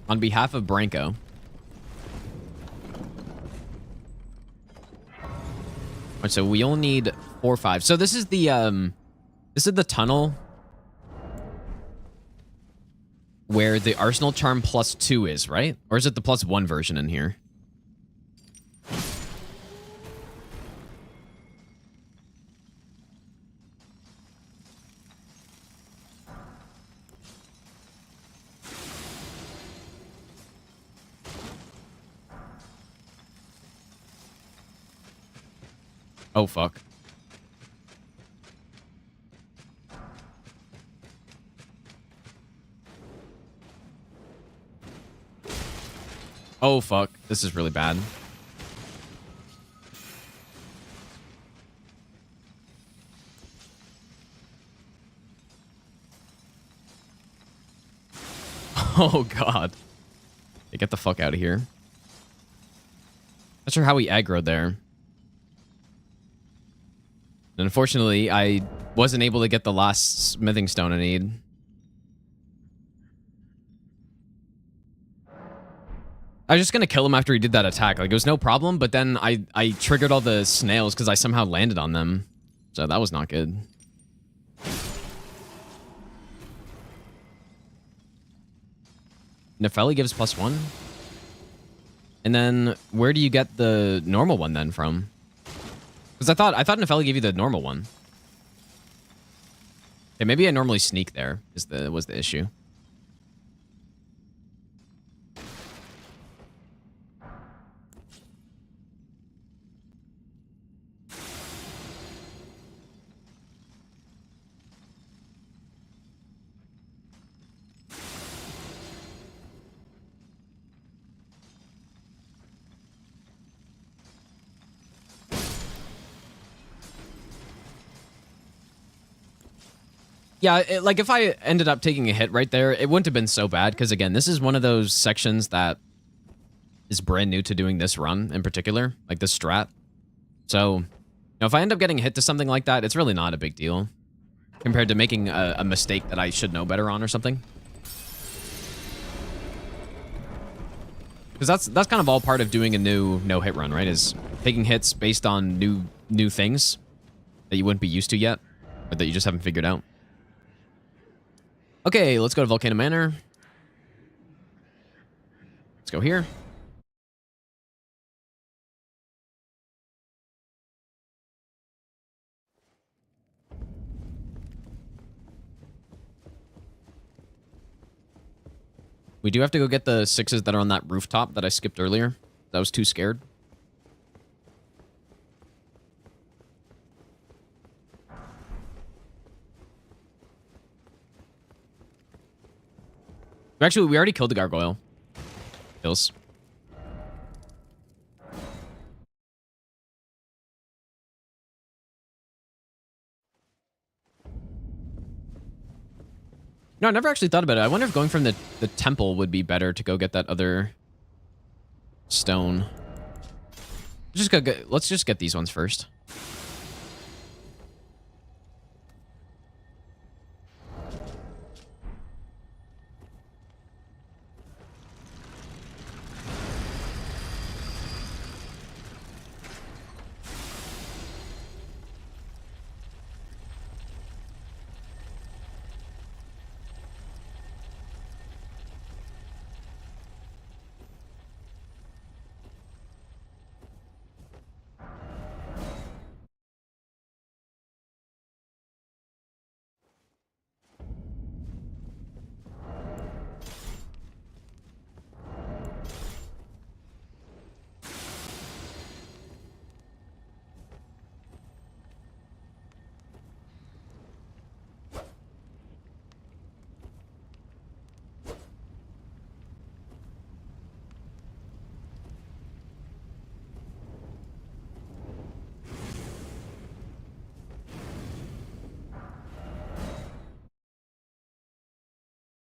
A: On behalf of Branko. Alright, so we only need 4 5. So this is the tunnel where the Arsenal Charm plus 2 is, right? Or is it the plus 1 version in here? Oh, fuck. Oh, fuck. This is really bad. Oh, God. Hey, get the fuck out of here. Not sure how we aggroed there. And unfortunately, I wasn't able to get the last smithing stone I need. I was just gonna kill him after he did that attack. Like, it was no problem, but then I triggered all the snails because I somehow landed on them. So that was not good. Nefeli gives plus 1. And then where do you get the normal one then from? Because I thought Nefeli gave you the normal one. Okay, maybe I normally sneak there was the issue. Yeah, like if I ended up taking a hit right there, it wouldn't have been so bad. Because again, this is one of those sections that is brand new to doing this run in particular, like this strat. So, you know, if I end up getting hit to something like that, it's really not a big deal compared to making a mistake that I should know better on or something. Because that's kind of all part of doing a new no-hit run, right? Is taking hits based on new things that you wouldn't be used to yet, or that you just haven't figured out. Okay, let's go to Volcano Manor. Let's go here. We do have to go get the 6s that are on that rooftop that I skipped earlier. I was too scared. Actually, we already killed the gargoyle. Kills. No, I never actually thought about it. I wonder if going from the temple would be better to go get that other stone. Let's just get these ones first.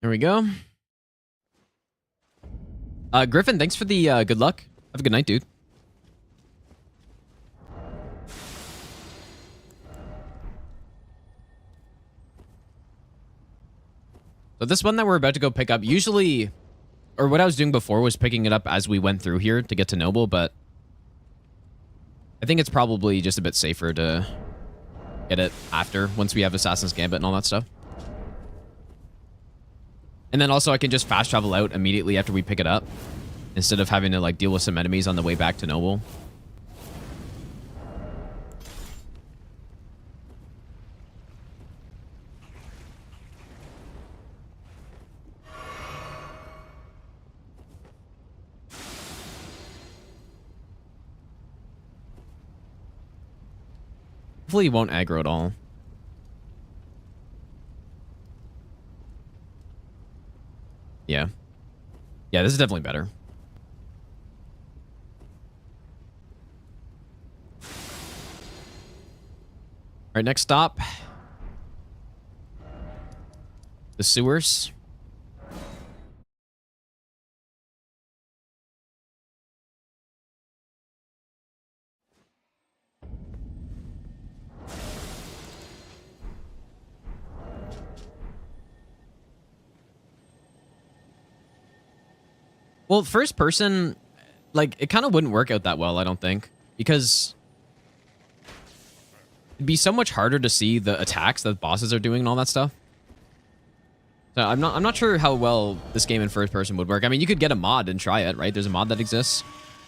A: There we go. Griffin, thanks for the good luck. Have a good night, dude. So this one that we're about to go pick up, usually, or what I was doing before was picking it up as we went through here to get to Noble, but I think it's probably just a bit safer to get it after, once we have Assassin's Gambit and all that stuff. And then also I can just fast travel out immediately after we pick it up, instead of having to like deal with some enemies on the way back to Noble. Hopefully he won't aggro at all. Yeah. Yeah, this is definitely better. All right, next stop. The sewers. Well, first person, like, it kind of wouldn't work out that well, I don't think. Because it'd be so much harder to see the attacks that bosses are doing and all that stuff. So I'm not sure how well this game in first person would work. I mean, you could get a mod and try it, right? There's a mod that exists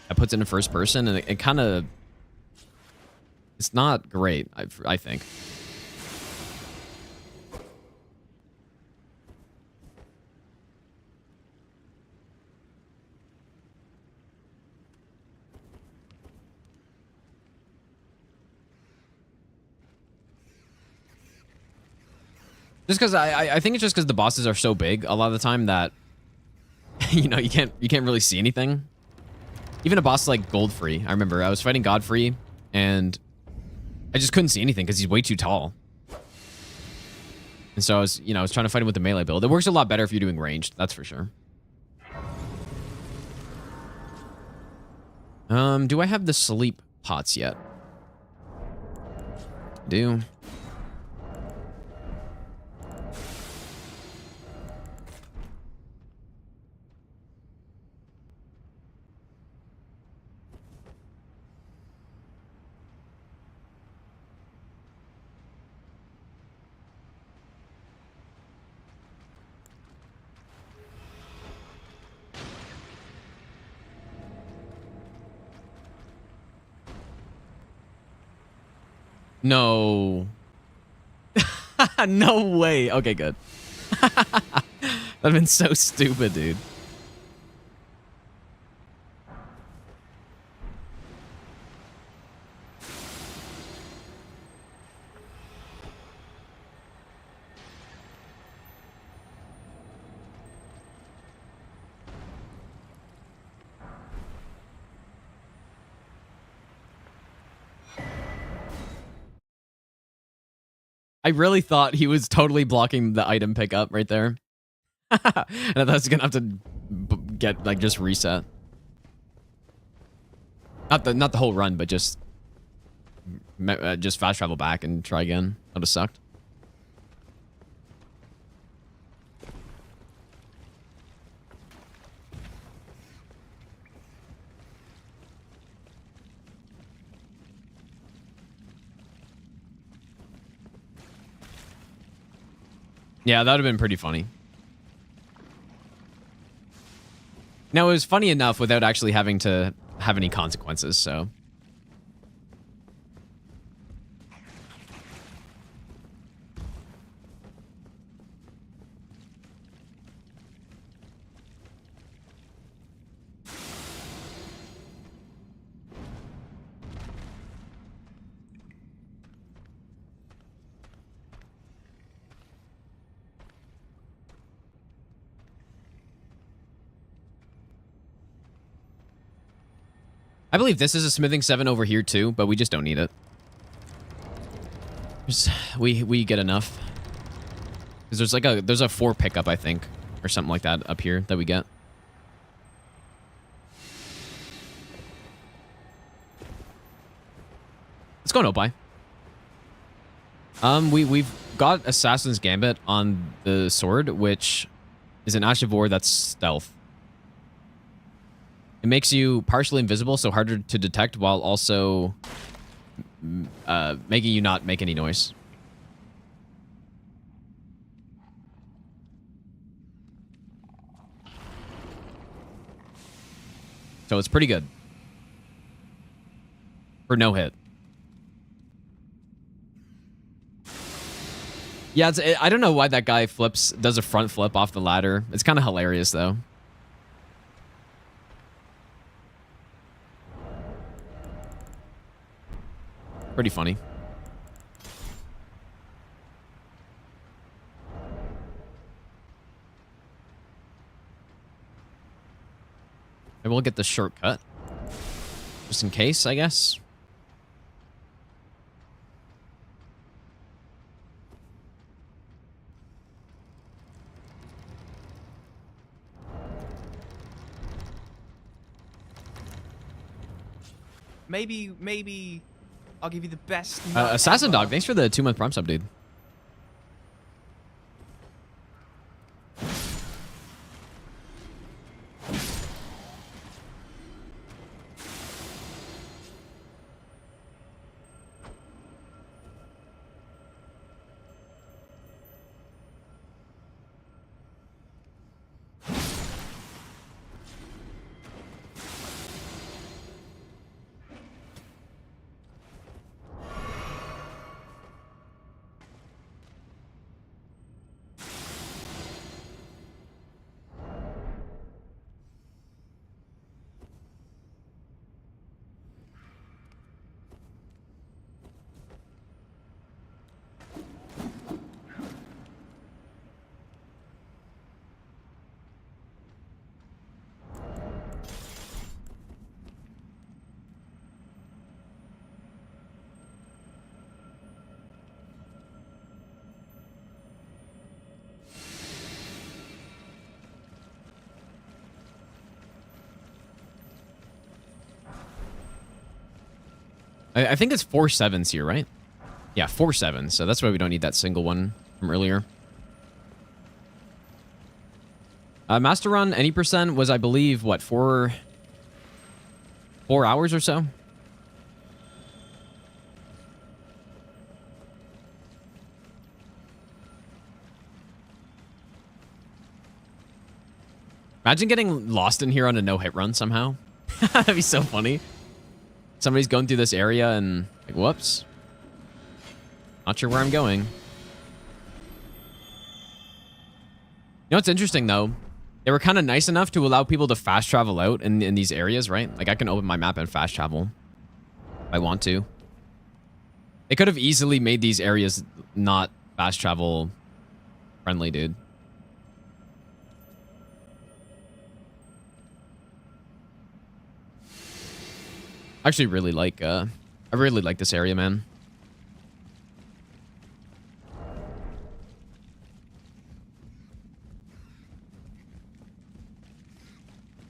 A: that puts it in first person, and it kind of... It's not great, I think. Just because I think it's just because the bosses are so big a lot of the time that you know you can't really see anything. Even a boss like Godfrey, I remember I was fighting Godfrey and I just couldn't see anything because he's way too tall. And so I was trying to fight him with the melee build. It works a lot better if you're doing ranged, that's for sure. Do I have the sleep pots yet? I do. No. No way. Okay, good. That'd been so stupid, dude. I really thought he was totally blocking the item pickup right there. And I was gonna have to get like just reset. Not the whole run, but just fast travel back and try again. That would have sucked. Yeah, that would have been pretty funny. Now, it was funny enough without actually having to have any consequences, so... I believe this is a smithing 7 over here too, but we just don't need it. We get enough. Because there's a 4 pickup, I think, or something like that up here that we get. Let's go Nopai. We've got Assassin's Gambit on the sword, which is an Ash of War that's stealth. It makes you partially invisible, so harder to detect, while also making you not make any noise. So it's pretty good. For no hit. Yeah, I don't know why that guy does a front flip off the ladder. It's kind of hilarious, though. Pretty funny. Maybe we'll get the shortcut. Just in case, I guess.
B: Maybe I'll give you the best.
A: Assassin Dog, thanks for the 2-month Prime sub, dude. I think it's 4 7s here, right? Yeah, 4 7s. So that's why we don't need that single one from earlier. Master Run, any percent was, I believe, what, 4 hours or so? Imagine getting lost in here on a no-hit run somehow. That'd be so funny. Somebody's going through this area and like, whoops. Not sure where I'm going. You know what's interesting though? They were kind of nice enough to allow people to fast travel out in these areas, right? Like I can open my map and fast travel if I want to. They could have easily made these areas not fast travel friendly, dude. I actually really like I really like this area, man.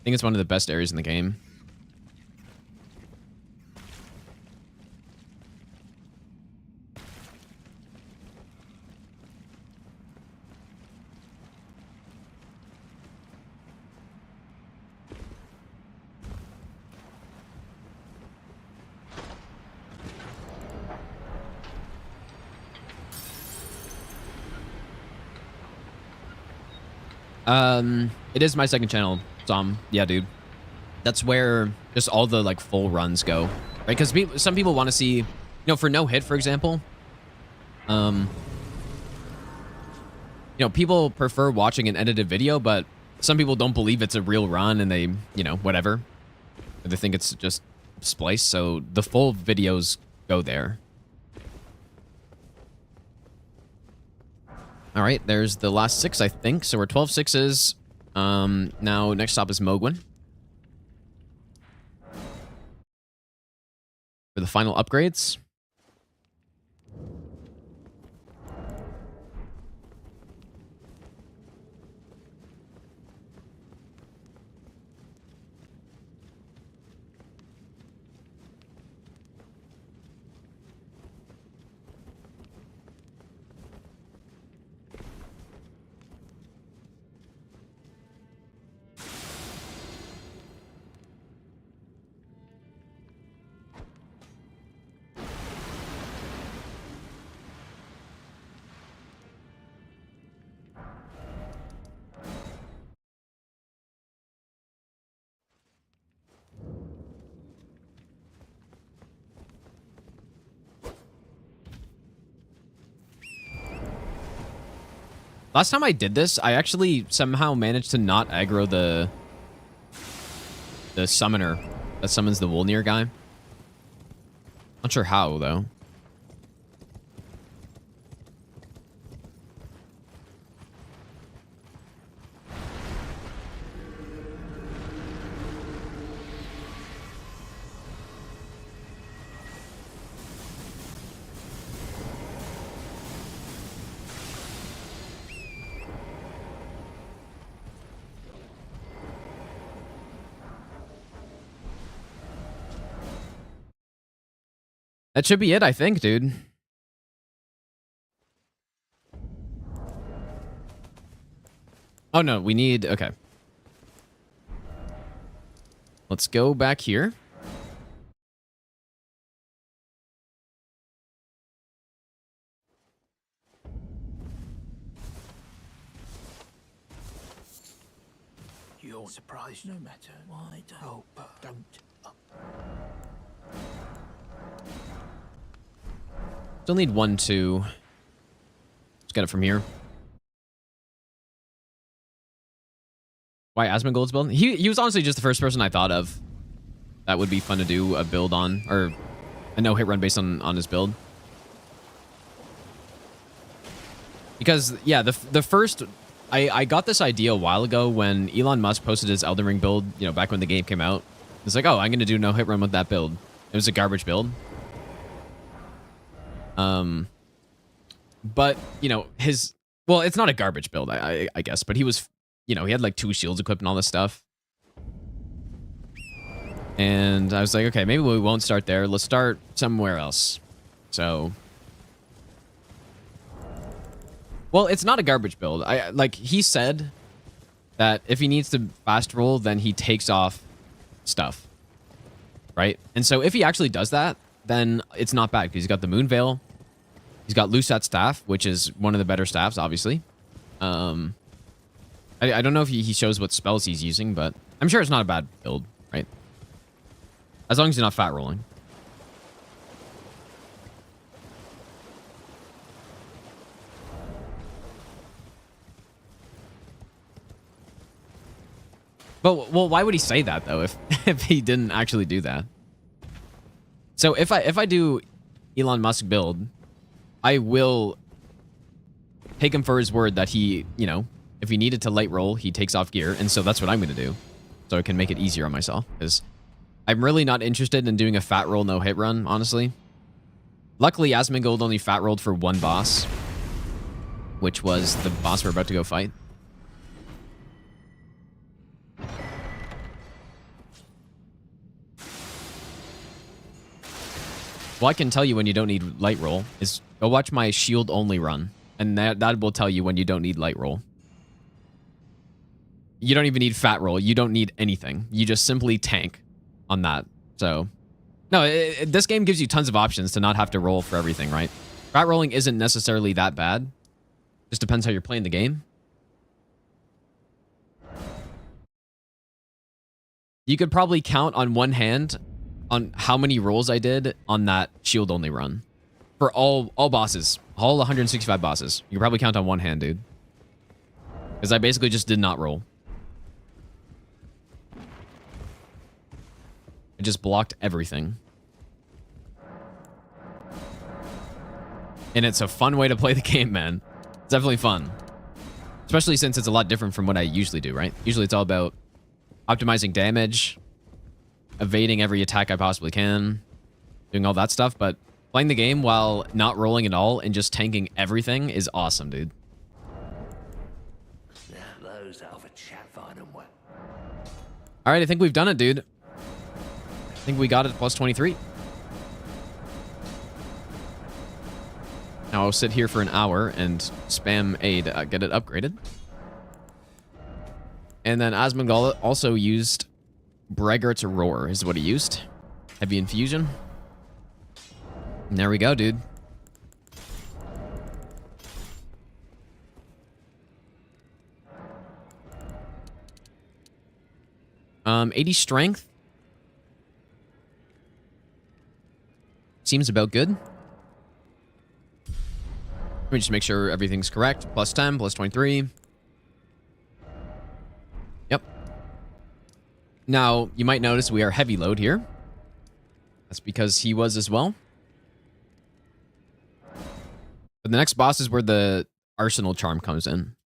A: think it's one of the best areas in the game. It is my second channel, Zom. Yeah, dude. That's where just all the like full runs go, right? Because some people want to see, you know, for no hit, for example. You know, people prefer watching an edited video, but some people don't believe it's a real run, and they, you know, whatever. They think it's just spliced, so the full videos go there. All right, there's the last 6, I think. So we're 12 6s. Now next stop is Mogwin for the final upgrades. Last time I did this, I actually somehow managed to not aggro the summoner that summons the Wolnir guy. Not sure how, though. That should be it, I think, dude. Oh, no, we need... Okay. Let's go back here.
E: You're surprised no matter why. Don't.
A: Still need 1, 2. Let's get it from here. Why Asmongold's build? He was honestly just the first person I thought of. That would be fun to do a build on, or a no-hit run based on his build. Because, yeah, the first... I got this idea a while ago when Elon Musk posted his Elden Ring build, you know, back when the game came out. It's like, oh, I'm going to do no-hit run with that build. It was a garbage build. But, you know, well, it's not a garbage build, I guess, but he was, you know, he had like 2 shields equipped and all this stuff. And I was like, okay, maybe we won't start there. Let's start somewhere else. So, well, it's not a garbage build. Like he said that if he needs to fast roll, then he takes off stuff, right? And so if he actually does that, then it's not bad because he's got the Moon Veil. He's got Lusat Staff, which is one of the better staffs, obviously. I don't know if he shows what spells he's using, but I'm sure it's not a bad build, right? As long as he's not fat rolling. But, well, why would he say that, though, if he didn't actually do that? So if I do Elon Musk build, I will take him for his word that he, you know, if he needed to light roll, he takes off gear. And so that's what I'm going to do. So I can make it easier on myself. Because I'm really not interested in doing a fat roll no hit run, honestly. Luckily, Asmongold only fat rolled for 1 boss, which was the boss we're about to go fight. Well, I can tell you when you don't need light roll is go watch my shield only run. And that will tell you when you don't need light roll. You don't even need fat roll. You don't need anything. You just simply tank on that. So, no, this game gives you tons of options to not have to roll for everything, right? Fat rolling isn't necessarily that bad. Just depends how you're playing the game. You could probably count on one hand on how many rolls I did on that shield only run. For all bosses. All 165 bosses. You can probably count on one hand, dude. Because I basically just did not roll. I just blocked everything. And it's a fun way to play the game, man. It's definitely fun. Especially since it's a lot different from what I usually do, right? Usually it's all about optimizing damage, evading every attack I possibly can, doing all that stuff, but playing the game while not rolling at all and just tanking everything is awesome, dude. All right, I think we've done it, dude. I think we got it plus 23. Now I'll sit here for an hour and spam A to get it upgraded. And then Asmongold also used Braggart's Roar is what he used. Heavy Infusion. And there we go, dude. Um, 80 strength. Seems about good. Let me just make sure everything's correct. Plus 10, plus 23. Yep. Now, you might notice we are heavy load here. That's because he was as well. But the next boss is where the Arsenal Charm comes in.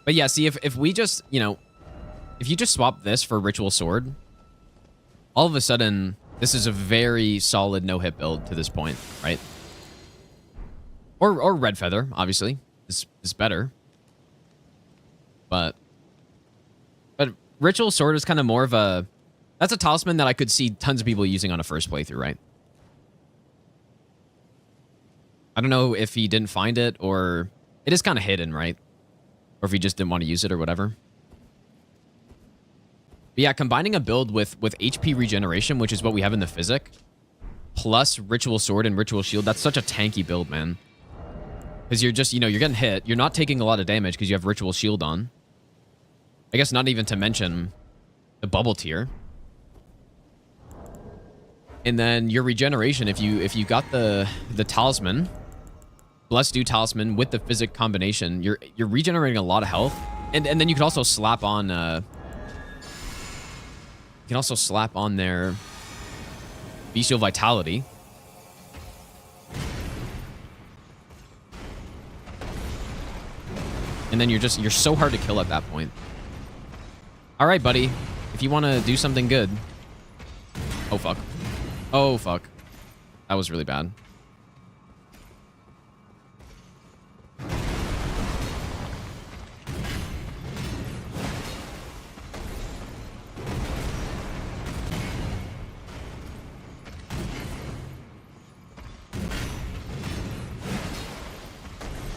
A: But yeah, see, if we just, you know, if you just swap this for Ritual Sword, all of a sudden, this is a very solid no-hit build to this point, right? Or Red Feather, obviously, is better. But Ritual Sword is kind of more of a... That's a talisman that I could see tons of people using on a first playthrough, right? I don't know if he didn't find it, or... It is kind of hidden, right? Or if he just didn't want to use it or whatever. But yeah, combining a build with HP regeneration, which is what we have in the Physic, plus Ritual Sword and Ritual Shield, that's such a tanky build, man. Because you're just, you know, you're getting hit. You're not taking a lot of damage because you have Ritual Shield on. I guess not even to mention the bubble tier. And then your regeneration, if you got the talisman, Bless Do Talisman with the Physic combination, you're regenerating a lot of health. And then you can also slap on their Bestial Vitality. And then you're so hard to kill at that point. All right, buddy. If you want to do something good. Oh, fuck. Oh, fuck. That was really bad.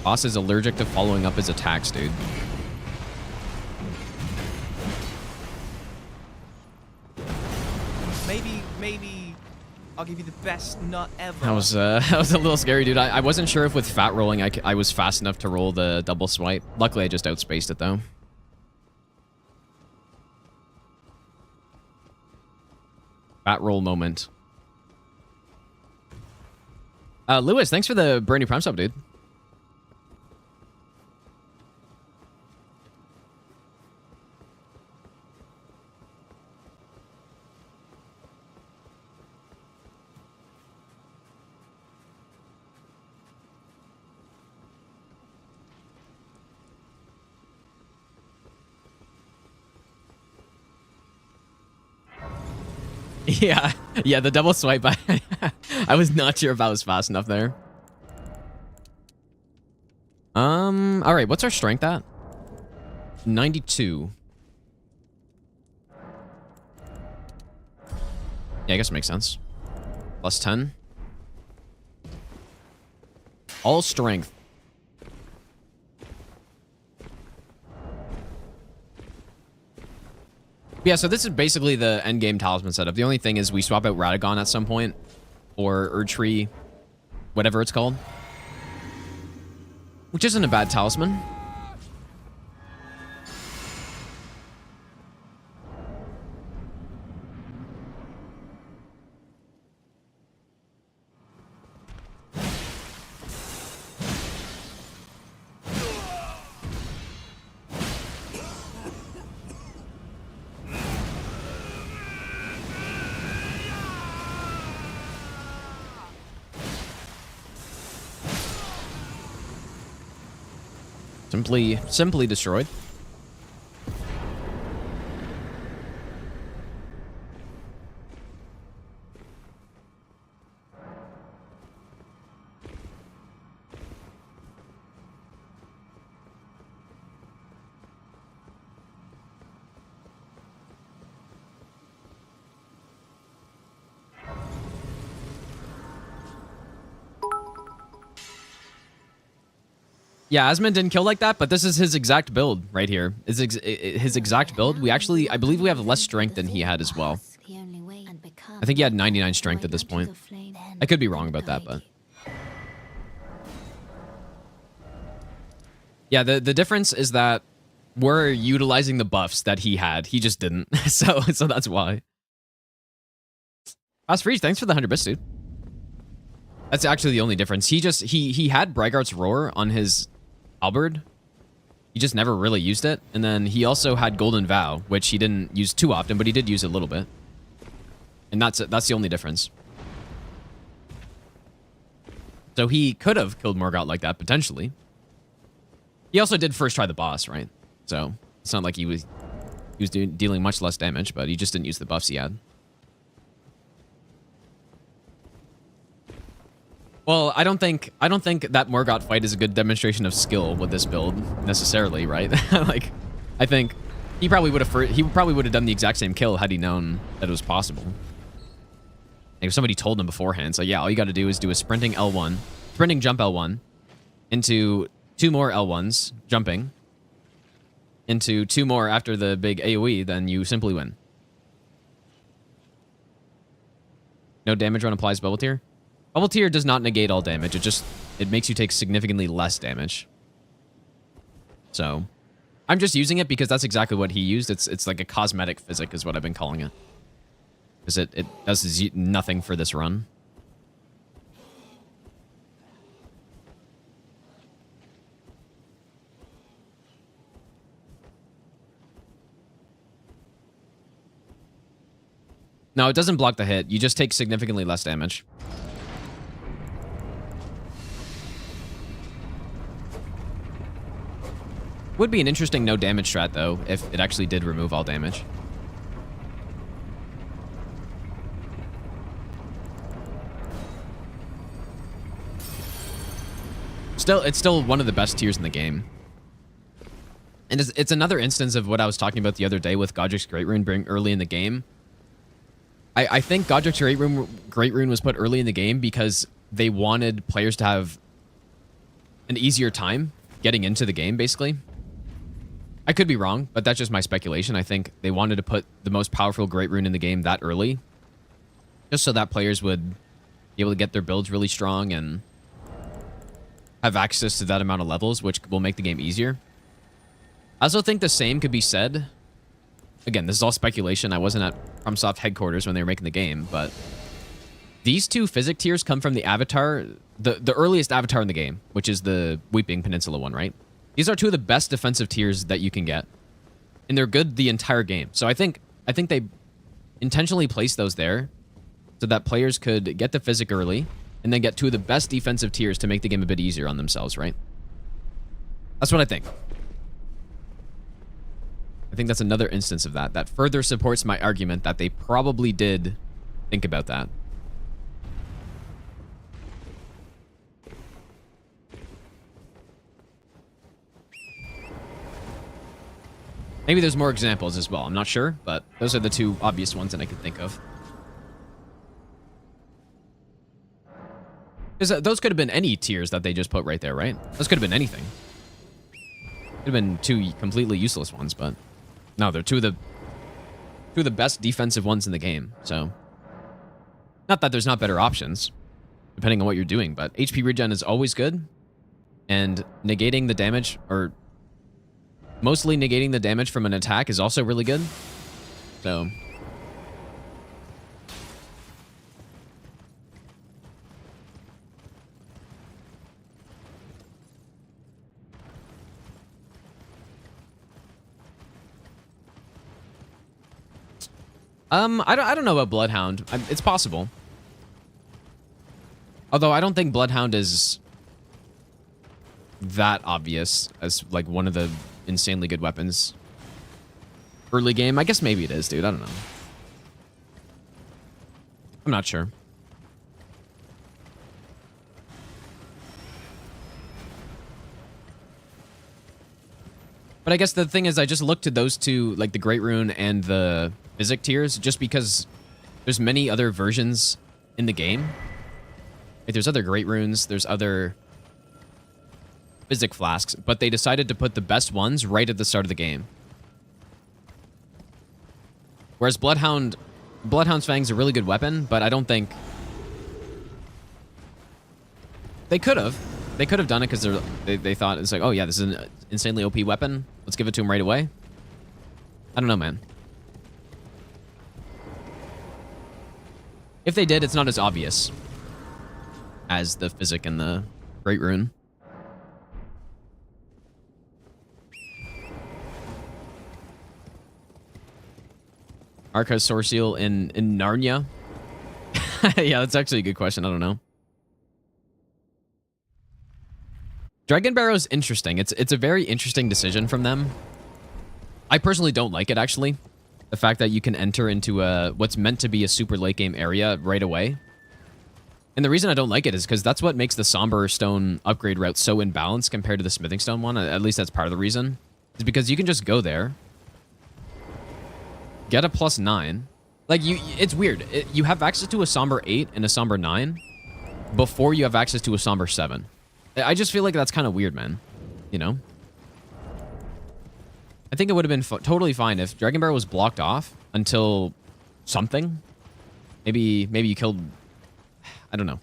A: Boss is allergic to following up his attacks, dude.
B: Maybe I'll give you the best nut ever.
A: That was a little scary, dude. I wasn't sure if with fat rolling I was fast enough to roll the double swipe. Luckily, I just outspaced it, though. Fat roll moment. Lewis, thanks for the brand new Prime sub, dude. Yeah, yeah, the double swipe. I was not sure if I was fast enough there. All right, what's our strength at? 92. Yeah, I guess it makes sense. Plus 10. All strength. Yeah, so this is basically the endgame talisman setup. The only thing is we swap out Radagon at some point. Or Erdtree, whatever it's called. Which isn't a bad talisman. Simply destroyed. Yeah, Asmon didn't kill like that, but this is his exact build right here. His exact build. We actually, I believe we have less strength than he had as well. I think he had 99 strength at this point. I could be wrong about that, but... Yeah, the difference is that we're utilizing the buffs that he had. He just didn't. so that's why. Freeze, thanks for the 100 bits, dude. That's actually the only difference. He had Braggart's Roar on his halberd. He just never really used it. And then he also had Golden Vow, which he didn't use too often, but he did use it a little bit. And that's the only difference. So he could have killed Morgott like that, potentially. He also did first try the boss, right? So it's not like he was dealing much less damage, but he just didn't use the buffs he had. Well, I don't think that Morgott fight is a good demonstration of skill with this build necessarily, right? Like, I think he probably would have done the exact same kill had he known that it was possible. Like if somebody told him beforehand, so yeah, all you got to do is do a sprinting jump L1 into 2 more L1s jumping into 2 more after the big AoE, then you simply win. No damage run applies bubble tier. Bubble tier does not negate all damage. It makes you take significantly less damage. So, I'm just using it because that's exactly what he used. It's like a cosmetic physic is what I've been calling it. Because it does nothing for this run. No, it doesn't block the hit. You just take significantly less damage. Would be an interesting no damage strat, though, if it actually did remove all damage. It's still one of the best tiers in the game. And it's another instance of what I was talking about the other day with Godric's Great Rune being early in the game. I think Godric's Great Rune was put early in the game because they wanted players to have an easier time getting into the game, basically. I could be wrong, but that's just my speculation. I think they wanted to put the most powerful Great Rune in the game that early, just so that players would be able to get their builds really strong and have access to that amount of levels, which will make the game easier. I also think the same could be said. Again, this is all speculation. I wasn't at FromSoft headquarters when they were making the game, but these 2 physic tiers come from the avatar, the earliest avatar in the game, which is the Weeping Peninsula one, right? These are 2 of the best defensive tiers that you can get. And they're good the entire game. So I think they intentionally placed those there so that players could get the physic early and then get 2 of the best defensive tiers to make the game a bit easier on themselves, right? That's what I think. I think that's another instance of that further supports my argument that they probably did think about that. Maybe there's more examples as well. I'm not sure, but those are the two obvious ones that I could think of. Because those could have been any tiers that they just put right there, right? Those could have been anything. Could have been two completely useless ones, but no, they're two of the best defensive ones in the game. So, not that there's not better options, depending on what you're doing, but HP regen is always good, and negating the damage, or mostly negating the damage from an attack, is also really good. So, I don't know about Bloodhound. It's possible. Although I don't think Bloodhound is that obvious as like one of the insanely good weapons. Early game, I guess maybe it is, dude. I don't know. I'm not sure. But I guess the thing is, I just looked to those two, like the Great Rune and the Physic tiers, just because there's many other versions in the game. Like, there's other Great Runes, there's other Physic flasks, but they decided to put the best ones right at the start of the game. Whereas Bloodhound's Fang's a really good weapon, but I don't think they could have. They could have done it because they thought it's like, oh yeah, this is an insanely OP weapon. Let's give it to him right away. I don't know, man. If they did, it's not as obvious as the Physic and the Great Rune. Arca Sword Seal in Narnia? Yeah, that's actually a good question. I don't know. Dragon Barrow's interesting. It's a very interesting decision from them. I personally don't like it, actually. The fact that you can enter into what's meant to be a super late game area right away. And the reason I don't like it is because that's what makes the Somber Stone upgrade route so imbalanced compared to the Smithing Stone one. At least that's part of the reason. Is because you can just go there, get a +9. Like, it's weird. You have access to a Somber 8 and a Somber 9 before you have access to a Somber 7. I just feel like that's kind of weird, man. You know? I think it would have been totally fine if Dragon Barrow was blocked off until something. Maybe you killed... I don't know.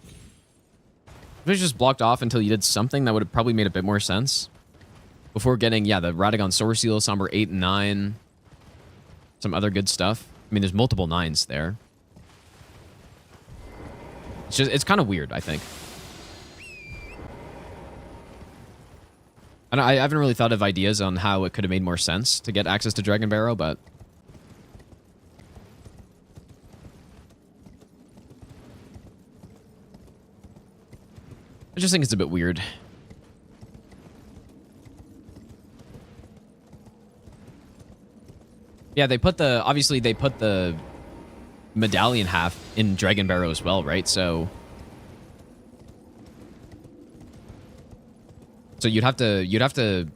A: If it was just blocked off until you did something, that would have probably made a bit more sense. Before getting, yeah, the Radagon Sword Seal, Somber 8 and 9. Some other good stuff. I mean, there's multiple 9s there. It's kind of weird, I think. I haven't really thought of ideas on how it could have made more sense to get access to Dragon Barrow, but... I just think it's a bit weird. Yeah, obviously they put the medallion half in Dragon Barrow as well, right? So you'd have to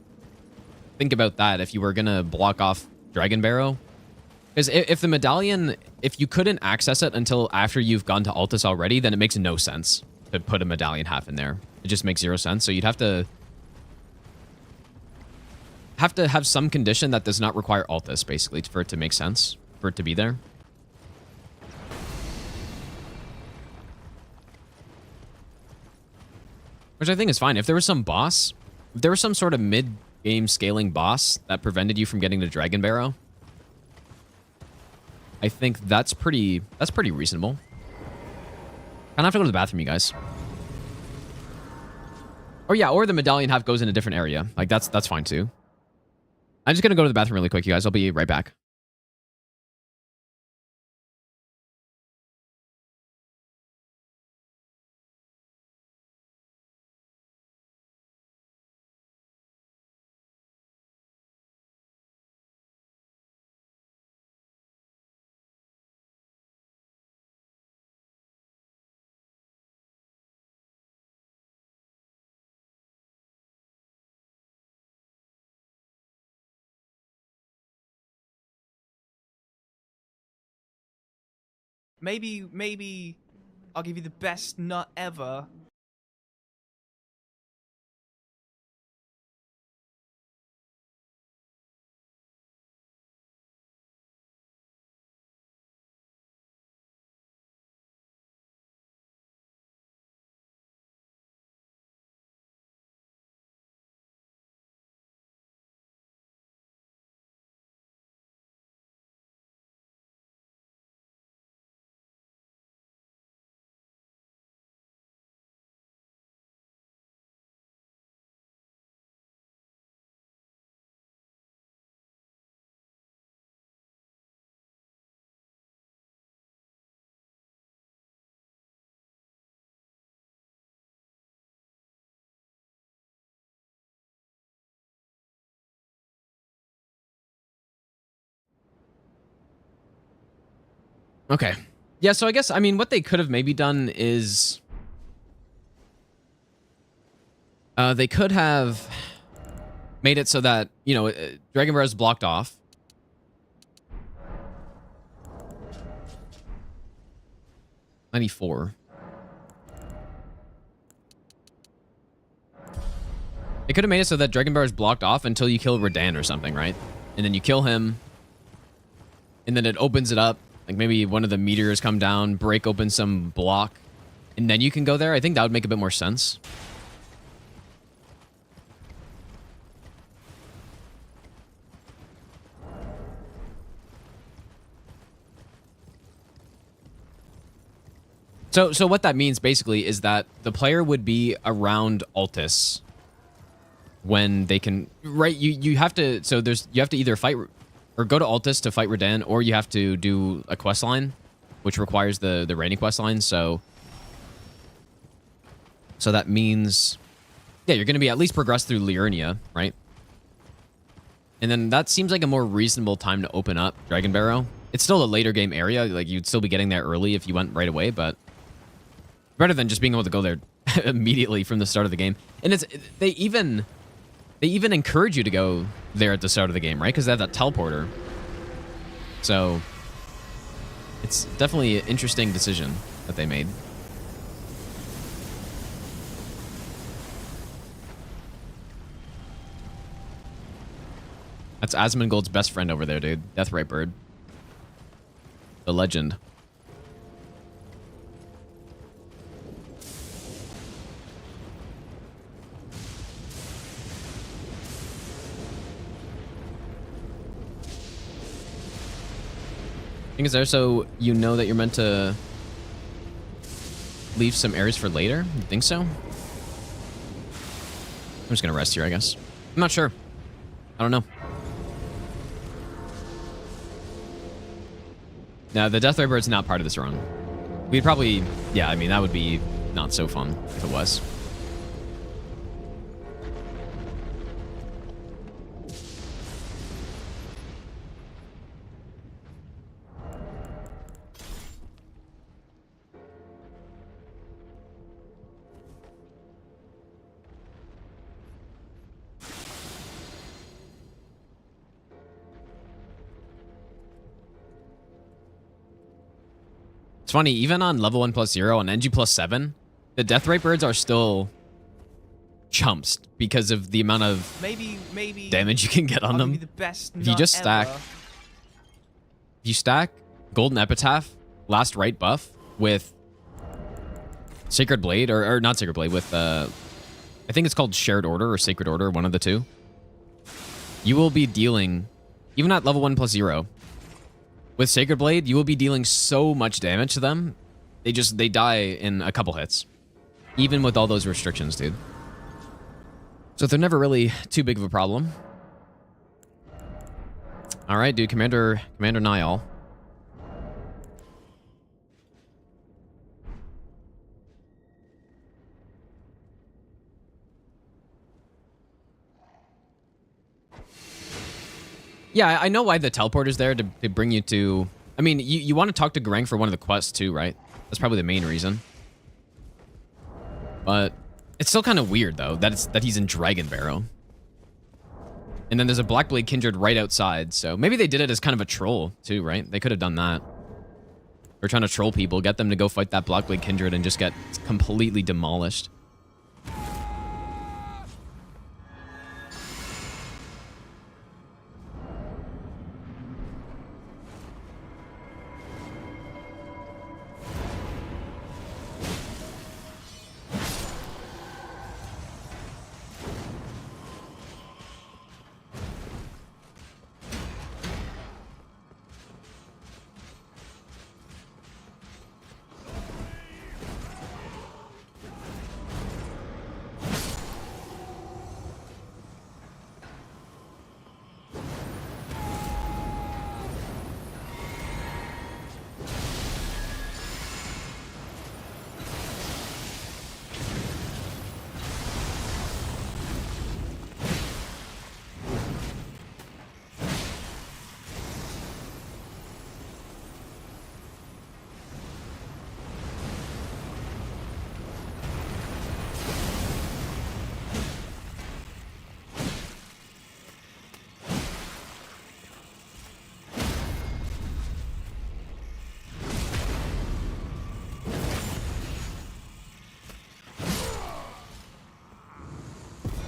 A: think about that if you were gonna block off Dragon Barrow. Because if the medallion, if you couldn't access it until after you've gone to Altus already, then it makes no sense to put a medallion half in there. It just makes zero sense. So you'd have to have some condition that does not require Altus, basically, for it to make sense, for it to be there. Which I think is fine. If there was some boss, if there was some sort of mid-game scaling boss that prevented you from getting to Dragon Barrow, I think that's pretty reasonable. I don't have to go to the bathroom, you guys. Or yeah, or the medallion half goes in a different area. Like, that's fine too. I'm just gonna go to the bathroom really quick, you guys. I'll be right back.
B: Maybe I'll give you the best nut ever.
A: Okay. Yeah, so I guess, I mean, what they could have maybe done is... they could have made it so that, you know, Dragon Barrow is blocked off. $94. They could have made it so that Dragon Barrow is blocked off until you kill Radahn or something, right? And then you kill him, and then it opens it up. Like maybe one of the meteors come down, break open some block, and then you can go there. I think that would make a bit more sense. So what that means basically is that the player would be around Altus when they can, right? You have to, so you have to either fight or go to Altus to fight Radahn, or you have to do a quest line, which requires the rainy quest line. So that means, yeah, you're going to be at least progressed through Liurnia, right? And then that seems like a more reasonable time to open up Dragon Barrow. It's still a later game area. Like you'd still be getting there early if you went right away, but better than just being able to go there immediately from the start of the game. And they even encourage you to go there at the start of the game, right? Because they have that teleporter. So it's definitely an interesting decision that they made. That's Asmongold's best friend over there, dude. Deathrite Bird. The legend. Thing is there, so you know that you're meant to leave some areas for later? You think so? I'm just gonna rest here, I guess. I'm not sure. I don't know. No, the Deathrite Bird's not part of this run. We'd probably... Yeah, I mean, that would be not so fun if it was. It's funny, even on level 1+0 on NG +7, the Deathrite Birds are still chumps because of the amount of
B: maybe
A: damage you can get on
B: I'll
A: them.
B: give you the best
A: If you just stack,
B: ever.
A: if you stack Golden Epitaph, Last Right buff with Sacred Blade, or not Sacred Blade, with I think it's called Shared Order or Sacred Order, one of the two. You will be dealing, even at level 1+0, with Sacred Blade, you will be dealing so much damage to them. They die in a couple hits. Even with all those restrictions, dude. So they're never really too big of a problem. All right, dude. Commander Niall. Yeah, I know why the teleporter's there to bring you to... I mean, you want to talk to Garang for one of the quests too, right? That's probably the main reason. But it's still kind of weird, though, that he's in Dragon Barrow. And then there's a Blackblade Kindred right outside, so maybe they did it as kind of a troll too, right? They could have done that. We're trying to troll people, get them to go fight that Blackblade Kindred and just get completely demolished.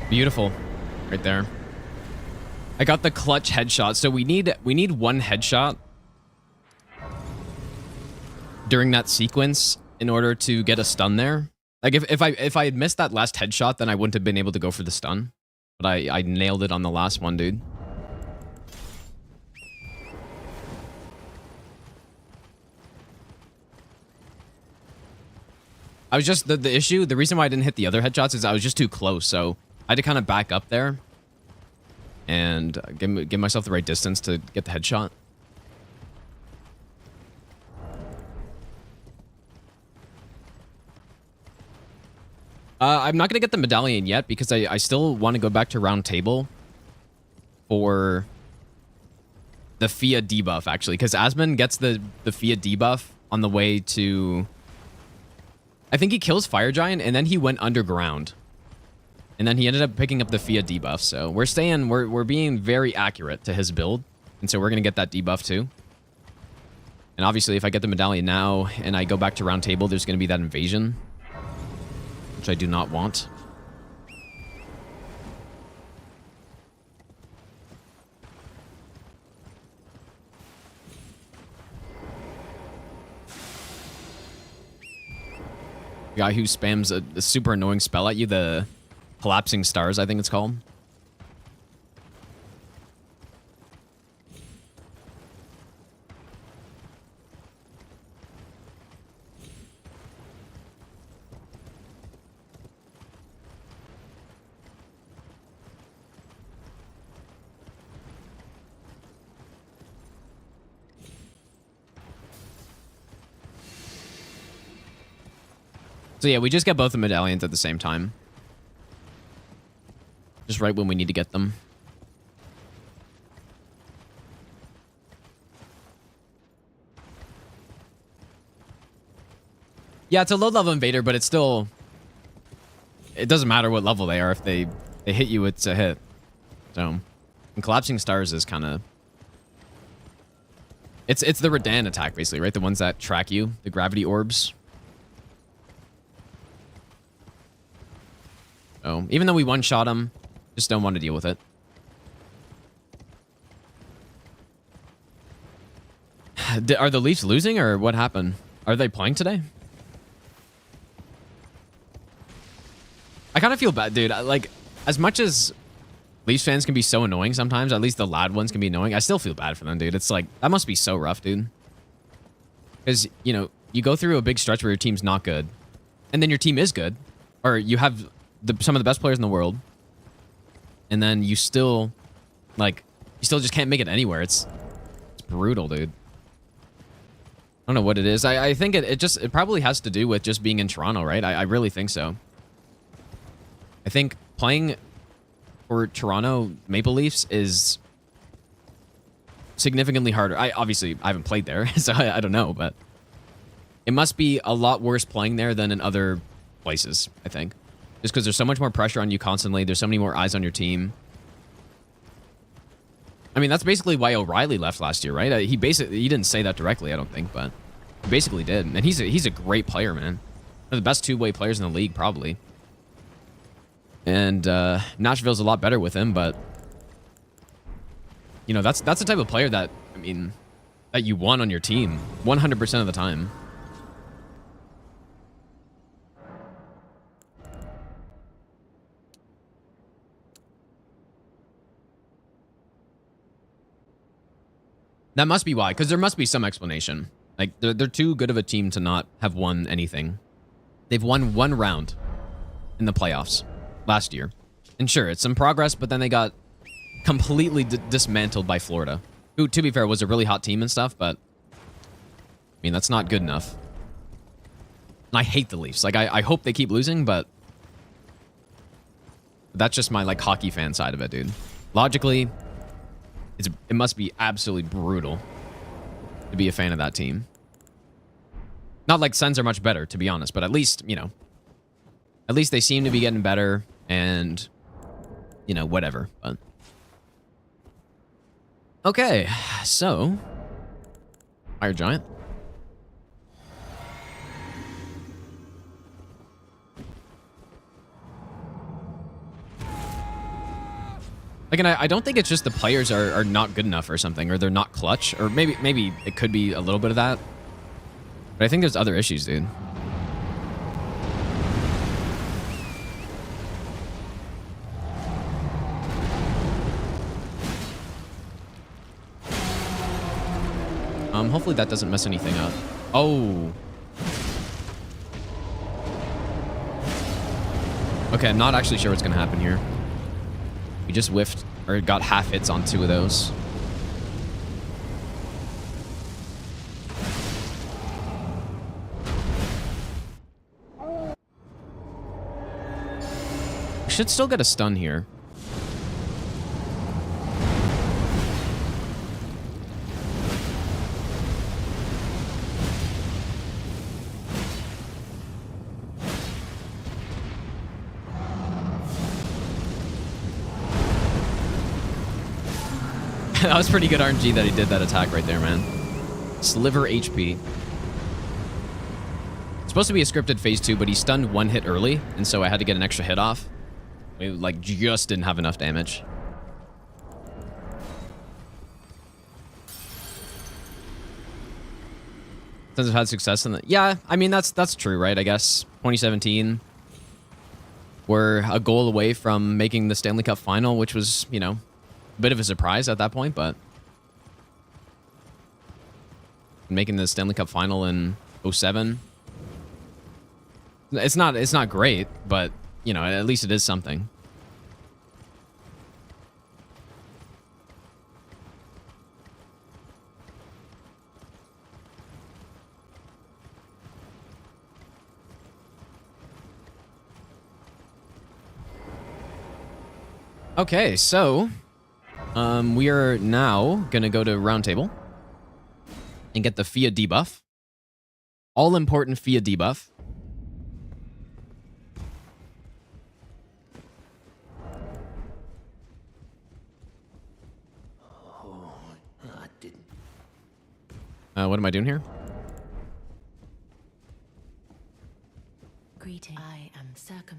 A: Beautiful. Right there. I got the clutch headshot. So we need one headshot during that sequence in order to get a stun there. Like if I had missed that last headshot, then I wouldn't have been able to go for the stun. But I nailed it on the last one, dude. I was just the issue, the reason why I didn't hit the other headshots is I was just too close, so I had to kind of back up there and give myself the right distance to get the headshot. I'm not going to get the medallion yet because I still want to go back to round table for the Fia debuff, actually, because Asmon gets the Fia debuff on the way to... I think he kills Fire Giant, and then he went underground. And then he ended up picking up the Fia debuff, so we're being very accurate to his build. And so we're going to get that debuff too. And obviously, if I get the medallion now and I go back to round table, there's going to be that invasion, which I do not want. The guy who spams a super annoying spell at you, the collapsing stars, I think it's called. So yeah, we just get both the medallions at the same time. Just right when we need to get them. Yeah, it's a low-level invader, but it's still... It doesn't matter what level they are. If they hit you, it's a hit. So, and collapsing stars is kind of... It's the Redan attack, basically, right? The ones that track you, the gravity orbs. So, even though we one-shot him, just don't want to deal with it. Are the Leafs losing, or what happened? Are they playing today? I kind of feel bad, dude. Like, as much as Leafs fans can be so annoying sometimes, at least the loud ones can be annoying, I still feel bad for them, dude. It's like, that must be so rough, dude. Because, you know, you go through a big stretch where your team's not good, and then your team is good, or you have... some of the best players in the world, and then you still, like, you still just can't make it anywhere. It's brutal, dude. I don't know what it is. I think it probably has to do with just being in Toronto, right? I really think so. I think playing for Toronto Maple Leafs is significantly harder. I haven't played there, so I don't know, but it must be a lot worse playing there than in other places, I think. Just because there's so much more pressure on you constantly. There's so many more eyes on your team. I mean, that's basically why O'Reilly left last year, right? He didn't say that directly, I don't think, but He basically did. And he's a great player, man. One of the best two-way players in the league, probably. And Nashville's a lot better with him, but you know, that's the type of player that, I mean, that you want on your team 100% of the time. That must be why, because there must be some explanation. Like, they're too good of a team to not have won anything. They've won one round in the playoffs last year. And sure, it's some progress, but then they got completely dismantled by Florida, who, to be fair, was a really hot team and stuff, but I mean, that's not good enough. And I hate the Leafs. Like, I hope they keep losing, but that's just my, like, hockey fan side of it, dude. Logically, it must be absolutely brutal to be a fan of that team. Not like Sens are much better, to be honest, but at least, you know, at least they seem to be getting better and, you know, whatever. But okay, so Fire Giant. Like, and I don't think it's just the players are not good enough or something, or they're not clutch, or maybe it could be a little bit of that. But I think there's other issues, dude. Hopefully that doesn't mess anything up. Oh. Okay, I'm not actually sure what's gonna happen here. We just whiffed, or got half hits on two of those. We should still get a stun here. That was pretty good RNG that he did that attack right there, man. Sliver HP. It's supposed to be a scripted phase 2, but he stunned one hit early, and so I had to get an extra hit off. We, like, just didn't have enough damage. Since I've had success in the... Yeah, I mean, that's true, right? I guess 2017, we're a goal away from making the Stanley Cup final, which was, you know, bit of a surprise at that point, but making the Stanley Cup final in 07, it's not great, but you know, at least it is something. Okay, so we are now gonna go to Roundtable and get the FIA debuff. All important FIA debuff.
E: Oh, I didn't.
A: What am I doing here?
G: Greeting. I am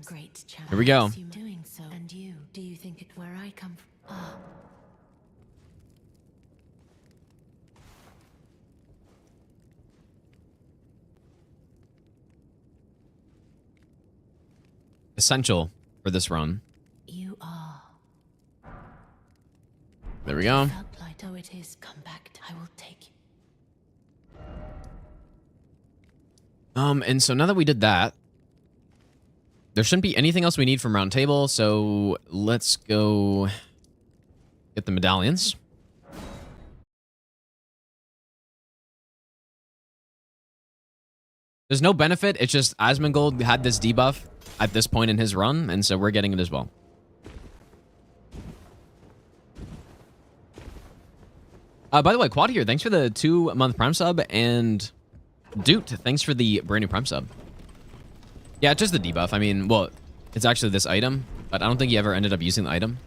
G: great challenge.
A: Here we go.
G: Doing so, and you? Do you think it where I come from? Ah.
A: Essential for this run.
G: You are.
A: There we go.
G: Felt like, oh, it is. Come back. I will take you.
A: And so now that we did that, there shouldn't be anything else we need from Roundtable, so let's go get the medallions. There's no benefit, it's just Asmongold had this debuff at this point in his run, and so we're getting it as well. By the way, Quad here, thanks for the 2-month Prime sub, and Dude, thanks for the brand new Prime sub. Yeah, just the debuff. I mean, well, it's actually this item, but I don't think he ever ended up using the item.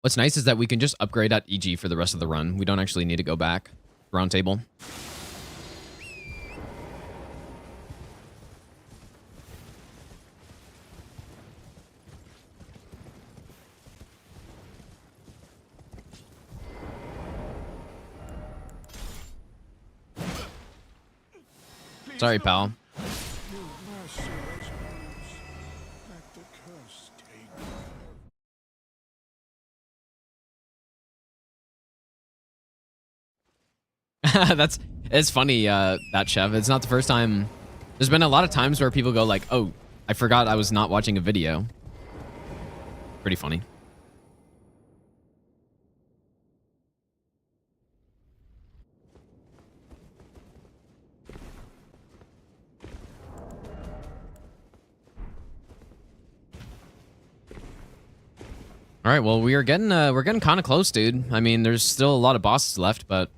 A: What's nice is that we can just upgrade at EG for the rest of the run. We don't actually need to go back. Round table. Sorry, pal. It's funny, that chef. It's not the first time. There's been a lot of times where people go like, oh, I forgot I was not watching a video. Pretty funny. All right, well, we're getting kind of close, dude. I mean, there's still a lot of bosses left, but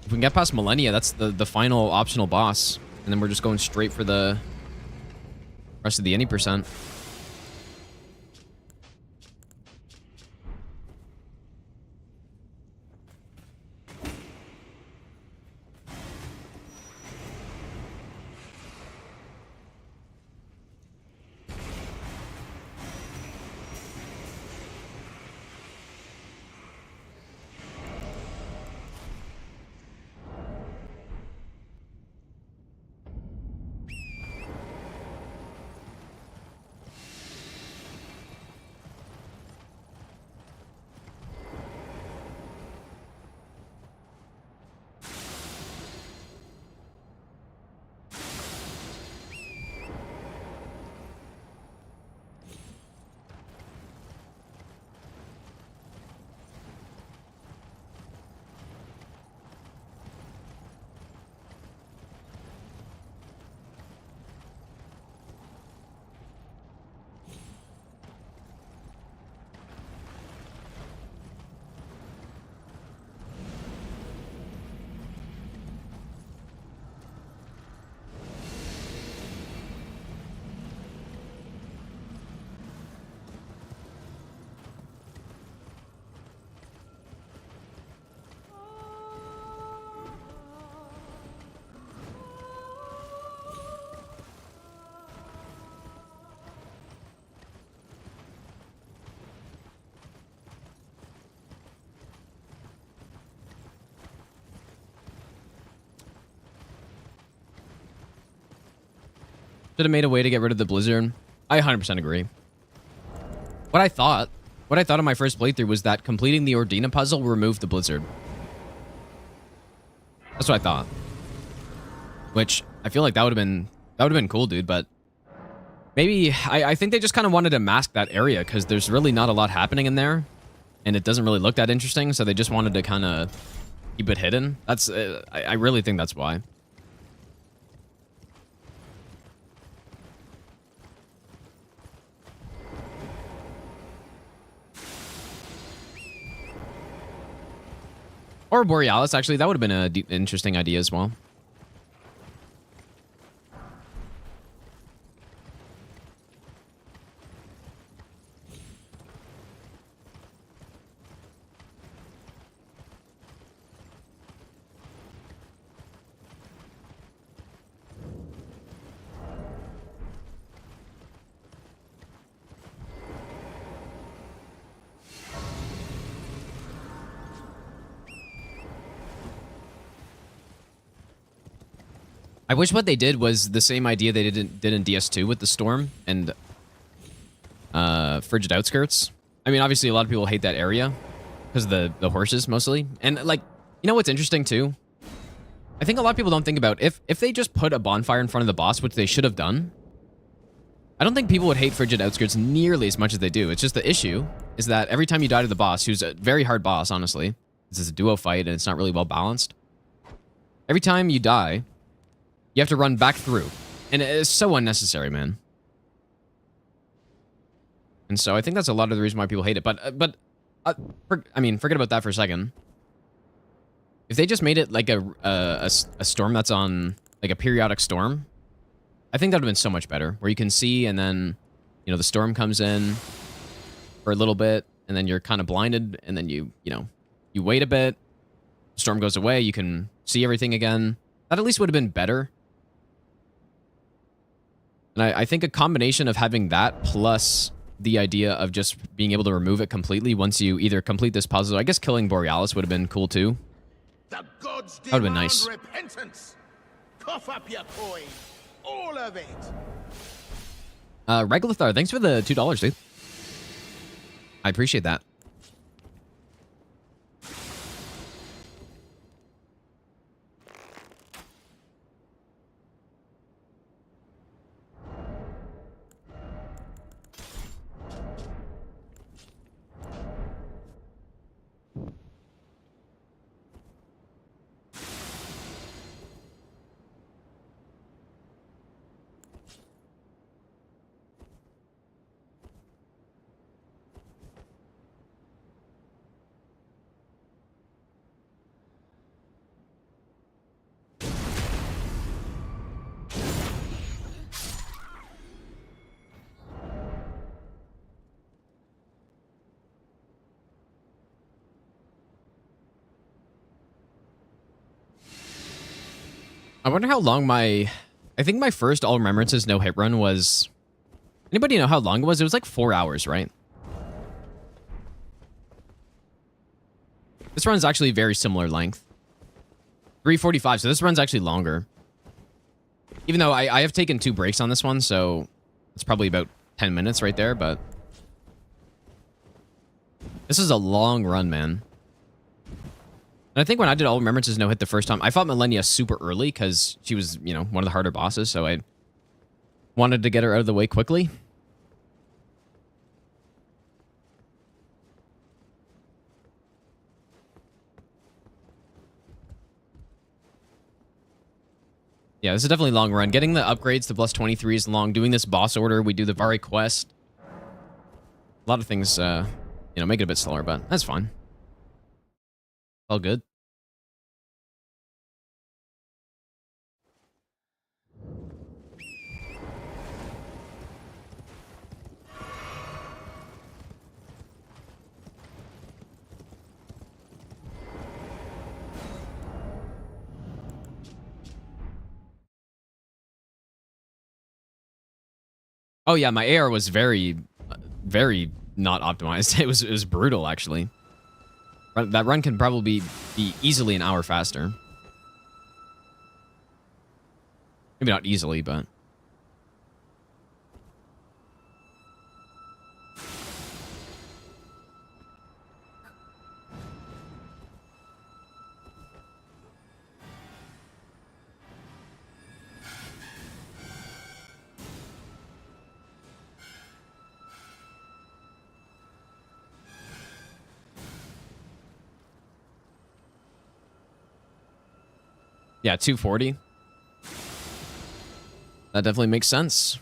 A: if we can get past Millenia, that's the final optional boss, and then we're just going straight for the rest of the any percent. Should have made a way to get rid of the blizzard. I 100% agree. What I thought on my first playthrough was that completing the Ordina puzzle removed the blizzard. That's what I thought. Which I feel like that would have been cool, dude. But maybe I think they just kind of wanted to mask that area because there's really not a lot happening in there, and it doesn't really look that interesting. So they just wanted to kind of keep it hidden. That's I really think that's why. Or Borealis, actually. That would have been an interesting idea as well. I wish what they did was the same idea they did in DS2 with the storm and frigid outskirts. I mean, obviously a lot of people hate that area because of the horses mostly. And like, you know what's interesting too? I think a lot of people don't think about if they just put a bonfire in front of the boss, which they should have done. I don't think people would hate frigid outskirts nearly as much as they do. It's just the issue is that every time you die to the boss, who's a very hard boss, honestly, this is a duo fight and it's not really well balanced. Every time you die, you have to run back through. And it's so unnecessary, man. And so I think that's a lot of the reason why people hate it. But I mean, forget about that for a second. If they just made it like a storm that's on, like a periodic storm, I think that would have been so much better, where you can see and then, you know, the storm comes in for a little bit and then you're kind of blinded and then you wait a bit, storm goes away, you can see everything again. That at least would have been better. And I think a combination of having that plus the idea of just being able to remove it completely once you either complete this puzzle. I guess killing Borealis would have been cool too.
D: The gods
A: That would've been
D: demand
A: nice.
D: repentance. Cough up your coin. All of it.
A: Regulathar, thanks for the $2, dude. I appreciate that. I wonder how long I think my first All Remembrances no hit run was... Anybody know how long it was? It was like 4 hours, right? This run's actually very similar length. 3:45, so this run's actually longer. Even though I have taken 2 breaks on this one, so it's probably about 10 minutes right there, but... This is a long run, man. And I think when I did All Remembrances no hit the first time, I fought Millenia super early because she was, you know, one of the harder bosses, so I wanted to get her out of the way quickly. Yeah, this is definitely a long run. Getting the upgrades to plus 23 is long. Doing this boss order, we do the Vari quest. A lot of things, you know, make it a bit slower, but that's fine. All good. Oh yeah, my AR was very not optimized. It was brutal actually. That run can probably be easily an hour faster. Maybe not easily, but yeah, 240. That definitely makes sense.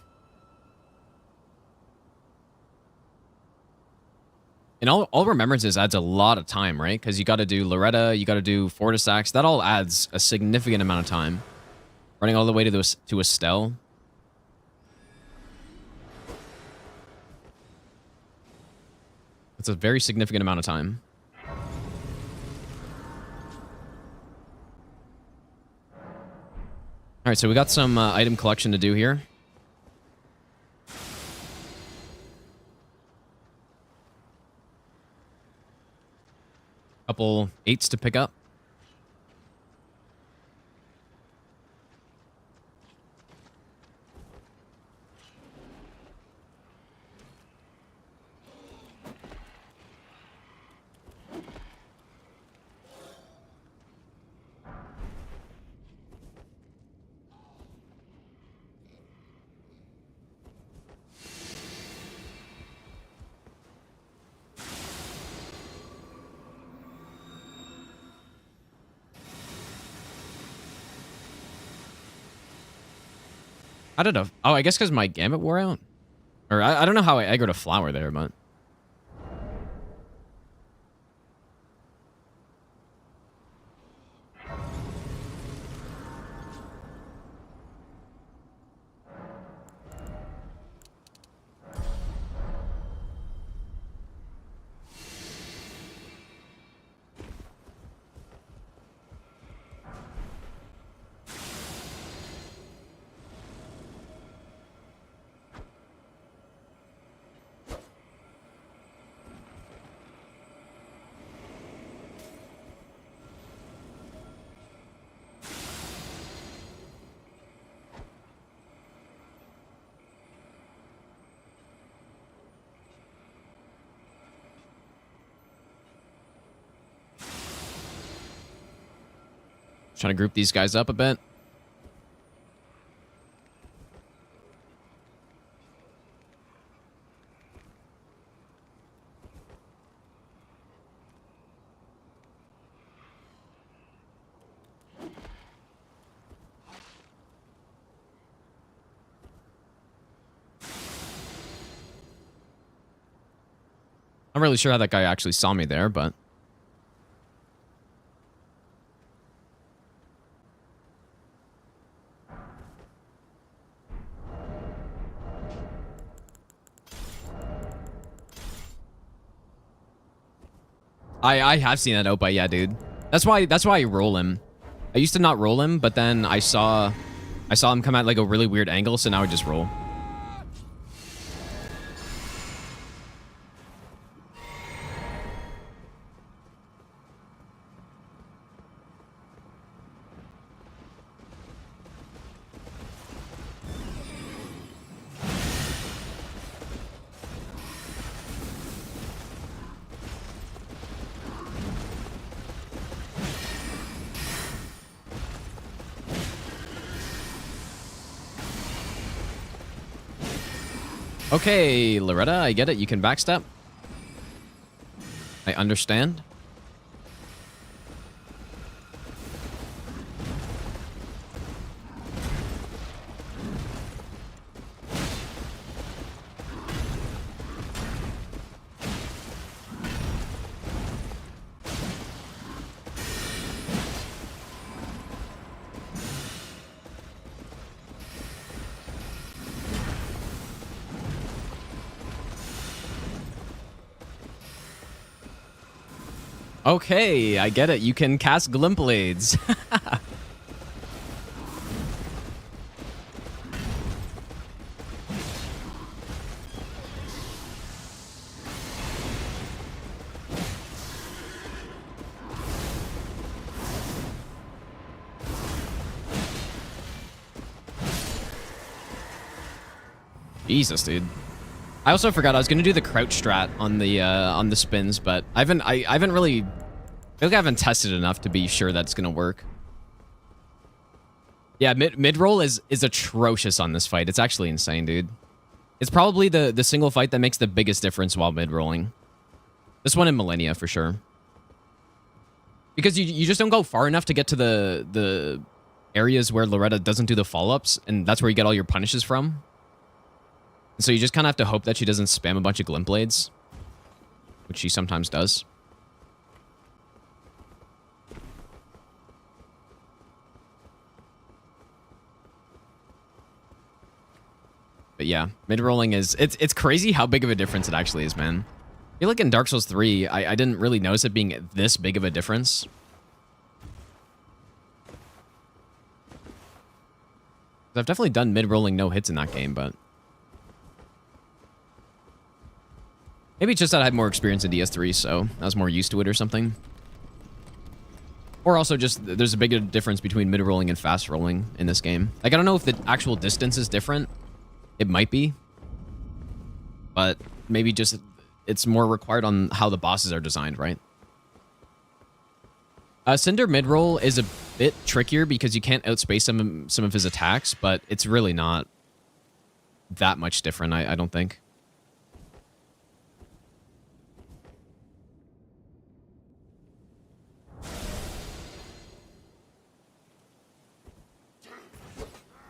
A: And all Remembrances adds a lot of time, right? Because you got to do Loretta, you got to do Fortisax. That all adds a significant amount of time. Running all the way to Estelle. It's a very significant amount of time. All right, so we got some item collection to do here. Couple 8s to pick up. I don't know. Oh, I guess because my Gambit wore out? Or I don't know how I aggroed a flower there, but... Trying to group these guys up a bit. I'm really sure how that guy actually saw me there, but... I have seen that Opa, yeah, dude. That's why I roll him. I used to not roll him, but then I saw him come at like a really weird angle, so now I just roll. Okay, Loretta, I get it. You can backstep. I understand. Okay, I get it. You can cast Glint Blades. Jesus, dude. I also forgot I was gonna do the crouch strat on the spins, but I haven't really, I feel like I haven't tested enough to be sure that's gonna work. Yeah, mid roll is atrocious on this fight. It's actually insane, dude. It's probably the single fight that makes the biggest difference while mid rolling. This one in Millenia for sure, because you just don't go far enough to get to the areas where Loretta doesn't do the follow ups, and that's where you get all your punishes from. So you just kind of have to hope that she doesn't spam a bunch of Glint Blades, which she sometimes does. But yeah, mid-rolling is... It's crazy how big of a difference it actually is, man. I feel like in Dark Souls 3, I didn't really notice it being this big of a difference. I've definitely done mid-rolling no hits in that game, but... Maybe it's just that I had more experience in DS3, so I was more used to it or something. Or also just, there's a bigger difference between mid-rolling and fast-rolling in this game. Like, I don't know if the actual distance is different. It might be. But maybe just, it's more required on how the bosses are designed, right? Cinder mid-roll is a bit trickier because you can't outspace some of his attacks, but it's really not that much different, I don't think.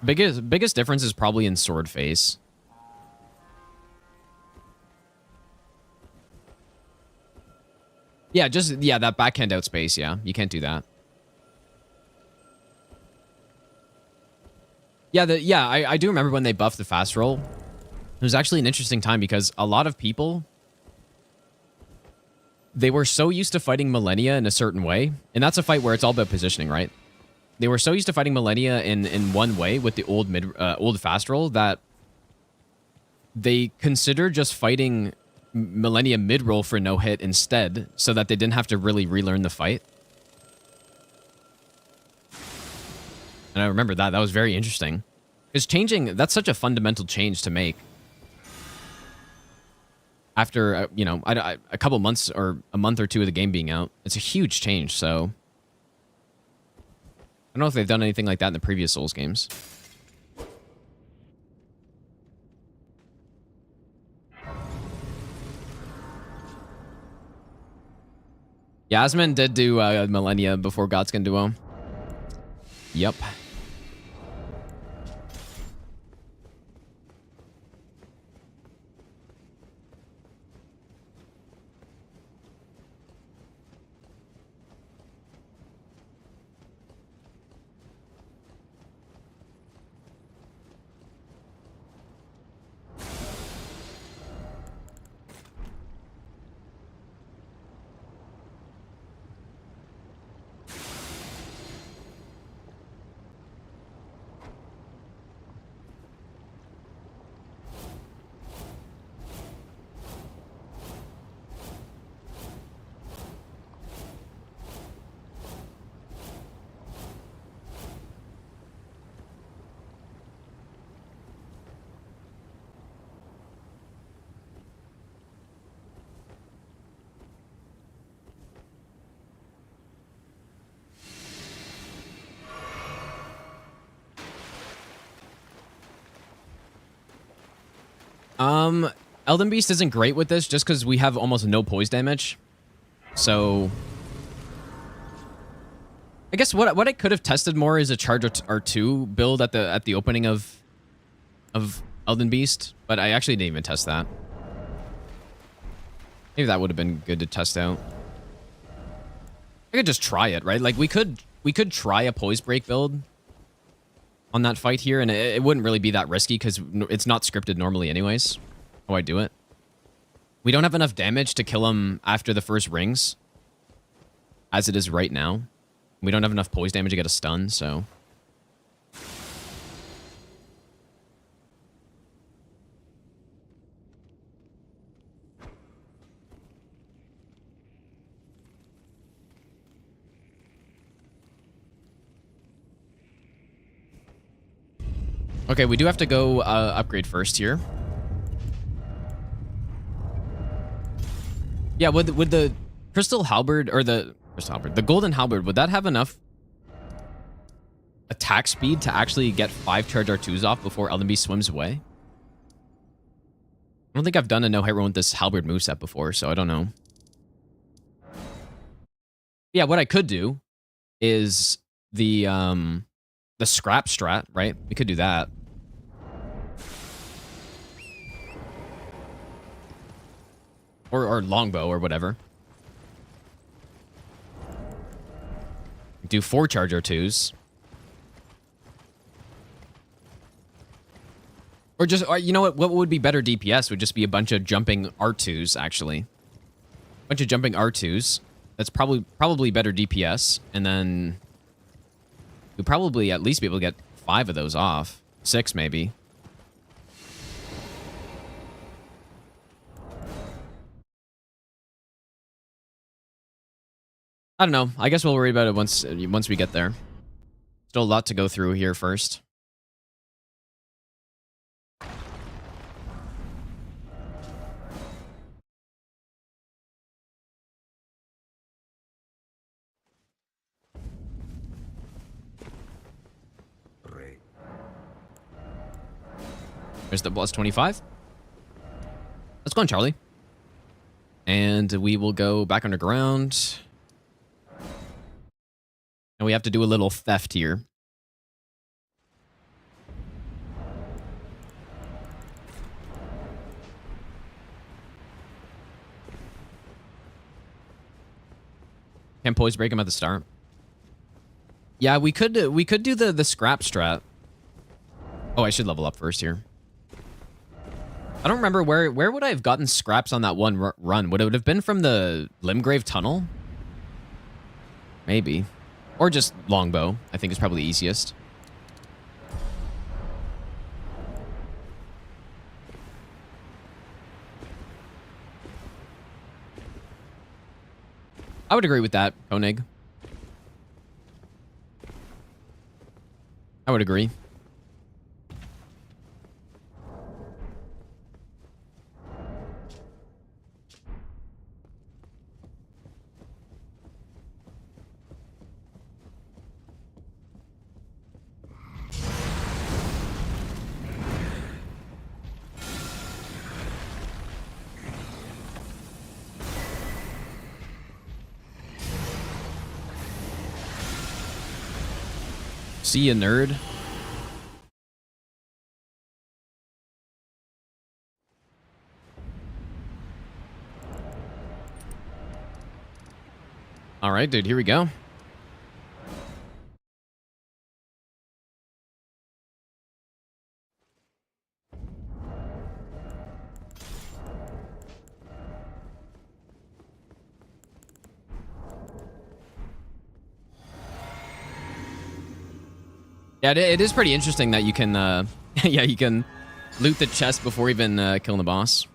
A: Biggest difference is probably in sword phase. Yeah, that backhand outspace, yeah. You can't do that. Yeah, I do remember when they buffed the fast roll. It was actually an interesting time because a lot of people, they were so used to fighting Millenia in a certain way, and that's a fight where it's all about positioning, right? They were so used to fighting Millenia in one way with the old fast roll that they considered just fighting Millenia mid roll for no hit instead, so that they didn't have to really relearn the fight. And I remember that was very interesting, because that's such a fundamental change to make after you know, a couple months or a month or two of the game being out. It's a huge change, so. don't know if they've done anything like that in the previous Souls games. Yasmin did do Millenia before Godskin Duo. Yep. Elden Beast isn't great with this just because we have almost no poise damage. So I guess what I could have tested more is a charge or two build at the opening of Elden Beast, but I actually didn't even test that. Maybe that would have been good to test out. I could just try it, right? Like we could try a poise break build on that fight here, and it wouldn't really be that risky because it's not scripted normally anyways. How I do it. We don't have enough damage to kill him after the first rings, as it is right now. We don't have enough poise damage to get a stun, so... Okay, we do have to go upgrade first here. Yeah, would the Crystal Halberd, or the Golden Halberd, would that have enough attack speed to actually get 5 charge R2s off before Elden Beast swims away? I don't think I've done a no-hit run with this Halberd moveset before, so I don't know. Yeah, what I could do is the scrap strat, right? We could do that. Or longbow or whatever. Do 4 charge R2s. Or just, you know what would be better DPS would just be a bunch of jumping R2s, actually. A bunch of jumping R2s. That's probably better DPS. And then we'd probably at least be able to get 5 of those off. 6 maybe. I don't know. I guess we'll worry about it once we get there. Still a lot to go through here first. There's the plus 25. Let's go on, Charlie. And we will go back underground. And we have to do a little theft here. Can't poise break him at the start. Yeah, we could do the scrap strat. Oh, I should level up first here. I don't remember where would I have gotten scraps on that one run? Would it have been from the Limgrave Tunnel? Maybe. Or just longbow, I think is probably the easiest. I would agree with that, Koenig. I would agree. See ya, nerd. All right, dude, here we go. Yeah, it is pretty interesting that you can, yeah, you can loot the chest before even killing the boss.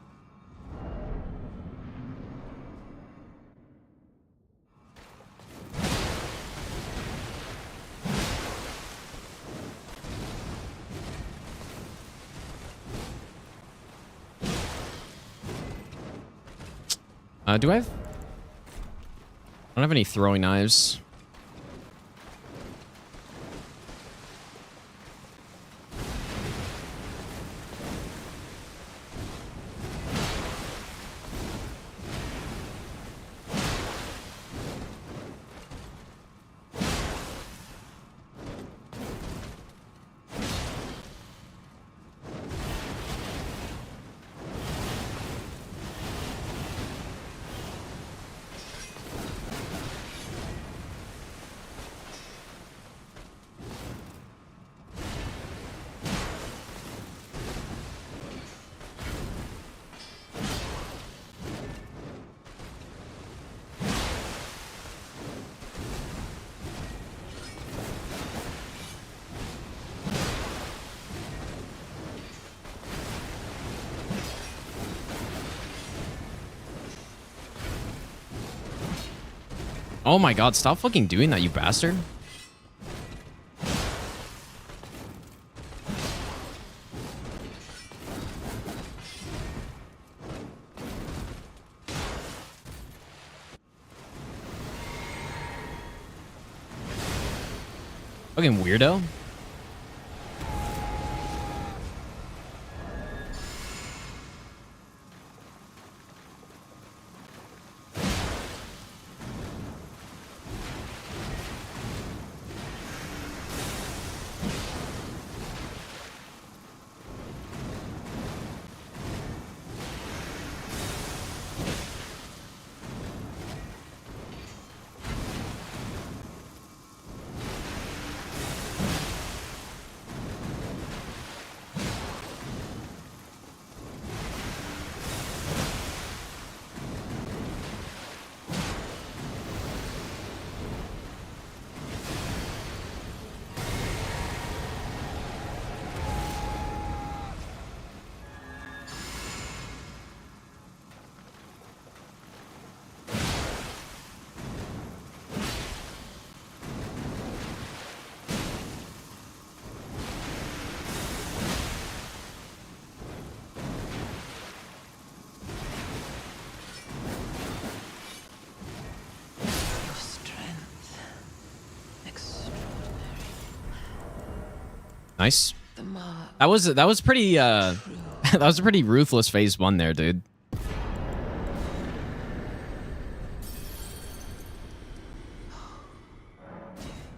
A: Do I have... I don't have any throwing knives. Oh my god, stop fucking doing that, you bastard. Fucking weirdo. Nice. That was pretty that was a pretty ruthless phase 1 there, dude.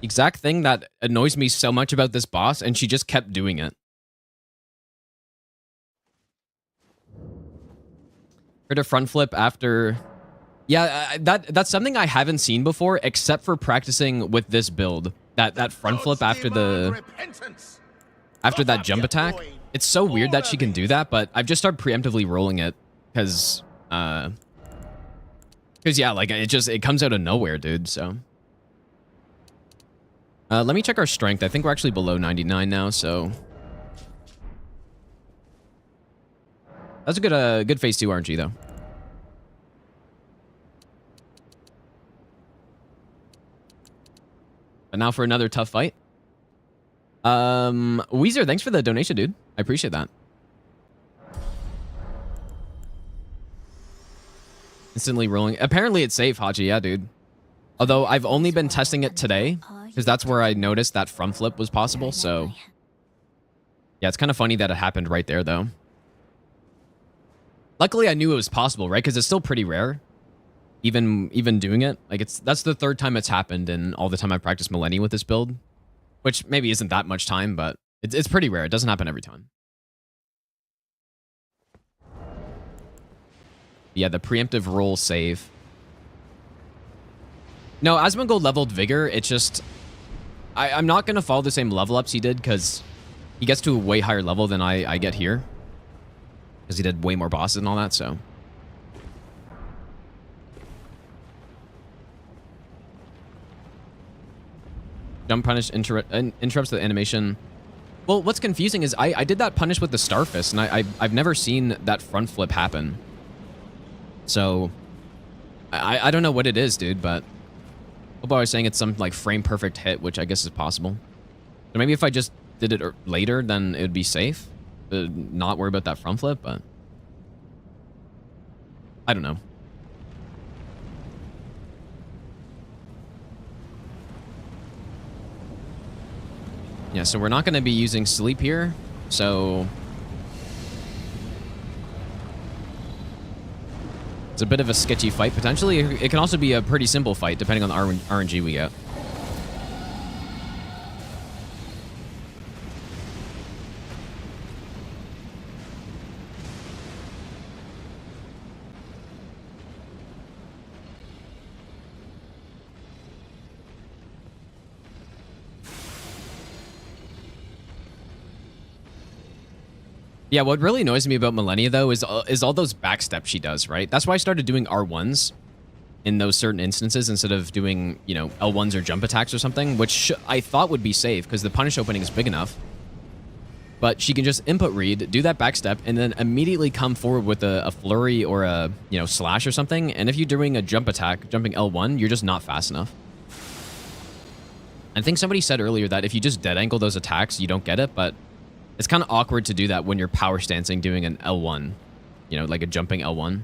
A: Exact thing that annoys me so much about this boss, and she just kept doing it. Heard a front flip after... Yeah, that's something I haven't seen before, except for practicing with this build. That front flip after the... After that jump attack. It's so weird that she can do that, but I've just started preemptively rolling it. Because yeah, like, it comes out of nowhere, dude, so... let me check our strength. I think we're actually below 99 now, so... That's a good phase 2 RNG, though. But now for another tough fight. Weezer, thanks for the donation, dude. I appreciate that. Instantly rolling. Apparently it's safe, Haji. Yeah, dude. Although I've only been testing it today, because that's where I noticed that front flip was possible, so... Yeah, it's kind of funny that it happened right there, though. Luckily, I knew it was possible, right? Because it's still pretty rare. Even doing it. Like, that's the third time it's happened in all the time I've practiced Millenia with this build. which maybe isn't that much time, but it's pretty rare. It doesn't happen every time. Yeah, the preemptive roll save. No, Asmongold leveled Vigor. It's just... I'm not going to follow the same level ups he did, because he gets to a way higher level than I get here. Because he did way more bosses and all that, so... Jump punish interrupts the animation. Well, what's confusing is I did that punish with the Starfist, and I've never seen that front flip happen. So, I don't know what it is, dude, but... Football was saying it's some, like, frame-perfect hit, which I guess is possible. So maybe if I just did it later, then it would be safe. To not worry about that front flip, but... I don't know. Yeah, so we're not going to be using sleep here, so... It's a bit of a sketchy fight, potentially. It can also be a pretty simple fight, depending on the RNG we get. Yeah, what really annoys me about Millenia, though, is all those backsteps she does, right? That's why I started doing R1s in those certain instances instead of doing, you know, L1s or jump attacks or something, which I thought would be safe because the punish opening is big enough. But she can just input read, do that backstep, and then immediately come forward with a flurry or a, you know, slash or something. And if you're doing a jump attack, jumping L1, you're just not fast enough. I think somebody said earlier that if you just dead angle those attacks, you don't get it, but... It's kind of awkward to do that when you're power stancing doing an L1. You know, like a jumping L1.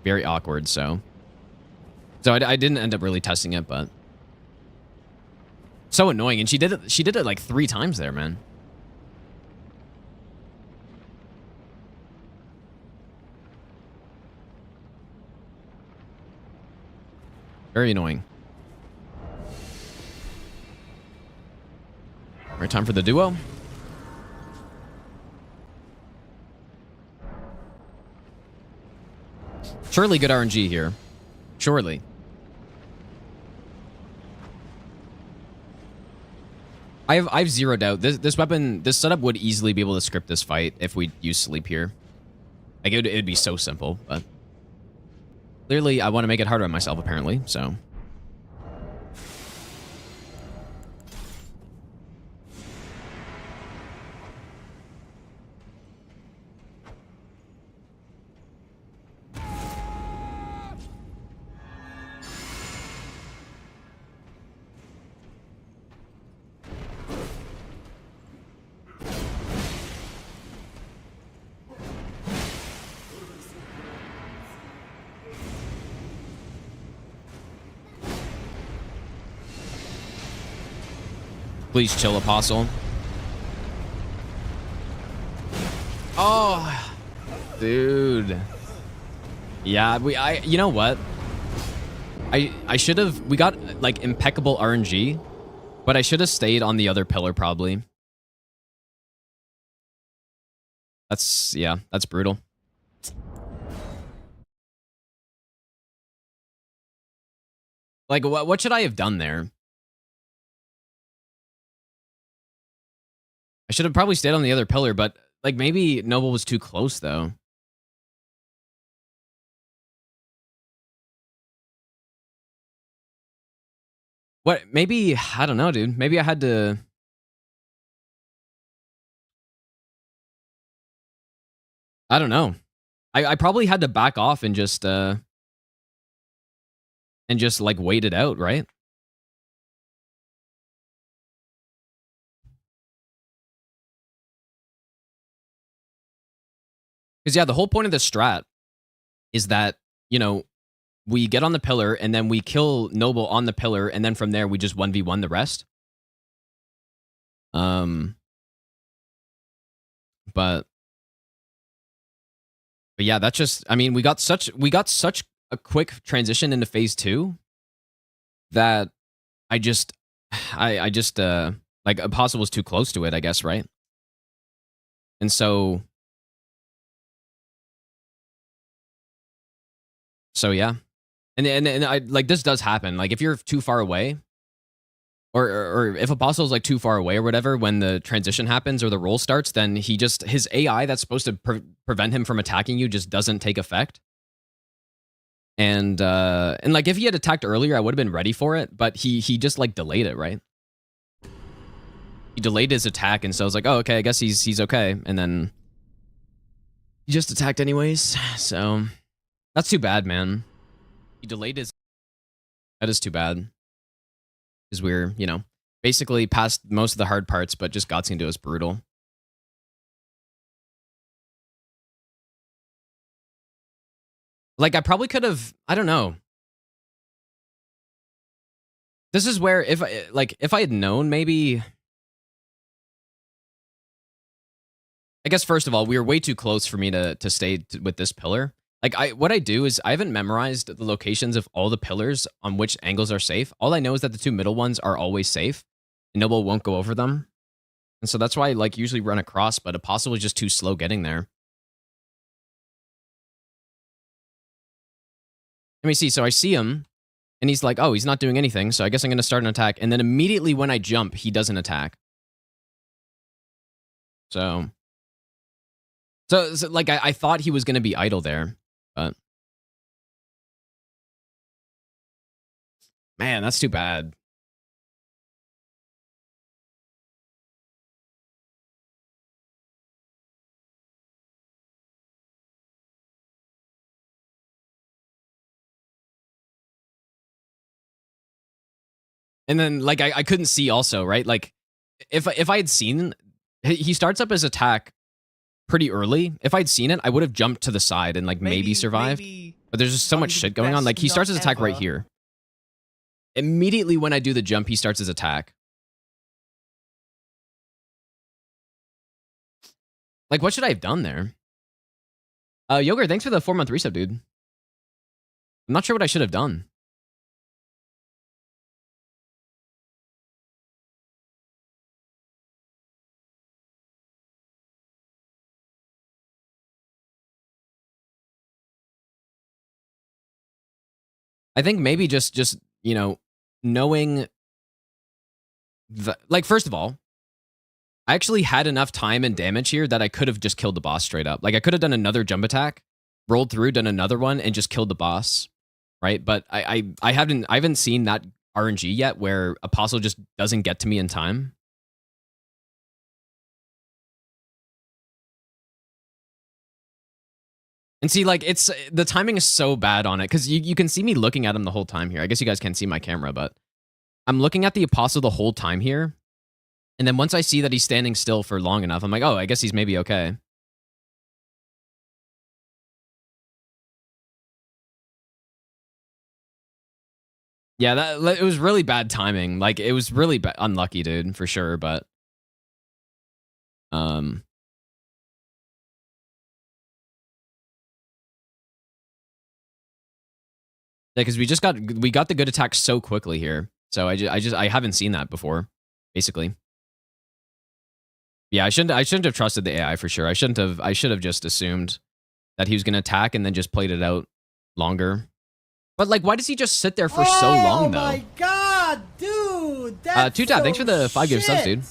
A: Very awkward, so... So I didn't end up really testing it, but... So annoying, and she did it like 3 times there, man. Very annoying. Alright, time for the duo. Surely good RNG here. Surely. I've zero doubt. This weapon, this setup would easily be able to script this fight if we use sleep here. Like, it'd be so simple, but... Clearly, I want to make it harder on myself, apparently, so... Please chill, Apostle. Oh, dude. Yeah, you know what? I should have, we got like impeccable RNG, but I should have stayed on the other pillar probably. Yeah, that's brutal. Like, what should I have done there? I should have probably stayed on the other pillar, but like maybe Noble was too close though. What? Maybe, I don't know, dude. Maybe I had to... I don't know. I probably had to back off and just like wait it out, right? Because, yeah, the whole point of this strat is that, you know, we get on the pillar, and then we kill Noble on the pillar, and then from there, we just 1v1 the rest. But yeah, that's just, I mean, we got such a quick transition into phase 2 that I just Like, Apostle was too close to it, I guess, right? And so yeah. And I like this does happen. Like if you're too far away, or if Apostle is like too far away or whatever, when the transition happens or the roll starts, then his AI that's supposed to prevent him from attacking you just doesn't take effect. And like if he had attacked earlier, I would have been ready for it, but he just like delayed it, right? He delayed his attack, and so I was like, oh, okay, I guess he's okay. And then he just attacked anyways. So that's too bad, man. He delayed his. That is too bad. Because we're, you know, basically past most of the hard parts, but just Godskin do is brutal. Like, I probably could have, I don't know. This is where, if I had known, maybe... I guess, first of all, we were way too close for me to stay with this pillar. Like, what I do is, I haven't memorized the locations of all the pillars on which angles are safe. All I know is that the two middle ones are always safe, and Noble won't go over them. And so that's why I, like, usually run across, but Apostle was just too slow getting there. Let me see. So I see him, and he's like, oh, he's not doing anything, so I guess I'm going to start an attack. And then immediately when I jump, he doesn't attack. So like, I thought he was going to be idle there, but... Man, that's too bad. And then, like, I couldn't see also, right? Like, if I had seen... He starts up his attack pretty early. If I'd seen it, I would have jumped to the side and, like, maybe survived. But there's just so much shit going on. Like, he starts his attack right here. Immediately when I do the jump, he starts his attack. Like, what should I have done there? Yogurt, thanks for the 4-month resub, dude. I'm not sure what I should have done. I think maybe just you know, knowing the, like, first of all, I actually had enough time and damage here that I could have just killed the boss straight up. Like, I could have done another jump attack, rolled through, done another one, and just killed the boss, right? But I haven't seen that RNG yet where Apostle just doesn't get to me in time. And see, like, it's the timing is so bad on it because you can see me looking at him the whole time here. I guess you guys can't see my camera, but I'm looking at the Apostle the whole time here. And then once I see that he's standing still for long enough, I'm like, oh, I guess he's maybe okay. Yeah, it was really bad timing. Like, it was really unlucky, dude, for sure, but... Yeah, because we got the good attack so quickly here. So I haven't seen that before, basically. Yeah, I shouldn't have trusted the AI for sure. I should have just assumed that he was gonna attack and then just played it out longer. But, like, why does he just sit there for so long though?
H: Oh my god, dude! That's
A: Two Tap, thanks for the 5 gift subs, dude.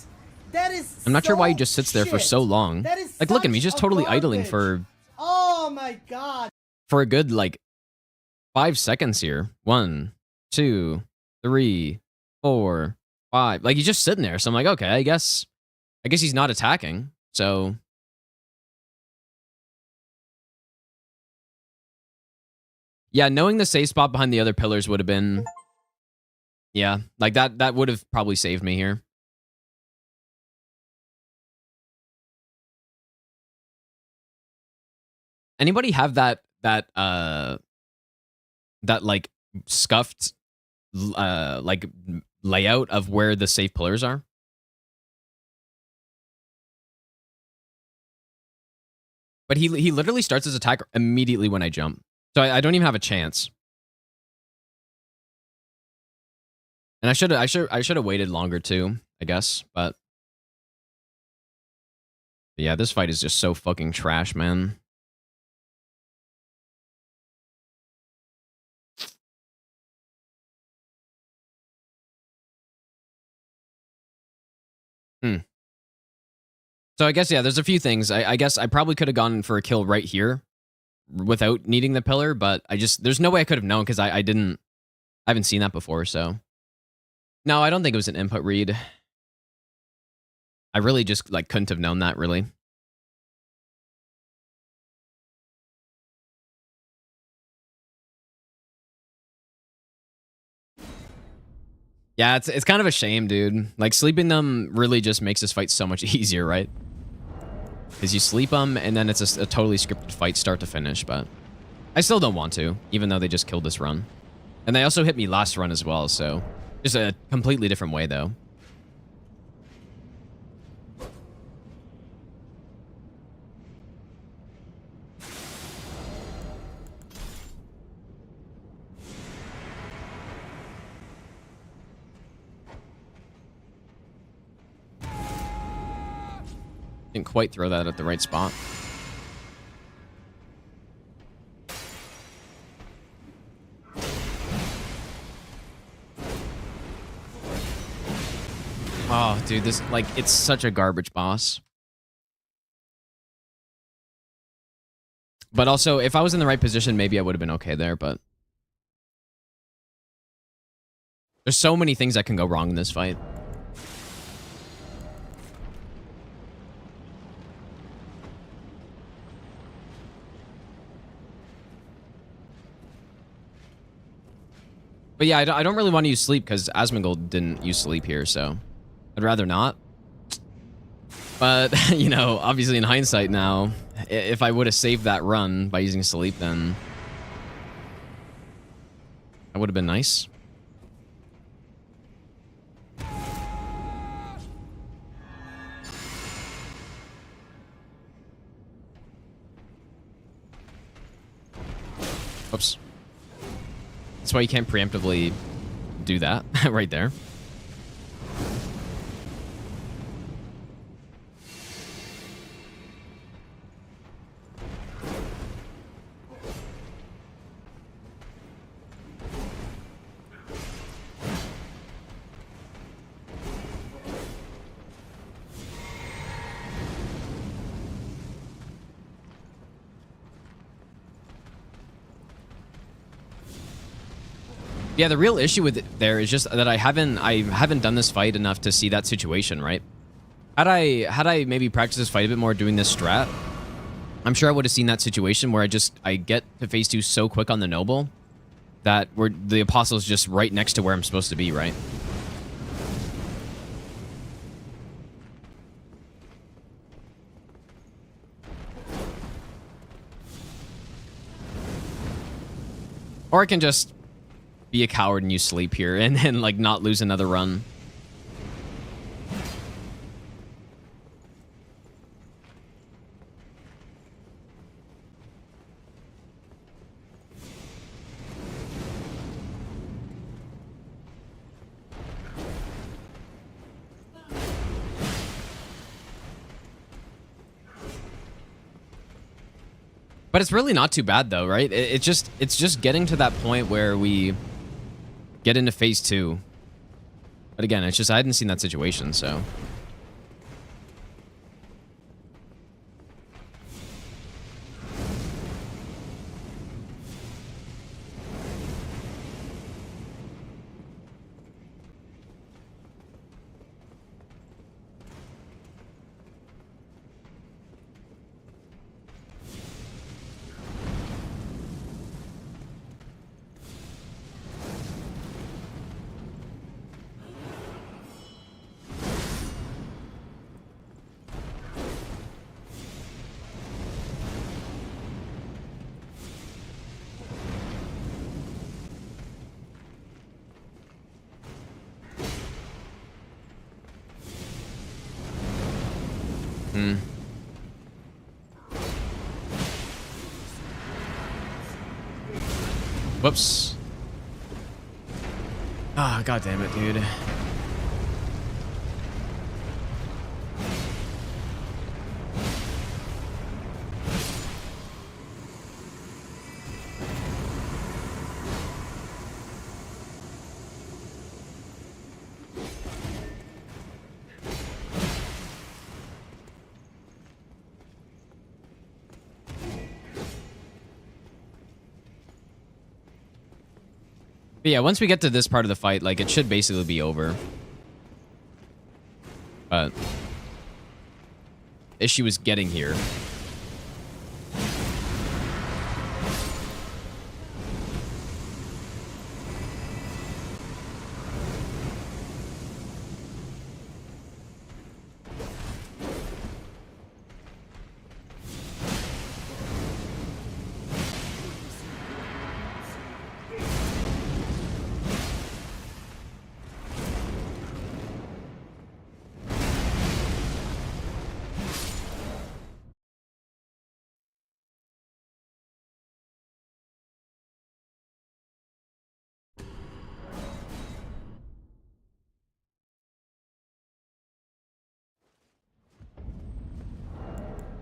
H: That is
A: I'm not sure why he
H: so
A: just sits there for
H: shit.
A: so long.
H: That is
A: like, look at me, just
H: such
A: totally
H: garbage.
A: idling for...
H: Oh my god.
A: For a good, like, 5 seconds here. 1, 2, 3, 4, 5. Like, he's just sitting there. So I'm like, okay, I guess he's not attacking. So... Yeah, knowing the safe spot behind the other pillars would have been... Yeah, like, that would have probably saved me here. Anybody have that like, scuffed like, layout of where the safe pillars are? But he literally starts his attack immediately when I jump. So I don't even have a chance. And I should have waited longer too. I guess. But yeah, this fight is just so fucking trash, man. So I guess, yeah, there's a few things. I guess I probably could have gone for a kill right here without needing the pillar, but there's no way I could have known because I haven't seen that before, so. No, I don't think it was an input read. I really just, like, couldn't have known that, really. Yeah, it's kind of a shame, dude. Like, sleeping them really just makes this fight so much easier, right? Because you sleep them, and then it's a totally scripted fight start to finish, but I still don't want to, even though they just killed this run. And they also hit me last run as well, so just a completely different way, though. Didn't quite throw that at the right spot. Oh, dude, this, like, it's such a garbage boss. But also, if I was in the right position, maybe I would have been okay there, but there's so many things that can go wrong in this fight. But yeah, I don't really want to use sleep because Asmongold didn't use sleep here, so I'd rather not. But, you know, obviously in hindsight now, if I would have saved that run by using sleep, then that would have been nice. Oops. That's why you can't preemptively do that right there. Yeah, the real issue with it there is just that I haven't done this fight enough to see that situation, right? Had I maybe practiced this fight a bit more doing this strat, I'm sure I would have seen that situation where I get to phase 2 so quick on the noble that the apostle's just right next to where I'm supposed to be, right? Or I can just be a coward and use sleep here and then, like, not lose another run. But it's really not too bad, though, right? It's just getting to that point where we get into phase 2. But again, it's just I hadn't seen that situation, so. Whoops. Ah, god damn it, dude. But yeah, once we get to this part of the fight, like, it should basically be over. But issue is getting here.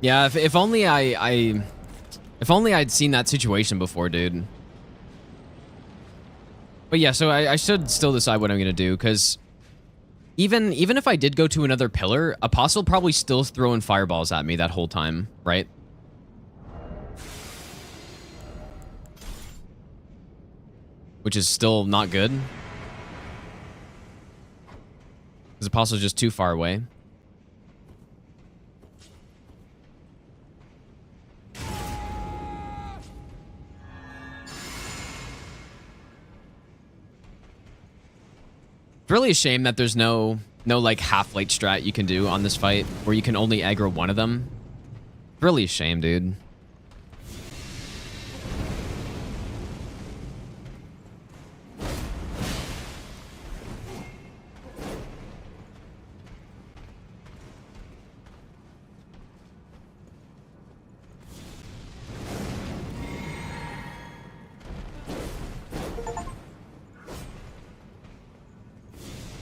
A: Yeah, if only if only I'd seen that situation before, dude. But yeah, so I should still decide what I'm gonna do, because even if I did go to another pillar, Apostle probably still throwing fireballs at me that whole time, right? Which is still not good. Because Apostle's just too far away. It's really a shame that there's no like half light strat you can do on this fight where you can only aggro one of them. Really a shame, dude.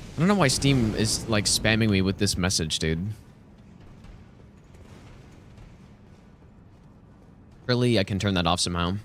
A: I don't know why Steam is like spamming me with this message, dude. Really, I can turn that off somehow.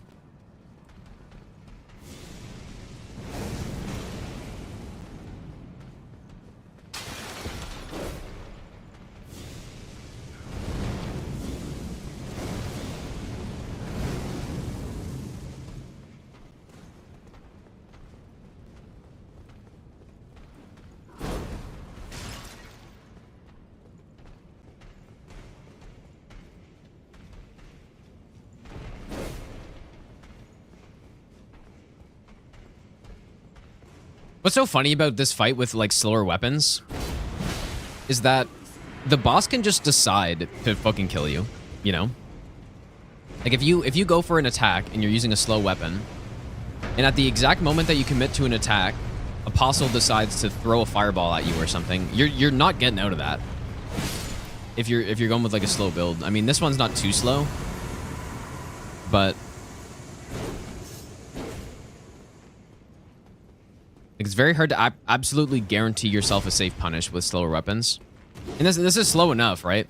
A: What's so funny about this fight with like slower weapons is that the boss can just decide to fucking kill you, you know? Like if you go for an attack and you're using a slow weapon, and at the exact moment that you commit to an attack, Apostle decides to throw a fireball at you or something, you're not getting out of that. If you're going with like a slow build. I mean, this one's not too slow, but it's very hard to absolutely guarantee yourself a safe punish with slower weapons. And this is slow enough, right?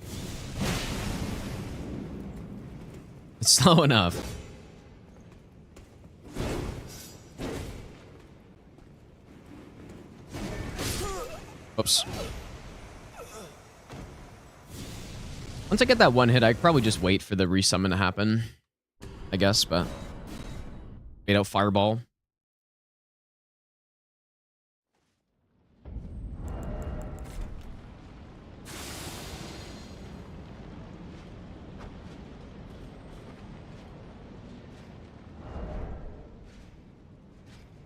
A: It's slow enough. Oops. Once I get that one hit, I could probably just wait for the resummon to happen, I guess, but wait out fireball.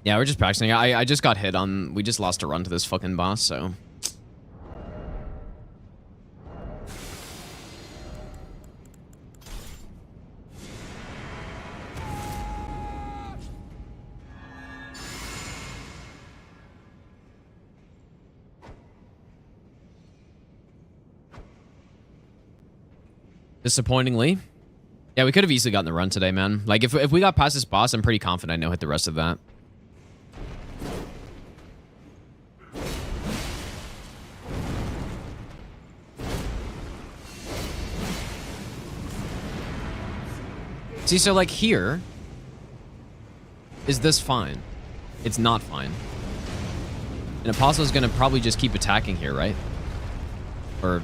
A: Yeah, we're just practicing. I just got hit on... We just lost a run to this fucking boss, so... Disappointingly. Yeah, we could have easily gotten the run today, man. Like, if we got past this boss, I'm pretty confident I know hit the rest of that. See, so like here, is this fine? It's not fine. And Apostle's gonna probably just keep attacking here, right? Or,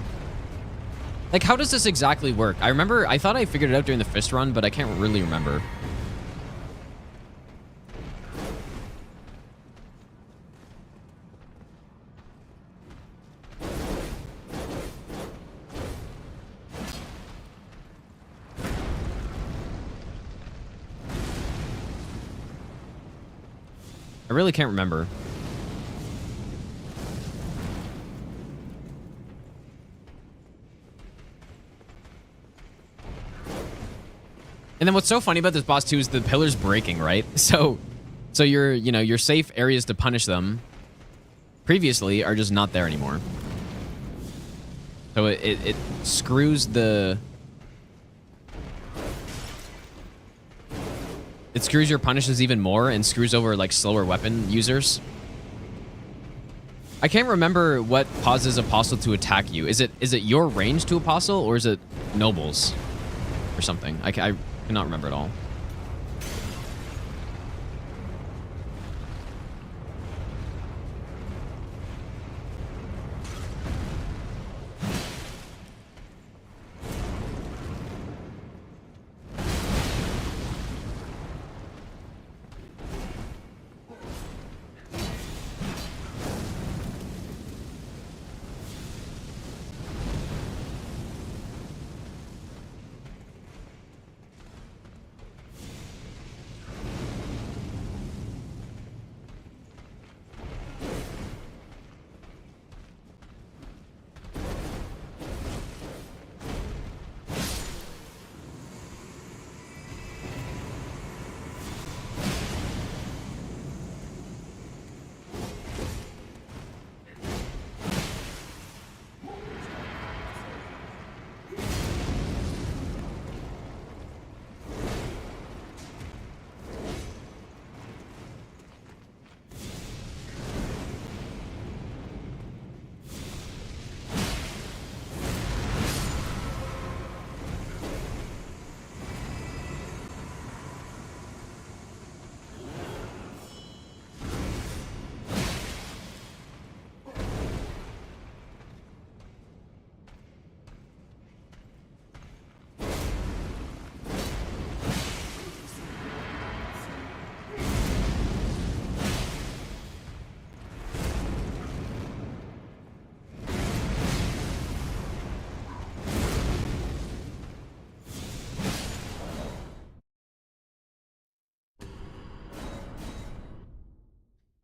A: like, how does this exactly work? I thought I figured it out during the fist run, but I can't really remember. I really can't remember. And then what's so funny about this boss too is the pillar's breaking, right? So your, you know, your safe areas to punish them previously are just not there anymore. So it screws the... It screws your punishes even more and screws over like slower weapon users. I can't remember what causes Apostle to attack you. Is it your range to Apostle or is it nobles or something? I cannot remember at all.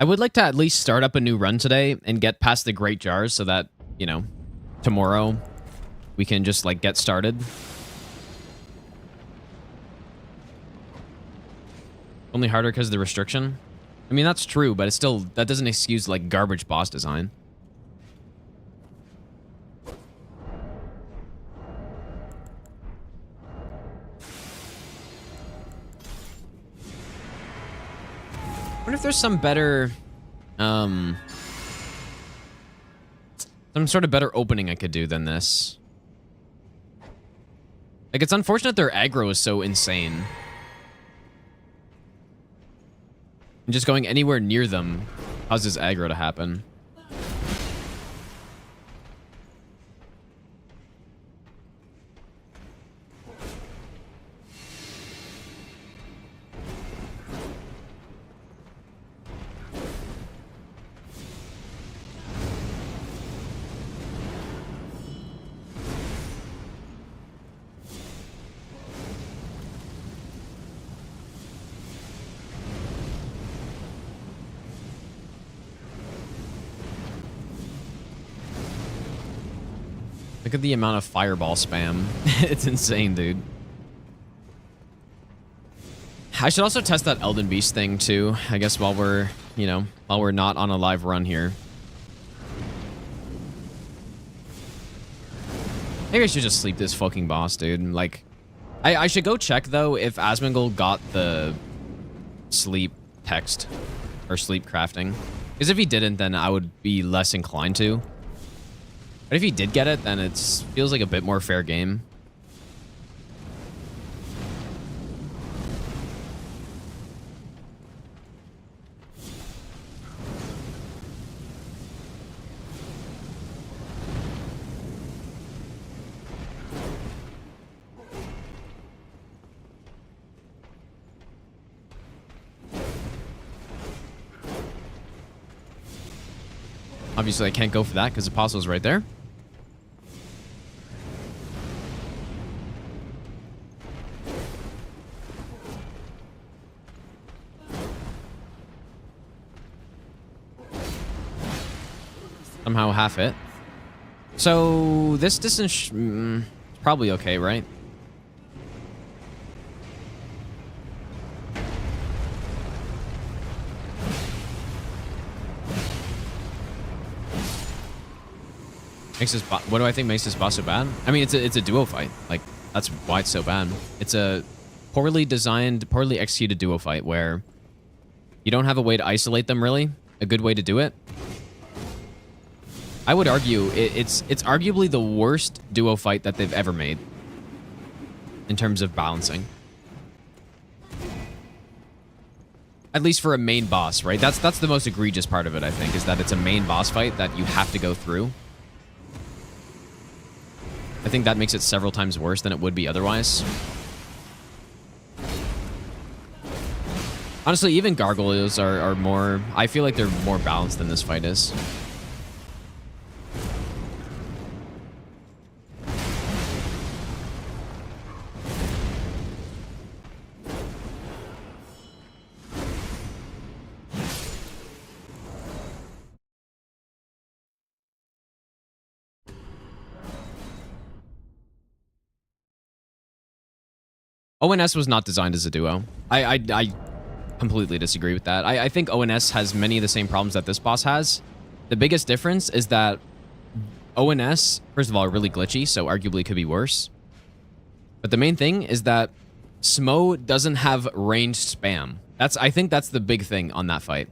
A: I would like to at least start up a new run today and get past the Great Jars so that, you know, tomorrow we can just, like, get started. Only harder because of the restriction? I mean, that's true, but it's still... That doesn't excuse, like, garbage boss design. I wonder if there's some better... some sort of better opening I could do than this. Like, it's unfortunate their aggro is so insane. And just going anywhere near them causes aggro to happen. Look at the amount of fireball spam. It's insane, dude. I should also test that Elden Beast thing, too. I guess while we're, you know, while we're not on a live run here. Maybe I should just sleep this fucking boss, dude. Like, I should go check, though, if Asmongold got the sleep text or sleep crafting. Because if he didn't, then I would be less inclined to. But if he did get it, then it feels like a bit more fair game. Obviously, I can't go for that because Apostle's right there. Somehow half hit. So this distance probably okay, right? Makes this what do I think makes this boss so bad? I mean, it's a duo fight. Like, that's why it's so bad. It's a poorly designed, poorly executed duo fight where you don't have a way to isolate them, really. A good way to do it. I would argue it's arguably the worst duo fight that they've ever made in terms of balancing. At least for a main boss, right? That's the most egregious part of it, I think, is that it's a main boss fight that you have to go through. I think that makes it several times worse than it would be otherwise. Honestly, even gargoyles are more... I feel like they're more balanced than this fight is. ONS was not designed as a duo. I completely disagree with that. I think ONS has many of the same problems that this boss has. The biggest difference is that ONS, first of all, are really glitchy, so arguably could be worse. But the main thing is that Smo doesn't have ranged spam. I think that's the big thing on that fight.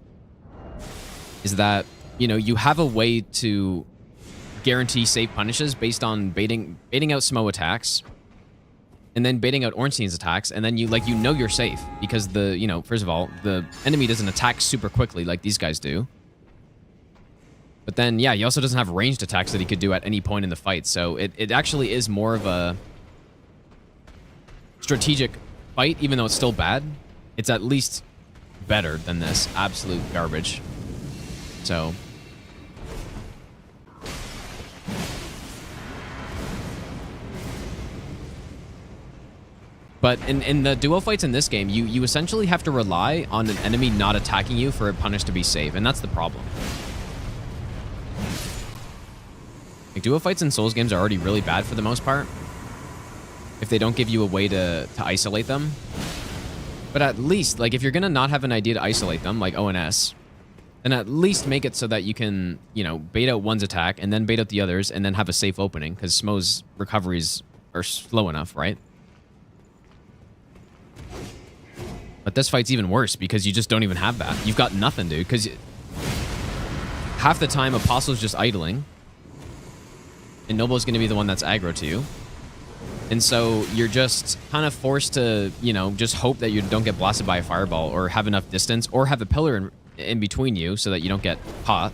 A: Is that, you know, you have a way to guarantee safe punishes based on baiting out Smo attacks. And then baiting out Ornstein's attacks, and then you know you're safe because first of all, the enemy doesn't attack super quickly like these guys do. But then, yeah, he also doesn't have ranged attacks that he could do at any point in the fight. So it actually is more of a strategic fight, even though it's still bad. It's at least better than this absolute garbage. So... But in the duo fights in this game, you essentially have to rely on an enemy not attacking you for a punish to be safe, and that's the problem. Like, duo fights in Souls games are already really bad for the most part, if they don't give you a way to isolate them. But at least, like, if you're gonna not have an idea to isolate them, like ONS, then at least make it so that you can, you know, bait out one's attack, and then bait out the others, and then have a safe opening, because Smo's recoveries are slow enough, right? But this fight's even worse because you just don't even have that. You've got nothing, dude, because half the time Apostle's just idling. And Noble's going to be the one that's aggro to you. And so you're just kind of forced to, you know, just hope that you don't get blasted by a fireball or have enough distance or have a pillar in between you so that you don't get caught.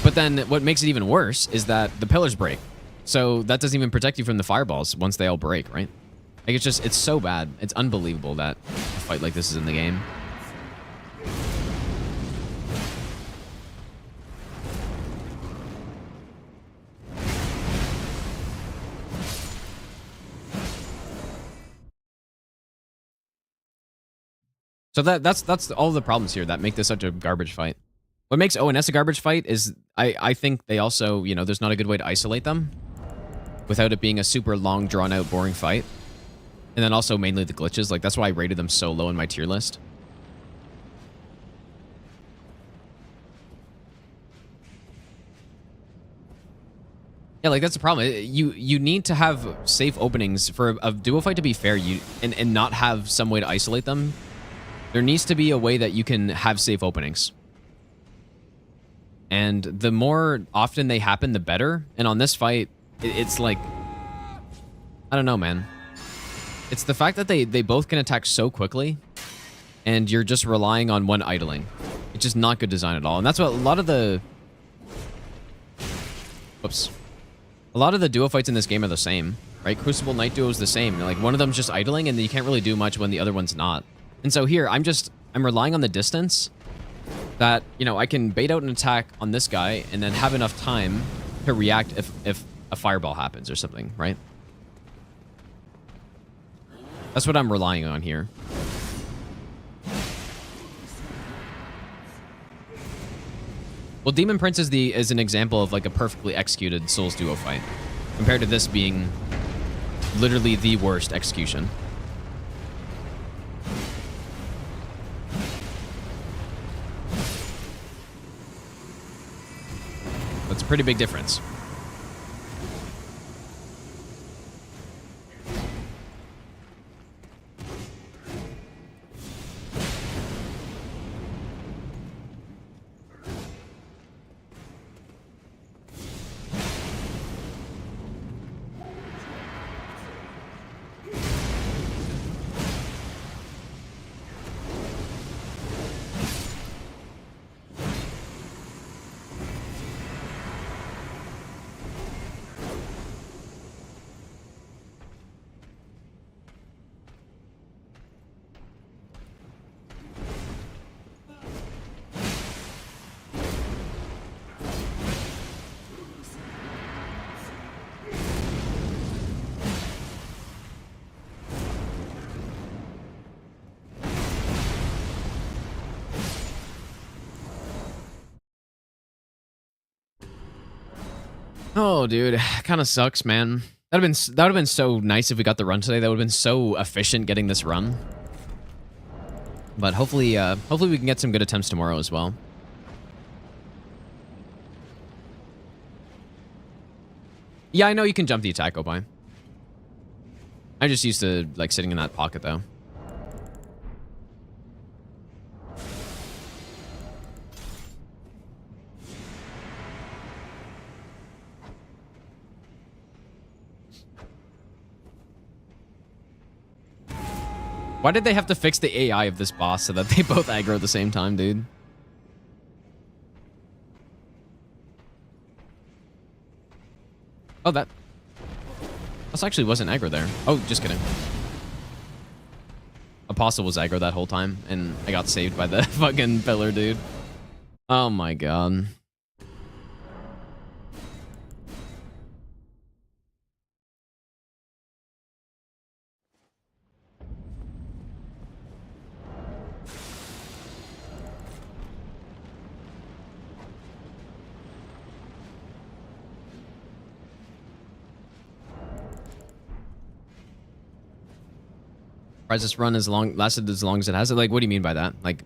A: But then what makes it even worse is that the pillars break. So that doesn't even protect you from the fireballs once they all break, right? Like, it's so bad. It's unbelievable that a fight like this is in the game. So that's all the problems here that make this such a garbage fight. What makes ONS a garbage fight is I think they also, you know, there's not a good way to isolate them without it being a super long, drawn-out, boring fight. And then also mainly the glitches. Like, that's why I rated them so low in my tier list. Yeah, like, that's the problem. You need to have safe openings for a duo fight to be fair, and not have some way to isolate them. There needs to be a way that you can have safe openings. And the more often they happen, the better. And on this fight, it's like... I don't know, man. It's the fact that they both can attack so quickly, and you're just relying on one idling. It's just not good design at all. And that's what a lot of the... Whoops. A lot of the duo fights in this game are the same, right? Crucible Knight duo is the same. Like, one of them's just idling, and you can't really do much when the other one's not. And so here, I'm relying on the distance that, you know, I can bait out an attack on this guy, and then have enough time to react if a fireball happens or something, right? That's what I'm relying on here. Well, Demon Prince is an example of like a perfectly executed Souls duo fight, compared to this being literally the worst execution. That's a pretty big difference. Oh, dude, kind of sucks, man. That would have been so nice if we got the run today. That would have been so efficient getting this run. But hopefully, hopefully we can get some good attempts tomorrow as well. Yeah, I know you can jump the attack, go by. I'm just used to like sitting in that pocket though. Why did they have to fix the AI of this boss so that they both aggro at the same time, dude? Oh, that actually wasn't aggro there. Oh, just kidding. Apostle was aggro that whole time, and I got saved by the fucking pillar, dude. Oh my god. Surprised this run lasted as long as it has. Like, what do you mean by that? Like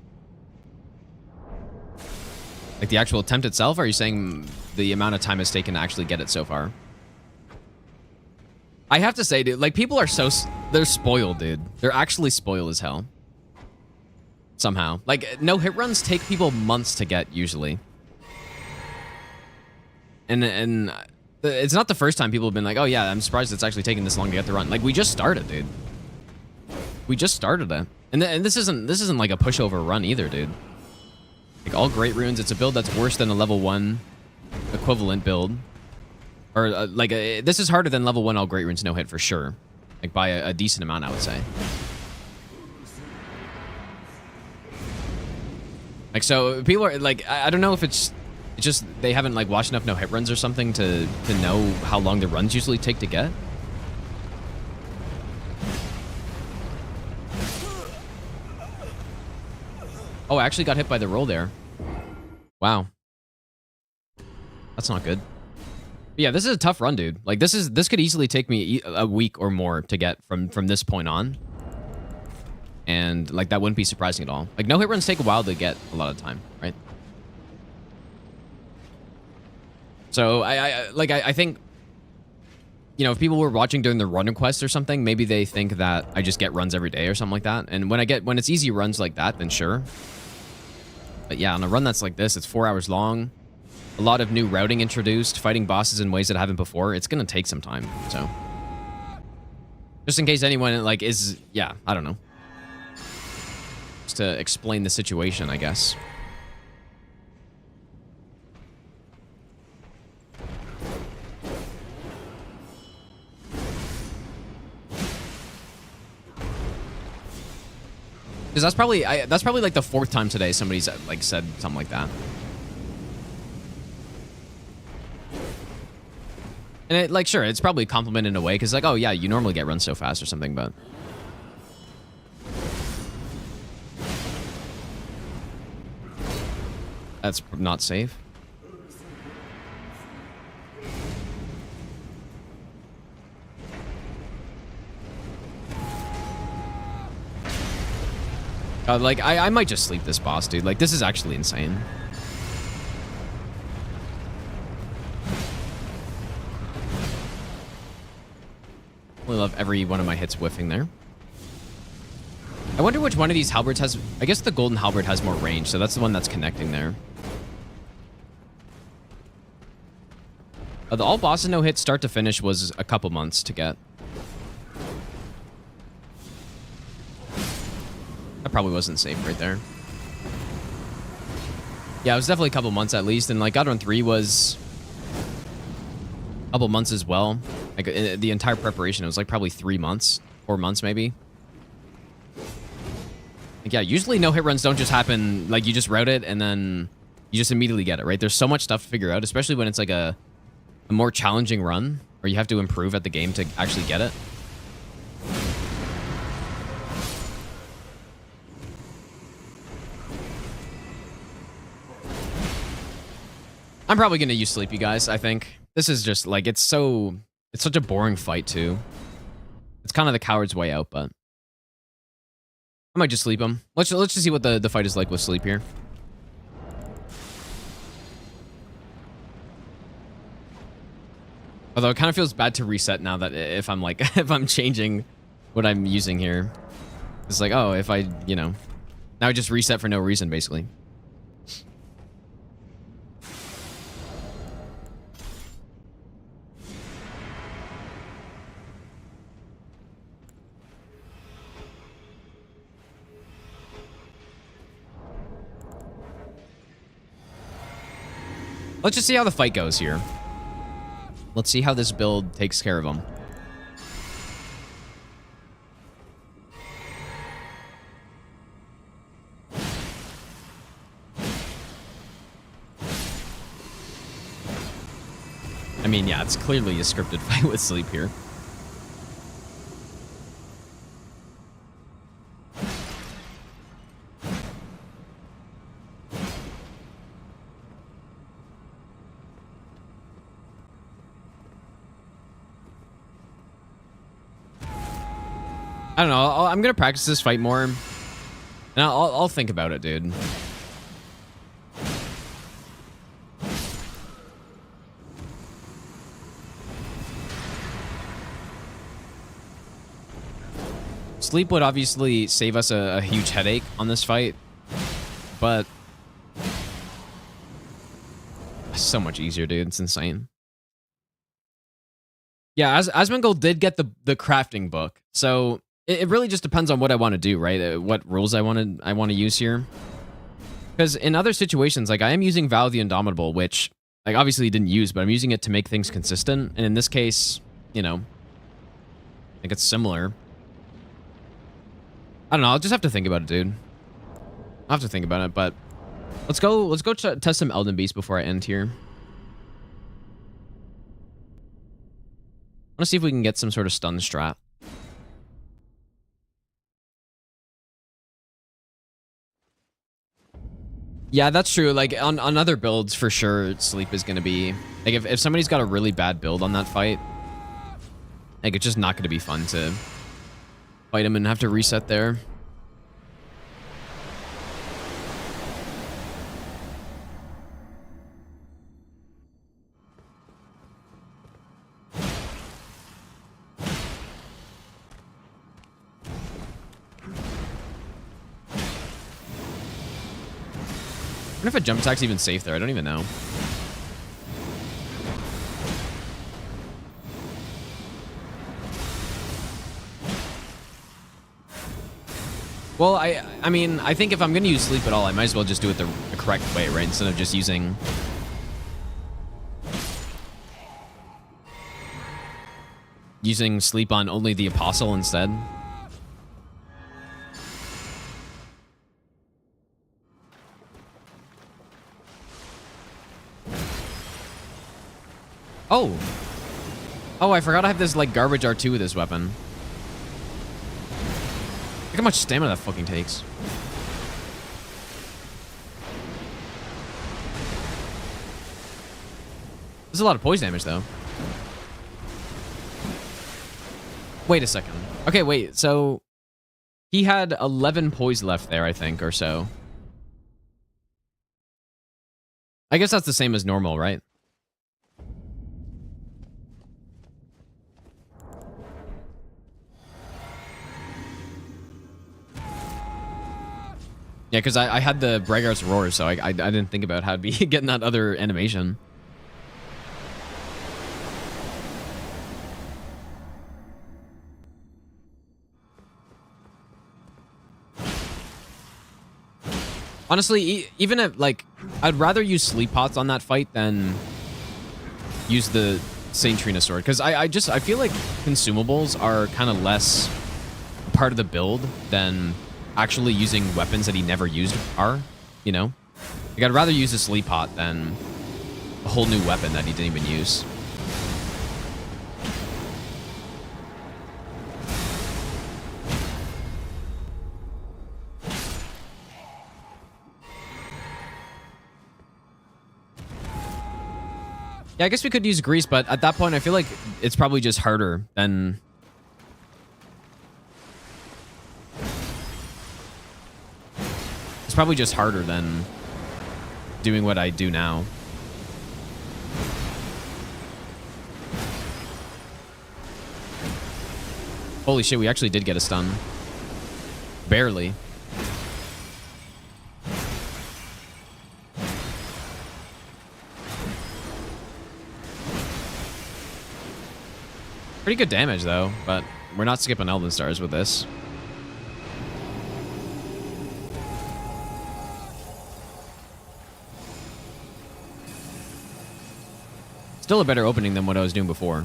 A: the actual attempt itself? Or are you saying the amount of time it's taken to actually get it so far? I have to say, dude, like people are they're spoiled, dude. They're actually spoiled as hell. Somehow. Like, no hit runs take people months to get usually. And it's not the first time people have been like, oh yeah, I'm surprised it's actually taking this long to get the run. Like, we just started, dude. We just started it. And this isn't like a pushover run either, dude. Like, all great runes, it's a build that's worse than a level 1 equivalent build. Or this is harder than level 1 all great runes no hit for sure. Like by a decent amount, I would say. Like, so people are like, I don't know if it's just they haven't like watched enough no hit runs or something to know how long the runs usually take to get. Oh, I actually got hit by the roll there. Wow. That's not good. But yeah, this is a tough run, dude. Like, this could easily take me a week or more to get from this point on. And, like, that wouldn't be surprising at all. Like, no hit runs take a while to get a lot of time, right? So, I think, you know, if people were watching during the run request or something, maybe they think that I just get runs every day or something like that. And when it's easy runs like that, then sure. But yeah, on a run that's like this, it's 4 hours long. A lot of new routing introduced, fighting bosses in ways that haven't before. It's going to take some time, so. Just in case anyone, like, yeah, I don't know. Just to explain the situation, I guess. Because that's probably like the 4th time today somebody's like said something like that. And it, like, sure, it's probably a compliment in a way, because like, oh yeah, you normally get run so fast or something, but that's not safe. Like, I might just sleep this boss, dude. Like, this is actually insane. I love every one of my hits whiffing there. I wonder which one of these halberds has... I guess the golden halberd has more range, so that's the one that's connecting there. The all bosses no hit start to finish was a couple months to get. That probably wasn't safe right there. Yeah, it was definitely a couple months at least, and like God Run 3 was a couple months as well. Like the entire preparation, it was like probably 3 months, 4 months maybe. Like, yeah, usually no hit runs don't just happen, like you just route it and then you just immediately get it, right? There's so much stuff to figure out, especially when it's like a more challenging run where you have to improve at the game to actually get it. I'm probably going to use Sleepy, guys, I think. This is just, like, it's such a boring fight, too. It's kind of the coward's way out, but... I might just sleep him. Let's just see what the fight is like with Sleep here. Although it kind of feels bad to reset now that if I'm, like, if I'm changing what I'm using here. It's like, oh, if I, you know... Now I just reset for no reason, basically. Let's just see how the fight goes here. Let's see how this build takes care of him. I mean, yeah, it's clearly a scripted fight with Sleep here. I don't know. I'm gonna practice this fight more, and I'll think about it, dude. Sleep would obviously save us a huge headache on this fight, but it's so much easier, dude. It's insane. Yeah, Asmongold did get the crafting book, so it really just depends on what I want to do, right? What rules I want to use here. Because in other situations, like I am using Vow of the Indomitable, which like obviously didn't use, but I'm using it to make things consistent. And in this case, you know, I think it's similar. I don't know. I'll just have to think about it, dude. I'll have to think about it, but let's go test some Elden Beast before I end here. I want to see if we can get some sort of stun strat. Yeah, that's true. Like, on other builds, for sure, Sleep is going to be... Like, if somebody's got a really bad build on that fight, like, it's just not going to be fun to fight him and have to reset there. I wonder if a jump attack's even safe there. I don't even know. Well, I mean, I think if I'm going to use Sleep at all, I might as well just do it the correct way, right? Instead of just using... using Sleep on only the Apostle instead. Oh. Oh, I forgot I have this, like, garbage R2 with this weapon. Look how much stamina that fucking takes. This is a lot of poison damage, though. Wait a second. Okay, wait, so... He had 11 poise left there, I think, or so. I guess that's the same as normal, right? Yeah, because I had the Braggart's Roar, so I didn't think about how to be getting that other animation. Honestly, even if, like, I'd rather use sleep pots on that fight than use the Saint Trina sword, because I feel like consumables are kind of less part of the build than actually using weapons that he never used are, you know? Like, I'd rather use a sleep pot than a whole new weapon that he didn't even use. Yeah, I guess we could use grease, but at that point, I feel like it's probably just harder than... It's probably just harder than doing what I do now. Holy shit, we actually did get a stun. Barely. Pretty good damage, though, but we're not skipping Elden Stars with this. Still a better opening than what I was doing before.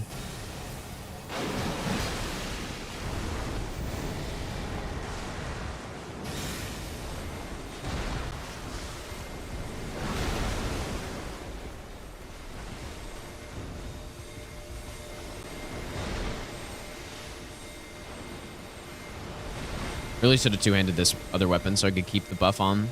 A: Really should have two-handed this other weapon so I could keep the buff on.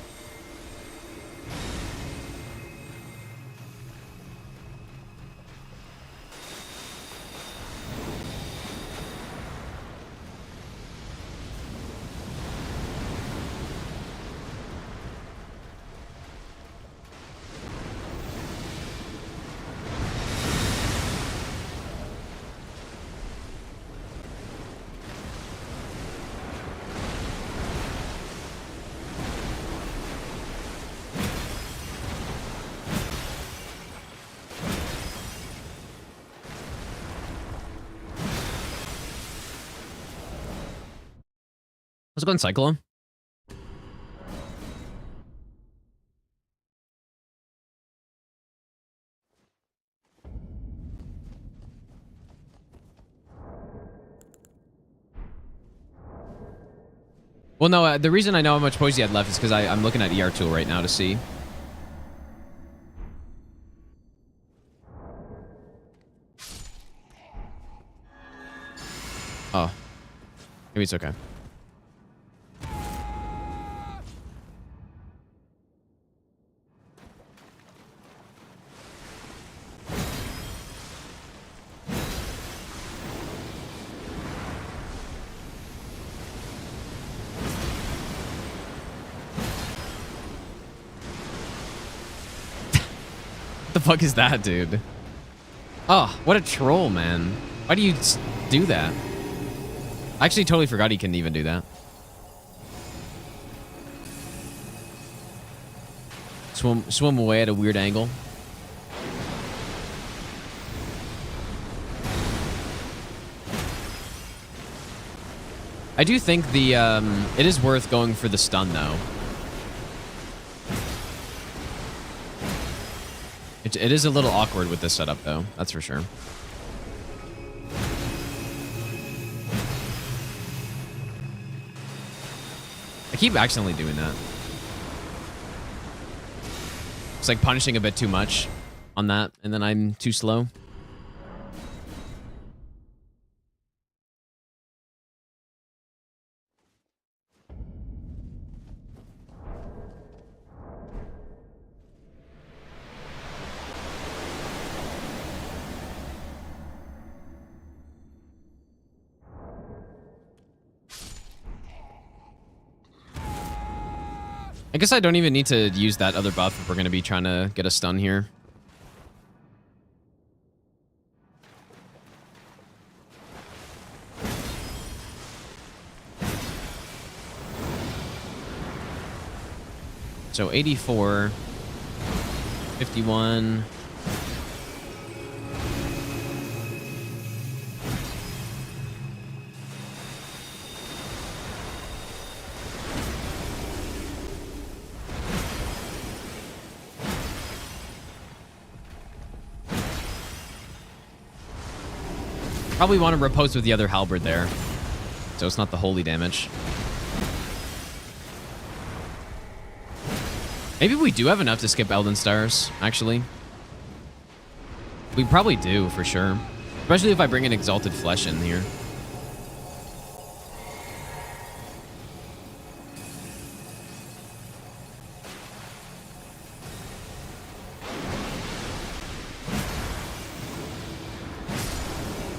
A: Let's go and cycle him. Well, no, the reason I know how much poise he had left is because I'm looking at ER tool right now to see. Oh. Maybe it's okay. What the fuck is that, dude? Oh, what a troll, man. Why do you do that? I actually totally forgot he can even do that. Swim away at a weird angle. I do think the it is worth going for the stun though. It is a little awkward with this setup though, that's for sure. I keep accidentally doing that. It's like punishing a bit too much on that, and then I'm too slow. I guess I don't even need to use that other buff if we're going to be trying to get a stun here. So 84, 51. Probably want to repose with the other halberd there, so it's not the holy damage. Maybe we do have enough to skip Elden Stars, actually. We probably do, for sure. Especially if I bring an Exalted Flesh in here.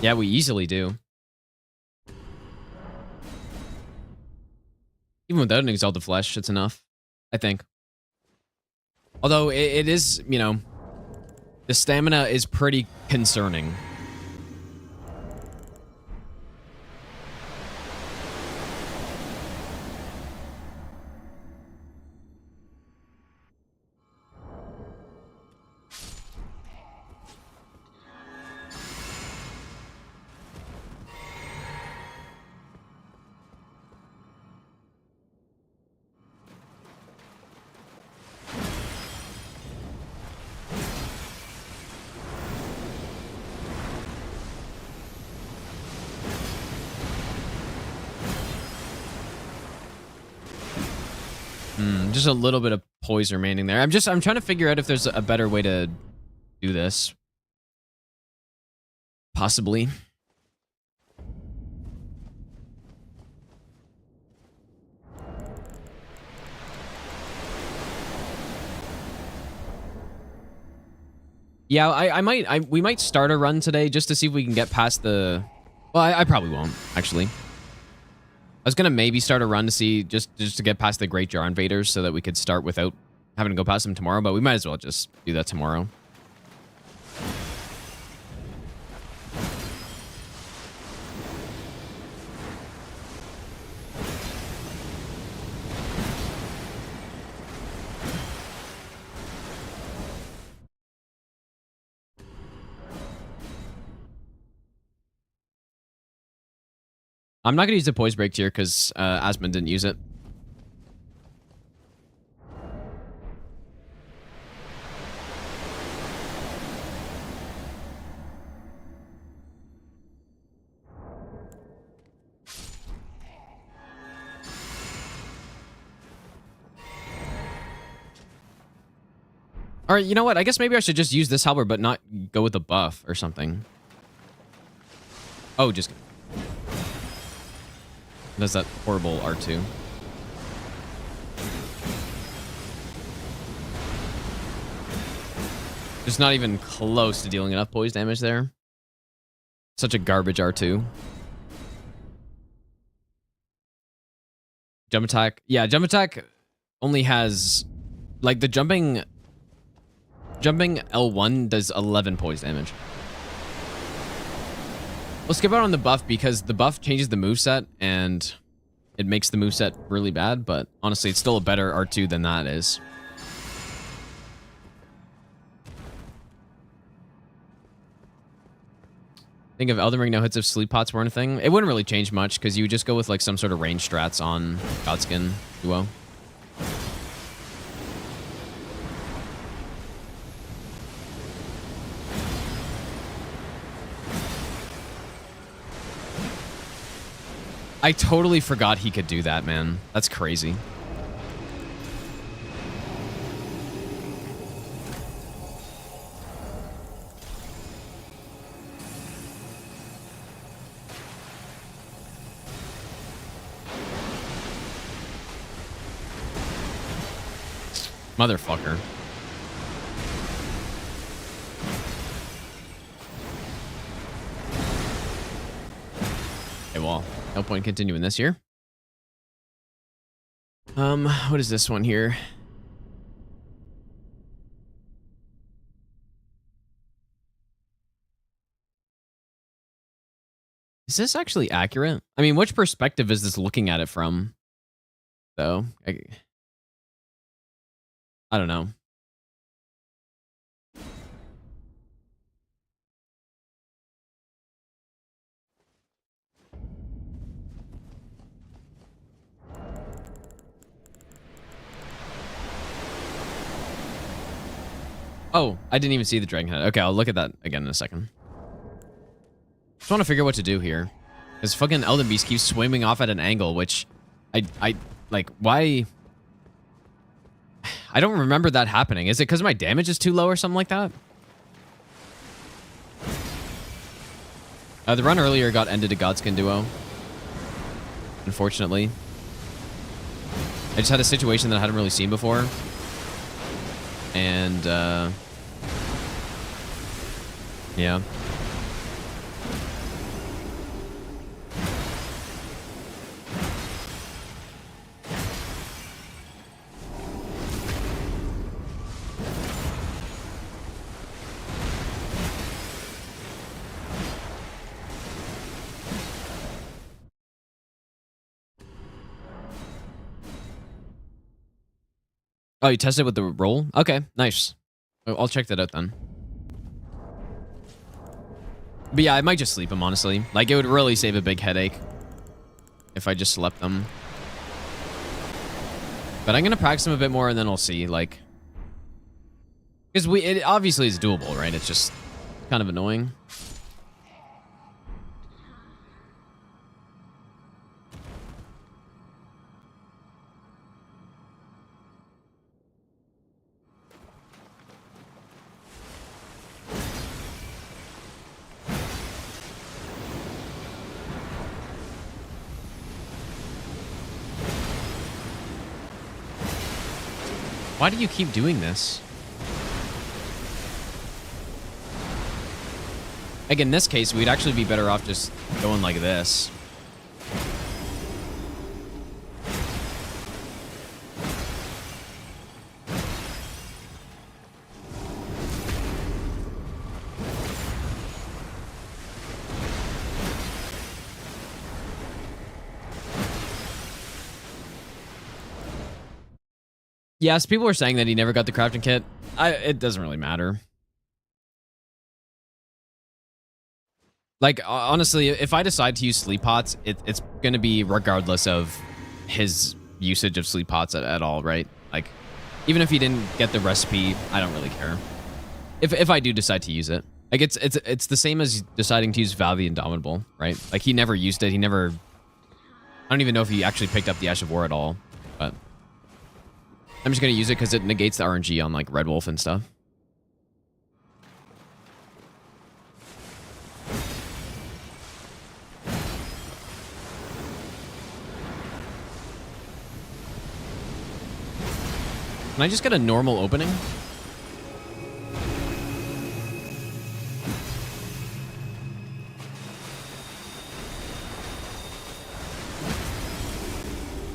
A: Yeah, we easily do. Even without an Exalted Flesh, it's enough, I think. Although it is, you know, the stamina is pretty concerning. Just a little bit of poise remaining there. I'm trying to figure out if there's a better way to do this. Possibly. Yeah, we might start a run today just to see if we can get past the... Well, I probably won't, actually. I was gonna maybe start a run to see just to get past the Great Jar invaders so that we could start without having to go past them tomorrow, but we might as well just do that tomorrow. I'm not going to use the poise break here because Asmon didn't use it. All right, you know what? I guess maybe I should just use this halberd, but not go with the buff or something. Oh, just... Does that horrible R2. Just not even close to dealing enough poise damage there. Such a garbage R2. Jump attack. Yeah, jump attack only has... Like, the jumping L1 does 11 poise damage. We'll skip out on the buff because the buff changes the moveset and it makes the moveset really bad, but honestly, it's still a better R2 than that is. Think of Elden Ring no hits if sleep pots weren't a thing. It wouldn't really change much because you would just go with like some sort of range strats on Godskin duo. I totally forgot he could do that, man. That's crazy. Motherfucker. Okay, well, no point continuing this here. What is this one here? Is this actually accurate? I mean, which perspective is this looking at it from? Though, I don't know. Oh, I didn't even see the dragon head. Okay, I'll look at that again in a second. Just want to figure out what to do here. This fucking Elden Beast keeps swimming off at an angle, which I like, why? I don't remember that happening. Is it because my damage is too low or something like that? The run earlier got ended to Godskin Duo. Unfortunately. I just had a situation that I hadn't really seen before. And, yeah. Oh, you tested with the roll? Okay, nice. I'll check that out then. But yeah, I might just sleep them, honestly. Like, it would really save a big headache if I just slept them. But I'm gonna practice them a bit more and then we'll see, like... Because it obviously is doable, right? It's just kind of annoying. Why do you keep doing this? Like, in this case, we'd actually be better off just going like this. Yes, people were saying that he never got the crafting kit. It doesn't really matter. Like, honestly, if I decide to use sleep pots, it's going to be regardless of his usage of sleep pots at all, right? Like, even if he didn't get the recipe, I don't really care. If I do decide to use it. Like, it's the same as deciding to use Val the Indomitable, right? Like, he never used it. He never... I don't even know if he actually picked up the Ash of War at all, but... I'm just going to use it because it negates the RNG on, like, Red Wolf and stuff. Can I just get a normal opening?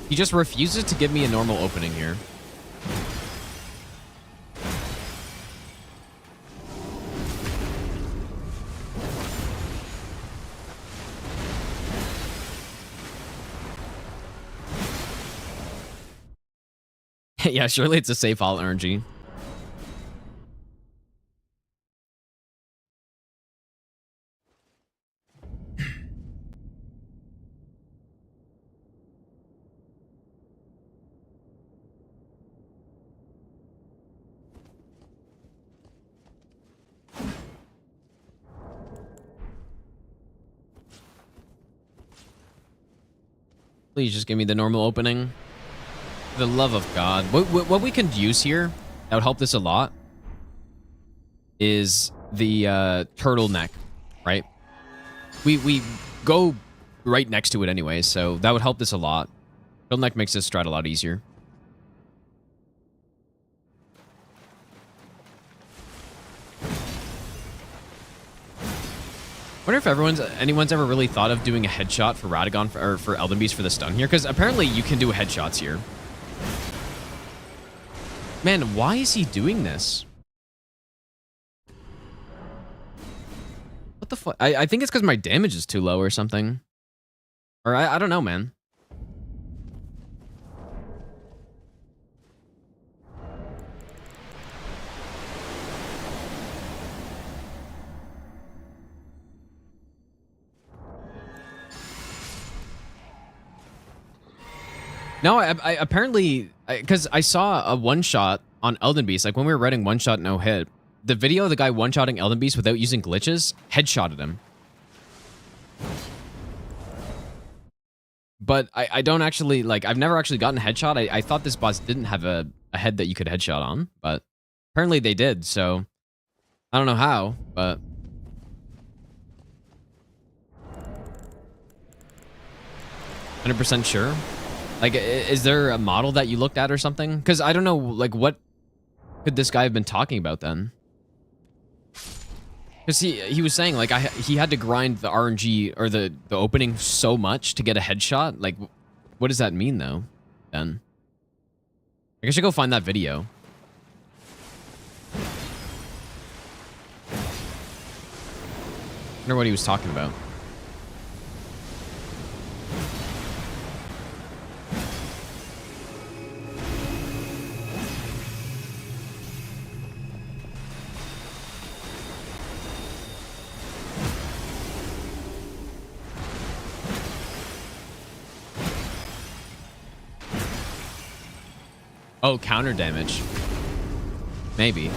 A: He just refuses to give me a normal opening here. Yeah, surely it's a safe alt RNG. Please just give me the normal opening. For the love of God. What we can use here that would help this a lot is the turtleneck, right? We go right next to it anyway, so that would help this a lot. Turtleneck makes this strat a lot easier. I wonder if anyone's ever really thought of doing a headshot for Radagon or for Elden Beast for the stun here, because apparently you can do headshots here. Man, why is he doing this? What the fuck? I think it's because my damage is too low or something. Or I don't know, man. No, I apparently, because I saw a one-shot on Elden Beast, like when we were writing one-shot no hit, the video of the guy one-shotting Elden Beast without using glitches, headshotted him. But I don't actually, like, I've never actually gotten a headshot. I thought this boss didn't have a head that you could headshot on, but apparently they did, so I don't know how, but... "100% sure? Like, is there a model that you looked at or something? Because I don't know, like, what could this guy have been talking about then? Because he was saying, like, he had to grind the RNG, or the opening so much to get a headshot? Like, what does that mean, though, then? Like, I should go find that video. I wonder what he was talking about. Oh, counter damage. Maybe.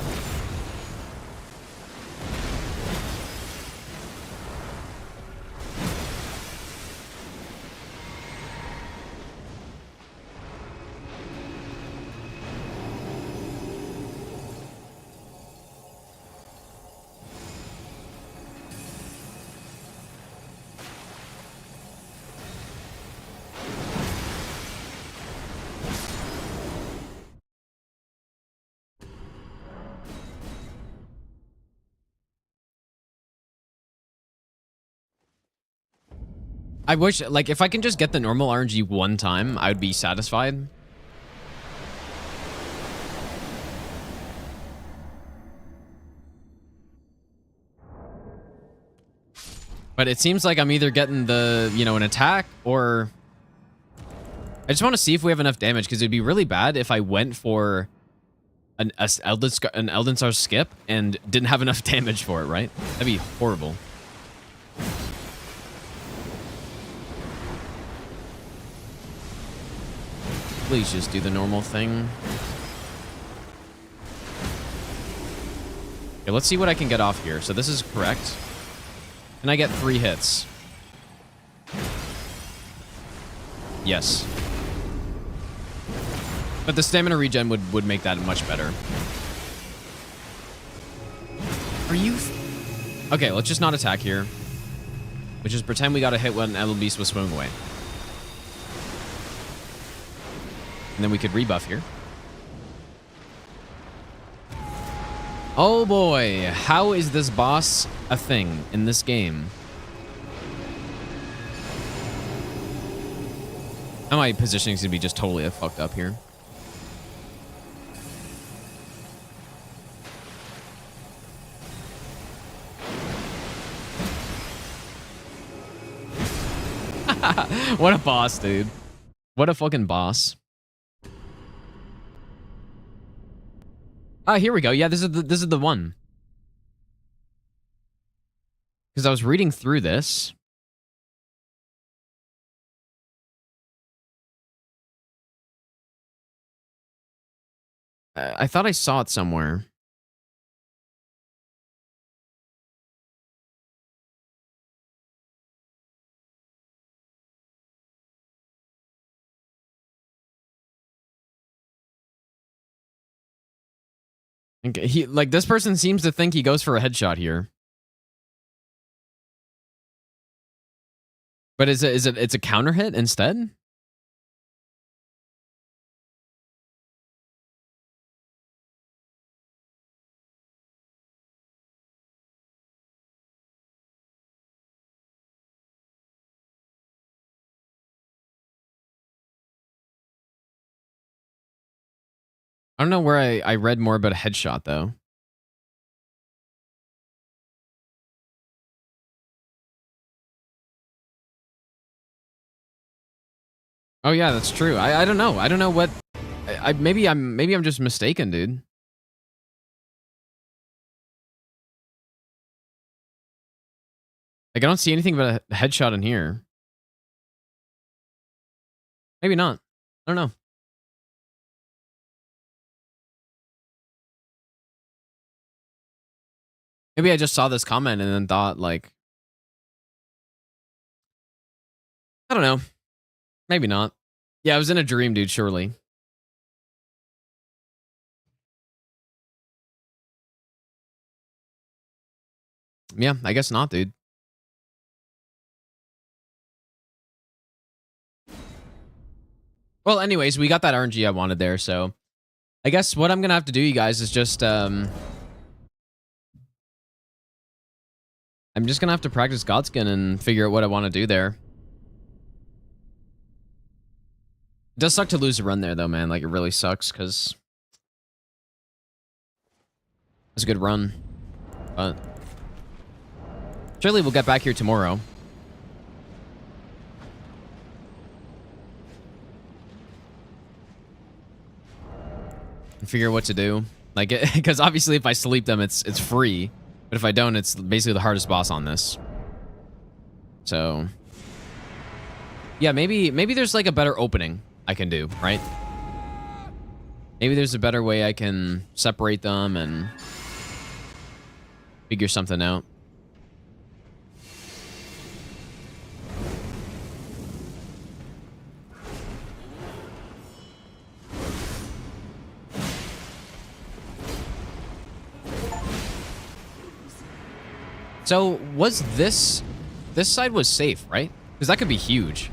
A: I wish, like, if I can just get the normal RNG one time, I would be satisfied. But it seems like I'm either getting the, you know, an attack, or... I just want to see if we have enough damage, because it'd be really bad if I went for an Eldenstar skip and didn't have enough damage for it, right? That'd be horrible. Please just do the normal thing. Okay, let's see what I can get off here. So this is correct. Can I get 3 hits? Yes. But the stamina regen would make that much better. Are you... Okay, let's just not attack here. Let's just pretend we got a hit when Elden Beast was swimming away. And then we could rebuff here. Oh boy, how is this boss a thing in this game? Now my positioning is gonna be just totally fucked up here. What a boss, dude. What a fucking boss. Ah, here we go. Yeah, this is the one. Because I was reading through this. I thought I saw it somewhere. Okay, like, this person seems to think he goes for a headshot here. But it's a counter hit instead? I don't know where I read more about a headshot, though. Oh yeah, that's true. I don't know. I don't know what. Maybe I'm just mistaken, dude. Like I don't see anything but a headshot in here. Maybe not. I don't know. Maybe I just saw this comment and then thought like, I don't know. Maybe not. Yeah, I was in a dream, dude. Surely. Yeah, I guess not, dude. Well, anyways, we got that RNG I wanted there, so I guess what I'm gonna have to do, you guys, is just I'm just gonna have to practice Godskin and figure out what I want to do there. It does suck to lose a run there, though, man. Like, it really sucks, because it's a good run. But surely we'll get back here tomorrow. And figure out what to do. Like, because obviously if I sleep them, it's free. But if I don't, it's basically the hardest boss on this. So yeah, maybe there's like a better opening I can do, right? Maybe there's a better way I can separate them and figure something out. So was this side was safe, right? Because that could be huge.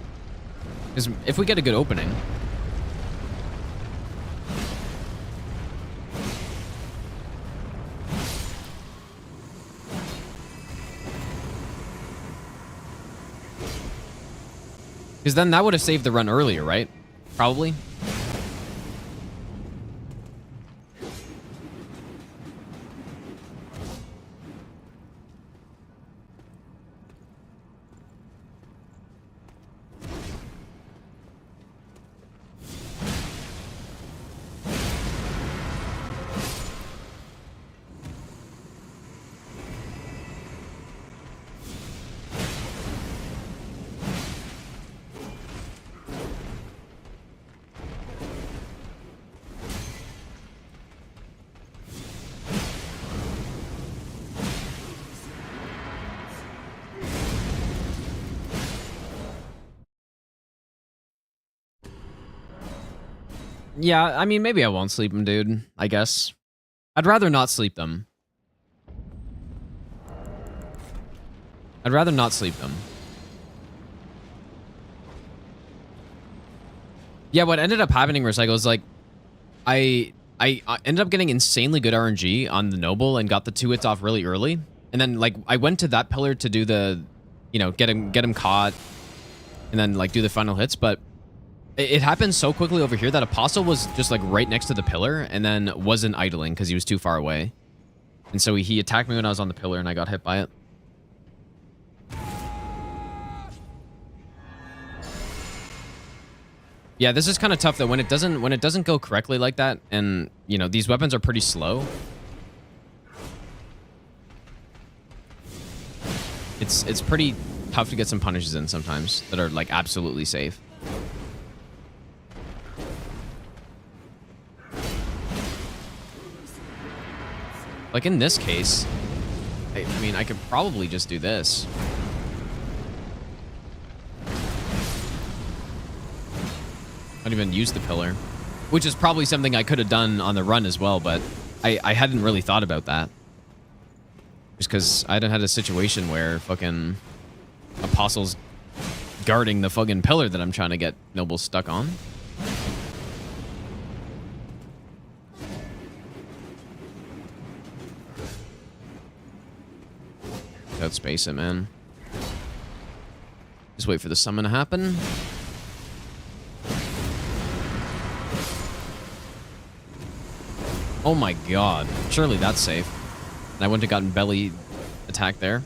A: Because if we get a good opening. Because then that would have saved the run earlier, right? Probably. Yeah, I mean, maybe I won't sleep them, dude. I guess. I'd rather not sleep them. I'd rather not sleep them. Yeah, what ended up happening, Recycle, is like, I ended up getting insanely good RNG on the Noble and got the 2 hits off really early. And then, like, I went to that pillar to do the, you know, get him caught and then, like, do the final hits, but it happened so quickly over here that Apostle was just like right next to the pillar and then wasn't idling because he was too far away. And so he attacked me when I was on the pillar and I got hit by it. Yeah, this is kind of tough though when it doesn't go correctly like that, and you know, these weapons are pretty slow. It's pretty tough to get some punishes in sometimes that are like absolutely safe. Like in this case, I mean, I could probably just do this. Not even use the pillar, which is probably something I could have done on the run as well, but I hadn't really thought about that. Just because I hadn't had a situation where fucking Apostle's guarding the fucking pillar that I'm trying to get Noble stuck on. Outspace it, man. Just wait for the summon to happen. Oh my god. Surely that's safe. And I wouldn't have gotten belly attacked there.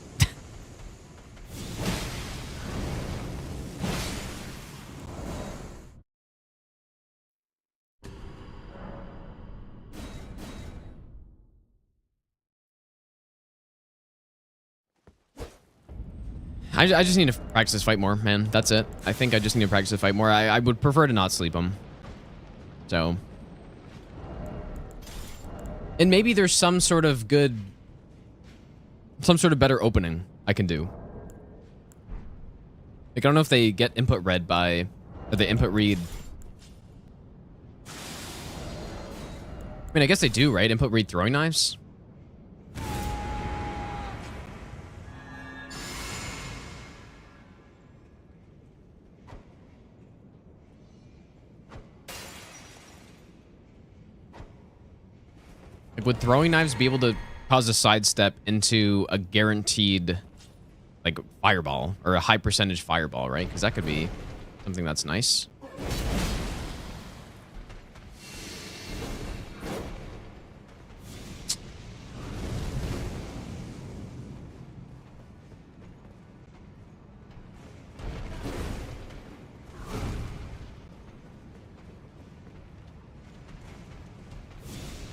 A: I just need to practice this fight more, man. That's it. I think I just need to practice the fight more. I would prefer to not sleep him. So. And maybe there's some sort of good... Some sort of better opening I can do. Like, I don't know if they get input read by... Or they input read... I mean, I guess they do, right? Input read throwing knives? Like, would throwing knives be able to cause a sidestep into a guaranteed, like, fireball? Or a high percentage fireball, right? Because that could be something that's nice.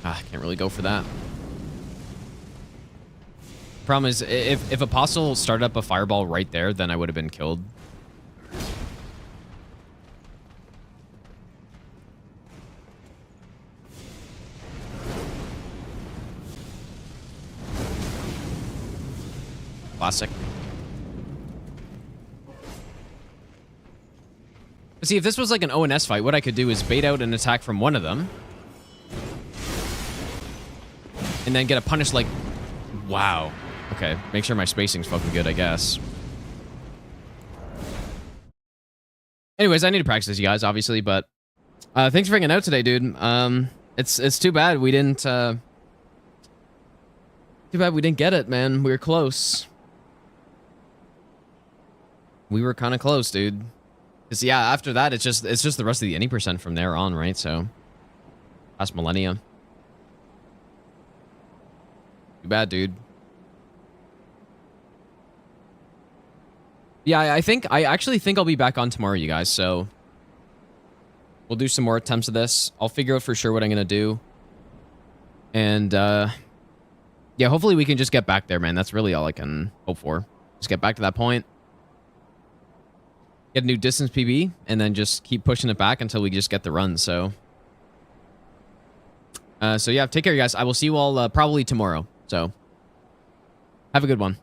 A: I can't really go for that. Problem is, if Apostle started up a fireball right there, then I would have been killed. Classic. See, if this was like an ONS fight, what I could do is bait out an attack from one of them. And then get a punish like... Wow. Okay, make sure my spacing's fucking good, I guess. Anyways, I need to practice this, you guys, obviously, but... thanks for hanging out today, dude. It's too bad we didn't, Too bad we didn't get it, man. We were close. We were kind of close, dude. Cause yeah, after that, it's just the rest of the any percent from there on, right? So... Past Millenia. Too bad, dude. Yeah, I actually think I'll be back on tomorrow, you guys, so... We'll do some more attempts of this. I'll figure out for sure what I'm gonna do. And, yeah, hopefully we can just get back there, man. That's really all I can hope for. Just get back to that point. Get a new distance PB, and then just keep pushing it back until we just get the run, so... So yeah, take care, you guys. I will see you all, probably tomorrow. So, have a good one.